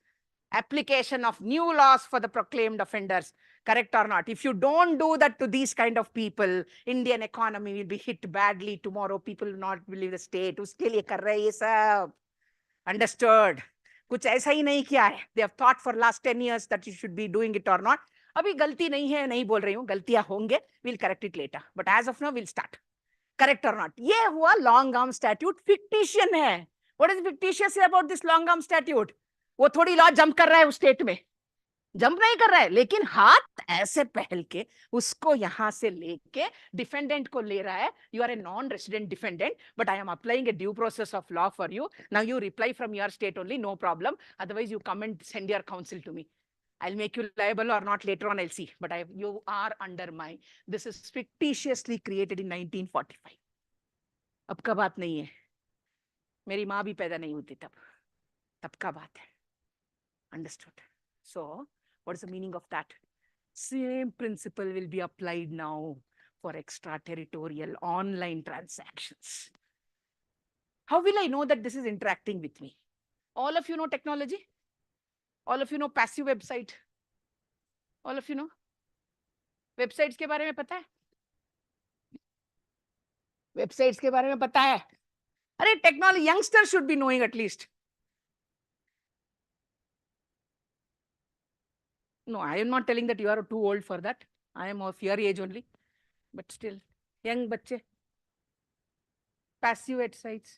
Speaker 8: application of new laws for the proclaimed offenders. Correct or not? If you don't do that to these kind of people, Indian economy will be hit badly tomorrow. People will not believe the state. उसके लिए कर रहे ये सब. Understood? कुछ ऐसा ही नहीं किया है. They have thought for last 10 years that you should be doing it or not. अभी गलती नहीं है, नहीं बोल रही हूँ, गलतियां होंगे. We'll correct it later. But as of now, we'll start. Correct or not? ये हुआ long arm statute. Fictitious है. What is fictitious about this long arm statute? वो थोड़ी law jump कर रहा है उस state में. जंप नहीं कर रहा है, लेकिन हाथ ऐसे पहल के उसको यहां से लेके डिफेंडेंट को ले रहा है. You are a non resident defendant, but I am applying a due process of law for you. Now you reply from your state only, no problem. Otherwise you come and send your counsel to me. I'll make you liable or not later on, I'll see. But you are under my, this is fictitiously created in 1945. अब का बात नहीं है. मेरी माँ भी पैदा नहीं होती तब का बात है. Understood? So, what is the meaning of that? Same principle will be applied now for extraterritorial online transactions. How will I know that this is interacting with me? All of you know technology? All of you know passive website? All of you know? Websites के बारे में पता है? Websites के बारे में पता है? अरे technology, youngsters should be knowing at least. No, I am not telling that you are too old for that. I am of your age only. But still, young बच्चे. Passive websites.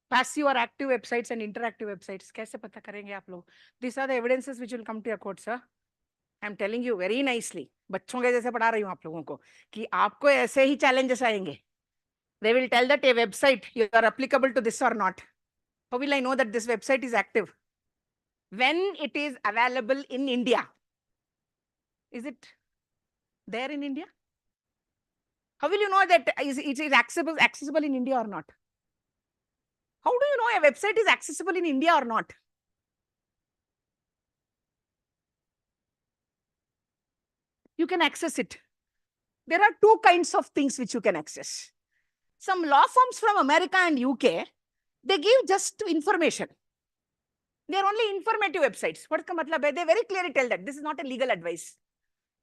Speaker 8: passive or active websites and interactive websites. कैसे पता करेंगे आप लोग? These are the evidences which will come to your court, sir. I'm telling you very nicely. बच्चों के जैसे पढ़ा रही हूँ आप लोगों को कि आपको ऐसे ही challenges आएंगे. They will tell that a website you are applicable to this or not. How will I know that this website is active? When it is available in India. Is it there in India? How will you know that it is accessible in India or not? How do you know a website is accessible in India or not? You can access it. There are two kinds of things which you can access. Some law firms from America and UK, they give just information. They are only informative websites. What's the matlab hai? They very clearly tell that this is not a legal advice.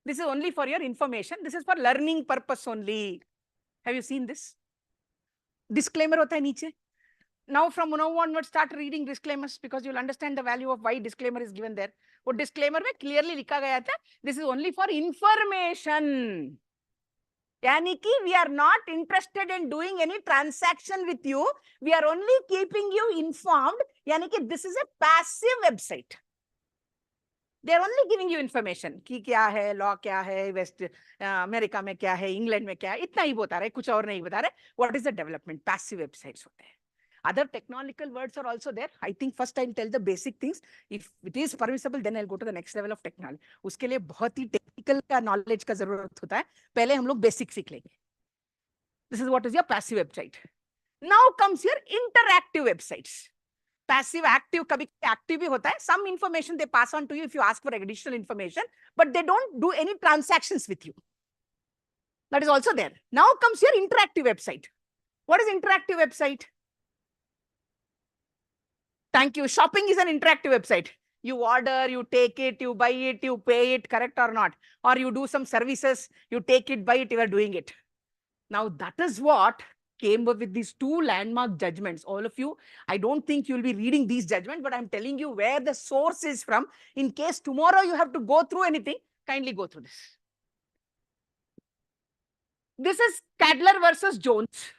Speaker 8: This is only for your information. This is for learning purpose only. Have you seen this? Disclaimer hota hai niche. Now from now onwards, start reading disclaimers because you'll understand the value of why disclaimer is given there. What disclaimer mein clearly likha gaya tha, this is only for information. Yani ki we are not interested in doing any transaction with you. We are only keeping you informed. Yani ki this is a passive website. They are only giving you information. Ki kya hai, law kya hai, West America mein kya hai, England mein kya hai. Itna hi bata rahe, kuch aur nahi bata rahe. What is the development? Passive websites hote hain. Other technical words are also there. I think first I'll tell the basic things. If it is permissible, then I'll go to the next level of technology. उसके लिए बहुत ही technical का knowledge का जरूरत होता है. पहले हम लोग basic सीख लेंगे. This is what is your passive website. Now comes your interactive websites. Passive, active, कभी active भी होता है. Some information they pass on to you if you ask for additional information, but they don't do any transactions with you. That is also there. Now comes your interactive website. What is interactive website? Thank you. Shopping is an interactive website. You order, you take it, you buy it, you pay it, correct or not? Or you do some services, you take it, buy it, you are doing it. Now that is what came up with these two landmark judgments. All of you, I don't think you'll be reading these judgments, but I'm telling you where the source is from. In case tomorrow you have to go through anything, kindly go through this. This is Cadler versus Jones.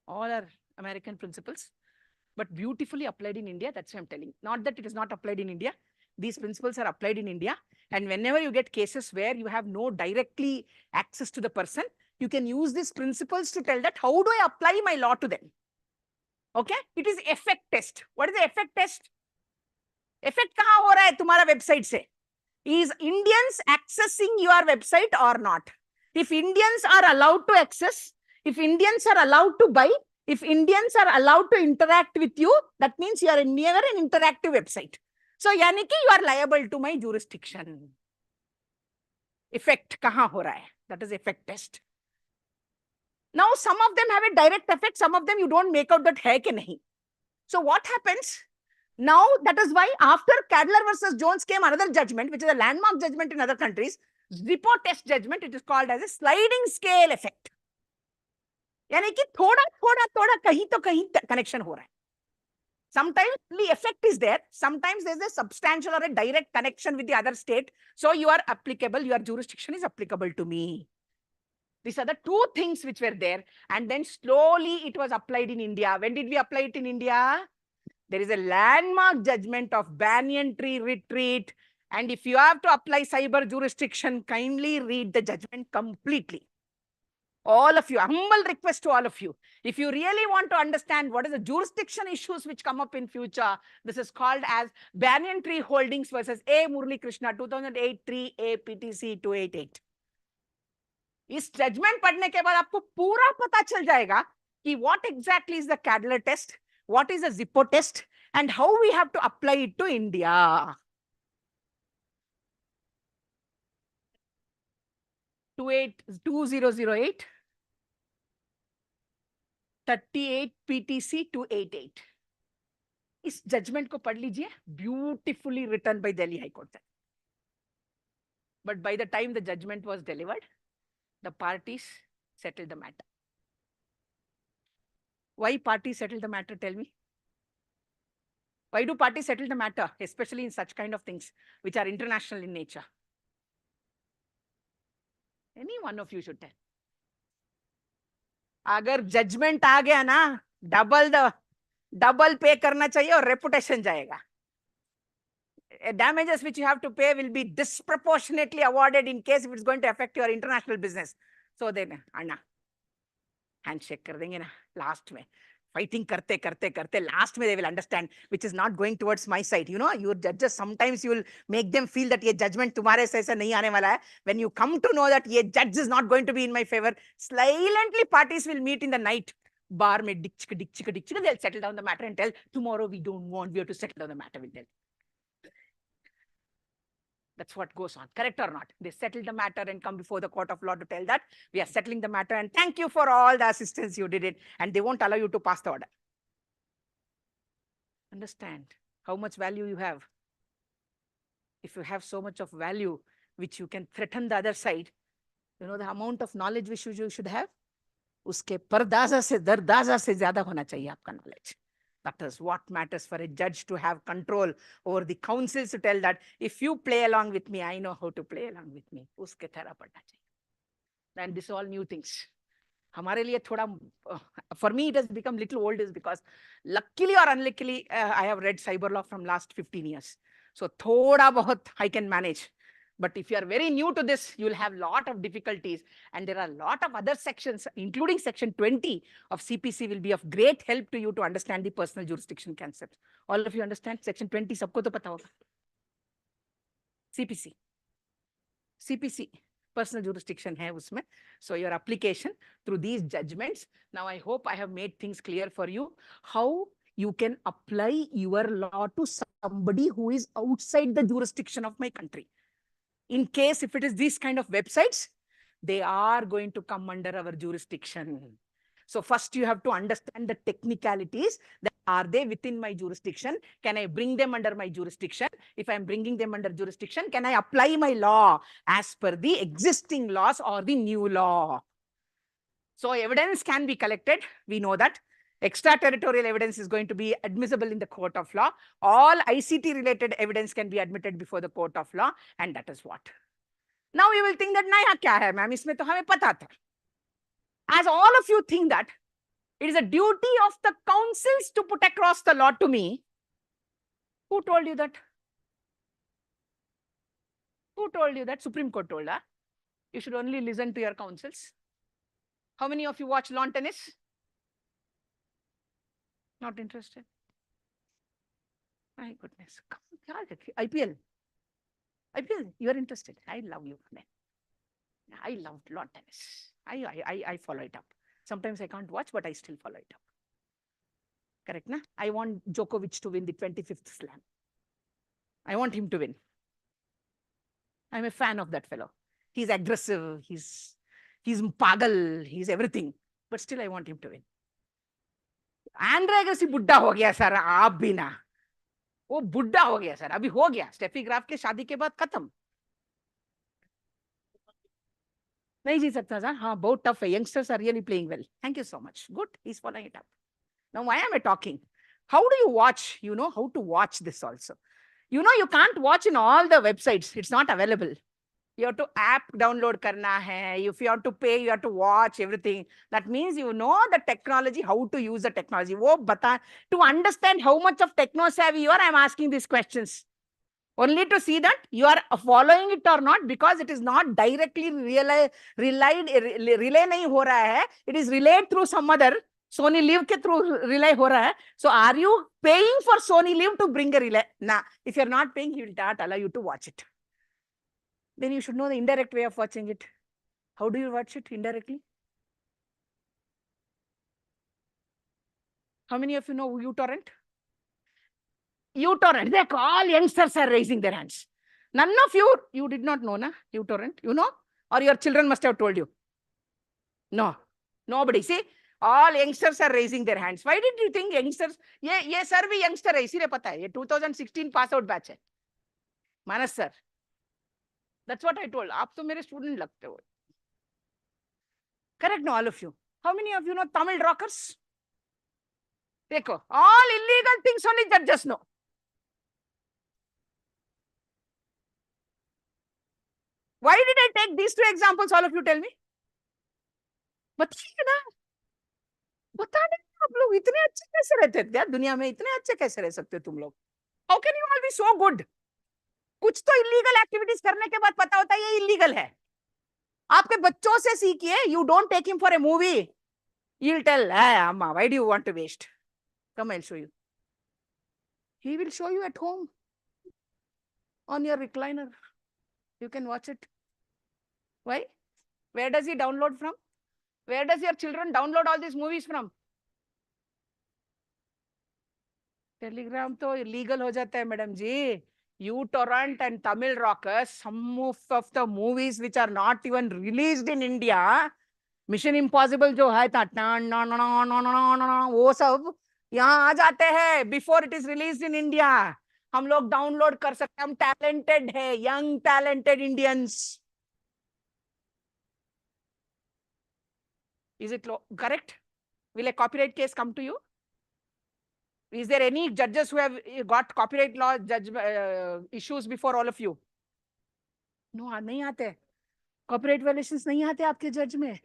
Speaker 8: All are American principles, but beautifully applied in India. That's what I'm telling. Not that it is not applied in India. These principles are applied in India. And whenever you get cases where you have no directly access to the person, you can use these principles to tell that how do I apply my law to them? Okay? It is effect test. What is the effect test? Effect kahan ho raha hai tumhara website se? Is Indians accessing your website or not? If Indians are allowed to access, if Indians are allowed to buy, if Indians are allowed to interact with you, that means you are never an interactive website. So, yani ki you are liable to my jurisdiction. Effect kahan ho raha hai? That is effect test. Now, some of them have a direct effect. Some of them you don't make out that hai ke nahi. So, what happens? Now, that is why after Cadler versus Jones came another judgment, which is a landmark judgment in other countries, Zippo test judgment. It is called as a sliding scale effect. यानी कि थोड़ा थोड़ा कहीं तो कहीं connection हो रहा है. Sometimes the effect is there. Sometimes there is a substantial or a direct connection with the other state. So you are applicable. Your jurisdiction is applicable to me. These are the two things which were there. And then slowly it was applied in India. When did we apply it in India? There is a landmark judgment of Banyan Tree Retreat. And if you have to apply cyber jurisdiction, kindly read the judgment completely. All of you, humble request to all of you. If you really want to understand what is the jurisdiction issues which come up in future, this is called as Banyan Tree Holdings versus A. Murali Krishna, 2008, 3A PTC 288. इस judgment पढ़ने के बाद आपको पूरा पता चल जाएगा कि what exactly is the Cadler test, what is the Zippo test, and how we have to apply it to India. 2008 38 PTC 288. इस जजमेंट को पढ़ लीजिए. Beautifully written by Delhi High Court. But by the time the judgment was delivered, the parties settled the matter. Why parties settled the matter? Tell me. Why do parties settle the matter, especially in such kind of things which are international in nature? Any one of you should tell. अगर judgement आ गया ना, double पे करना चाहिए और reputation जाएगा. Damages which you have to pay will be disproportionately awarded in case if it's going to affect your international business. So then, Anna, handshake कर देंगे ना last में. Fighting करते करते करते last में they will understand which is not going towards my side. You know, your judges sometimes you will make them feel that ये judgment तुम्हारे से ऐसा नहीं आने वाला है. When you come to know that ये judge is not going to be in my favor, silently parties will meet in the night. Bar में dick chicka, they'll settle down the matter and tell tomorrow we don't want, we have to settle down the matter with them. That's what goes on, correct or not? They settle the matter and come before the court of law to tell that we are settling the matter and thank you for all the assistance you did it, and they won't allow you to pass the order. Understand how much value you have. If you have so much of value which you can threaten the other side, you know the amount of knowledge which you should have? उसके परदाजा से दरदाजा से ज्यादा होना चाहिए आपका knowledge. That is what matters for a judge, to have control over the counsels, to tell that if you play along with me, I know how to play along with me. उसके तरह पढ़ना चाहिए. And this all new things. हमारे लिए थोड़ा, for me it has become little old is because luckily or unluckily I have read cyber law from last 15 years. So थोड़ा बहुत I can manage. But if you are very new to this, you will have a lot of difficulties. And there are a lot of other sections, including section 20 of CPC will be of great help to you to understand the personal jurisdiction concept. All of you understand? Section 20, सबको तो पता होगा. CPC, personal jurisdiction hai usme. So your application through these judgments. Now I hope I have made things clear for you. How you can apply your law to somebody who is outside the jurisdiction of my country. In case if it is these kind of websites, they are going to come under our jurisdiction. So first you have to understand the technicalities. That are they within my jurisdiction? Can I bring them under my jurisdiction? If I'm bringing them under jurisdiction, can I apply my law as per the existing laws or the new law? So evidence can be collected. We know that. Extra-territorial evidence is going to be admissible in the court of law. All ICT related evidence can be admitted before the court of law, and that is what. Now you will think that Nyaya kya hai, ma'am? Isme to hame pata tha. As all of you think that it is a duty of the councils to put across the law to me. Who told you that? Who told you that? Supreme Court told her. You should only listen to your councils. How many of you watch lawn tennis? Not interested. My goodness. IPL. You are interested. I love you. I love lawn tennis. I follow it up. Sometimes I can't watch, but I still follow it up. Correct, na? I want Djokovic to win the 25th slam. I want him to win. I'm a fan of that fellow. He's aggressive. He's pagal. He's everything. But still I want him to win. Andre Agassi बुड्ढा हो गया sir, आप भी ना. वो बुड्ढा हो गया सर, अभी हो गया. स्टेफी ग्राफ के शादी के बाद खत्म. नहीं जी सकता सर. हाँ, बहुत टफ है. Youngsters are really playing well. Thank you so much. Good. He's following it up. Now, why am I talking? How do you watch? You know how to watch this also. You know, you can't watch in all the websites. It's not available. You have to app download karna hai. If you have to pay, you have to watch everything. That means you know the technology, how to use the technology. Wo bata, to understand how much of techno savvy you are, I'm asking these questions. Only to see that you are following it or not, because it is not directly relay nahi ho raha hai. It is relayed through some other. Sony Live ke through relay ho raha hai. So are you paying for Sony Live to bring a relay? Nah, if you're not paying, he will not allow you to watch it. Then you should know the indirect way of watching it. How do you watch it indirectly? How many of you know uTorrent? uTorrent. They all youngsters are raising their hands. None of you did not know, na? uTorrent. You know? Or your children must have told you. No. Nobody. See? All youngsters are raising their hands. Why did you think youngsters? Ye sir bhi youngster hai. Isliye pata hai. Ye 2016 pass out batch hai. Manas sir. That's what I told. आप तो मेरे student लगते हो. Correct, no, all of you. How many of you know Tamil rockers? देखो, all illegal things only judges know. Why did I take these two examples? All of you tell me. बताइए ना. पता नहीं आप लोग इतने अच्छे कैसे रहते थे यार, दुनिया में इतने अच्छे कैसे रह सकते हो तुम लोग? How can you all B so good? कुछ तो इलीगल एक्टिविटीज करने के बाद पता होता है ये इलीगल है। आपके बच्चों से सीखिए, you don't take him for a movie, you will tell अम्मा why do you want to waste, come I will show you, he will show you at home on your recliner, you can watch it. Why? Where does he download from? Where does your children download all these movies from? Telegram तो illegal हो जाता है madam ji, uTorrent and Tamil Rockers, some of the movies which are not even released in India, Mission Impossible जो है था वो सब यहाँ आ जाते हैं before it is released in India. हम लोग डाउनलोड कर सकते हैं, हम टैलेंटेड है, young talented Indians. Is it correct? Will a copyright case come to you? Is there any judges who have got copyright law issues before all of you? No, नहीं आते. Copyright violations नहीं आते आपके जज में,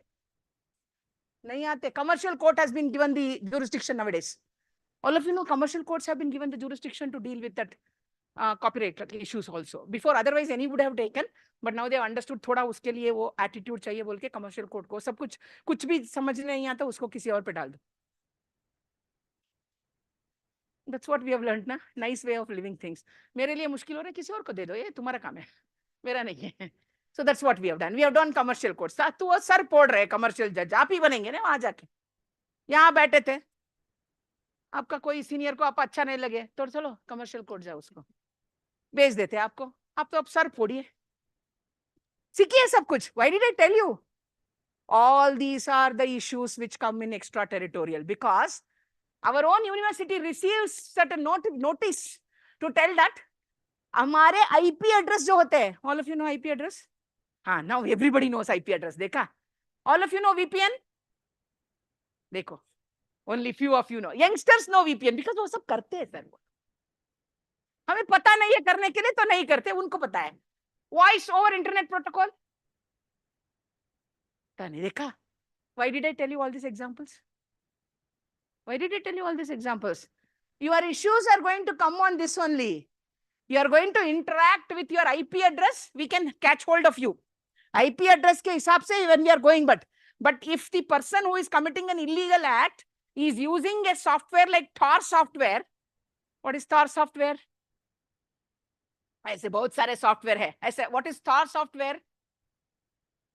Speaker 8: नहीं आते. Commercial court has been given the jurisdiction nowadays. All of you know commercial courts have been given the jurisdiction to deal with that copyright issues also. Before otherwise any would have taken, but now they have understood थोड़ा उसके लिए वो attitude चाहिए बोल के commercial court को सब कुछ भी समझ नहीं आता उसको किसी और पे डाल दो. That's what we have learned ना, nice way of living things. मेरे लिए मुश्किल हो रहा है किसी और को दे दो, ये तुम्हारा काम है, मेरा नहीं है. So that's what we have done. We have done commercial courts. तो सर पोड़ रहे commercial judge, आप ही बनेंगे ना वहां जाके. यहाँ बैठे थे, आपका कोई सीनियर को आप अच्छा नहीं लगे तो चलो कमर्शियल कोर्ट जाओ, उसको भेज देते आपको, आप तो अब सर फोड़िए, सीखिए सब कुछ. Why did I tell you? All these are the issues which come in extra-territorial because our own university receives certain notice to tell that हमारे IP address जो होते हैं, all of you know IP address? हाँ, now everybody knows IP address. देखा? All of you know VPN? देखो, only few of you know. Youngsters know VPN because वो सब करते हैं सर. हमें पता नहीं है करने के लिए तो नहीं करते, उनको पता है. Voice over internet protocol? नहीं देखा? Why did I tell you all these examples? Why did I tell you all these examples? Your issues are going to come on this only. You are going to interact with your IP address. We can catch hold of you. IP address के हिसाब से when we are going, but if the person who is committing an illegal act is using a software like Tor software, what is Tor software? ऐसे बहुत सारे software है. ऐसे what is Tor software?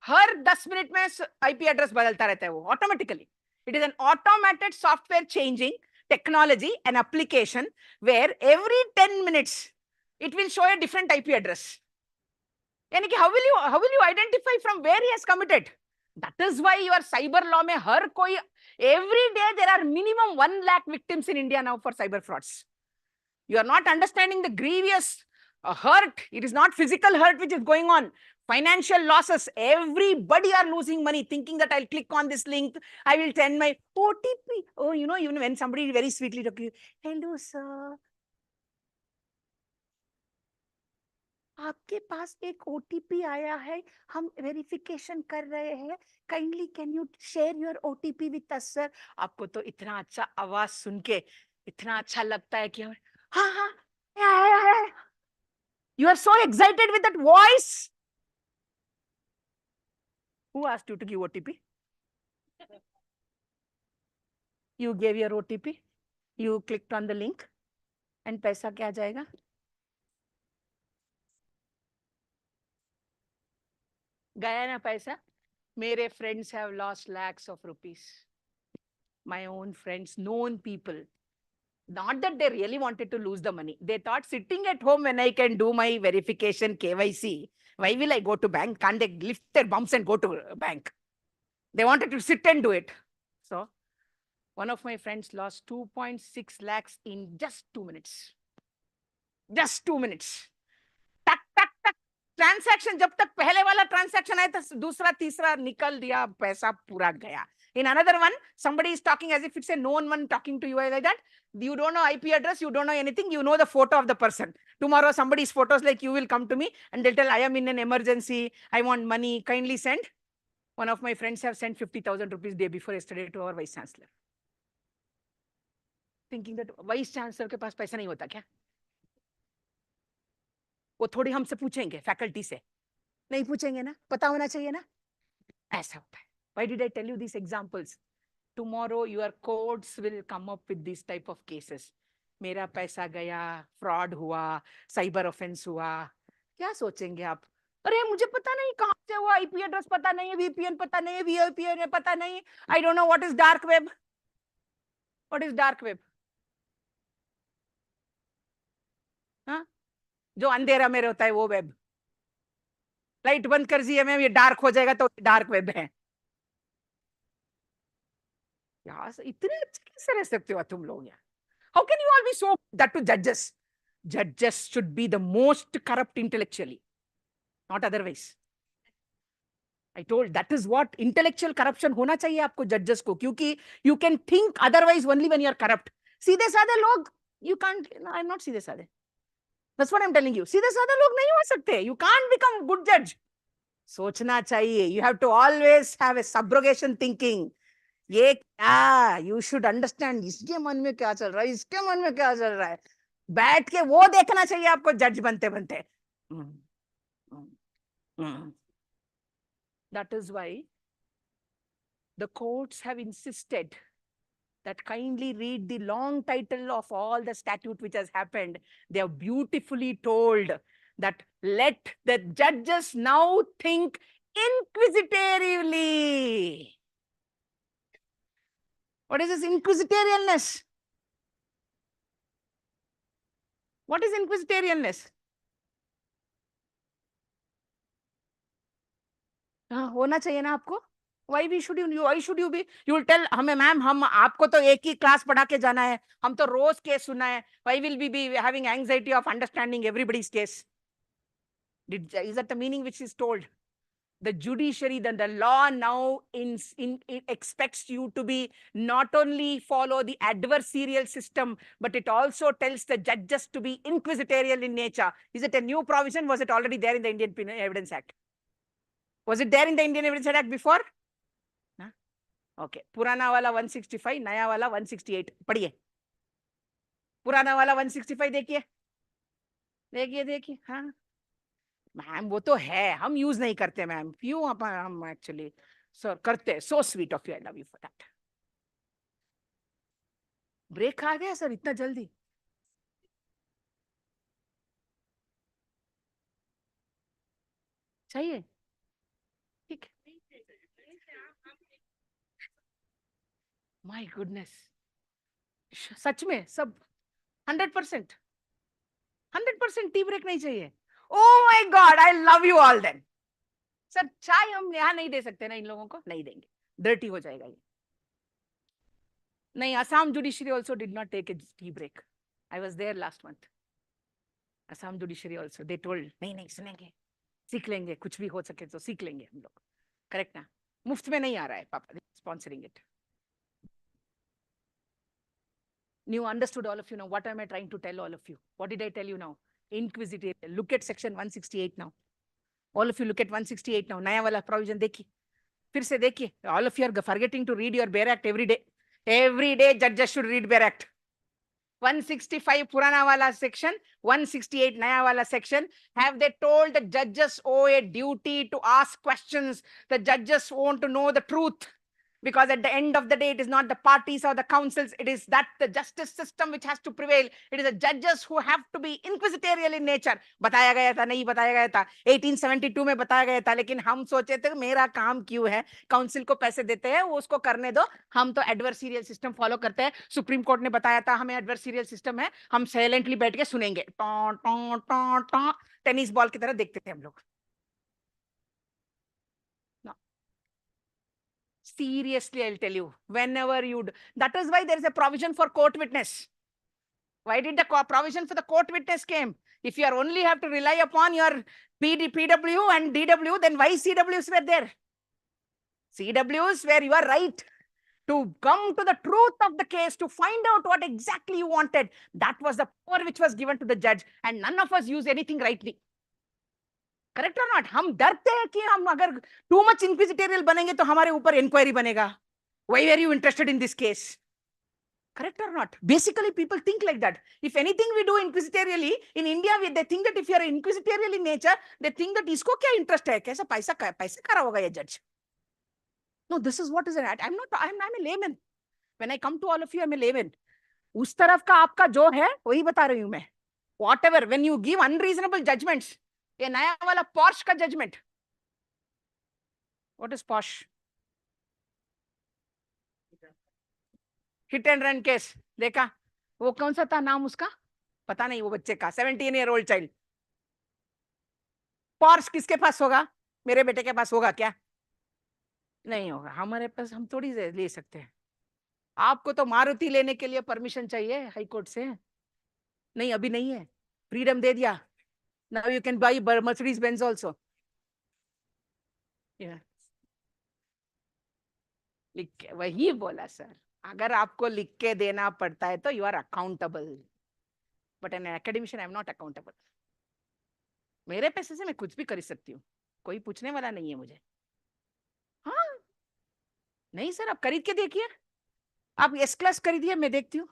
Speaker 8: Her 10 minute में IP address बदलता रहता है वो automatically. It is an automated software changing technology, an application where every 10 minutes it will show a different IP address. यानी कि how will you identify from where he has committed? That is why your cyber law में हर कोई, every day there are minimum 1 lakh victims in India now for cyber frauds. You are not understanding the grievous hurt. It is not physical hurt which is going on. Financial losses. Everybody are losing money thinking that I'll click on this link. I will send my OTP. Oh, you know, even when somebody very sweetly talks to you, hello sir, आपके पास एक OTP आया है, हम verification कर रहे हैं, kindly can you share your OTP with us sir. आपको तो इतना अच्छा आवाज सुन के इतना अच्छा लगता है कि हाँ, you are so excited with that voice. Who asked you to give OTP? You gave your OTP, you clicked on the link, and पैसा क्या जाएगा? गया ना पैसा. मेरे friends have lost lakhs of rupees. My own friends, known people. Not that they really wanted to lose the money. They thought sitting at home when I can do my verification KYC, why will I go to bank? Can't they lift their bumps and go to bank? They wanted to sit and do it. So one of my friends lost 2.6 lakhs in just 2 minutes. Just 2 minutes. टक टक टक transaction, जब तक पहले वाला transaction आया था दूसरा तीसरा निकल दिया, पैसा पूरा गया. In another one, somebody is talking as if it's a known one talking to you like that. You don't know IP address, you don't know anything, you know the photo of the person. Tomorrow somebody's photos like you will come to me and they'll tell, I am in an emergency, I want money, kindly send. One of my friends have sent 50,000 rupees day before yesterday to our vice chancellor. thinking that vice chancellor के पास पैसा नहीं होता क्या? वो थोड़ी हमसे पूछेंगे, faculty से नहीं पूछेंगे ना, पता होना चाहिए ना, ऐसा होता है. Why did I tell you these examples? Tomorrow your courts will come up with these type of cases. मेरा पैसा गया, फ्रॉड हुआ, साइबर ऑफेंस हुआ, क्या सोचेंगे आप? अरे मुझे पता नहीं कहां से हुआ, आईपी एड्रेस पता नहीं है, वीपीएन पता नहीं है, वीपीएन पता नहीं, I don't know what is dark web. What is dark web? हाँ, जो अंधेरा में रहता है वो वेब. लाइट बंद कर दिए मैम, ये डार्क हो जाएगा तो डार्क वेब है. यार इतने अच्छे कैसे रह सकते हो तुम लोग यार? How can you all be so, that to judges? Judges should be the most corrupt intellectually, not otherwise. I told that is what intellectual corruption होना चाहिए आपको judges को, क्योंकि you can think otherwise only when you are corrupt. सीधे साधे लोग, you can't, no, I'm not सीधे साधे. That's what I'm telling you. सीधे साधे लोग नहीं हो सकते. You can't become a good judge. सोचना चाहिए. You have to always have a subrogation thinking. ये क्या, you should understand इसके मन में क्या चल रहा है, इसके मन में क्या चल रहा है, बैठ के वो देखना चाहिए आपको जज बनते बनते. That is why the courts have insisted that kindly read the long title of all the statute which has happened. They have beautifully told that let the judges now think inquisitorially. What is this inquisitorialness? What is inquisitorialness? होना चाहिए ना आपको. Why should you be? You will tell हमें ma'am, हम आपको तो एक ही class पढ़ा के जाना है, हम तो रोज केस सुना है. Why will we be having anxiety of understanding everybody's case? Is that the meaning which is told? The judiciary, then the law now it expects you to be not only follow the adversarial system, but it also tells the judges to be inquisitorial in nature. Is it a new provision? Was it already there in the Indian Penal Evidence Act? Was it there in the Indian Evidence Act before? Huh? Okay. पुराना वाला 165, नया वाला 168. पढ़िए. पुराना वाला 165 देखिए. देखिए. हाँ. मैम वो तो है, हम यूज नहीं करते मैम. क्यों हम एक्चुअली सर करते. So sweet of you, I love you for that. Break आ गया सर इतना जल्दी? चाहिए? ठीक. माय गुडनेस, सच में सब 100% टी ब्रेक नहीं चाहिए. Oh my God, I love you all then. Sir चाय हम यहाँ नहीं दे सकते ना, इन लोगों को नहीं देंगे, डर्टी हो जाएगा ये. नहीं, Assam judiciary also did not take a tea break. I was there last month. Assam judiciary also, they told नहीं सुनेंगे, सीख लेंगे, कुछ भी हो सके तो सीख लेंगे हम लोग. करेक्ट ना? मुफ्त में नहीं आ रहा है पापा, sponsoring it. You understood, all of you now. What am I trying to tell all of you? What did I tell you now? Inquisitorial. Look at section 168 now. All of you look at 168 now. नया वाला provision देखिए. फिर से देखिए. All of you are forgetting to read your Bear Act every day. Every day judges should read Bear Act. 165 पुराना वाला section, 168 नया वाला section. Have they told the judges owe a duty to ask questions? The judges want to know the truth. Because at the end of the day, it is not the parties or the councils, it is that the justice system which has to prevail. It is the judges who have to be inquisitorial in nature. बताया गया था, नहीं बताया गया था, 1872 में बताया गया था, लेकिन हम सोचे थे मेरा काम क्यों है, काउंसिल को पैसे देते हैं, वो उसको करने दो, हम तो एडवर्सरियल सिस्टम फॉलो करते हैं. सुप्रीम कोर्ट ने बताया था हमें एडवर्सरियल सिस्टम है, हम साइलेंटली बैठ के सुनेंगे. टेनिस बॉल की तरह देखते थे हम लोग. Seriously, I'll tell you, whenever you, that is why there is a provision for court witness. Why did the provision for the court witness came? If you are only have to rely upon your PW and DW, then why CWs were there? CWs where you are right to come to the truth of the case, to find out what exactly you wanted. That was the power which was given to the judge, and none of us use anything rightly. Correct और not? हम डरते हैं कि हम अगर too much इंक्विजिटोरियल बनेंगे तो हमारे ऊपर इंक्वायरी बनेगा. Why are you interested in this case? Correct or not? Basically, people think like that. If anything we do inquisitorially, in India, they think that if you are inquisitorial in nature, they think that isko kya interest hai? Kaisa paisa kara hoga ye judge? No, this is what is an act. I'm a layman. When I come to all of you, I'm a layman. Us taraf ka aapka jo hai, wahi bata rahi hu main. Whatever, when you give unreasonable judgments, ye naya wala Porsche ka judgment. What is Porsche? Hit and run case देखा, वो कौन सा था नाम उसका, पता नहीं, वो बच्चे का 17-year-old चाइल्ड. पॉर्श किसके पास होगा? मेरे बेटे के पास होगा क्या? नहीं होगा. हमारे पास हम थोड़ी ले सकते हैं. आपको तो मारुति लेने के लिए परमिशन चाहिए हाई कोर्ट से. नहीं, अभी नहीं है, फ्रीडम दे दिया. Now you can buy Mercedes Benz also. वही बोला सर, अगर आपको लिख के देना पड़ता है तो you are accountable, but an academician I am not accountable. मेरे पैसे से मैं कुछ भी कर सकती हूँ, कोई पूछने वाला नहीं है मुझे. हाँ नहीं सर, आप खरीद के देखिए, आप एस क्लास खरीदिए, मैं देखती हूँ.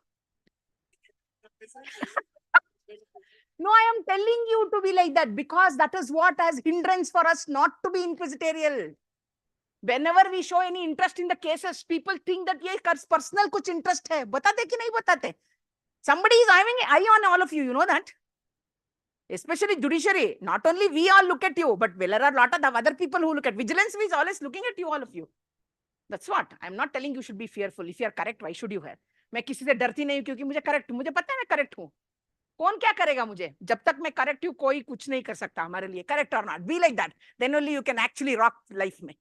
Speaker 8: No, I am telling you to be like that because that is what has hindrance for us not to be inquisitorial. Whenever we show any interest in the cases, people think that ये personal कुछ interest है. बताते कि नहीं बताते? Somebody is having an eye on all of you, you know that? Especially judiciary. Not only we all look at you, but there are a lot of other people who look at. Vigilance is always looking at you, all of you. That's what. I'm not telling you should be fearful. If you are correct, why should you have? मैं किसी से डरती नहीं हूँ क्योंकि मुझे correct, मुझे पता है मैं correct हूँ. कौन क्या करेगा मुझे? जब तक मैं correct हूँ, कोई कुछ नहीं कर सकता हमारे लिए. Correct or not? Be like that. Then only you can actually rock life में.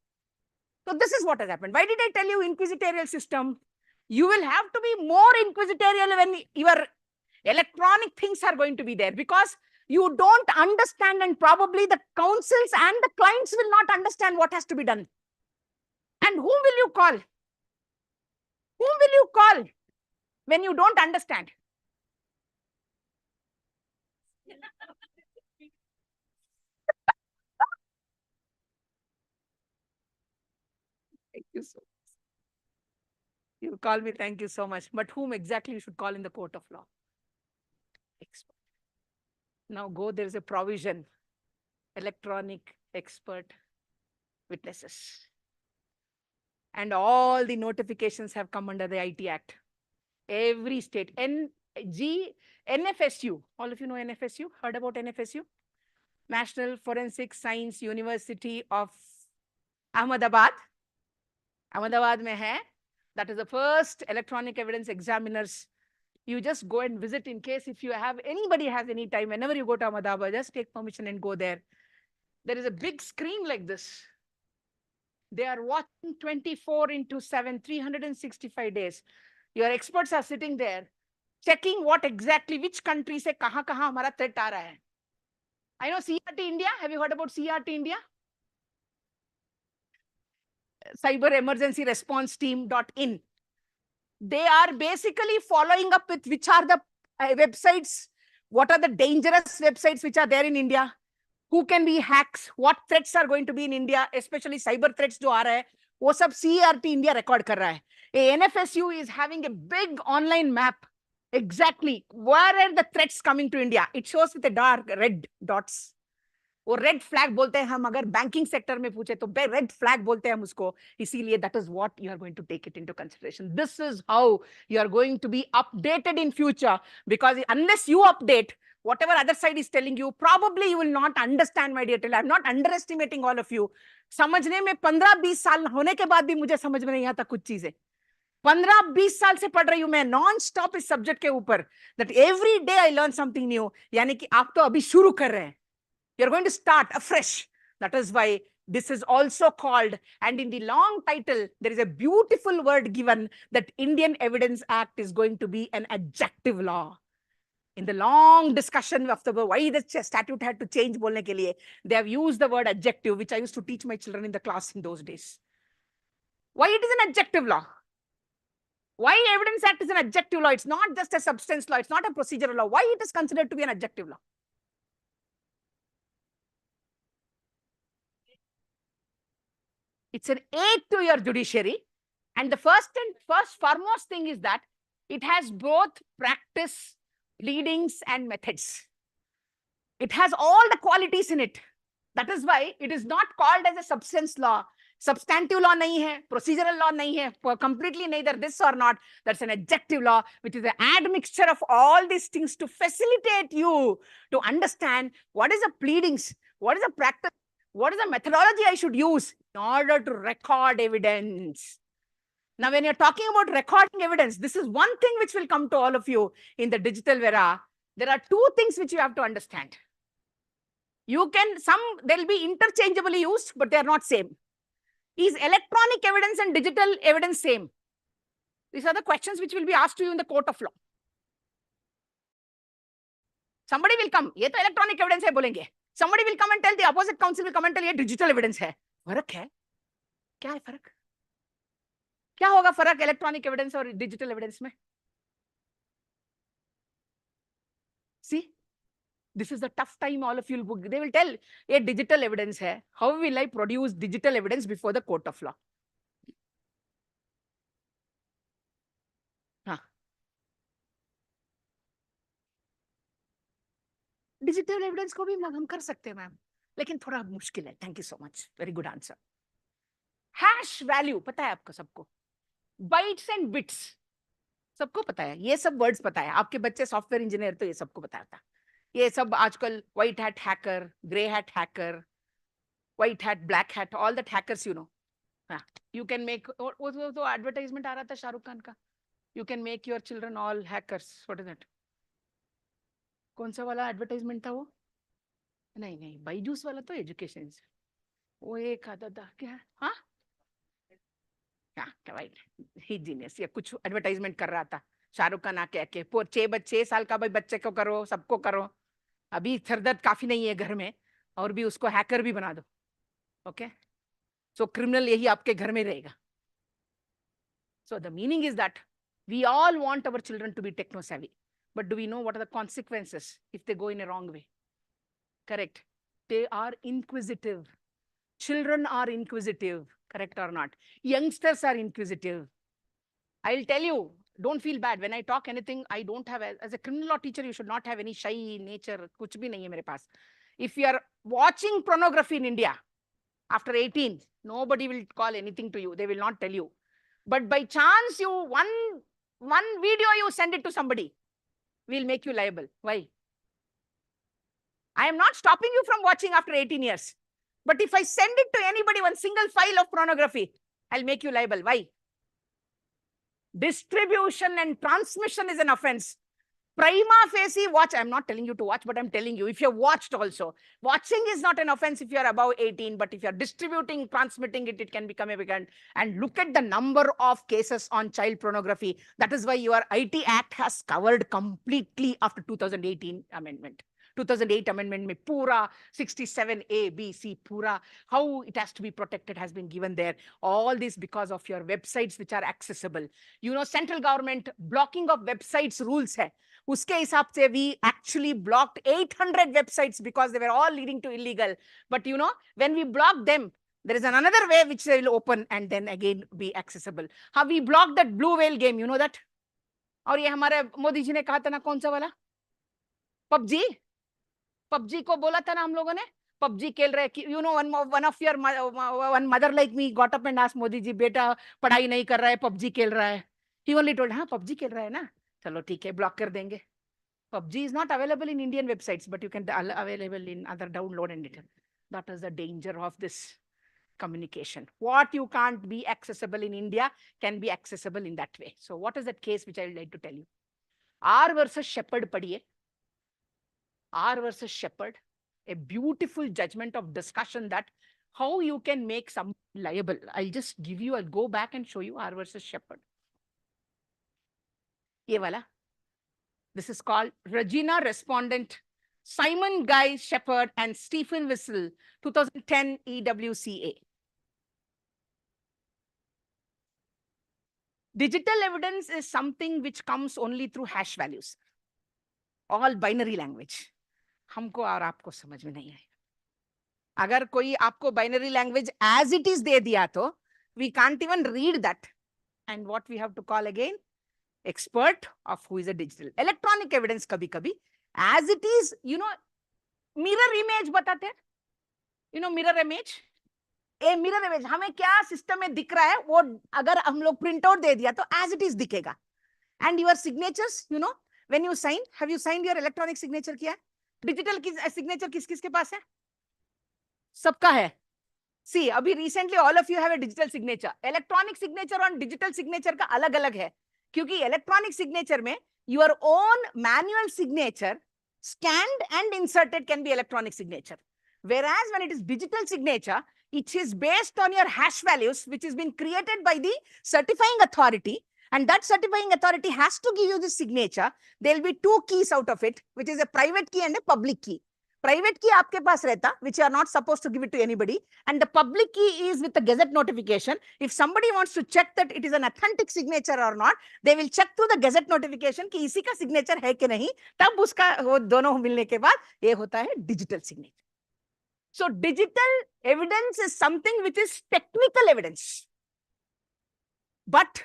Speaker 8: So this is what has happened. Why did I tell you inquisitorial system? You will have to be more inquisitorial when your electronic things are going to be there because you don't understand and probably the counsels and the clients will not understand what has to be done. And whom will you call? Whom will you call when you don't understand? Thank you so much. You call me, thank you so much. But whom exactly you should call in the court of law? Expert. Now go, there is a provision, electronic expert witnesses. And all the notifications have come under the IT Act. Every state, NFSU, all of you know NFSU, heard about NFSU? National Forensic Science University of Ahmedabad. Ahmedabad mein hai. That is the first electronic evidence examiners. You just go and visit in case if you have, anybody has any time, whenever you go to Ahmedabad, just take permission and go there. There is a big screen like this. They are watching 24/7, 365 days. Your experts are sitting there, checking what exactly, which country se kahan hamara threat aa raha hai. I know CRT India. Have you heard about CRT India? Cyber Emergency Response Team.in. They are basically following up with which are the websites, what are the dangerous websites which are there in India, who can be hacks, what threats are going to be in India, especially cyber threats jo aa raha hai, wo sab CRT India record kar raha hai. NFSU is having a big online map, exactly where are the threats coming to India. It shows with the dark red dots. वो red flag बोलते हैं हम, अगर banking sector में पूछे तो red flag बोलते हैं हम उसको. इसीलिए that is what you are going to take it into consideration. This is how you are going to be updated in future, because unless you update whatever other side is telling you, probably you will not understand, my dear. I'm not underestimating all of you. समझने में 15-20 साल होने के बाद भी मुझे समझ में नहीं आता कुछ चीजें. 15-20 साल से पढ़ रही हूं मैं नॉन स्टॉप इस सब्जेक्ट के ऊपर. That every day I learn something new. यानी कि आप तो अभी शुरू कर रहे हैं. You're going to start afresh. That is why this is also called, and in the long title, there is a beautiful word given that Indian Evidence Act is going to be an adjective law. In the long discussion of the why the statute had to change bolne ke liye, they have used the word adjective, which I used to teach my children in the class in those days. Why it is an adjective law? Why Evidence Act is an adjective law? It's not just a substance law. It's not a procedural law. Why it is considered to be an adjective law? It's an aid to your judiciary. And the first foremost thing is that It has both practice, pleadings, and methods. It has all the qualities in it. That is why it is not called as a substance law. Substantive law nahi hai, procedural law nahi hai, completely neither this or not. That's an adjective law, which is an admixture of all these things to facilitate you to understand what is the pleadings, what is the practice, what is the methodology I should use in order to record evidence. Now, when you're talking about recording evidence, this is one thing which will come to all of you in the digital era. There are two things which you have to understand. They'll be interchangeably used, but they are not same. Is electronic evidence and digital evidence same? These are the questions which will be asked to you in the court of law. Somebody will come, ये तो electronic evidence है बोलेंगे. Somebody will come and tell, the opposite counsel will come and tell, ये digital evidence है. फर्क है? क्या है फर्क? क्या होगा फर्क electronic evidence और digital evidence में? See? This is the tough time all of you will, they will tell, a digital evidence hai. How will I produce digital evidence before the court of law? Digital evidence को भी हम कर सकते हैं ma'am, लेकिन थोड़ा मुश्किल है. Thank you so much. Very good answer. Hash value पता है आपको सबको. Bytes and bits सबको पता है. ये सब words पता है. आपके बच्चे सॉफ्टवेयर इंजीनियर तो ये सबको पता था. ये सब आजकल white hat hacker, grey hat hacker, white hat, black hat, all that hackers you know. You can make, वो तो advertisement आ रहा था शाहरुख खान का. You can make your children all hackers. What is that? कौन सा वाला advertisement था वो? नहीं, बाइजूस वाला तो education से. वो एक आता था क्या? हाँ? क्या भाई? ही genius या कुछ advertisement कर रहा था. शाहरुख खान आके 6 साल का भाई बच्चे को करो, सबको करो. अभी सरदर्द काफी नहीं है घर में और भी उसको हैकर भी बना दो. ओके, सो क्रिमिनल यही आपके घर में रहेगा. So the meaning is that we all want our children to be techno savvy, but do we know what are the consequences if they go in a wrong way? Correct. They are inquisitive. Children are inquisitive. Correct or not? Youngsters are inquisitive. I'll tell you, don't feel bad when I talk anything. I don't have, as a criminal law teacher, you should not have any shy nature. कुछ भी नहीं है मेरे पास. If you are watching pornography in India after 18, nobody will call anything to you. They will not tell you. But by chance, one video you send it to somebody, will make you liable. Why? I am not stopping you from watching after 18 years. But if I send it to anybody, one single file of pornography, I'll make you liable. Why? Distribution and transmission is an offense. Prima facie watch, I'm not telling you to watch, but I'm telling you, if you've watched also, watching is not an offense if you're above 18, but if you're distributing, transmitting it, it can become a big. And look at the number of cases on child pornography. That is why your IT Act has covered completely after 2018 amendment. 2008 amendment में पूरा 67A, B, C, पूरा how it has to be protected has been given there. All this because of your websites which are accessible. You know, central government blocking of websites rules hai. Uske hisab se we actually blocked 800 websites because they were all leading to illegal. But you know, when we block them, there is another way which they will open and then again be accessible. How we blocked that blue whale game, you know that? और ये हमारे मोदी जी ने कहा था ना कौन सा वाला? PUBG को बोला था ना हम लोगों ने PUBG खेल रहे. You know, one of your one mother like me got up and asked Modi ji, बेटा पढ़ाई नहीं कर रहा है, PUBG खेल रहा है. He only told, हाँ PUBG खेल रहा है ना, चलो ठीक है ब्लॉक कर देंगे. PUBG is not available in Indian websites, but you can available in other download and it. That is the danger of this communication. What you can't be accessible in India can be accessible in that way. So what is that case which I would like to tell you? R versus Shepherd padhiye. R versus Shepherd, a beautiful judgment of discussion that how you can make some liable. I'll just give you, I'll go back and show you R versus Shepherd. Ye wala. This is called Regina Respondent, Simon Guy Shepherd and Stephen Whistle, 2010 EWCA. Digital evidence is something which comes only through hash values, all binary language. हमको और आपको समझ में नहीं आएगा. अगर कोई आपको binary language as it is दे दिया तो we can't even read that. And what we have to call again? expert of who is a digital. Electronic evidence kabhi as it is, mirror image batate hain. Mirror image. A mirror image, हमें क्या system में दिख रहा है वो अगर हम लोग print out दे दिया तो as it is दिखेगा. And your signatures, when you sign, have you signed your electronic signature किया? Digital signature किस के पास है? सबका है. See, अभी recently all of you have a digital signature. Electronic signature और digital signature का अलग-अलग है. क्योंकि electronic signature में your own manual signature scanned and inserted can be electronic signature. Whereas when it is digital signature, it is based on your hash values, which has been created by the certifying authority. And that certifying authority has to give you the signature. There will be two keys out of it, which is a private key and a public key. Private key आपके पास रहता, which you are not supposed to give it to anybody. And the public key is with the gazette notification. If somebody wants to check that it is an authentic signature or not, they will check through the gazette notification कि इसी का signature है कि नहीं. तब उसका वो दोनों मिलने के बाद ये होता है digital signature. So digital evidence is something which is technical evidence. But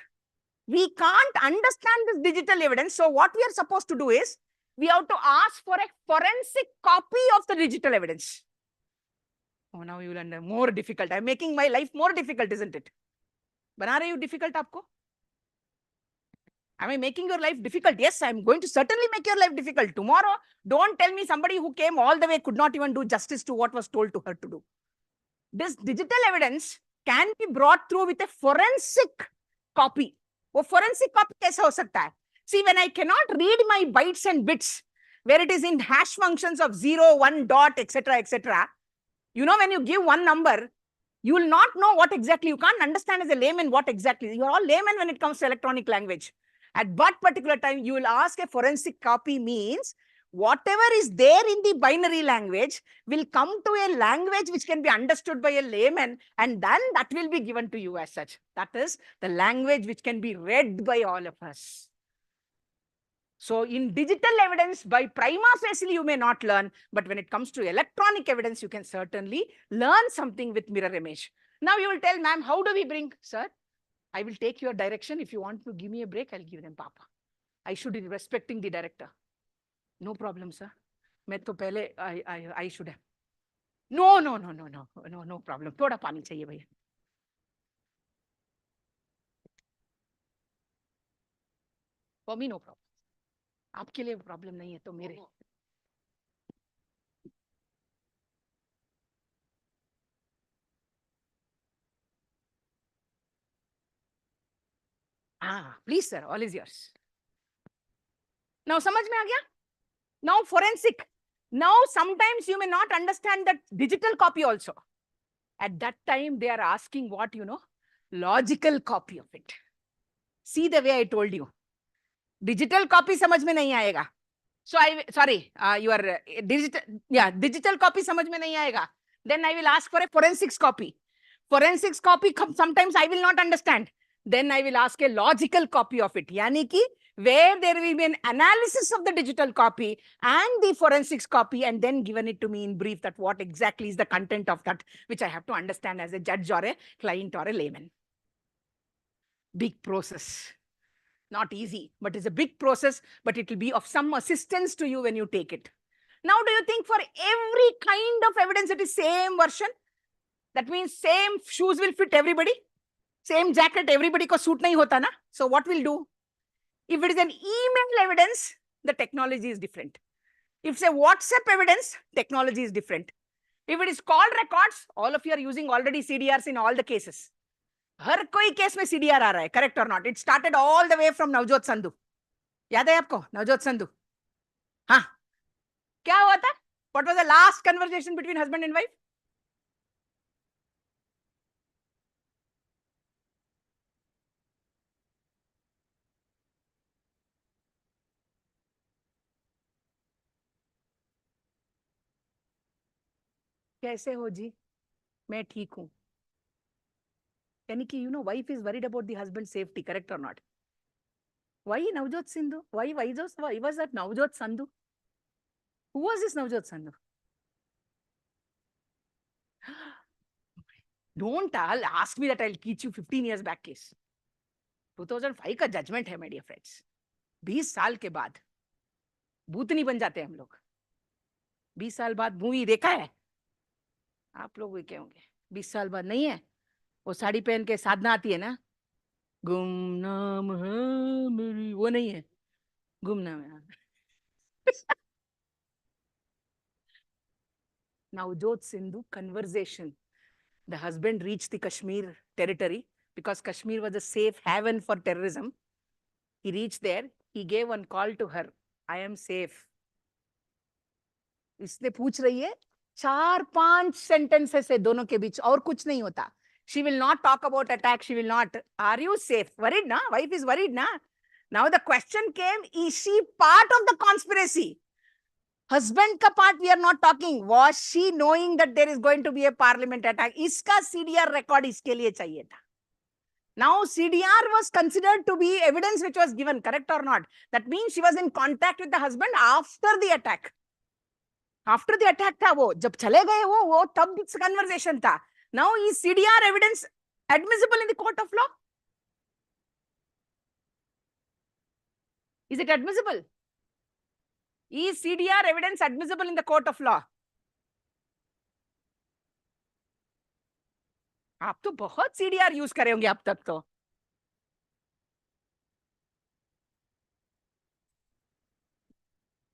Speaker 8: we can't understand this digital evidence. So what we are supposed to do is, we have to ask for a forensic copy of the digital evidence. Oh, now you will understand. More difficult. I'm making my life more difficult, isn't it? बना रही हूँ difficult आपको? Am I making your life difficult? Yes, I'm going to certainly make your life difficult. Tomorrow, don't tell me somebody who came all the way could not even do justice to what was told to her to do. This digital evidence can be brought through with a forensic copy. वो forensic copy कैसे हो सकता है? See, when I cannot read my bytes and bits, where it is in hash functions of 0, 1, dot, etc., etc., when you give one number, you will not know what exactly, you can't understand as a layman what exactly. You are all laymen when it comes to electronic language. At what particular time you will ask a forensic copy means whatever is there in the binary language will come to a language which can be understood by a layman, and then that will be given to you as such. That is the language which can be read by all of us. So in digital evidence, by prima facie you may not learn, but when it comes to electronic evidence, you can certainly learn something with mirror image. Now you will tell, ma'am, how do we bring? Sir, I will take your direction. If you want to give me a break, I'll give them papa. I should be respecting the director. No problem, sir. मैं तो पहले I should have. No problem. थोड़ा पानी चाहिए भैया. For me, no problem. आपके लिए problem नहीं है तो मेरे. Please sir, all is yours. Now समझ में आ गया? Now forensic. Now sometimes you may not understand that digital copy also. At that time they are asking what, logical copy of it. See the way I told you. Digital copy समझ में नहीं आएगा. So your digital copy समझ में नहीं आएगा. Then I will ask for a forensics copy. Forensics copy sometimes I will not understand. Then I will ask a logical copy of it. यानी कि where there will be an analysis of the digital copy and the forensics copy, and then given it to me in brief that what exactly is the content of that, which I have to understand as a judge or a client or a layman. Big process. Not easy, but it's a big process, but it will be of some assistance to you when you take it. Now, do you think for every kind of evidence it is same version? That means same shoes will fit everybody? Same jacket, everybody ko suit nahi hota na? So what we'll do? If it is an email evidence, the technology is different. If it's a WhatsApp evidence, technology is different. If it is call records, all of you are using already CDRs in all the cases. हर कोई case में CDR आ रहा है, correct or not? It started all the way from Navjot Sandhu. याद है आपको नवजोत संधू? हाँ, क्या हुआ था? What was the last conversation between husband and wife? कैसे हो जी? मैं ठीक हूँ. यानी कि wife is worried about the husband's safety, correct or not? Why Navjot Sindhu? Why was that Navjot Sandhu? Who was this Navjot Sandhu? Don't ask me that I'll teach you 15 years back case. 2005 का judgement है, my dear friends. 20 साल के बाद भूत नहीं बन जाते हम लोग। 20 साल बाद मूवी देखा है आप लोग? भी क्या होंगे 20 साल बाद? नहीं है। वो साड़ी पहन के साधना आती है ना, गुमनाम है मेरी, वो नहीं है, गुमनाम है। Navjot Sindhu conversation. The husband reached the Kashmir territory because Kashmir was a safe haven for terrorism. He reached there. He gave one call to her. I am safe. इसने पूछ रही है 4-5 sentences है दोनों के बीच, और कुछ नहीं होता. She will not talk about attack. She will not. Are you safe? Worried, na? Wife is worried, na? Now the question came, is she part of the conspiracy? Husband ka part we are not talking. Was she knowing that there is going to be a parliament attack? Iska CDR record iske liye chahiye tha. Now CDR was considered to be evidence which was given, correct or not? That means she was in contact with the husband after the attack. After the attack tha wo, jab chale gaye wo tab conversation tha. Now is CDR evidence admissible in the court of law? Is it admissible? Is CDR evidence admissible in the court of law? आप तो बहुत CDR use करे होंगे अब तक तो.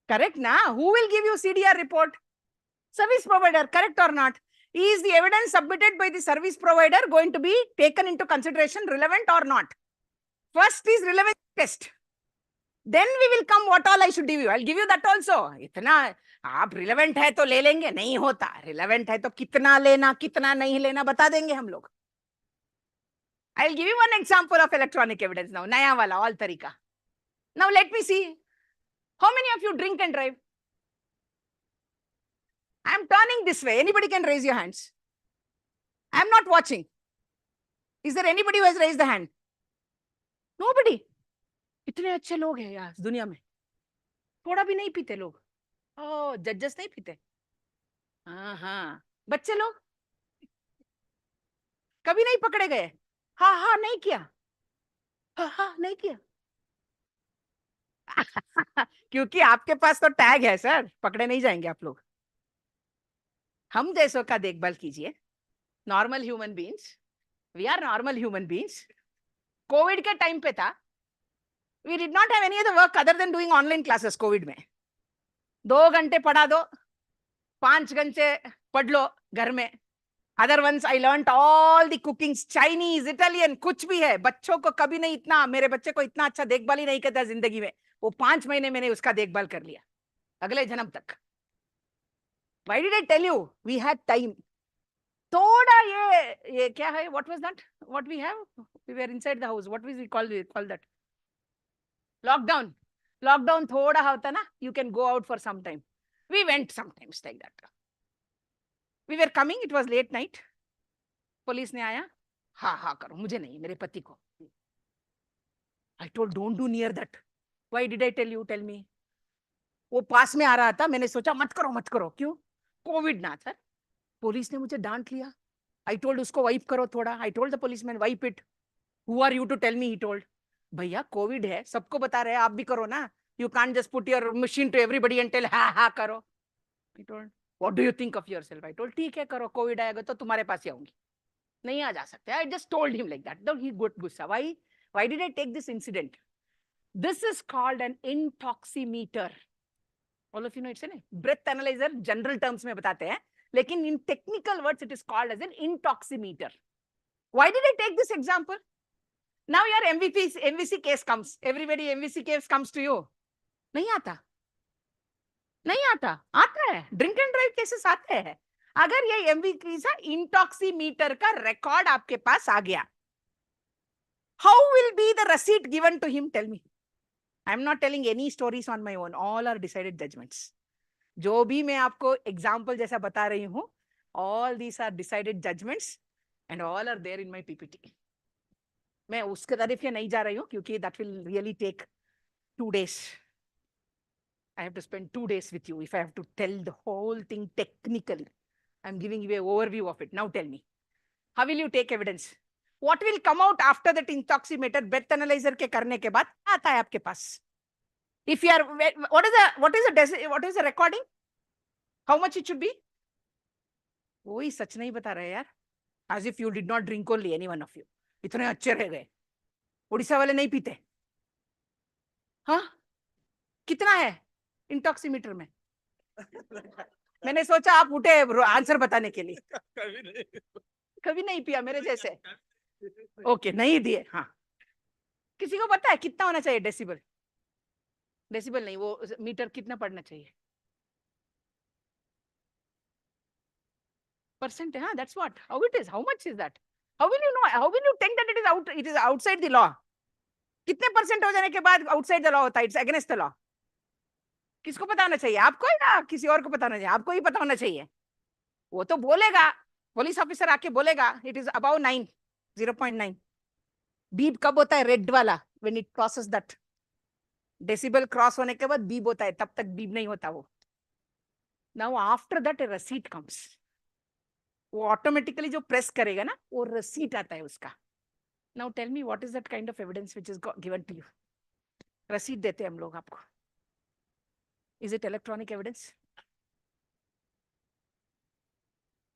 Speaker 8: Correct na? Who will give you CDR report? Service provider, correct or not? Is the evidence submitted by the service provider going to be taken into consideration, relevant or not? First is relevance test. Then we will come what all I should give you. I'll give you that also. इतना आप relevant है तो ले लेंगे, नहीं होता. Relevant है तो कितना लेना, कितना नहीं लेना बता देंगे हम लोग. I'll give you one example of electronic evidence now. नया वाला, all तरीका. Now let me see. How many of you drink and drive? I'm turning this way. Anybody can raise your hands. I'm not watching. Is there anybody who has raised the hand? Nobody. इतने अच्छे लोग हैं यार दुनिया में, थोड़ा भी नहीं पीते लोग. ओ जजेस नहीं पीते. हाँ, बच्चे लोग कभी नहीं पकड़े गए. हाँ नहीं किया. हाँ नहीं किया. क्योंकि आपके पास तो टैग है सर, पकड़े नहीं जाएंगे आप लोग. हम जैसों का देखभाल कीजिए. Normal human beings, we are normal human beings. Covid के टाइम पे था, we did not have any other work other than doing online classes. Covid में 2 घंटे पढ़ा दो, 5 घंटे पढ़ लो घर में. Other ones I learnt all the cookings, Chinese, Italian, कुछ भी है. बच्चों को कभी नहीं इतना, मेरे बच्चे को इतना अच्छा देखभाल ही नहीं करता जिंदगी में. वो 5 महीने मैंने उसका देखभाल कर लिया अगले जन्म तक. Why did I tell you? We had time. थोड़ा ये क्या है? What was that? What we have? We were inside the house. What was we call that? Lockdown. Lockdown थोड़ा होता ना, you can go out for some time. We went sometimes like that. We were coming, it was late night. Police ने आया, हाँ करो, मुझे नहीं, मेरे पति को. I told don't do near that. Why did I tell you? Tell me. वो पास में आ रहा था, मैंने सोचा मत करो. क्यों? कोविड ना सर. पुलिस ने मुझे डांट लिया. I told उसको वाइप करो थोड़ा. I told the policeman wipe it. Who are you to tell me? He told. भैया कोविड है, सबको बता रहे हैं, आप भी करो ना. You can't just put your machine to everybody and tell हाँ करो. I told, what do you think of yourself? I told, ठीक है करो, कोविड आएगा तो तुम्हारे पास ही आऊंगी, नहीं आ जा सकते. I just told him like that. Then he got गुस्सा. Why did I take this incident? This is called an intoximeter. All of you know it's a breath analyzer. General terms में बताते हैं, लेकिन in technical words it is called as an intoximeter. Why did I take this example? Now your MVC case comes. Everybody MVC case comes to you. नहीं आता है. Drink and drive cases आते हैं. अगर ये एमवीसी सा इंटॉक्सीमीटर का record आपके पास आ गया, how will be the receipt given to him? Tell me. I am not telling any stories on my own. All are decided judgments. जो भी मैं आपको एग्जाम्पल जैसा बता रही हूँ, all these are decided judgments and all are there in my PPT. मैं उसके तारीफ नहीं जा रही हूँ क्योंकि that will really take 2 days. I have to spend 2 days with you if I have to tell the whole thing technically. I'm giving you an overview of it. Now tell me, how will you take evidence? What will come out after that intoximeter breath analyzer के करने के बाद आता है आपके पास. If you are, what is the recording? How much it should be? वही सच नहीं बता रहे यार. As if you did not drink only, any one of you. इतने अच्छे रह गए. उड़ीसा वाले नहीं पीते. हाँ? कितना है इंटॉक्सीमीटर में? मैंने सोचा आप उठे आंसर बताने के लिए. कभी नहीं पिया मेरे जैसे. ओके, नहीं दिए. हाँ, किसी को पता है कितना होना चाहिए डेसिबल? डेसिबल नहीं, वो मीटर कितना पढ़ना चाहिए? परसेंट है. हाँ, that's what. How it is? How much is that? How will you know? How will you think that it is outside the law? कितने परसेंट हो जाने के बाद outside the law होता है? It's against the law. किसको पता होना चाहिए? आपको ही ना, किसी और को पता होना चाहिए? आपको ही पता होना चाहिए. वो तो बोलेगा, पुलिस ऑफिसर आके बोलेगा, it is above 9, 0.9. बीप कब होता है? रेड वाला, when it crosses that. Decibel cross होने के बाद बीप होता है, तब तक बीप नहीं होता वो. Now after that a receipt comes. वो ऑटोमेटिकली जो प्रेस करेगा ना, वो receipt आता है उसका. Now tell me what is that kind of evidence which is given to you? receipt देते हैं हम लोग आपको. Is it electronic evidence?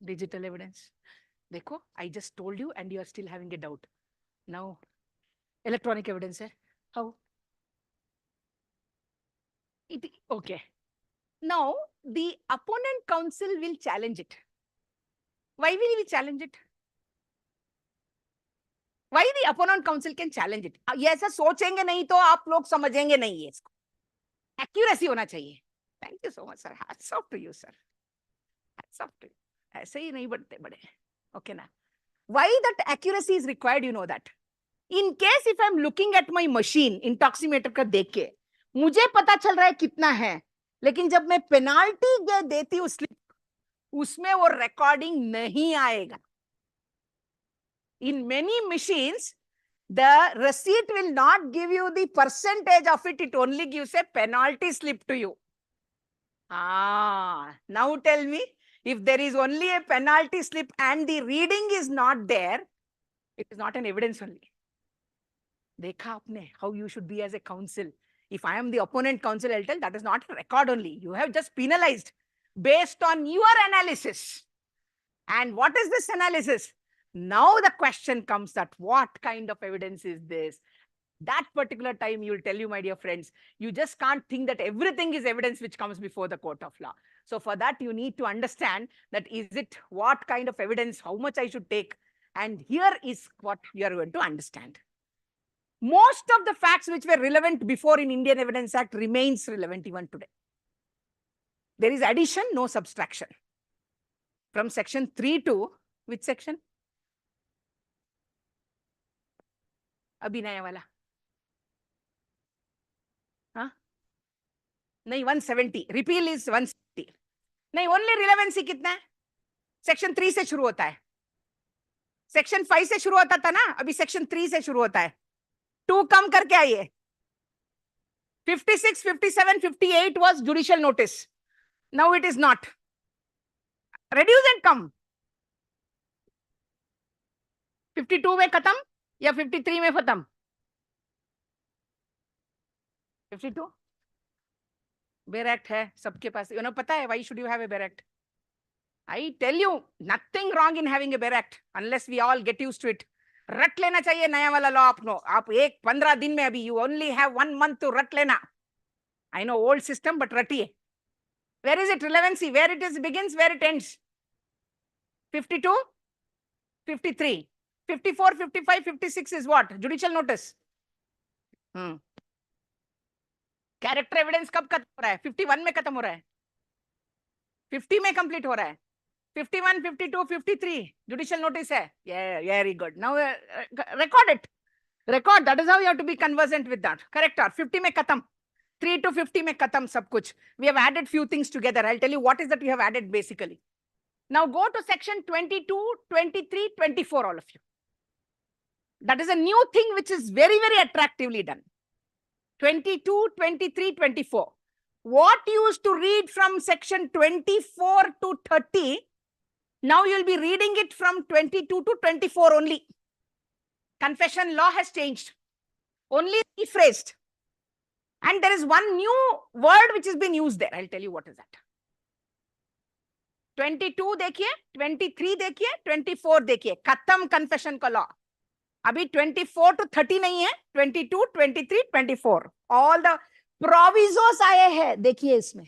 Speaker 8: Digital evidence? देखो, I just told you and you are still having a doubt. Now, electronic evidence है. How? Okay. Now, the opponent counsel will challenge it. Why will we challenge it? Why the opponent counsel can challenge it? ये ऐसा सोचेंगे नहीं तो आप लोग समझेंगे नहीं है इसको. Accuracy होना चाहिए. Thank you so much, sir. Hats off to you, sir. Hats off to you. ऐसे ही नहीं बढ़ते बड़े. Okay ना? Why that accuracy is required? You know that. In case if I'm looking at my machine, intoximeter का देख के, मुझे पता चल रहा है कितना है, लेकिन जब मैं पेनाल्टी देती हूँ स्लिप, उसमें वो रिकॉर्डिंग नहीं आएगा. In many machines, the receipt will not give you the percentage of it. It only gives a penalty slip to you. Now tell me, if there is only a penalty slip and the reading is not there, it is not an evidence only. देखा आपने how you should be as a counsel. If I am the opponent counsel, I'll tell that is not a record only. You have just penalized based on your analysis. And what is this analysis? Now the question comes that what kind of evidence is this? That particular time you will tell you, my dear friends, you just can't think that everything is evidence which comes before the court of law. So for that, you need to understand that is it what kind of evidence, how much I should take. And here is what you are going to understand. Most of the facts which were relevant before in Indian Evidence Act remains relevant even today. There is addition, no subtraction. From section 3 to which section? Abhinaya wala. Huh? नहीं 170. Repeal is 170. नहीं, only relevancy कितना है? Section 3 से शुरू होता है. Section 5 से शुरू होता था ना, अभी Section 3 से शुरू होता है. 2 कम करके आइए. 56, 57, 58 was judicial notice. Now it is not. Reduce and come. 52 में खत्म या 53 में खत्म? 52? Bare Act है सबके पास. You know, पता है why should you have a Bare Act? I tell you, nothing wrong in having a Bare Act unless we all get used to it. रट लेना चाहिए नया वाला लॉ अपनो. आप 15 दिन में अभी you only have 1 month to रट लेना. I know old system but रटिए. Where is it relevancy? Where it is begins, where it ends? 52, 53, 54, 55, 56 is what? Judicial notice. Character evidence कब खत्म हो रहा है? 51 में खत्म हो रहा है. 50 में complete हो रहा है. 51, 52, 53 judicial notice है. Yeah, very good. Now record it. Record. That is how you have to be conversant with that. Corrector. 50 में खत्म. 3 to 50 में खत्म सब कुछ. We have added few things together. I'll tell you what is that we have added basically. Now go to section 22, 23, 24, all of you. That is a new thing which is very, very attractively done. 22, 23, 24. What you used to read from section 24 to 30, now you'll be reading it from 22 to 24 only. Confession law has changed, only rephrased. And there is one new word which has been used there. I'll tell you what is that. 22 देखिए, 23 देखिए, 24 देखिए, खत्म confession का law. अभी 24 to 30 नहीं है, 22, 23, 24. All the provisos आए हैं, देखिए इसमें.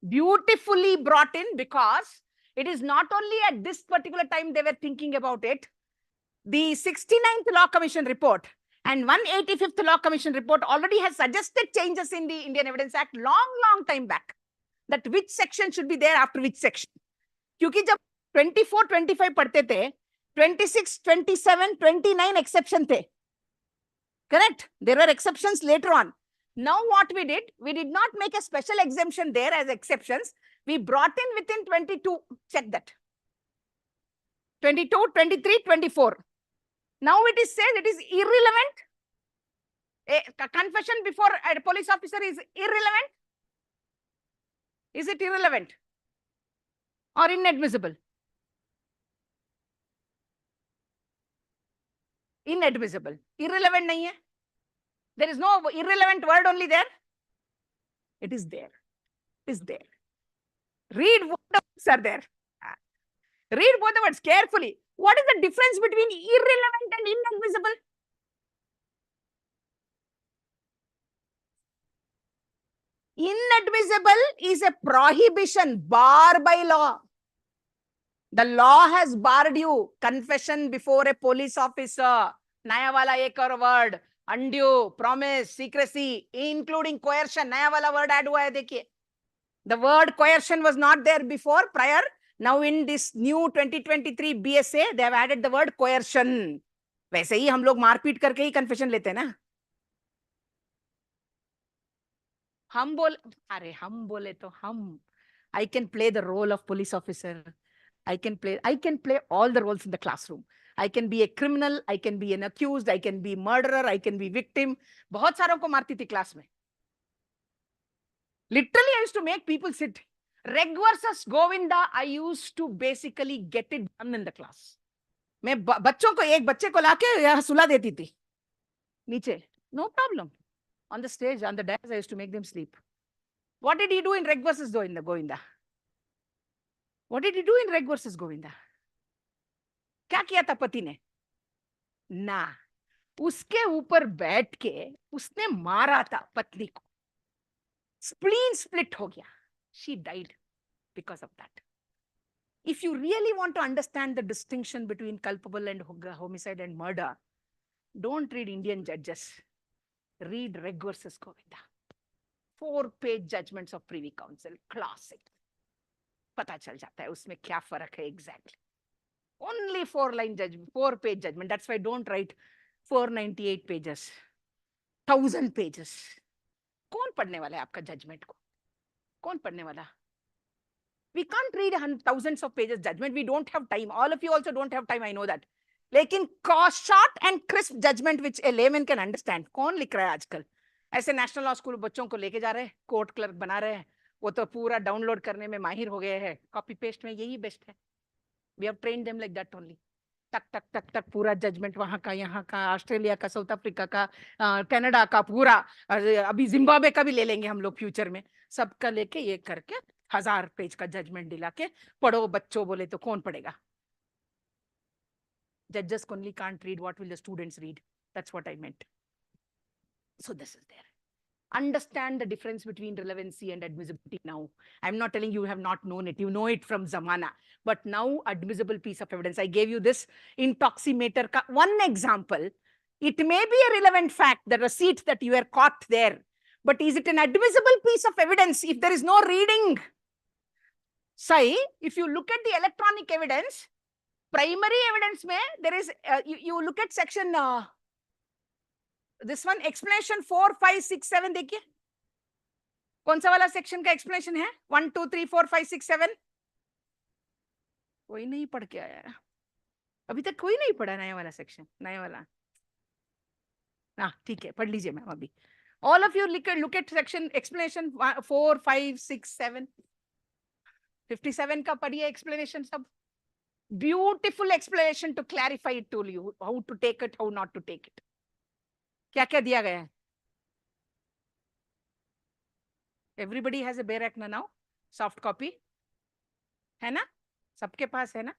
Speaker 8: Beautifully brought in, because it is not only at this particular time they were thinking about it. The 69th Law Commission report and 185th Law Commission report already has suggested changes in the Indian Evidence Act long time back, that which section should be there after which section. क्योंकि जब 24, 25 पढ़ते थे, 26, 27, 29 exception थे. Correct? There were exceptions later on. Now what we did not make a special exemption there as exceptions. We brought in within 22. Check that. 22, 23, 24. Now it is said it is irrelevant. A confession before a police officer is irrelevant. Is it irrelevant or inadmissible? Inadmissible. Irrelevant nahi hai. There is no irrelevant word only there. It is there. It is there. Read what the words are there. Read both the words carefully. What is the difference between irrelevant and inadmissible? Inadmissible is a prohibition, bar by law. The law has barred you. Confession before a police officer. Naya wala ek aur word. Undue, promise, secrecy, including coercion. Naya wala word add hua hai, dekhiye. The word coercion was not there before, prior. Now in this new 2023 BSA, they have added the word coercion. वैसे ही हम लोग मारपीट करके ही confession लेते हैं ना. हम बोले तो हम. I can play the role of police officer. I can play all the roles in the classroom. I can be a criminal, I can be an accused, I can be murderer, I can be victim. बहुत सारों को मारती थी class में. Literally, I used to make people sit. Reg versus Govinda, I used to basically get it done in the class. मैं बच्चों को एक बच्चे को लाके यहाँ सुला देती थी नीचे. No problem. On the stage, on the dais, I used to make them sleep. What did he do in Reg versus Govinda? What did he do in Reg versus Govinda? क्या किया था पति ने? ना, उसके ऊपर बैठ के उसने मारा था पत्नी को. Spleen split हो गया. She died because of that. If you really want to understand the distinction between culpable and homicide and murder, don't read Indian judges. Read Reg versus Govinda. 4-page judgments of Privy Council. Classic. पता चल जाता है उसमें क्या फर्क है exactly. Only 4-line judgment, 4-page judgment. That's why don't write 498 pages, 1000 pages. कौन पढ़ने वाला है आपका judgment को? कौन पढ़ने वाला? We can't read thousands of pages judgment. We don't have time. All of you also don't have time. I know that. लेकिन short and crisp judgment which a layman can understand. कौन लिख रहा है आजकल? ऐसे नेशनल लॉ स्कूल बच्चों को लेके जा रहे हैं, कोर्ट क्लर्क बना रहे हैं, वो तो पूरा डाउनलोड करने में माहिर हो गए हैं. कॉपी पेस्ट में यही बेस्ट है. We have trained them like that only. टक टक टक टक पूरा जजमेंट वहां का, यहाँ का, ऑस्ट्रेलिया का, साउथ अफ्रीका का, कनाडा का, पूरा अभी जिम्बाब्वे का भी ले लेंगे हम लोग फ्यूचर में. सबका लेके ये करके 1000 पेज का जजमेंट दिला के पढ़ो बच्चों. बोले तो कौन पढ़ेगा? Judges only can't read. What will the students read? That's what I meant. So this is there. Understand the difference between relevancy and admissibility now. I'm not telling you have not known it. You know it from Zamana. But now, admissible piece of evidence. I gave you this intoximeter. One example. It may be a relevant fact, the receipt that you were caught there. But is it an admissible piece of evidence if there is no reading? Say, if you look at the electronic evidence, primary evidence mein, there is, you look at section, this one, explanation 4, 5, 6, 7, देखिए. कौन सा वाला section का explanation है? 1, 2, 3, 4, 5, 6, 7. कोई नहीं पढ़ के आया. अभी तक कोई नहीं पढ़ा नया वाला section, नया वाला. हाँ, ठीक है, पढ़ लीजिए मैम अभी. All of you look at section explanation 4, 5, 6, 7. 57 का पढ़िए explanation सब. Beautiful explanation to clarify it to you, how to take it, how not to take it. क्या क्या दिया गया है? Everybody has a bare acna now, soft copy, है ना? सबके पास है ना?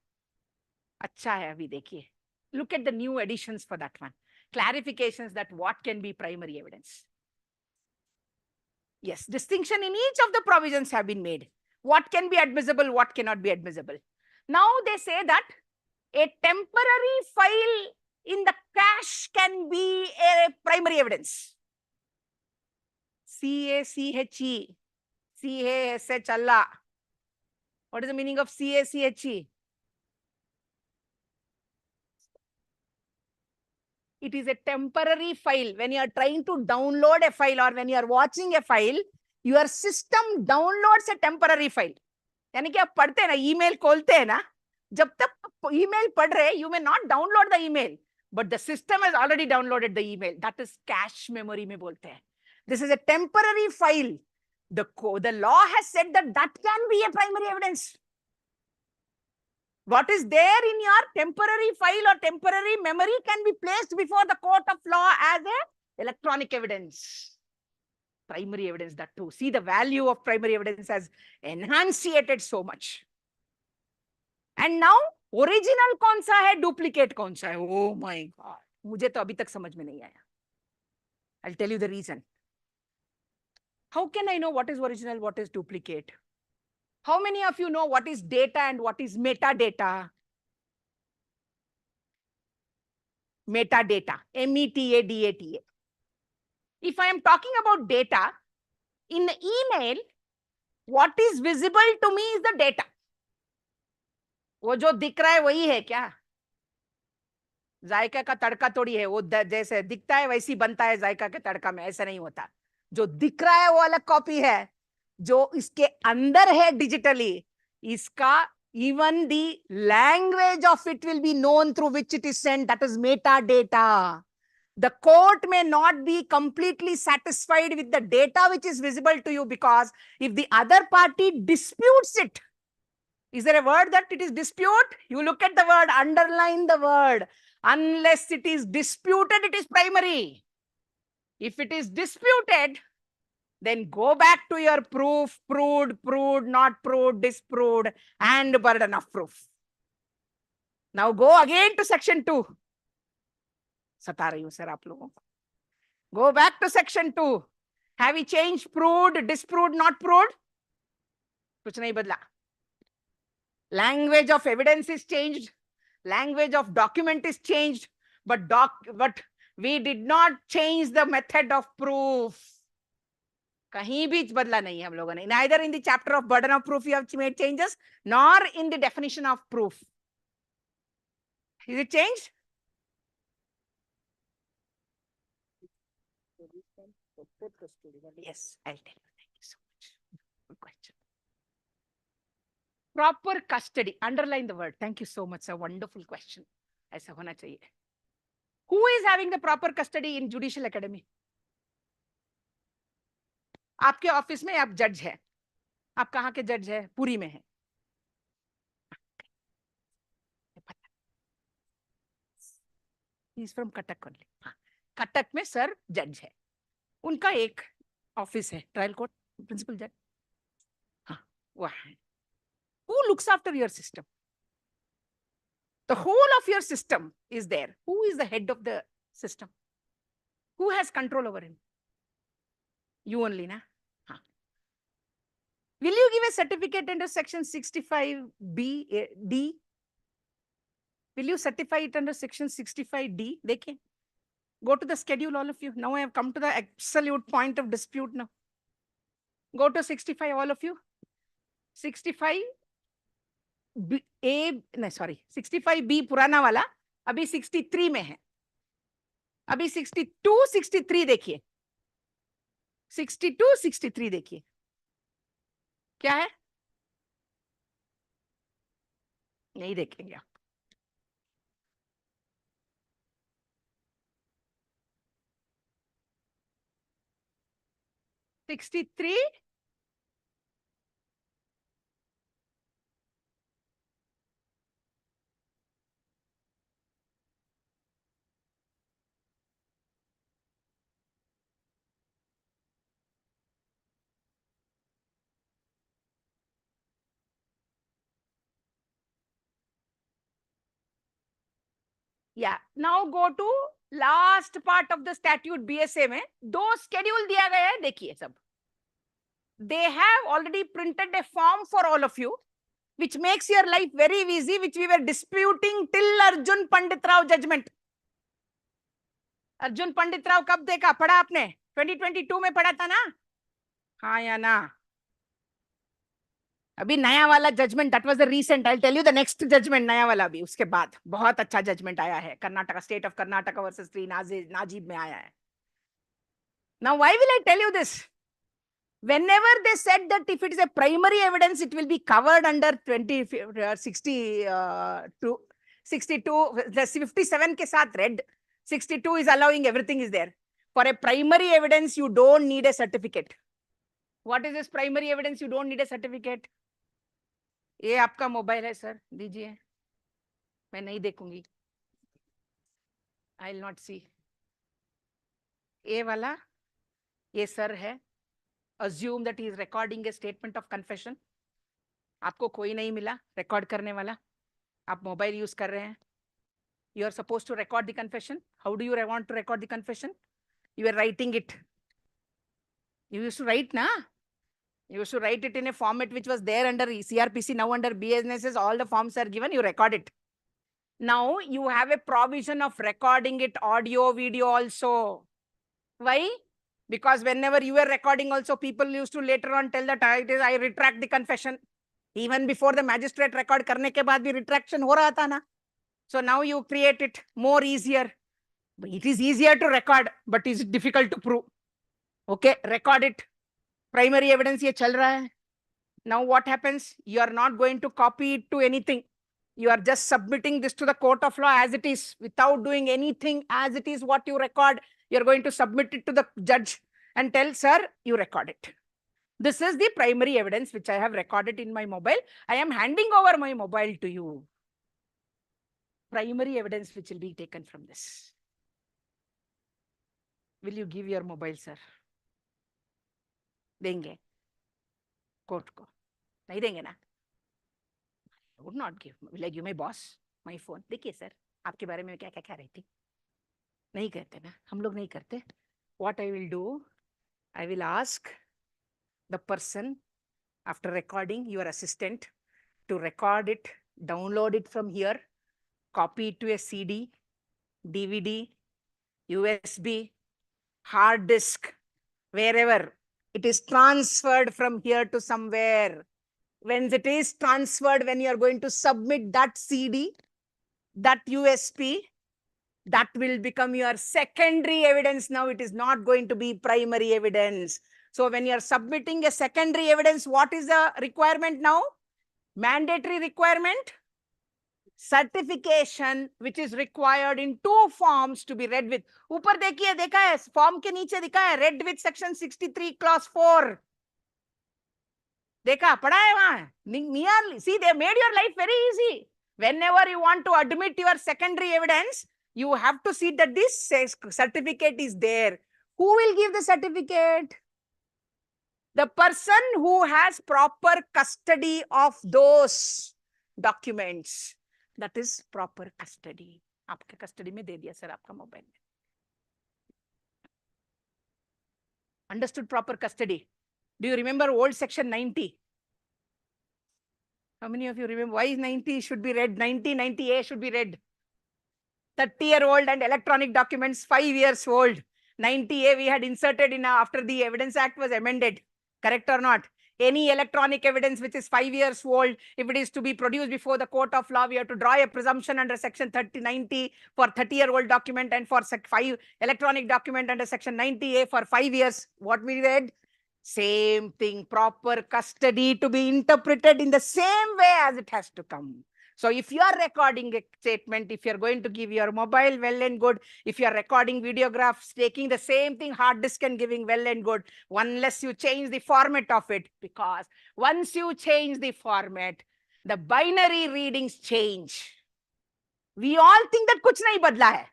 Speaker 8: अच्छा है, अभी देखिए. Look at the new additions for that one. Clarifications that what can be primary evidence. Yes, distinction in each of the provisions have been made. What can be admissible, what cannot be admissible. Now they say that a temporary file in the cache can be a primary evidence. C-A-C-H-E, C-A-S-H-Allah. What is the meaning of C-A-C-H-E? It is a temporary file. When you are trying to download a file or when you are watching a file, your system downloads a temporary file. यानी कि आप पढ़ते हैं ना, email खोलते हैं ना, जब तक email पढ़ रहे, you may not download the email, but the system has already downloaded the email. That is cache memory में बोलते हैं. This is a temporary file. The law has said that that can be a primary evidence. What is there in your temporary file or temporary memory can be placed before the court of law as a electronic evidence. Primary evidence, that too. See, the value of primary evidence has enunciated so much. And now, original कौन सा है, duplicate कौन सा है? Oh my God. मुझे तो अभी तक समझ में नहीं आया. I'll tell you the reason. How can I know what is original, what is duplicate? How many of you know what is data and what is metadata? Metadata, M-E-T-A-D-A-T-A. If I am talking about data, in the email, what is visible to me is the data. वो जो दिख रहा है वही है क्या? जायका का तड़का थोड़ी है, वो जैसे दिखता है वैसी बनता है जायका के तड़का में, ऐसा नहीं होता. जो दिख रहा है वो अलग कॉपी है, जो इसके अंदर है डिजिटली, इसका even the language of it will be known through which it is sent, that is metadata. The court may not be completely satisfied with the data which is visible to you, because if the other party disputes it, is there a word that it is dispute? You look at the word, underline the word. Unless it is disputed, it is primary. If it is disputed, then go back to your proof, proved, not proved, disproved, and burden of proof. Now go again to section 2. सता रही हूं sir आप लोगों को. Go back to section 2. Have we changed proved, disproved, not proved? कुछ नहीं बदला. Language of evidence is changed. Language of document is changed. But we did not change the method of proof. कहीं भी बदला नहीं है हम लोगों ने. Neither in the chapter of burden of proof you have made changes, nor in the definition of proof. Is it changed? Yes, I'll tell you. Thank you so much. Good question. Proper custody. Underline the word. Thank you so much, sir. Wonderful question. ऐसा होना चाहिए. Who is having the proper custody in Judicial Academy? आपके office में आप जज है. आप कहाँ के जज है? पुरी में है. He is from Cuttack only. Cuttack में सर जज है. उनका एक ऑफिस है, ट्रायल कोर्ट, प्रिंसिपल जज. हाँ, वह है. Who looks after your system? The whole of your system is there. Who is the head of the system? Who has control over him? You only, na? Huh. Will you give a certificate under section 65B, D? Will you certify it under section 65D? Dekhiye. Go to the schedule, all of you. Now I have come to the absolute point of dispute now. Go to 65, all of you. 65 65B पुराना वाला अभी 63 में है. अभी 62, 63 देखिए. 62, 63 देखिए. क्या है? नहीं देखेंगे आप. $63 Yeah. Now go to last part of the statute BSA में दो schedule दिया गया है, देखिए सब. They have already printed a form for all of you, which makes your life very easy, which we were disputing till Arjun Pandit Rao judgment. Arjun Pandit Rao कब देखा, पढ़ा आपने? 2022 में पढ़ा था ना? हाँ या ना? अभी नया वाला judgment, that was the recent, I tell you the next judgment नया वाला भी उसके बाद बहुत अच्छा जजमेंट आया है, Karnataka, state of Karnataka versus Shri Najib में आया है. Now why will I tell you this? Whenever they said that if it is a primary evidence, it will be covered under 57 के साथ red. 62 is allowing, everything is there. For a primary evidence, you don't need a certificate. What is this primary evidence? You don't need a certificate. ये आपका mobile है sir, दीजिए. मैं नहीं देखूंगी. I will not see. ये वाला, ये सर है. Assume that he is recording a statement of confession. आपको कोई नहीं मिला रिकॉर्ड करने वाला, आप मोबाइल यूज कर रहे हैं. You are supposed to record the confession. How do you want to record the confession? You are writing it. You used to write, na? You used to write it in a format which was there under CRPC, now under BSNSS, all the forms are given, you record it. Now you have a provision of recording it audio, video also. Why? Because whenever you were recording also, people used to later on tell that I retract the confession. Even before the magistrate record करने के बाद भी retraction हो रहा था ना. So now you create it more easier. It is easier to record, but is difficult to prove. Okay, record it. Primary evidence ये चल रहा है. Now what happens? You are not going to copy it to anything. You are just submitting this to the court of law as it is, without doing anything, as it is what you record. You are going to submit it to the judge and tell, sir, you record it. This is the primary evidence which I have recorded in my mobile. I am handing over my mobile to you. Primary evidence which will be taken from this. Will you give your mobile, sir? देंगे court को? नहीं देंगे ना? I would not give. Will I give my boss my phone? देखिए sir, आपके बारे में क्या क्या कह रही थी? नहीं कहते ना, हम लोग नहीं करते. What I will do, I will ask the person after recording, your assistant, to record it, download it from here, copy it to a CD, DVD, USB, hard disk, wherever. It is transferred from here to somewhere. When it is transferred, when you are going to submit that CD, that USB, that will become your secondary evidence. Now it is not going to be primary evidence. So when you are submitting a secondary evidence, what is the requirement now? Mandatory requirement? Certification, which is required in 2 forms to be read with. ऊपर देखिए, देखा है, form के नीचे दिखा है, read with section 63 clause 4. देखा, पढ़ा है वहां. Nearly, see, they made your life very easy. Whenever you want to admit your secondary evidence, you have to see that this certificate is there. Who will give the certificate? The person who has proper custody of those documents. That is proper custody. आपके custody में दे दिया sir आपका mobile. Understood proper custody? Do you remember old section 90? How many of you remember why 90 should be read? 90A should be read. 30-year-old and electronic documents 5 years old. 90A we had inserted in after the Evidence Act was amended. Correct or not? Any electronic evidence which is 5 years old, if it is to be produced before the court of law, we have to draw a presumption under section 90 for 30-year-old document, and for 5 electronic document under section 90A for 5 years. What we read? Same thing, proper custody to be interpreted in the same way as it has to come. So if you are recording a statement, if you're going to give your mobile, well and good. If you are recording videographs, taking the same thing, hard disk and giving, well and good, unless you change the format of it. Because once you change the format, the binary readings change. We all think that kuch nahi badla hai.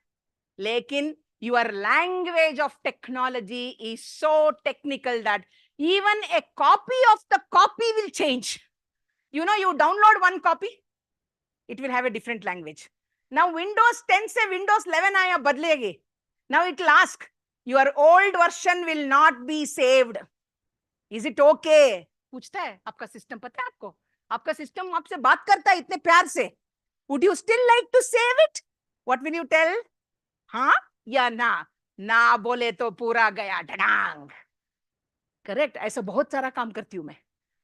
Speaker 8: Lekin your language of technology is so technical that even a copy of the copy will change. You know, you download one copy, it will have a different language. Now Windows 10 से Windows 11 आया बदलेगी. Now it will ask, your old version will not be saved. Is it okay? पूछता है आपका system, पता है आपको? आपका सिस्टम आपसे बात करता है इतने प्यार से. Would you still like to save it? What will you tell? हाँ या ना? ना बोले तो पूरा गया डडांग. करेक्ट. ऐसा बहुत सारा काम करती हूँ मैं.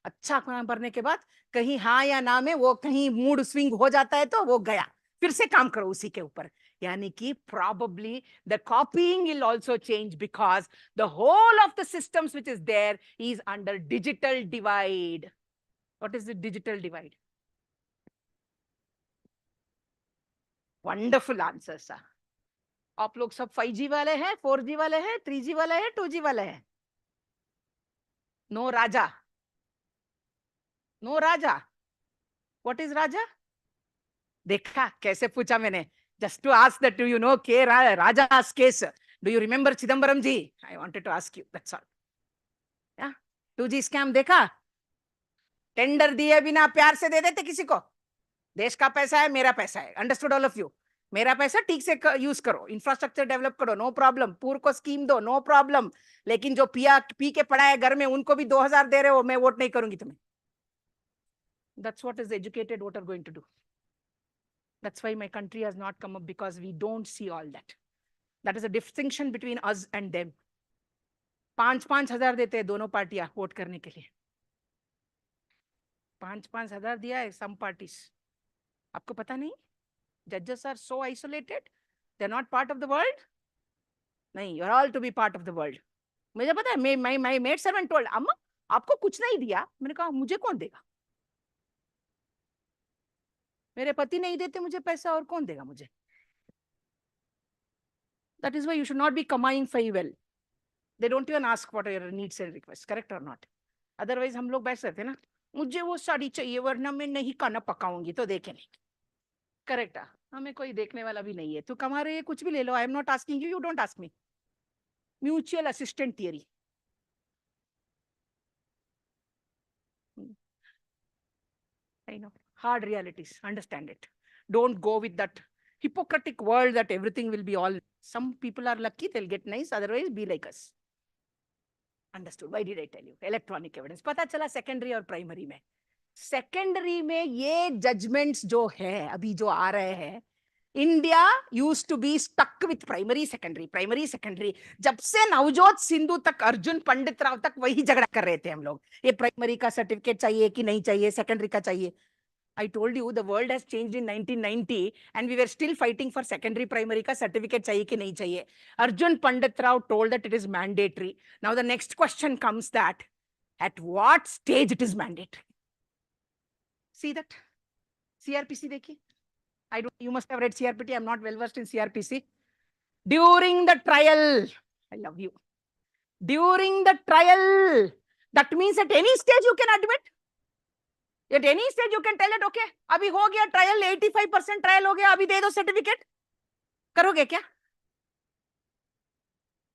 Speaker 8: अच्छा काम करने के बाद कहीं हाँ या ना में वो कहीं मूड स्विंग हो जाता है तो वो गया. फिर से काम करो उसी के ऊपर. यानी कि probably the copying will also change because the whole of the systems which is there is under digital divide. What is the digital divide? Wonderful answer, sir. आप लोग सब 5G वाले हैं, 4G वाले हैं, 3G वाले हैं, 2G वाले हैं. No Raja. No Raja. What is Raja? देखा कैसे पूछा मैंने. Just to ask that, do you know K. Raja's case? Do you remember Chidambaram ji? I wanted to ask you. That's all. Yeah. 2G scam देखा? Tender दिए बिना प्यार से दे देते किसी को. देश का पैसा है, मेरा पैसा है. Understood all of you? मेरा पैसा ठीक से यूज करो, इंफ्रास्ट्रक्चर डेवलप करो, नो प्रॉब्लम. पूर को स्कीम दो, नो प्रॉब्लम. लेकिन जो पी के पड़ा है घर में उनको भी 2000 दे रहे हो, मैं वोट नहीं करूंगी तुम्हें. That's what is the educated voter going to do. That's why my country has not come up, because we don't see all that. That is a distinction between us and them. 5-5 हजार देते हैं दोनों पार्टियां vote करने के लिए. 5-5 हजार दिया है some parties. आपको पता नहीं? Judges are so isolated. They're not part of the world. नहीं, you're all to be part of the world. मुझे पता है, my maid servant told, अम्मा आपको कुछ नहीं दिया. मैंने कहा मुझे कौन देगा? मेरे पति नहीं देते मुझे पैसा, और कौन देगा मुझे? That is why you should not be कमाइंग very well. They don't even ask what are your needs and requests, correct or not? Otherwise हम लोग बैठ सकते ना, मुझे वो साड़ी चाहिए वरना मैं नहीं खाना पकाऊंगी तो देखे नहीं. करेक्ट. हमें कोई देखने वाला भी नहीं है. तू कमा रहे है, कुछ भी ले लो. I am not asking you, you don't ask me. Mutual assistant theory. I know. Hard realities. Understand it. Don't go with that hypocritic world that everything will be all. Some people are lucky, they'll get nice. Otherwise, be like us. Understood. Why did I tell you? Electronic evidence. पता चला secondary और primary में. Secondary में ये judgments जो है अभी जो आ रहे हैं, India used to be stuck with primary, secondary. जब से नवजोत सिंधु तक, अर्जुन पंडित राव तक वही झगड़ा कर रहे थे हम लोग. ये प्राइमरी का सर्टिफिकेट चाहिए कि नहीं चाहिए, सेकेंडरी का चाहिए. I told you the world has changed in 1990 and we were still fighting for secondary primary का certificate चाहिए कि नहीं चाहिए. Arjun Pandit Rao told that it is mandatory. Now the next question comes that at what stage it is mandatory? See that? CRPC देखिए. You must have read CRPT. I'm not well versed in CRPC. During the trial, I love you. During the trial, that means at any stage you can admit. At any stage you can tell it, okay, अभी हो गया trial, 85% trial हो गया, अभी दे दो certificate. करोगे क्या?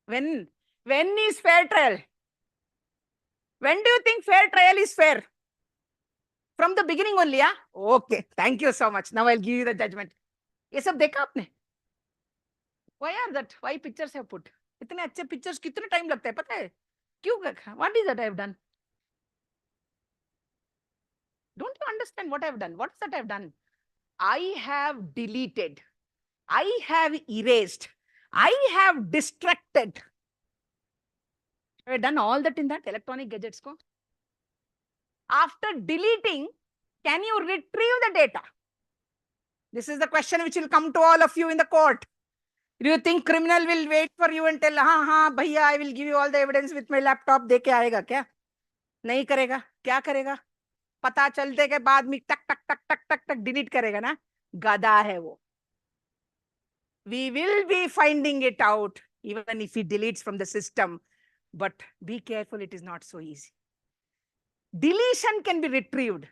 Speaker 8: When is fair trial? When do you think fair trial is fair? From the beginning only, yeah? Okay, thank you so much. Now I'll give you the judgment. ये सब देखा आपने? Why pictures have put? इतने अच्छे pictures कितने time लगता है पता है? क्यों? What is that I have done? Don't you understand what I have done? What is that I have done? I have deleted. I have erased. I have distracted. I have done all that in that electronic gadgets ko. After deleting, can you retrieve the data? This is the question which will come to all of you in the court. Do you think criminal will wait for you and tell, हाँ, भैया, I will give you all the evidence with my laptop, दे के आएगा क्या? नहीं करेगा. क्या करेगा? पता चलते के बाद में टक टक टक टक टक टक डिलीट करेगा ना. गधा है वो. We will be finding it out even if he deletes from the system. But be careful, it is not so easy. Deletion can be retrieved.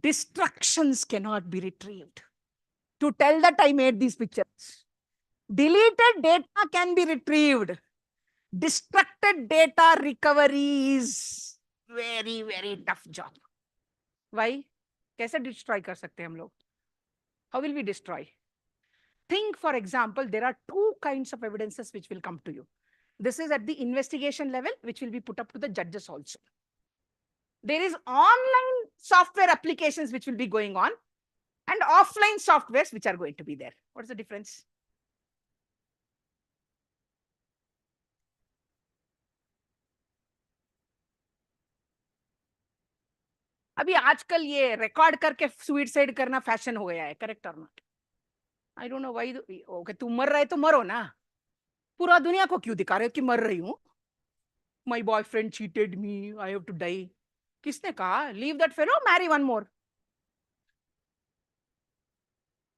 Speaker 8: Distractions cannot be retrieved. To tell that I made these pictures. Deleted data can be retrieved. Distracted data recovery is very, very tough job. Why? कैसे destroy कर सकते हैं हम लोग? How will we destroy? think, for example, there are two kinds of evidences which will come to you. This is at the investigation level, which will be put up to the judges also. There is online software applications which will be going on and offline softwares which are going to be there. What's the difference? अभी आजकल ये record करके suicide करना fashion हो गया है, correct और not? I don't know why. Okay, तू मर रहा है तो मरो ना, पूरा दुनिया को क्यों दिखा रहे हो कि मर रही हूं? My boyfriend cheated me, I have to die. किसने कहा? Leave that fellow, marry one more.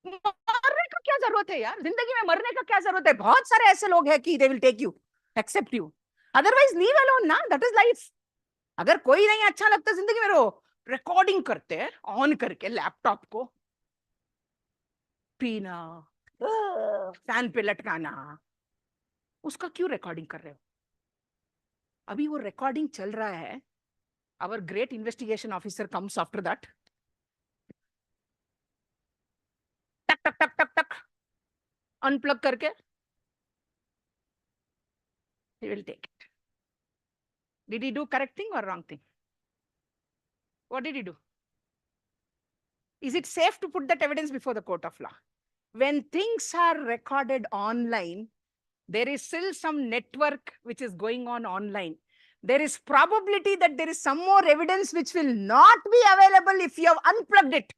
Speaker 8: मरने का क्या जरूरत है यार? जिंदगी में मरने का क्या जरूरत है? बहुत सारे ऐसे लोग हैं कि they will take you, except you. Otherwise leave alone ना, दैट इज लाइफ. अगर कोई नहीं अच्छा लगता जिंदगी में रहो. रिकॉर्डिंग करते हैं ऑन करके लैपटॉप को, पीना, फैन पे लटकाना, उसका क्यों रिकॉर्डिंग कर रहे हो? अभी वो रिकॉर्डिंग चल रहा है. Our great investigation officer comes after that, टक टक टक टक टक अनप्लग करके he will take it. Did he do correct thing or wrong thing? What did he do? Is it safe to put that evidence before the court of law? When things are recorded online, there is still some network which is going on online. There is probability that there is some more evidence which will not be available if you have unplugged it.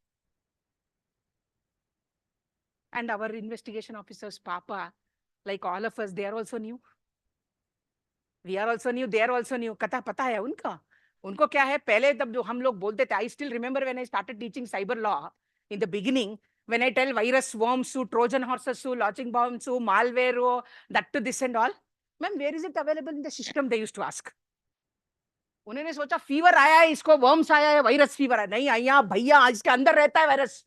Speaker 8: And our investigation officers, Papa, like all of us, they are also new. We are also new, they are also new. कथा पता है उनका? उनको क्या है? पहले तब जो हम लोग बोलते थे, I still remember when I started teaching cyber law in the beginning, when I tell virus, worms, Trojan horses, launching bombs, malware, that to this and all. Ma'am, where is it available in the system? They used to ask. उन्होंने सोचा fever आया है, इसको worms आया है, virus fever है. नहीं आया भैया, इसके अंदर रहता है virus.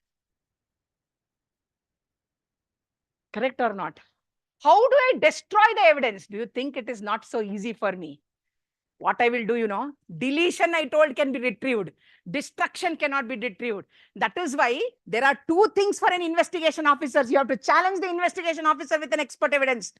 Speaker 8: Correct or not? How do I destroy the evidence? Do you think it is not so easy for me? What I will do, you know, deletion I told can be retrieved. Destruction cannot be retrieved. That is why there are two things for an investigation officer. You have to challenge the investigation officer with an expert evidence.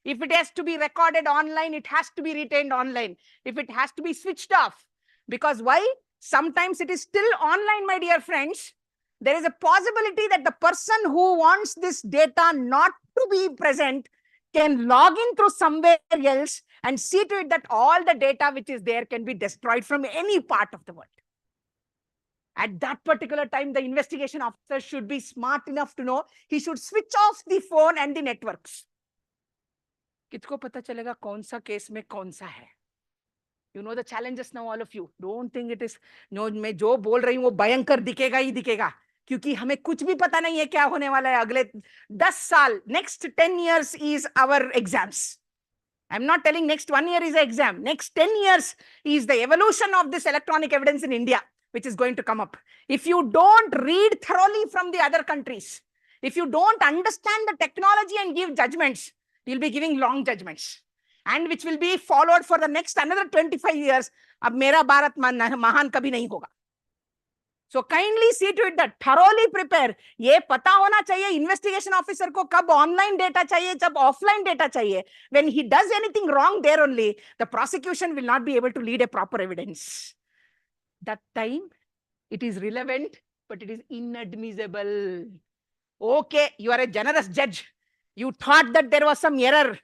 Speaker 8: If it has to be recorded online, it has to be retained online. If it has to be switched off. Because why? Sometimes it is still online, my dear friends. There is a possibility that the person who wants this data not to be present can log in through somewhere else and see to it that all the data which is there can be destroyed from any part of the world. At that particular time, the investigation officer should be smart enough to know he should switch off the phone and the networks. किसको पता चलेगा कौन सा case में कौन सा है? You know the challenges now, all of you. Don't think it is, no, मैं जो बोल रही हूँ वो भयंकर दिखेगा ही दिखेगा, क्योंकि हमें कुछ भी पता नहीं है क्या होने वाला है अगले 10 साल. Next 10 years is our exams. I'm not telling next 1 year is an exam. Next 10 years is the evolution of this electronic evidence in India, which is going to come up. If you don't read thoroughly from the other countries, if you don't understand the technology and give judgments, you'll be giving long judgments, and which will be followed for the next another 25 years. अब मेरा भारत महान कभी नहीं होगा. So kindly see to it that thoroughly prepare. ये पता होना चाहिए investigation officer को कब online data चाहिए, जब offline data चाहिए. When he does anything wrong there only, the prosecution will not be able to lead a proper evidence. That time, it is relevant, but it is inadmissible. Okay, you are a generous judge. You thought that there was some error.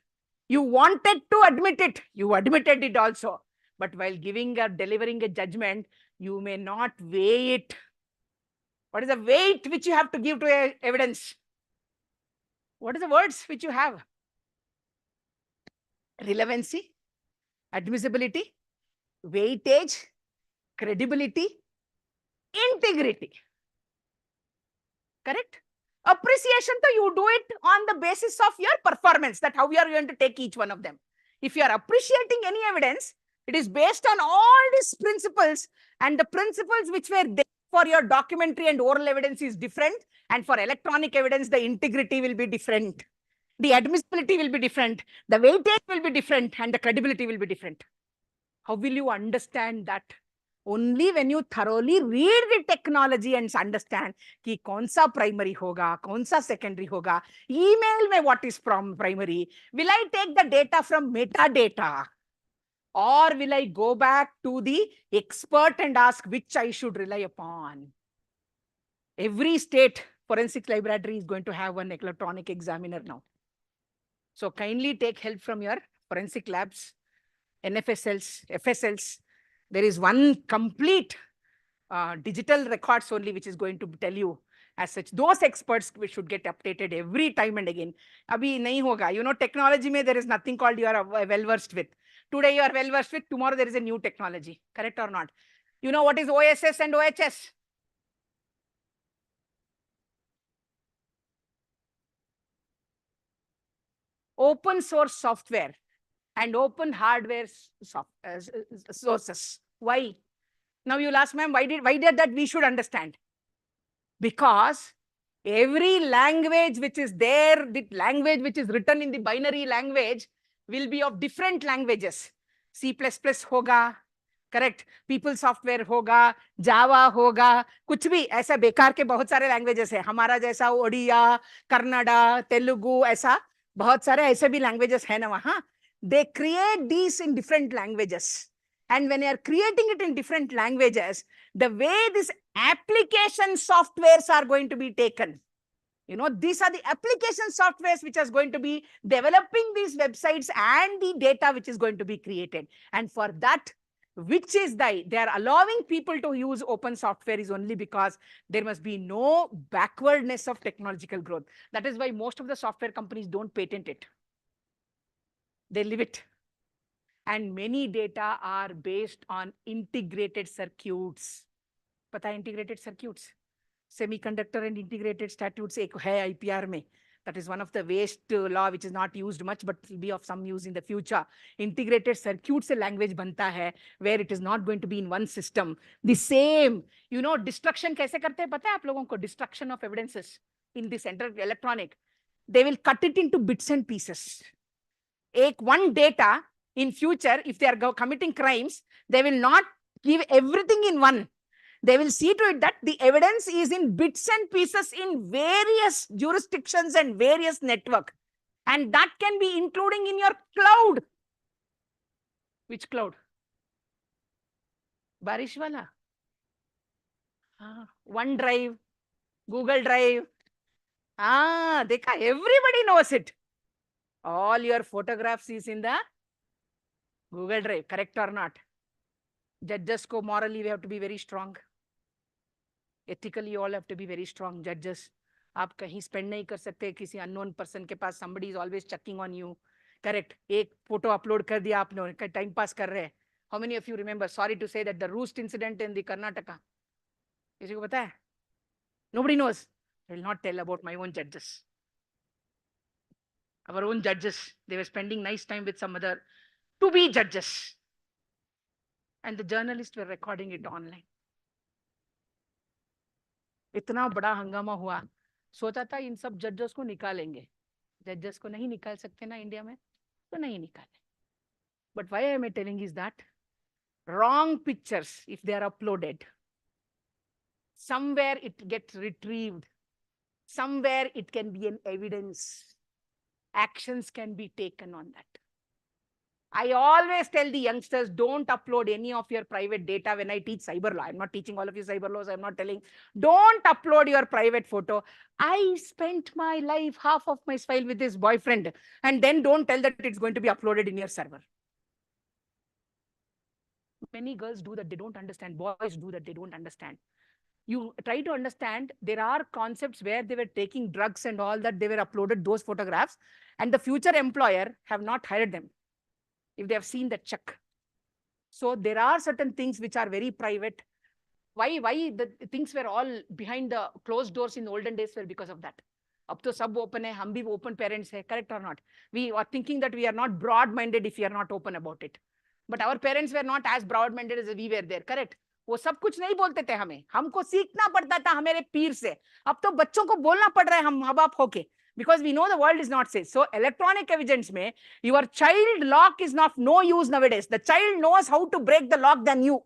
Speaker 8: You wanted to admit it. You admitted it also. But while giving or delivering a judgment, you may not weigh it. What is the weight which you have to give to evidence? What are the words which you have? Relevancy, admissibility, weightage, credibility, integrity. Correct? Appreciation, so you do it on the basis of your performance, that how we are going to take each one of them. If you are appreciating any evidence, it is based on all these principles, and the principles which were there for your documentary and oral evidence is different, and for electronic evidence, the integrity will be different. The admissibility will be different, the weightage will be different, and the credibility will be different. How will you understand that? Only when you thoroughly read the technology and understand कि कौन सा primary होगा, कौन सा secondary होगा, email में what is from primary, will I take the data from metadata, or will I go back to the expert and ask which I should rely upon? Every state forensic laboratory is going to have one electronic examiner now. So kindly take help from your forensic labs, NFSLs, FSLs. There is one complete digital records only which is going to tell you as such. Those experts which should get updated every time and again. Abhi nahi hoga. You know, technology mein there is nothing called you are well versed with. Today you are well versed with, tomorrow there is a new technology. Correct or not? You know what is OSS and OHS? Open source software and open hardware sources. Why? Now you'll ask, ma'am, why did that we should understand? Because every language which is there, the language which is written in the binary language will be of different languages. C++ होगा, correct? People software होगा, Java होगा, कुछ भी ऐसा बेकार के बहुत सारे languages है. हमारा जैसा ओडिया, कन्नड़ा, तेलुगु ऐसा बहुत सारे ऐसे भी languages है ना वहाँ. They create these in different languages. And when you are creating it in different languages, the way these application softwares are going to be taken, you know, these are the application softwares which are going to be developing these websites and the data which is going to be created. And for that, which is they are allowing people to use open software is only because there must be no backwardness of technological growth. That is why most of the software companies don't patent it. They leave it. And many data are based on integrated circuits. पता है integrated circuits? Semiconductor and integrated statutes एक है IPR में. That is one of the waste law which is not used much but will be of some use in the future. Integrated circuits से language बनता है where it is not going to be in one system. The same, you know, destruction कैसे करते हैं पता है आप लोगों को? Destruction of evidences in the central electronic. They will cut it into bits and pieces. एक one data. In future, if they are committing crimes, they will not give everything in one. They will see to it that the evidence is in bits and pieces in various jurisdictions and various network. And that can be including in your cloud. Which cloud? Barish wala. OneDrive, Google Drive. Dekha, everybody knows it. All your photographs is in the Google Drive, correct or not? Judges ko morally we have to be very strong. Ethically you all have to be very strong. Judges, आप कहीं spend नहीं कर सकते किसी unknown person के पास. Somebody is always checking on you. Correct? एक photo upload कर दिया आपने, time pass कर रहे हैं. How many of you remember? Sorry to say that the roost incident in the Karnataka. किसी को पता है? Nobody knows. I will not tell about my own judges. Our own judges, they were spending nice time with some other to be judges. And the journalists were recording it online. इतना बड़ा हंगामा हुआ. सोचा था इन सब जजेस को निकालेंगे. Judges को नहीं निकाल सकते ना इंडिया में, तो नहीं निकाले. But why am I telling is that wrong pictures, if they are uploaded, somewhere it gets retrieved, somewhere it can be an evidence. Actions can be taken on that. I always tell the youngsters, don't upload any of your private data when I teach cyber law. I'm not teaching all of you cyber laws. I'm not telling, don't upload your private photo. I spent my life, half of my file with this boyfriend, and then don't tell that it's going to be uploaded in your server. Many girls do that, they don't understand. Boys do that, they don't understand. You try to understand, there are concepts where they were taking drugs and all that, they were uploaded those photographs, and the future employer have not hired them if they have seen that check. So there are certain things which are very private. Why the things were all behind the closed doors in the olden days were because of that. Ab to sab open hai, hum bhi open parents hai, correct or not? We are thinking that we are not broad-minded if we are not open about it. But our parents were not as broad-minded as we were there, correct? वो सब कुछ नहीं बोलते थे हमें, हमको सीखना पड़ता था हमारे पीर से. अब तो बच्चों को बोलना पड़ रहा है हम माँ बाप होके, because we know the world is not safe. So electronic evidence में your child lock is not no use nowadays. The child knows how to break the lock than you.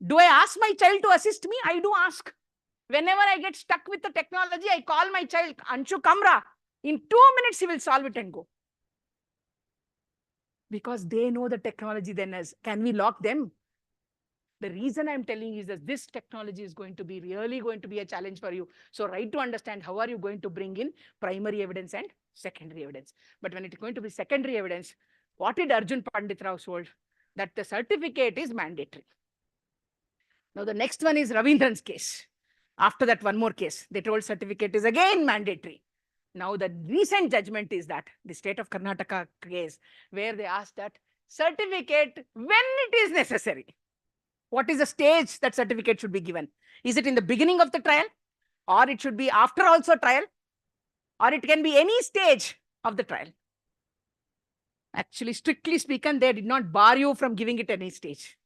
Speaker 8: Do I ask my child to assist me? I do ask. Whenever I get stuck with the technology, I call my child, Anshu Kamra. In 2 minutes, he will solve it and go. Because they know the technology then as, can we lock them? The reason I'm telling you is that this technology is going to be really going to be a challenge for you. So right to understand how are you going to bring in primary evidence and secondary evidence. But when it's going to be secondary evidence, what did Arjun Pandit Rao told? That the certificate is mandatory. Now the next one is Ravindran's case. After that, one more case. They told certificate is again mandatory. Now the recent judgment is that the state of Karnataka case where they asked that certificate when it is necessary. What is the stage that certificate should be given? Is it in the beginning of the trial? Or it should be after also trial? Or it can be any stage of the trial? Actually, strictly speaking, they did not bar you from giving it any stage.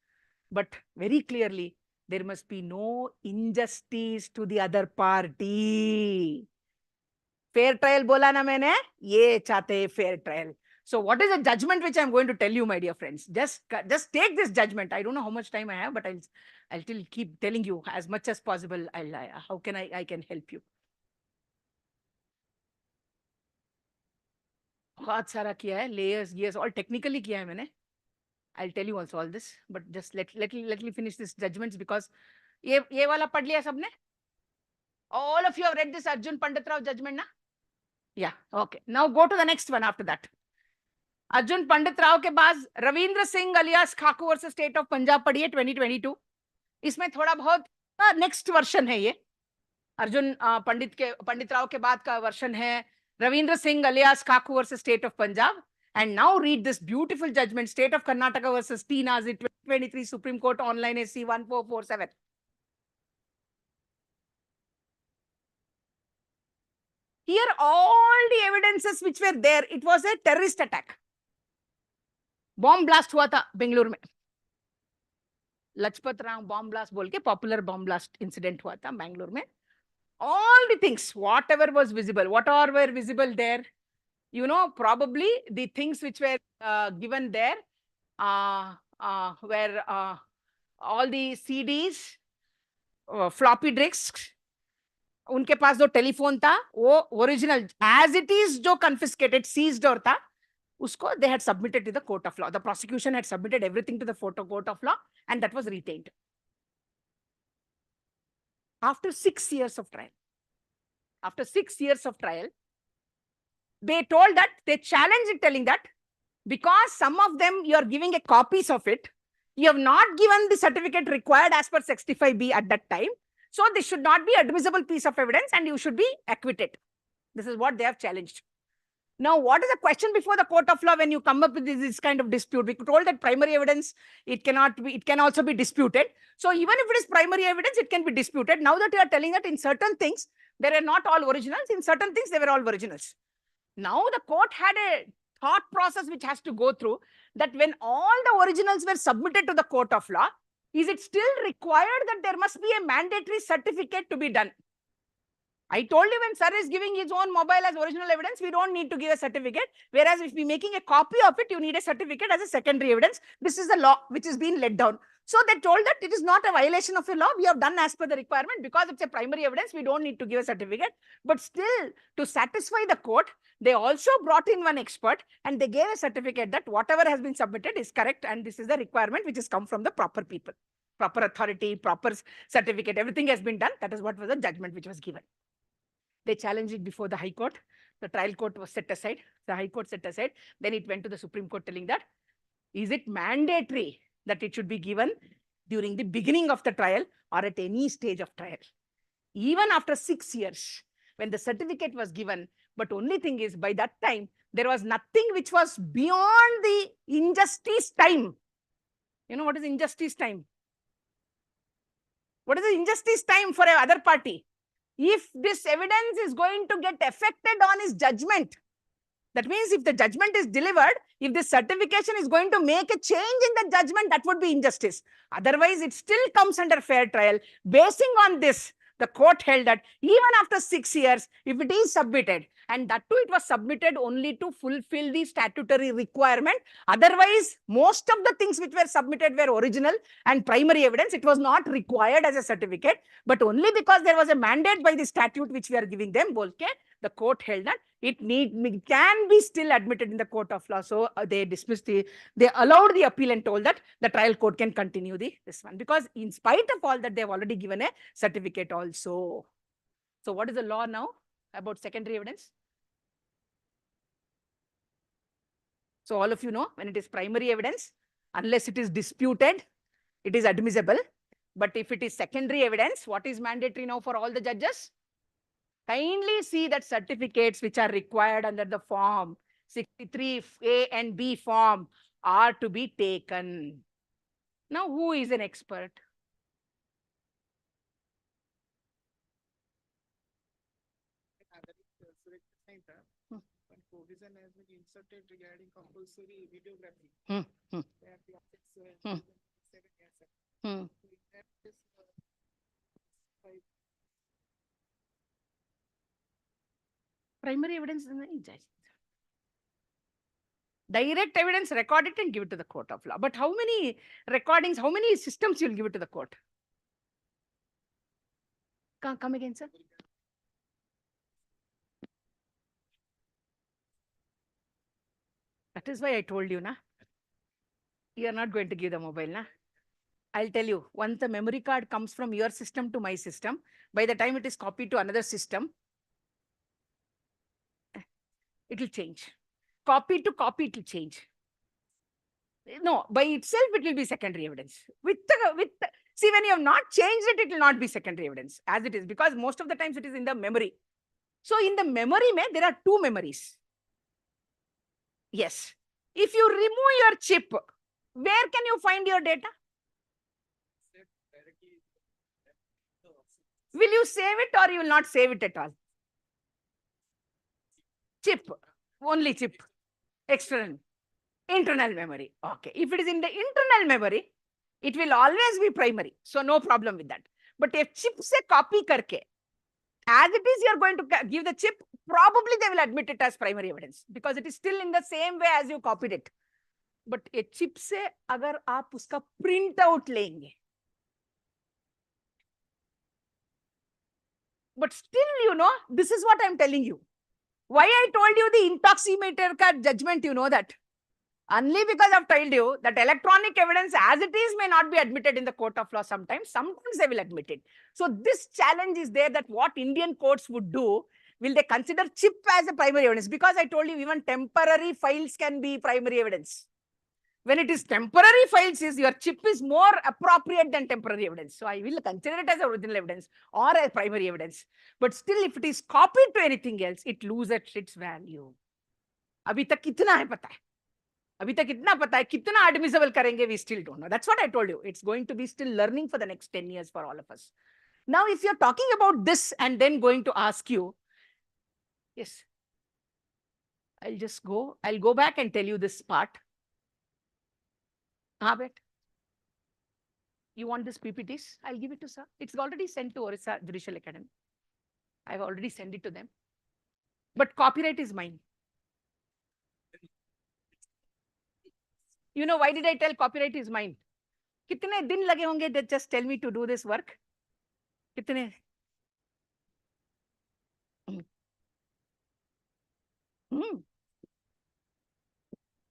Speaker 8: But very clearly, there must be no injustice to the other party. Fair trial bola na maine, ye chate fair trial. So what is the judgment which I'm going to tell you, my dear friends? Just take this judgment. I don't know how much time I have, but I'll still keep telling you as much as possible. How can I can help you? बहुत सारा किया है, layers, all technically किया है मैंने. I'll tell you also all this, but just let me finish this judgments because ये वाला पढ़ लिया सबने? All of you have read this Arjun Pandit Rao judgment, na? Yeah, okay. Now go to the next one after that. Arjun Pandit Rao के बाद Ravindra Singh alias Khaku versus state of Punjab पढ़िए 2022. इसमें थोड़ा बहुत नेक्स्ट वर्जन है ये. अर्जुन पंडित राव के बाद का वर्जन है Ravindra Singh alias Khaku versus state of Punjab. And now read this beautiful judgment, State of Karnataka versus T. Nazi 2023 Supreme Court online SC 1447. Here all the evidences which were there, it was a terrorist attack. Bomb blast हुआ था बेंगलुरु में. Lajpat Ram bomb blast बोल के popular bomb blast incident हुआ था बेंगलुरु में. All the things, whatever was visible, whatever were visible there, you know, probably the things which were given there were all the CDs, floppy disks. उनके पास जो telephone था वो original as it is जो confiscated, seized और था usko they had submitted to the court of law. The prosecution had submitted everything to the court of law and that was retained. After 6 years of trial, they told that, they challenged it telling that because some of them you are giving a copies of it, you have not given the certificate required as per 65B at that time. So this should not be admissible piece of evidence and you should be acquitted. This is what they have challenged. Now, what is the question before the court of law when you come up with this kind of dispute? We told that primary evidence, it can also be disputed. So even if it is primary evidence, it can be disputed. Now that you are telling that in certain things, there are not all originals, in certain things, they were all originals. Now the court had a thought process which has to go through that when all the originals were submitted to the court of law, is it still required that there must be a mandatory certificate to be done? I told you when sir is giving his own mobile as original evidence, we don't need to give a certificate. Whereas if we're making a copy of it, you need a certificate as a secondary evidence. This is the law which is being let down. So they told that it is not a violation of the law. We have done as per the requirement because it's a primary evidence. We don't need to give a certificate. But still, to satisfy the court, they also brought in one expert and they gave a certificate that whatever has been submitted is correct. And this is the requirement which has come from the proper people, proper authority, proper certificate. Everything has been done. That is what was the judgment which was given. They challenged it before the High Court. The trial court was set aside. The High Court set aside. Then it went to the Supreme Court telling that, is it mandatory that it should be given during the beginning of the trial or at any stage of trial? Even after 6 years, when the certificate was given, but only thing is by that time, there was nothing which was beyond the injustice time. You know what is injustice time? What is the injustice time for a other party? If this evidence is going to get affected on his judgment, that means if the judgment is delivered, if this certification is going to make a change in the judgment, that would be injustice. Otherwise, it still comes under fair trial. Basing on this, the court held that even after 6 years, if it is submitted, and that too it was submitted only to fulfill the statutory requirement. Otherwise, most of the things which were submitted were original and primary evidence. It was not required as a certificate, but only because there was a mandate by the statute which we are giving them, the court held that it can be still admitted in the court of law. So they dismissed they allowed the appeal and told that the trial court can continue this one, because in spite of all that, they have already given a certificate also. So what is the law now about secondary evidence? So all of you know, when it is primary evidence, unless it is disputed, it is admissible. But if it is secondary evidence, what is mandatory now for all the judges? Kindly see that certificates which are required under the form 63A and B form are to be taken. Now, who is an expert?
Speaker 4: Provision has been inserted regarding compulsory videography.
Speaker 8: Primary evidence. Direct evidence, record it and give it to the court of law. But how many recordings, how many systems you'll give it to the court? Come again, sir. That is why I told you, na, you are not going to give the mobile, na. I'll tell you, once the memory card comes from your system to my system, by the time it is copied to another system, it will change. Copy to copy, it will change. No, by itself, it will be secondary evidence. See, when you have not changed it, it will not be secondary evidence as it is, because most of the times it is in the memory. So in the memory, there are two memories. Yes. If you remove your chip, where can you find your data? Will you save it or you will not save it at all? Chip, only chip, external, internal memory. Okay. If it is in the internal memory, it will always be primary. So no problem with that. But if chip se copy karke, as it is, you are going to give the chip, probably they will admit it as primary evidence because it is still in the same way as you copied it. But a chip se agar aap uska print out lenge, but still, you know, this is what I'm telling you. Why I told you the intoximeter ka judgment, you know that. Only because I've told you that electronic evidence as it is may not be admitted in the court of law sometimes. Sometimes they will admit it. So this challenge is there, that what Indian courts would do, will they consider chip as a primary evidence? Because I told you even temporary files can be primary evidence. When it is temporary files, your chip is more appropriate than temporary evidence. So I will consider it as original evidence or as primary evidence. But still, if it is copied to anything else, it loses its value. Abhi tak kitna hai pata hai? Abhi tak itna pata hai, kitna admissible karenge, we still don't know. That's what I told you. It's going to be still learning for the next 10 years for all of us. Now, if you're talking about this and then going to ask you, yes, I'll go back and tell you this part. You want this PPTs? I'll give it to sir. It's already sent to Orissa Judicial Academy. I've already sent it to them. But copyright is mine. You know, why did I tell copyright is mine? Kitne din lage honge that just tell me to do this work? Kitne?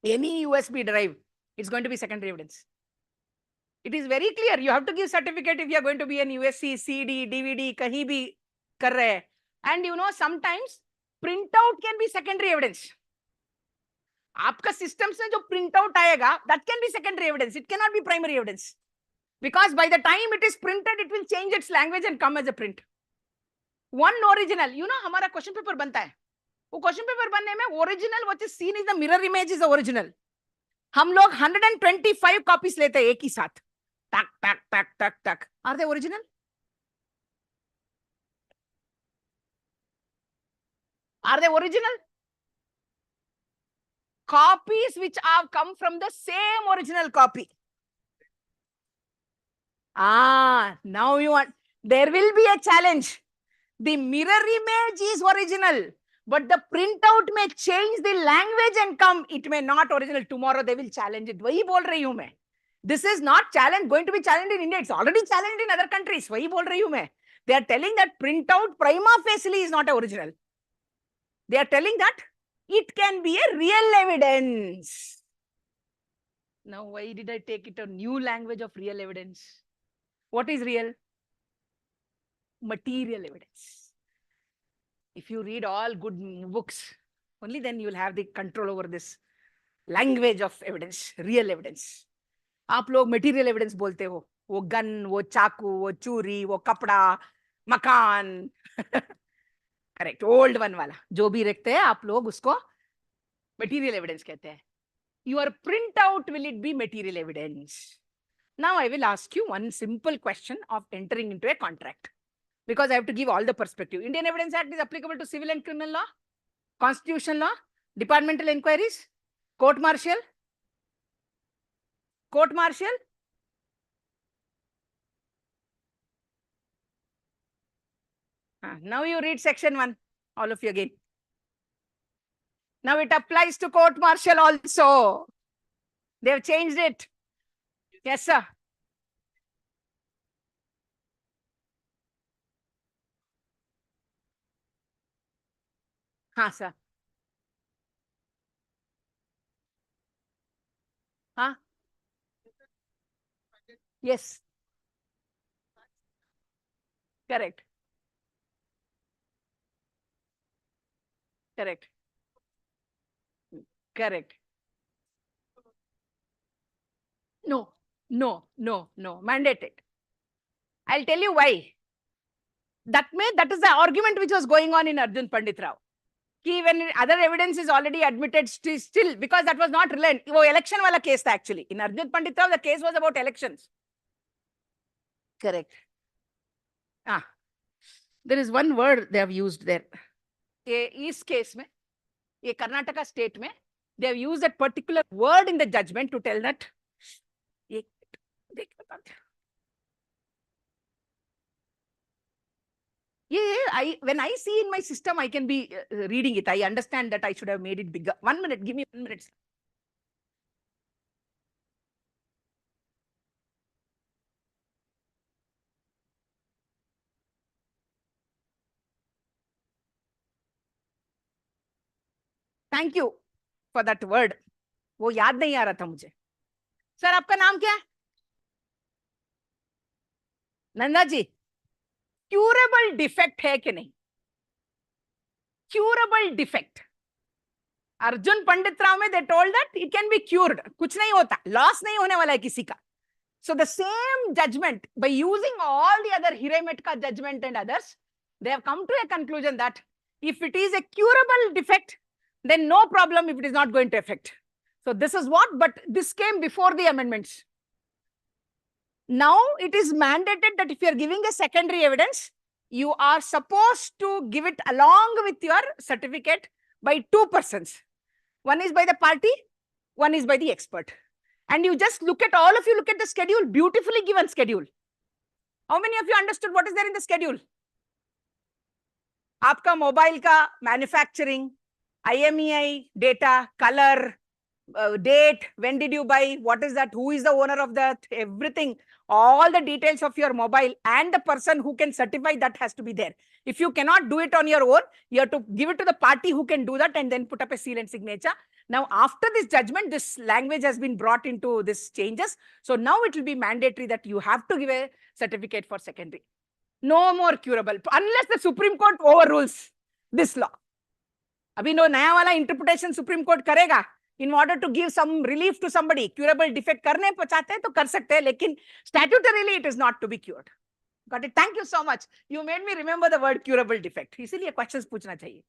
Speaker 8: Any USB drive, it's going to be secondary evidence. It is very clear. You have to give certificate if you are going to be an USC, CD, DVD, kahi bhi kar rahe. And you know, sometimes printout can be secondary evidence. Aapka systems mein jo printout aayega, that can be secondary evidence. It cannot be primary evidence. Because by the time it is printed, it will change its language and come as a print. One original, you know, hamara question paper banta hai. वो question paper बनने में original what is seen is the mirror image is original. हम लोग 125 copies लेते हैं एक ही साथ, टक टक टक टक टक. Are they original? Are they original? Copies which have come from the same original copy. Now you want, There will be a challenge. The mirror image is original, but the printout may change the language and come. It may not original. Tomorrow they will challenge it. वही बोल रही हूँ मैं. This is not going to be challenged in India. It's already challenged in other countries. वही बोल रही हूँ मैं. They are telling that printout prima facie is not original. They are telling that it can be a real evidence. Now, why did I take it a new language of real evidence? What is real? Material evidence. If you read all good books, only then you will have the control over this language of evidence, real evidence. आप लोग material evidence बोलते हो, वो gun, वो चाकू, वो चूरी, वो कपड़ा, मकान, correct, old one वाला, जो भी रखते हैं आप लोग उसको material evidence कहते हैं. Your printout, will it be material evidence? Now I will ask you one simple question of entering into a contract, because I have to give all the perspective. Indian Evidence Act is applicable to civil and criminal law, constitutional law, departmental inquiries, court martial. Court martial. Now you read section 1, all of you again. Now it applies to court martial also. They have changed it. Yes, sir. Huh, sir. Huh? Yes. Correct. Correct. Correct. No, no, no, no, mandated. I'll tell you why. That is the argument which was going on in Arjun Pandit Rao. When other evidence is already admitted, still, because that was not relevant. It was election wala case actually. In Arjun Pandit Rao, the case was about elections. Correct. There is one word they have used there. This case, in Karnataka state, they have used that particular word in the judgment to tell that. When I see in my system, I can be reading it. I understand that I should have made it bigger. 1 minute, give me 1 minute. Thank you for that word. वो याद नहीं आ रहा था मुझे. Sir आपका नाम क्या है? नंदा जी. क्यूरेबल डिफेक्ट है कि नहीं? Curable defect. अर्जुन पंडित राव में they told that it can be cured. कुछ नहीं होता, लॉस नहीं होने वाला है किसी का. So the same judgment, by using all the other Hiremetka judgment and others, they have come to a conclusion that if it is a curable defect, then no problem if it is not going to affect. So this is what, but this came before the amendments. Now it is mandated that if you are giving a secondary evidence, you are supposed to give it along with your certificate by 2 persons. One is by the party, one is by the expert. And you just look at, all of you look at the schedule, beautifully given schedule. How many of you understood what is there in the schedule? Aapka mobile ka manufacturing, IMEI, data, color, date, when did you buy, what is that, who is the owner of that, everything, all the details of your mobile and the person who can certify that has to be there. If you cannot do it on your own, you have to give it to the party who can do that and then put up a seal and signature. Now, after this judgment, this language has been brought into this changes. So now it will be mandatory that you have to give a certificate for secondary. No more curable, unless the Supreme Court overrules this law. Abhi no naya wala interpretation Supreme Court karega. In order to give some relief to somebody, curable defect करने चाहते हैं तो कर सकते हैं, लेकिन statutorily it is not to be cured. Got it? Thank you so much. You made me remember the word curable defect. इसीलिए questions पूछना चाहिए.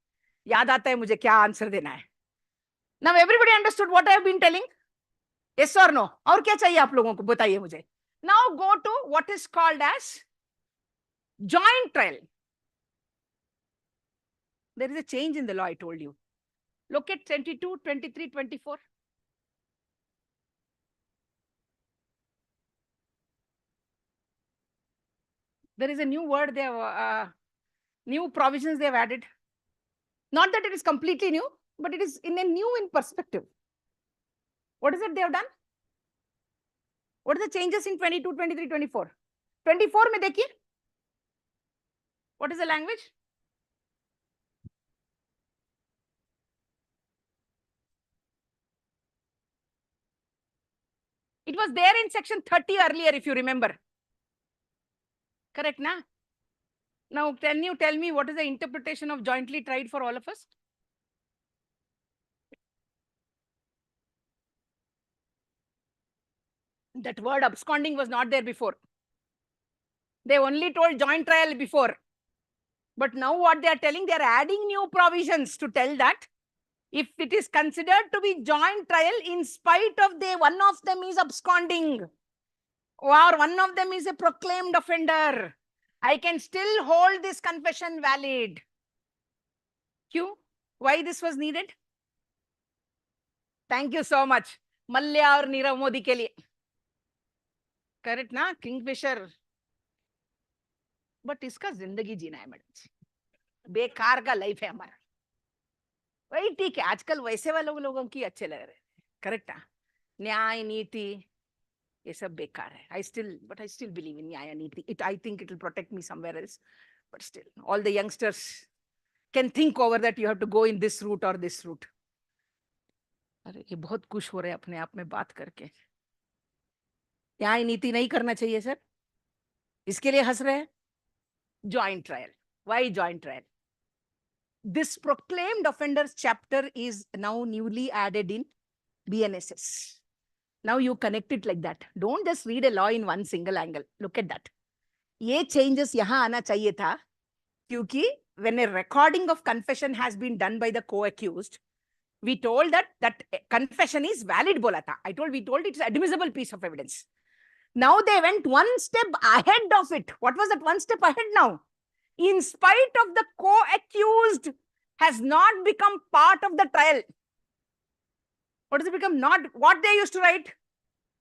Speaker 8: याद आता है मुझे क्या answer देना है. Now everybody understood what I have been telling? Yes or no? और क्या चाहिए आप लोगों को बताइए मुझे. Now go to what is called as joint trial. There is a change in the law, I told you. Look at 22, 23, 24. There is a new word they have, new provisions they have added. Not that it is completely new, but it is in perspective. What is it they have done? What are the changes in 22, 23, 24? 24 mein dekhiye. What is the language? It was there in section 30 earlier, if you remember. Correct, na? Now, can you tell me what is the interpretation of jointly tried for all of us? That word absconding was not there before. They only told joint trial before. But now what they are telling, they are adding new provisions to tell that if it is considered to be joint trial, in spite of one of them is absconding, or one of them is a proclaimed offender, I can still hold this confession valid. Q, why this was needed? Thank you so much. Malya और नीरव मोदी के लिए. Correct ना? Kingfisher. But इसका जिंदगी जीना है madam जी. बेकार का life है हमारा. वही ठीक है. आजकल वैसे वाले लोगों की अच्छे लग रहे हैं. करेक्ट है. न्याय नीति ये सब बेकार है. I still believe in न्याय नीति. I think it will protect me somewhere else. But still, all the youngsters can think over that you have to go in this route or this route. अरे ये बहुत खुश हो रहे हैं अपने आप में बात करके. न्याय नीति नहीं करना चाहिए सर. इसके लिए हंस रहे हैं. Joint trial. Why joint trial? This proclaimed offenders chapter is now newly added in BNSS. Now you connect it like that. Don't just read a law in one single angle. Look at that. ये changes यहाँ आना चाहिए था, क्योंकि when a recording of confession has been done by the co-accused, we told that confession is valid बोला था. We told it's admissible piece of evidence. Now they went one step ahead of it. What was that one step ahead now? In spite of the co-accused has not become part of the trial. What does it become? Not what they used to write?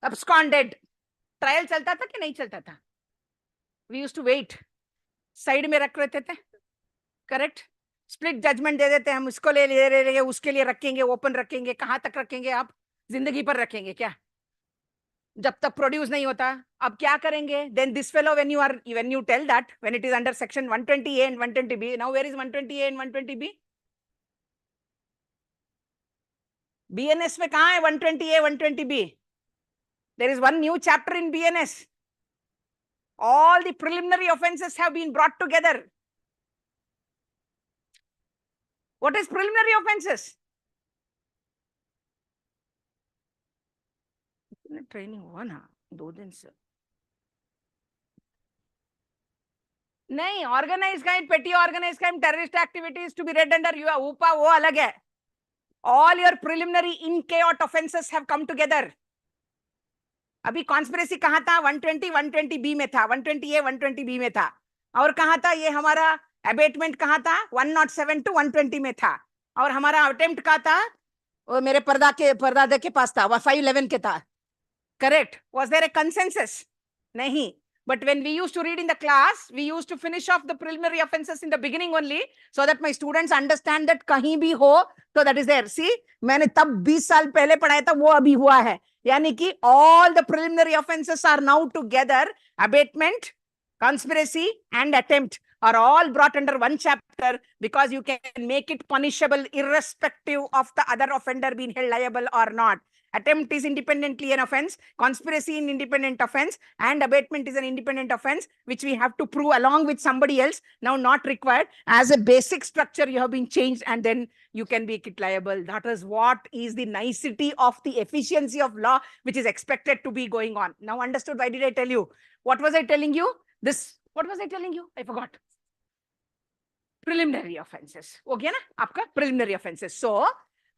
Speaker 8: Absconded. Trial चलता था कि नहीं चलता था? We used to wait. Side में रख रहे थे. Correct? Split judgment दे देते हैं. हम इसको ले लेंगे, उसके लिए रखेंगे, open रखेंगे. कहाँ तक रखेंगे आप? जिंदगी पर रखेंगे क्या? जब तक प्रोड्यूस नहीं होता. अब क्या करेंगे? Then this fellow, when you tell that, when it is under section 120A and 120B, now where is 120A and 120B? BNS में कहाँ है 120A, 120B? There is one new chapter in BNS. All the preliminary offenses have been brought together. What is preliminary offenses? Training हुआ ना 2 दिन से. नहीं, organised crime, petty organised crime, terrorist activities to be read under UAPA, वो अलग है. All your preliminary in chaos offenses have come together. अभी conspiracy कहाँ था? 120, 120B में था. 120A, 120B में था. और कहाँ था ये हमारा अबेटमेंट? कहाँ था? 107 to 120 में था. और हमारा अटेम्प्ट कहाँ था? वो मेरे परदादे के पास था. 511 के था. Correct? Was there a consensus? Nahi. But when we used to read in the class, we used to finish off the preliminary offenses in the beginning only, so that my students understand that kahin bhi ho, so that is there. See, मैंने तब 20 साल पहले पढ़ाया था, वो अभी हुआ है. यानी कि all the preliminary offenses are now together. Abatement, conspiracy and attempt are all brought under one chapter, because you can make it punishable irrespective of the other offender being held liable or not. Attempt is independently an offense, conspiracy is an independent offense, and abatement is an independent offense, which we have to prove along with somebody else. Now not required. As a basic structure, you have been changed, and then you can be liable. That is what is the nicety of the efficiency of law, which is expected to be going on. Now understood? Why did I tell you? What was I telling you? What was I telling you? I forgot. Preliminary offenses. Okay na? Aapka preliminary offenses. So,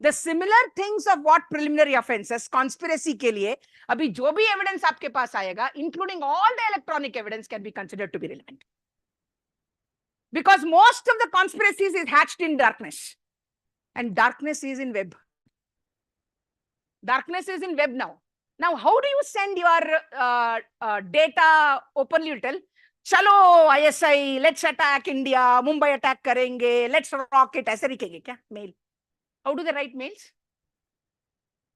Speaker 8: the similar things of what preliminary offenses, conspiracy के लिए अभी जो भी evidence आपके पास आएगा, including all the electronic evidence, can be considered to be relevant. Because most of the conspiracies is hatched in darkness, and darkness is in web. Darkness is in web now. Now, how do you send your data openly? You tell चलो ISI, let's attack India, Mumbai attack करेंगे, let's rock it, ऐसे लिखेंगे क्या mail? How do they write mails?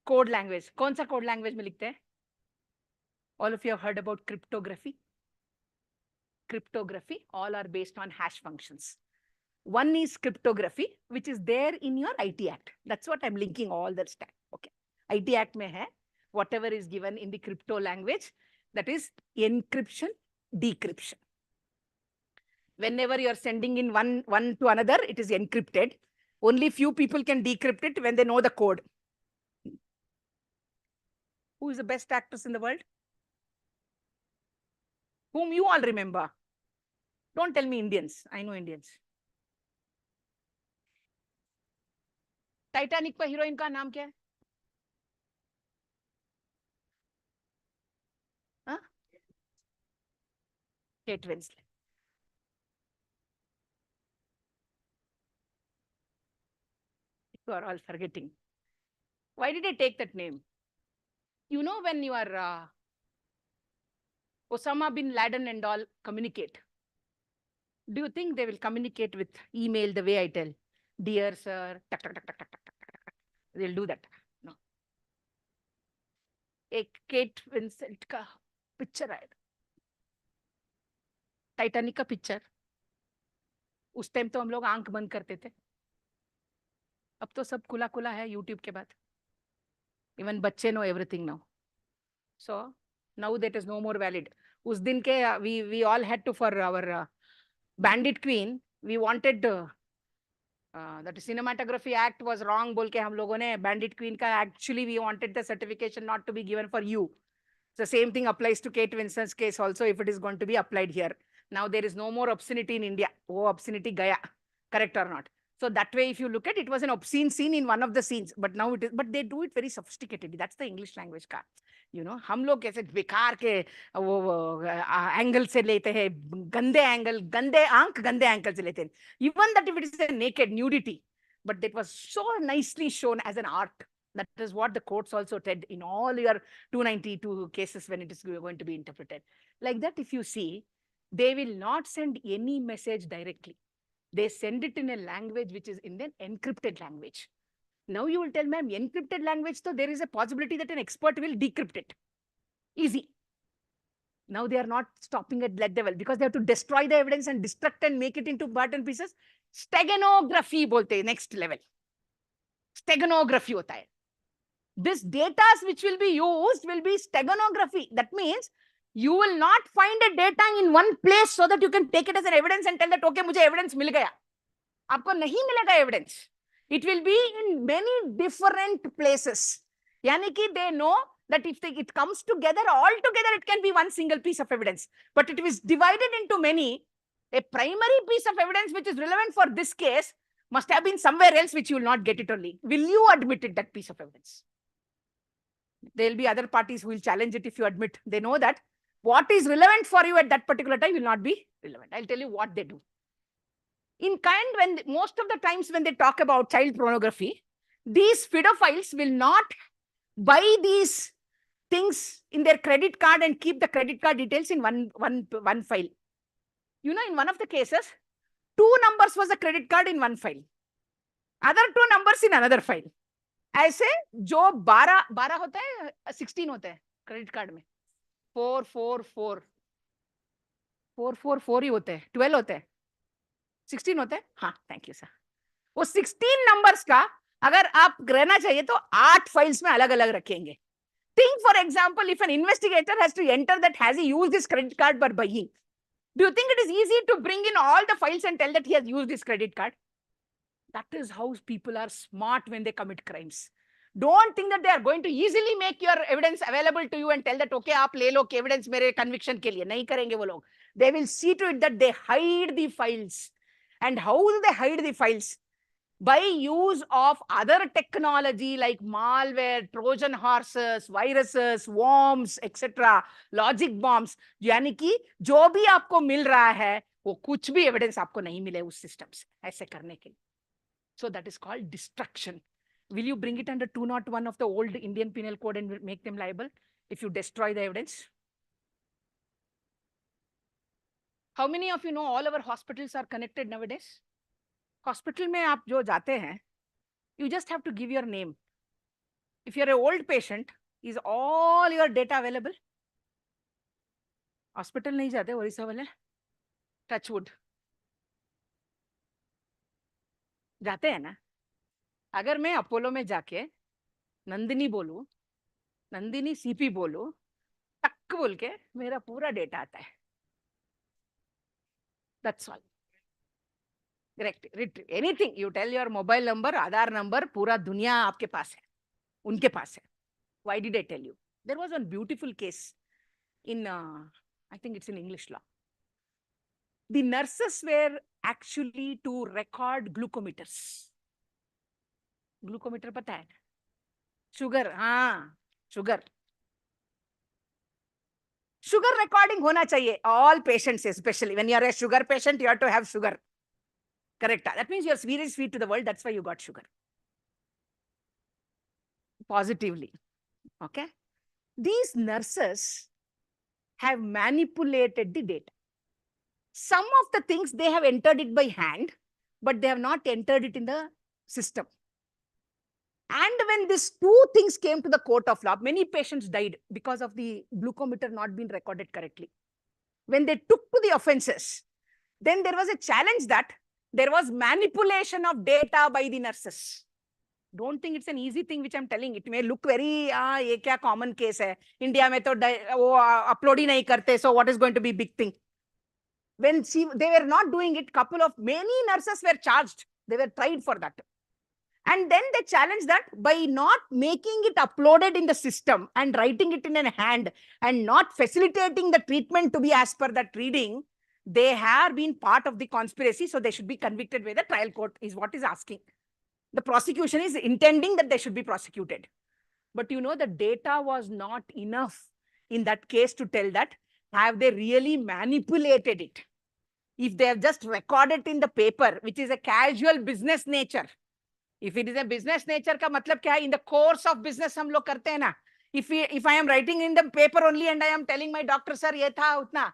Speaker 8: Code language. कौन सा code language में लिखते हैं? All of you have heard about cryptography. Cryptography, all are based on hash functions. One is cryptography, which is there in your IT Act. That's what I'm linking all the stack. Okay. IT Act में है, whatever is given in the crypto language, that is encryption, decryption. Whenever you're sending in one to another, it is encrypted. Only few people can decrypt it when they know the code. Who is the best actress in the world? Whom you all remember? Don't tell me Indians. I know Indians. Titanic पर heroine का नाम क्या है? हाँ? Kate Winslet. You are all forgetting. Why did I take that name? You know, when you are Osama bin Laden and all communicate, do you think they will communicate with email the way I tell? Dear sir, tak, tak, tak, tak, tak, tak, tak, tak, tak. They'll do that. No. एक cat Vincent का picture आया, Titanic का picture. उस time तो हम लोग आंख बंद करते थे. अब तो सब खुला खुला है यूट्यूब के बाद. इवन बच्चे know everything now. So now that is no more valid. उस दिन के we all had to, for our Bandit Queen, we wanted that cinematography act was wrong बोल के हम लोगों ने Bandit Queen का actually we wanted the certification not to be given for you. The same thing applies to Kate Winslet's case also, if it is going to be applied here. Now there is no more obscenity in India. वो obscenity गया, correct or not? So that way, if you look at it, was an obscene scene in one of the scenes, but now it is, but they do it very sophisticatedly. That's the English language का. You know, हम लोग कैसे बेकार के वो angle से लेते हैं, गंदे एंगल, गंदे आंख, गंदे एंगल से लेते हैं. Even that if it is a naked nudity, but that was so nicely shown as an art. That is what the courts also said in all your 292 cases when it is going to be interpreted. Like that, if you see, they will not send any message directly. They send it in a language which is in an encrypted language. Now you will tell, ma'am, encrypted language, so there is a possibility that an expert will decrypt it. Easy. Now they are not stopping at that level because they have to destroy the evidence and destruct and make it into parts and pieces. Steganography bolte hai, next level. Steganography hota hai. This data which will be used will be steganography. That means you will not find a data in one place so that you can take it as an evidence and tell that, okay, मुझे evidence मिल गया. आपको नहीं मिलेगा evidence. It will be in many different places. यानी कि they know that if it comes together, all together, it can be one single piece of evidence. But it is divided into many. A primary piece of evidence which is relevant for this case must have been somewhere else which you will not get it only. Will you admit it, that piece of evidence? There will be other parties who will challenge it if you admit. They know that what is relevant for you at that particular time will not be relevant. I'll tell you what they do. In kind, when most of the times when they talk about child pornography, these pedophiles will not buy these things in their credit card and keep the credit card details in one file. You know, in one of the cases, 2 numbers was a credit card in one file. Other 2 numbers in another file. ऐसे जो 12 होता है, 16 होता है credit card में, 4 ही होते हैं, 12 होते हैं, 16 होते हैं. हाँ, थैंक यू सर. वो 16 नंबर्स का अगर आप रहना चाहिए तो 8 फाइल्स में अलग अलग रखेंगे. Think, for example, if an investigator has to enter that has he used this credit card by buying, do you think it is easy to bring in all the files and tell that he has used this credit card? That is how people are smart when they commit crimes. Don't think that they are going to easily make your evidence available to you and tell that, okay, आप ले लो evidence मेरे conviction के लिए. नहीं करेंगे वो लोग. They will see to it that they hide the files. And how do they hide the files? By use of other technology like malware, Trojan horses, viruses, worms, etc., logic bombs. यानी कि जो भी आपको मिल रहा है, वो कुछ भी evidence आपको नहीं मिले उस system से ऐसे करने के लिए. So that is called destruction. Will you bring it under 201 of the old Indian Penal Code and make them liable if you destroy the evidence? How many of you know all our hospitals are connected nowadays? Hospital में आप जो जाते हैं, you just have to give your name. If you're an old patient, is all your data available? Hospital नहीं जाते ओडिशा वाले, touch wood. जाते हैं ना? अगर मैं अपोलो में जाके नंदिनी बोलूं, नंदिनी सीपी बोलूं, टक बोल के मेरा पूरा डेटा आता है. That's all. Correct. Anything you tell your mobile number, Aadhar number, पूरा दुनिया आपके पास है, उनके पास है. Why did I tell you? There was one beautiful case in, I think it's in English law. The nurses were actually to record glucometers. Glucometer पता है? Sugar, हाँ, sugar. Sugar recording होना चाहिए. All patients, especially when you are a sugar patient, you have to have sugar. Correct. That means you are very sweet to the world. That's why you got sugar. Positively. Okay. These nurses have manipulated the data. Some of the things they have entered it by hand, but they have not entered it in the system. And when these two things came to the court of law, many patients died because of the glucometer not being recorded correctly. When they took to the offenses, then there was a challenge that there was manipulation of data by the nurses. Don't think it's an easy thing which I'm telling. It may look very, ये क्या common case है. India में तो वो upload ही नहीं करते. So what is going to be big thing? When they were not doing it, many nurses were charged. They were tried for that. And then they challenged that by not making it uploaded in the system and writing it in a hand and not facilitating the treatment to be as per that reading, they have been part of the conspiracy. So they should be convicted by the trial court is what is asking. The prosecution is intending that they should be prosecuted. But you know, the data was not enough in that case to tell that, have they really manipulated it? If they have just recorded in the paper, which is a casual business nature. If it is a business nature का मतलब क्या है? In the course of business हम लोग करते हैं ना. If I am writing in the paper only and I am telling my doctor, sir, ये था उतना,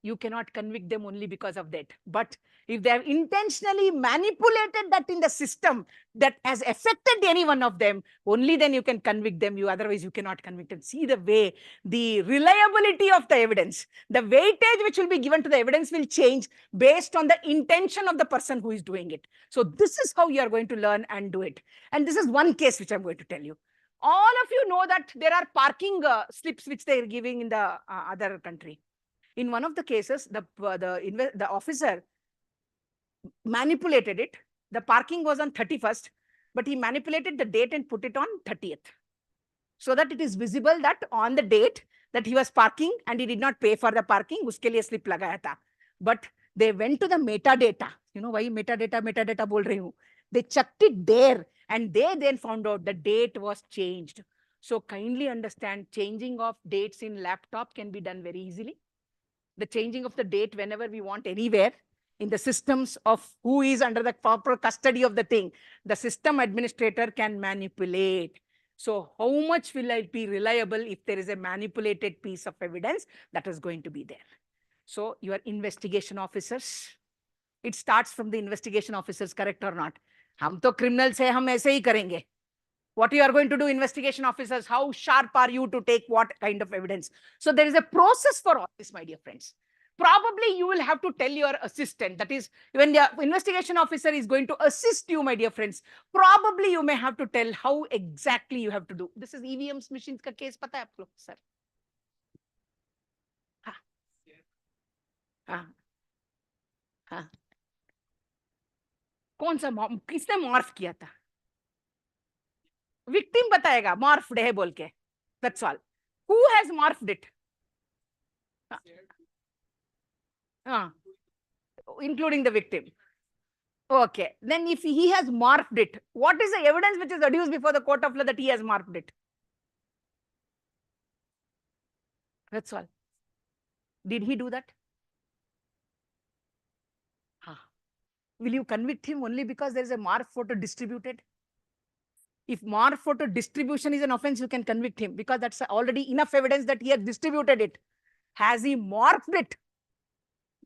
Speaker 8: you cannot convict them only because of that. But if they have intentionally manipulated that in the system that has affected any one of them, only then you can convict them. Otherwise you cannot convict them. See the way the reliability of the evidence, the weightage which will be given to the evidence will change based on the intention of the person who is doing it. So this is how you are going to learn and do it. And this is one case which I'm going to tell you. All of you know that there are parking slips which they are giving in the other country. In one of the cases, the officer manipulated it. The parking was on 31st, but he manipulated the date and put it on 30th. So that it is visible that on the date that he was parking and he did not pay for the parking, uske liye slip lagaya tha. But they went to the metadata. You know why metadata bol rahi hu. They checked it there and they then found out the date was changed. So kindly understand, changing of dates in laptop can be done very easily. The changing of the date whenever we want anywhere in the systems of who is under the proper custody of the thing, the system administrator can manipulate. So how much will it be reliable if there is a manipulated piece of evidence that is going to be there? So your investigation officers, it starts from the investigation officers, correct or not? हम तो criminals है, हम ऐसे ही करेंगे. What you are going to do, investigation officers, how sharp are you to take what kind of evidence? So there is a process for all this, my dear friends. Probably you will have to tell your assistant, that is when the investigation officer is going to assist you, my dear friends, probably you may have to tell how exactly you have to do. This is EVMs machines का case, पता है आपको, sir? हाँ. हाँ. हाँ. कौन सा किसने मॉर्फ किया था? Victim बताएगा morphed है बोल के. That's all. Who has morphed it? Including the victim. Okay. Then if he has morphed it, what is the evidence which is adduced before the court of law that he has morphed it? That's all. Did he do that? Will you convict him only because there is a morph photo distributed? If morph photo distribution is an offense, you can convict him because that's already enough evidence that he has distributed it. Has he morphed it?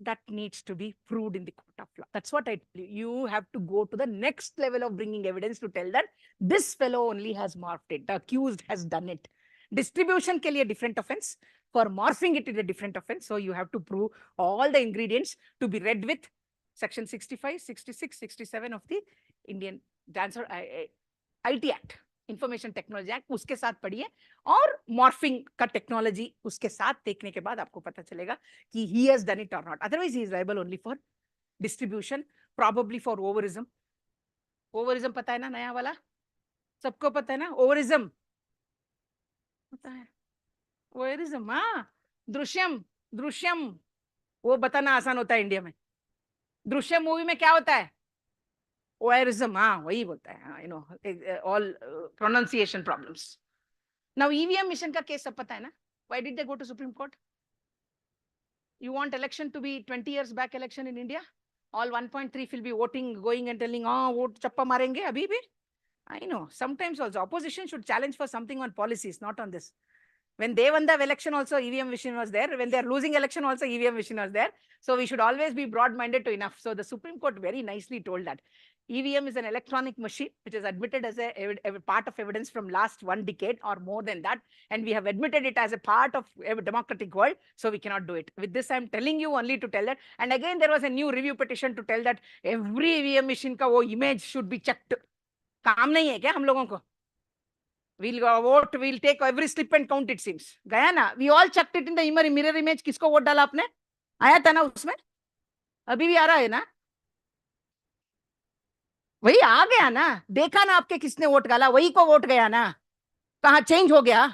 Speaker 8: that needs to be proved in the court of law. That's what I tell you. You have to go to the next level of bringing evidence to tell that this fellow only has morphed it. The accused has done it. Distribution ke liye different offense. For morphing it is a different offense. So you have to prove all the ingredients to be read with section 65, 66, 67 of the Indian IT Act. Information technology act उसके साथ पढ़िए और morphing का technology उसके साथ देखने के बाद आपको पता चलेगा कि he has done it or not. Otherwise, he is liable only for distribution, probably for overism. Overism पता है ना नया वाला? सबको पता है ना? Overism पता है? Overism, हाँ. दृश्यम वो बताना आसान होता है इंडिया में. दृश्यम मूवी में क्या होता है? Voyeurism, वही बोलता है, all pronunciation problems. Now EVM mission का केस सब पता है ना? Why did they go to Supreme Court? You want election to be 20 years back election in India? All 1.3 will be voting, going and telling, vote chappa marenge abhi bhi. I know. Sometimes also opposition should challenge for something on policies, not on this. When they won the election also, EVM machine was there. When they are losing election also, EVM machine was there. So we should always be broad-minded to enough. So the Supreme Court very nicely told that EVM is an electronic machine which is admitted as a part of evidence from last 1 decade or more than that. And we have admitted it as a part of a democratic world. So we cannot do it. With this, I'm telling you only to tell that. And again, there was a new review petition to tell that every EVM machine ka wo image should be checked. काम नहीं है क्या हम लोगों को? We'll vote, we'll take every slip and count, it seems. गया ना? We all checked it in the mirror image. किसको वोट डाला आपने? आया था ना उसमें? अभी भी आ रहा है ना? वही आ गया ना? देखा ना आपके किसने वोट डाला? वही को वोट गया ना? कहाँ चेंज हो गया?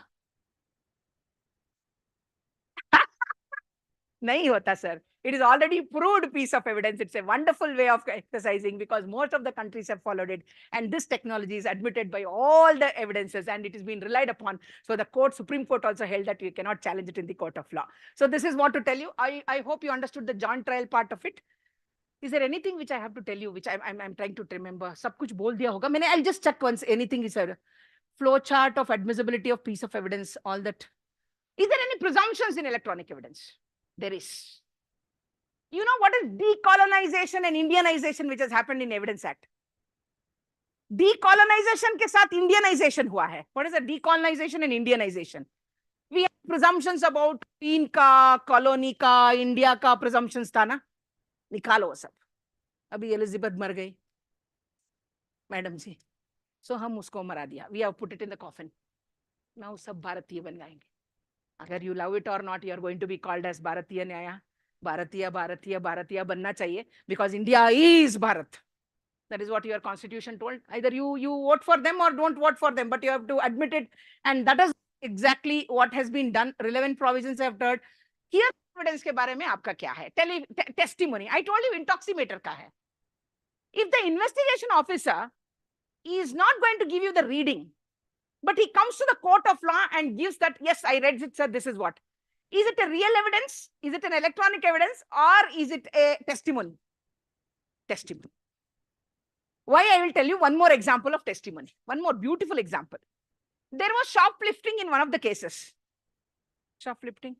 Speaker 8: नहीं होता sir. It is already proved piece of evidence. It's a wonderful way of exercising because most of the countries have followed it. And this technology is admitted by all the evidences and it is being relied upon. So the Supreme Court also held that you cannot challenge it in the court of law. So this is what to tell you. I hope you understood the joint trial part of it. Is there anything which I have to tell you, which I'm trying to remember? सब कुछ बोल दिया होगा. I'll just check once anything is a flow chart of admissibility of piece of evidence, all that. Is there any presumptions in electronic evidence? There is. You know what is decolonization and Indianization which has happened in Evidence Act? Decolonization के साथ Indianization हुआ है. What is the decolonization and Indianization? We have presumptions about Queen का, colony का, India का presumptions था ना? निकालो वो सब. अभी Elizabeth मर गई, मैडम जी. So हम उसको मरा दिया. We have put it in the coffin. Now सब भारतीय बन जाएंगे. अगर you love it or not, you are going to be called as Bharatiya Nyaya. Bharatiya बनना चाहिए because India is Bharat. That is what your constitution told. Either you vote for them or don't vote for them, but you have to admit it. And that is exactly what has been done. Relevant provisions have heard. Here evidence के बारे में आपका क्या है? Testimony. I told you intoximeter का है. If the investigation officer is not going to give you the reading, but he comes to the court of law and gives that, yes, I read it, sir, this is what. Is it a real evidence? Is it an electronic evidence? Or is it a testimony? Testimony. Why? I will tell you one more example of testimony. One more beautiful example. There was shoplifting in one of the cases. Shoplifting.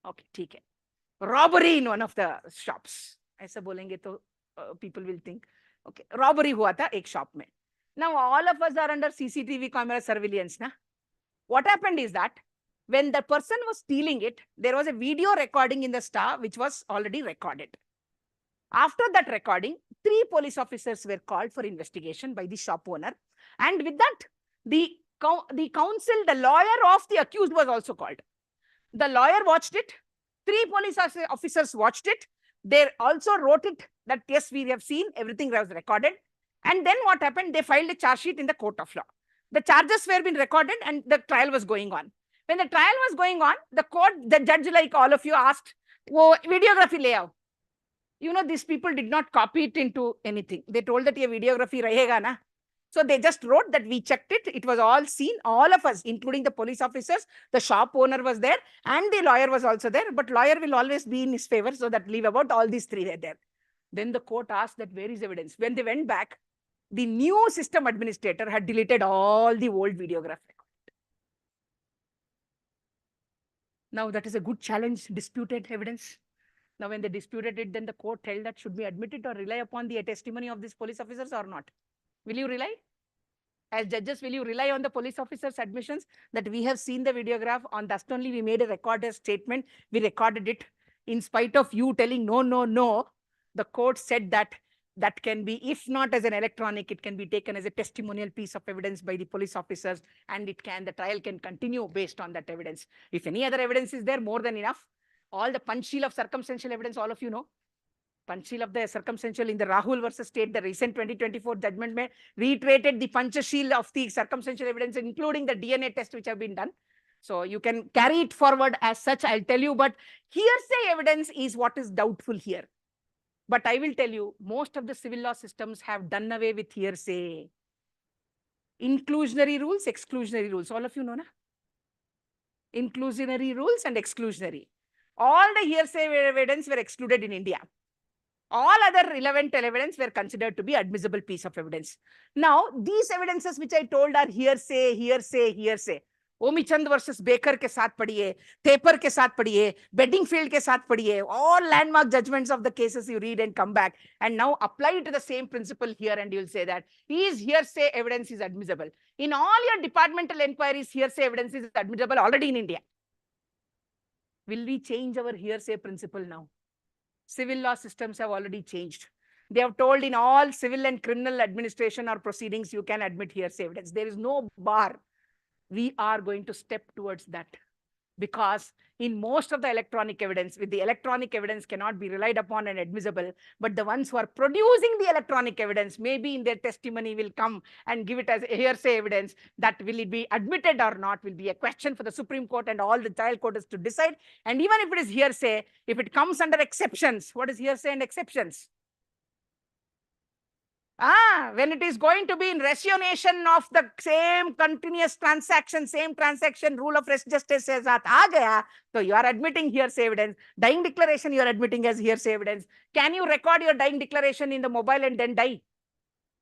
Speaker 8: Okay, ठीक है. Robbery in one of the shops. ऐसा बोलेंगे तो people will think. Okay, robbery हुआ था एक shop में. Now all of us are under CCTV camera surveillance. Na? What happened is that when the person was stealing it, there was a video recording in the Star which was already recorded. After that recording, 3 police officers were called for investigation by the shop owner. And with that, the counsel, the lawyer of the accused was also called. The lawyer watched it. 3 police officers watched it. They also wrote it that, yes, we have seen, everything was recorded. And then what happened? They filed a charge sheet in the court of law. The charges were being recorded and the trial was going on. When the trial was going on, the judge, like all of you, asked, "Wo videography layout." You know, these people did not copy it into anything. They told that ye videography rahega na. So they just wrote that we checked it. It was all seen, all of us, including the police officers. The shop owner was there and the lawyer was also there. But lawyer will always be in his favor. So that leave about all these 3 were there. Then the court asked that where is evidence? When they went back, the new system administrator had deleted all the old videography. Now that is a good challenge, disputed evidence. Now when they disputed it, then the court held that should be admitted or rely upon the testimony of these police officers or not. Will you rely? As judges, will you rely on the police officers' admissions that we have seen the videograph? On that only we made a recorded statement. We recorded it. In spite of you telling no, no, no, the court said that that can be, if not as an electronic, it can be taken as a testimonial piece of evidence by the police officers, and the trial can continue based on that evidence. If any other evidence is there, more than enough. All the punch-seal of circumstantial evidence, all of you know. Punch-seal of the circumstantial in the Rahul versus State, the recent 2024 judgment may reiterated the punch-seal of the circumstantial evidence, including the DNA test which have been done. So you can carry it forward as such, I'll tell you, but hearsay evidence is what is doubtful here. But I will tell you, most of the civil law systems have done away with hearsay. Inclusionary rules, exclusionary rules, all of you know, na? Inclusionary rules and exclusionary. All the hearsay evidence were excluded in India. All other relevant evidence were considered to be admissible piece of evidence. Now, these evidences which I told are hearsay, hearsay, hearsay. Omichand versus Baker के साथ पढ़िए, Thaper के साथ पढ़िए, Bedingfield के साथ पढ़िए, all landmark judgments of the cases you read and come back, and now apply it to the same principle here, and you'll say that is hearsay evidence is admissible. In all your departmental inquiries, hearsay evidence is admissible already in India. Will we change our hearsay principle now? Civil law systems have already changed. They have told in all civil and criminal administration or proceedings, you can admit hearsay evidence. There is no bar. We are going to step towards that, because in most of the electronic evidence, with the electronic evidence cannot be relied upon and admissible, but the ones who are producing the electronic evidence, maybe in their testimony will come and give it as hearsay evidence. That will it be admitted or not will be a question for the Supreme Court and all the trial courts to decide. And even if it is hearsay, if it comes under exceptions, what is hearsay and exceptions? When it is going to be in rationation of the same continuous transaction, same transaction, rule of res justice says that aa gaya, so you are admitting hearsay evidence. Dying declaration you are admitting as hearsay evidence. Can you record your dying declaration in the mobile and then die?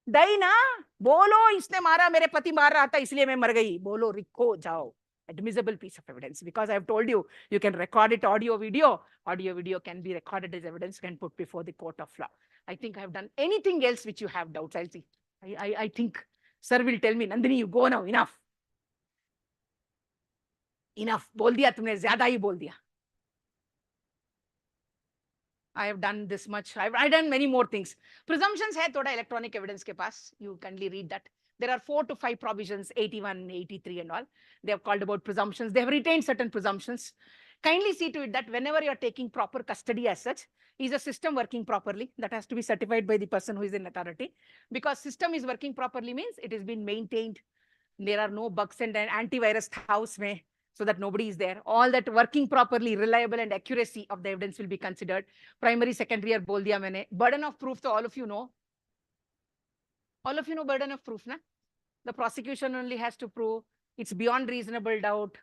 Speaker 8: Die na? Bolo isne mara, mere pati maar raha tha, isliye main mar gayi. Bolo, rikho jao. Admissible piece of evidence, because I have told you, you can record it audio video. Audio video can be recorded as evidence, can put before the court of law. I think I have done anything else which you have doubts. I'll see. I think sir will tell me, Nandini, you go now, enough. Enough. Bol diya tumne, zyada hi bol diya. I have done this much. I've done many more things. Presumptions hai thoda electronic evidence ke paas. You kindly read that. There are 4 to 5 provisions, 81, 83 and all. They have called about presumptions. They have retained certain presumptions. Kindly see to it that whenever you are taking proper custody as such, is a system working properly? That has to be certified by the person who is in authority. Because system is working properly means it has been maintained. There are no bugs and an antivirus house mein, so that nobody is there. All that working properly, reliable and accuracy of the evidence will be considered. Primary, secondary, or bol diya maine. Burden of proof, so all of you know. All of you know burden of proof, na? The prosecution only has to prove it's beyond reasonable doubt.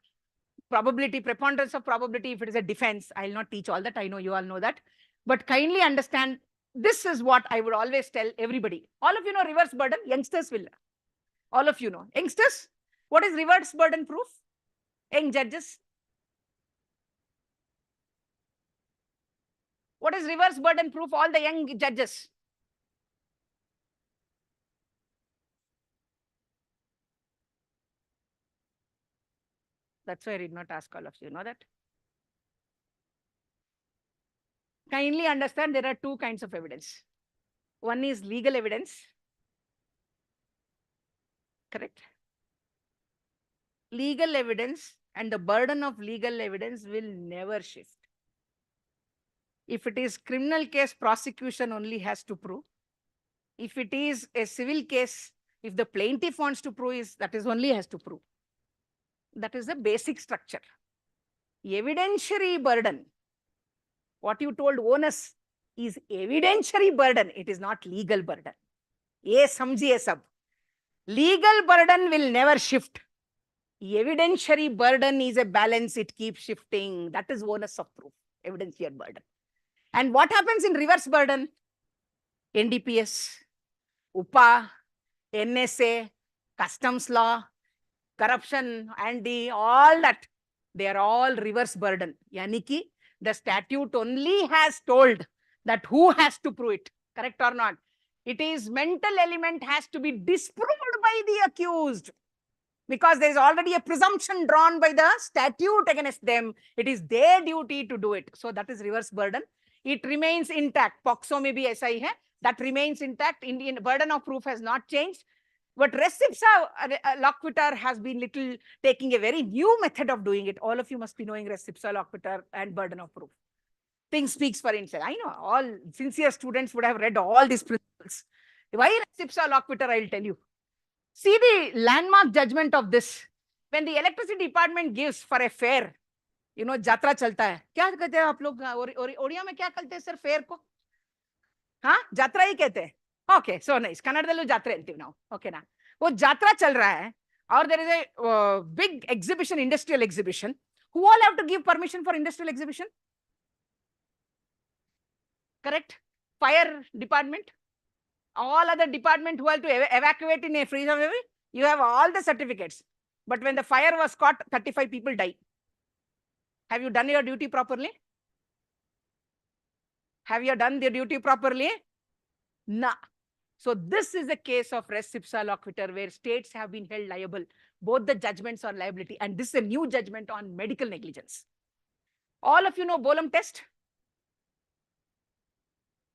Speaker 8: Probability, preponderance of probability, if it is a defense. I'll not teach all that. I know you all know that. But kindly understand, this is what I would always tell everybody. All of you know reverse burden. Youngsters will. All of you know. Youngsters, what is reverse burden proof? Young judges. What is reverse burden proof? All the young judges. That's why I did not ask all of you. Know that? Kindly understand there are 2 kinds of evidence. One is legal evidence. Correct? Legal evidence and the burden of legal evidence will never shift. If it is criminal case, prosecution only has to prove. If it is a civil case, if the plaintiff wants to prove, that is only has to prove. That is the basic structure. Evidentiary burden, what you told onus, is evidentiary burden. It is not legal burden. Ye samjhiye sab. Legal burden will never shift. Evidentiary burden is a balance. It keeps shifting. That is onus of proof. Evidentiary burden. And what happens in reverse burden? NDPS, UPA, NSA, customs law, corruption, all that. They are all reverse burden. Yani ki the statute only has told that who has to prove it, correct or not? It is mental element has to be disproved by the accused, because there is already a presumption drawn by the statute against them. It is their duty to do it. So that is reverse burden. It remains intact. POXO may be aisa hi hai. That remains intact. Indian burden of proof has not changed. But res ipsa loquitur has been little taking a very new method of doing it. All of you must be knowing res ipsa loquitur and burden of proof. Thing speaks for itself. I know all sincere students would have read all these principles. Why res ipsa loquitur, I'll tell you. See the landmark judgment of this. When the electricity department gives for a fair, you know, jatra chalta hai. क्या कहते हैं आप लोग ओडिया में क्या कहते हैं sir fair को? हाँ, jatra ही कहते हैं. Okay, so nice. कन्नड़दಲ್ಲೂ ಜಾತ್ರೆ ಅಂತೀವಿ ನಾವು. Okay ना? वो jatra चल रहा है, or there is a big exhibition, industrial exhibition. Who all have to give permission for industrial exhibition? Correct? Fire department. All other department who have to evacuate in a freeze of away, you have all the certificates. But when the fire was caught, 35 people died. Have you done your duty properly? Have you done the duty properly? No. So this is a case of res ipsa loquitur where states have been held liable. Both the judgments on liability, and this is a new judgment on medical negligence. All of you know Bolam test?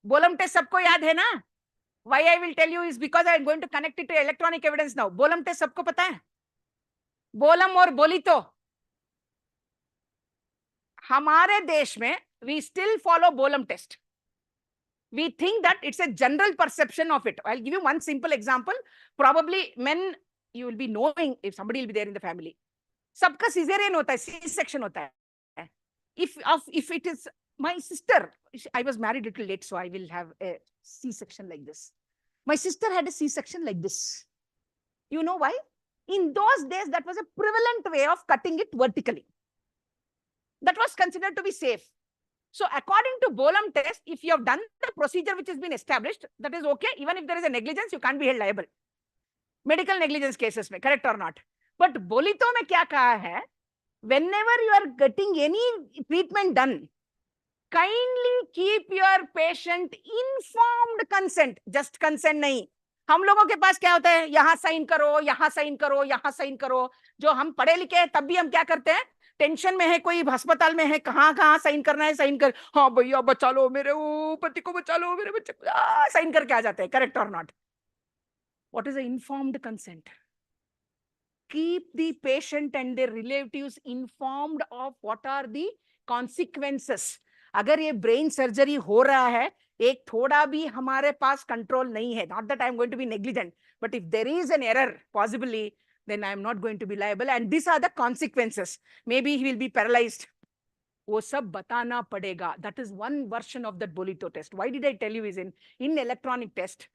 Speaker 8: Bolam test sabko yaad hai na? Why I will tell you is because I am going to connect it to electronic evidence now. Bolam test sabko pata hai? Bolam और bolito. हमारे देश में we still follow Bolam test. We think that it's a general perception of it. I'll give you one simple example. Probably men, you will be knowing if somebody will be there in the family. सबका cesarean होता है, C-section होता है. If it is my sister, I was married a little late, so I will have a C-section like this. My sister had a C-section like this. You know why? In those days, that was a prevalent way of cutting it vertically. That was considered to be safe. So according to Bolam test, if you have done the procedure which has been established, that is okay. Even if there is a negligence, you can't be held liable. Medical negligence cases में, correct or not? But Bolito में क्या कहा है? Whenever you are getting any treatment done, kindly keep your patient informed consent. Just consent नहीं. हम लोगों के पास क्या होता है? यहाँ साइन करो, यहाँ साइन करो, यहाँ साइन करो. जो हम पढ़े लिखे हैं, तब भी हम क्या करते हैं? टेंशन में है, कोई अस्पताल में है, कहाँ साइन करना है, साइन कर. हाँ भैया बचा लो मेरे पति को, बचा लो मेरे बच्चे को, साइन करके आ जाते हैं. करेक्ट और not? What is the informed consent? Keep the patient and their relatives informed of what are the consequences. अगर ये brain surgery हो रहा है, एक थोड़ा भी हमारे पास control नहीं है. Not that I am going to be negligent, but if there is an error, possibly, then I am not going to be liable. And these are the consequences. Maybe he will be paralyzed. वो सब बताना पड़ेगा. That is one version of that Bolito test. Why did I tell you is in electronic test,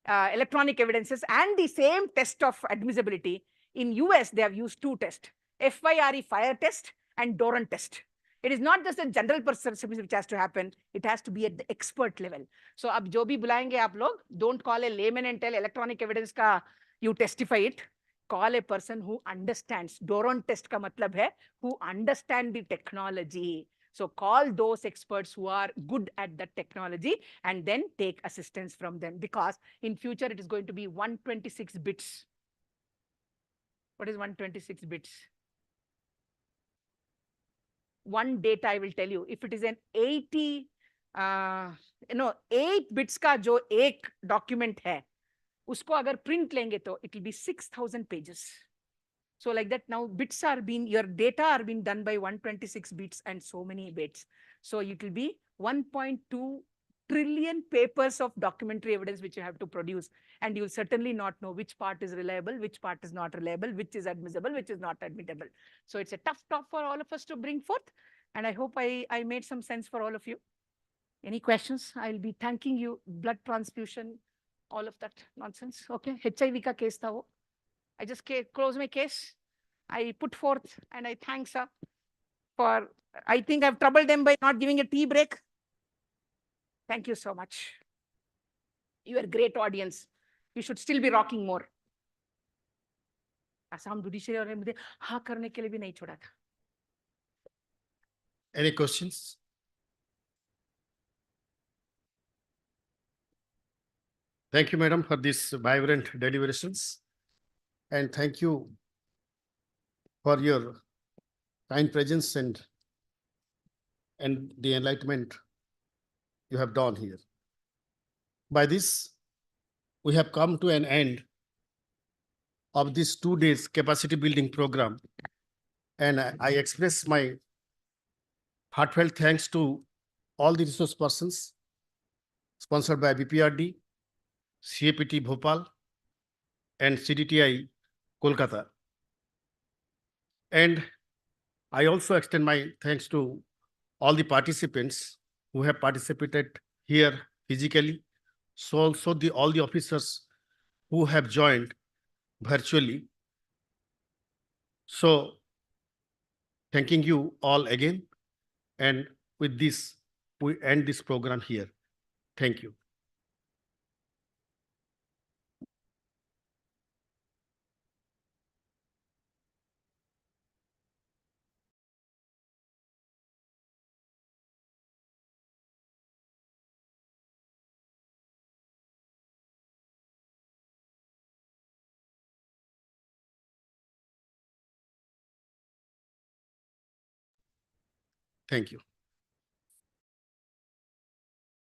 Speaker 8: electronic evidences and the same test of admissibility. In US, they have used two tests, FIRE fire test and Doran test. It is not just a general perception which has to happen. It has to be at the expert level. So अब जो भी बुलाएंगे आप लोग, don't call a layman and tell electronic evidence का you testify it. Call a person who understands. Doran test का मतलब है who understand the technology. So call those experts who are good at the technology and then take assistance from them, because in future it is going to be 126 bits. What is 126 bits? One data I will tell you. If it is an 8 bits का जो एक document है, उसको अगर print लेंगे तो it will be 6,000 pages. So like that now bits are being, your data are being done by 126 bits and so many bits. So it will be 1.2 trillion papers of documentary evidence which you have to produce. And you will certainly not know which part is reliable, which part is not reliable, which is admissible, which is not admissible. So it's a tough talk for all of us to bring forth. And I hope I made some sense for all of you. Any questions? I'll be thanking you. Blood transfusion, all of that nonsense. Okay. HIV ka case tha wo. I just close my case. I put forth and I thank sir for, I think I've troubled them by not giving a tea break. Thank you so much. You are a great audience. You should still be rocking more. Assam Judicial और मुझे हाँ करने के लिए भी नहीं छोड़ा था.
Speaker 1: Any questions? Thank you, madam, for this vibrant deliberations. And thank you for your kind presence and the enlightenment you have done here. By this, we have come to an end of this 2 days capacity building program. And I express my heartfelt thanks to all the resource persons sponsored by BPRD, CAPT Bhopal, and CDTI Kolkata. And I also extend my thanks to all the participants who have participated here physically. So also all the officers who have joined virtually. So thanking you all again. And with this, we end this program here. Thank you. Thank you.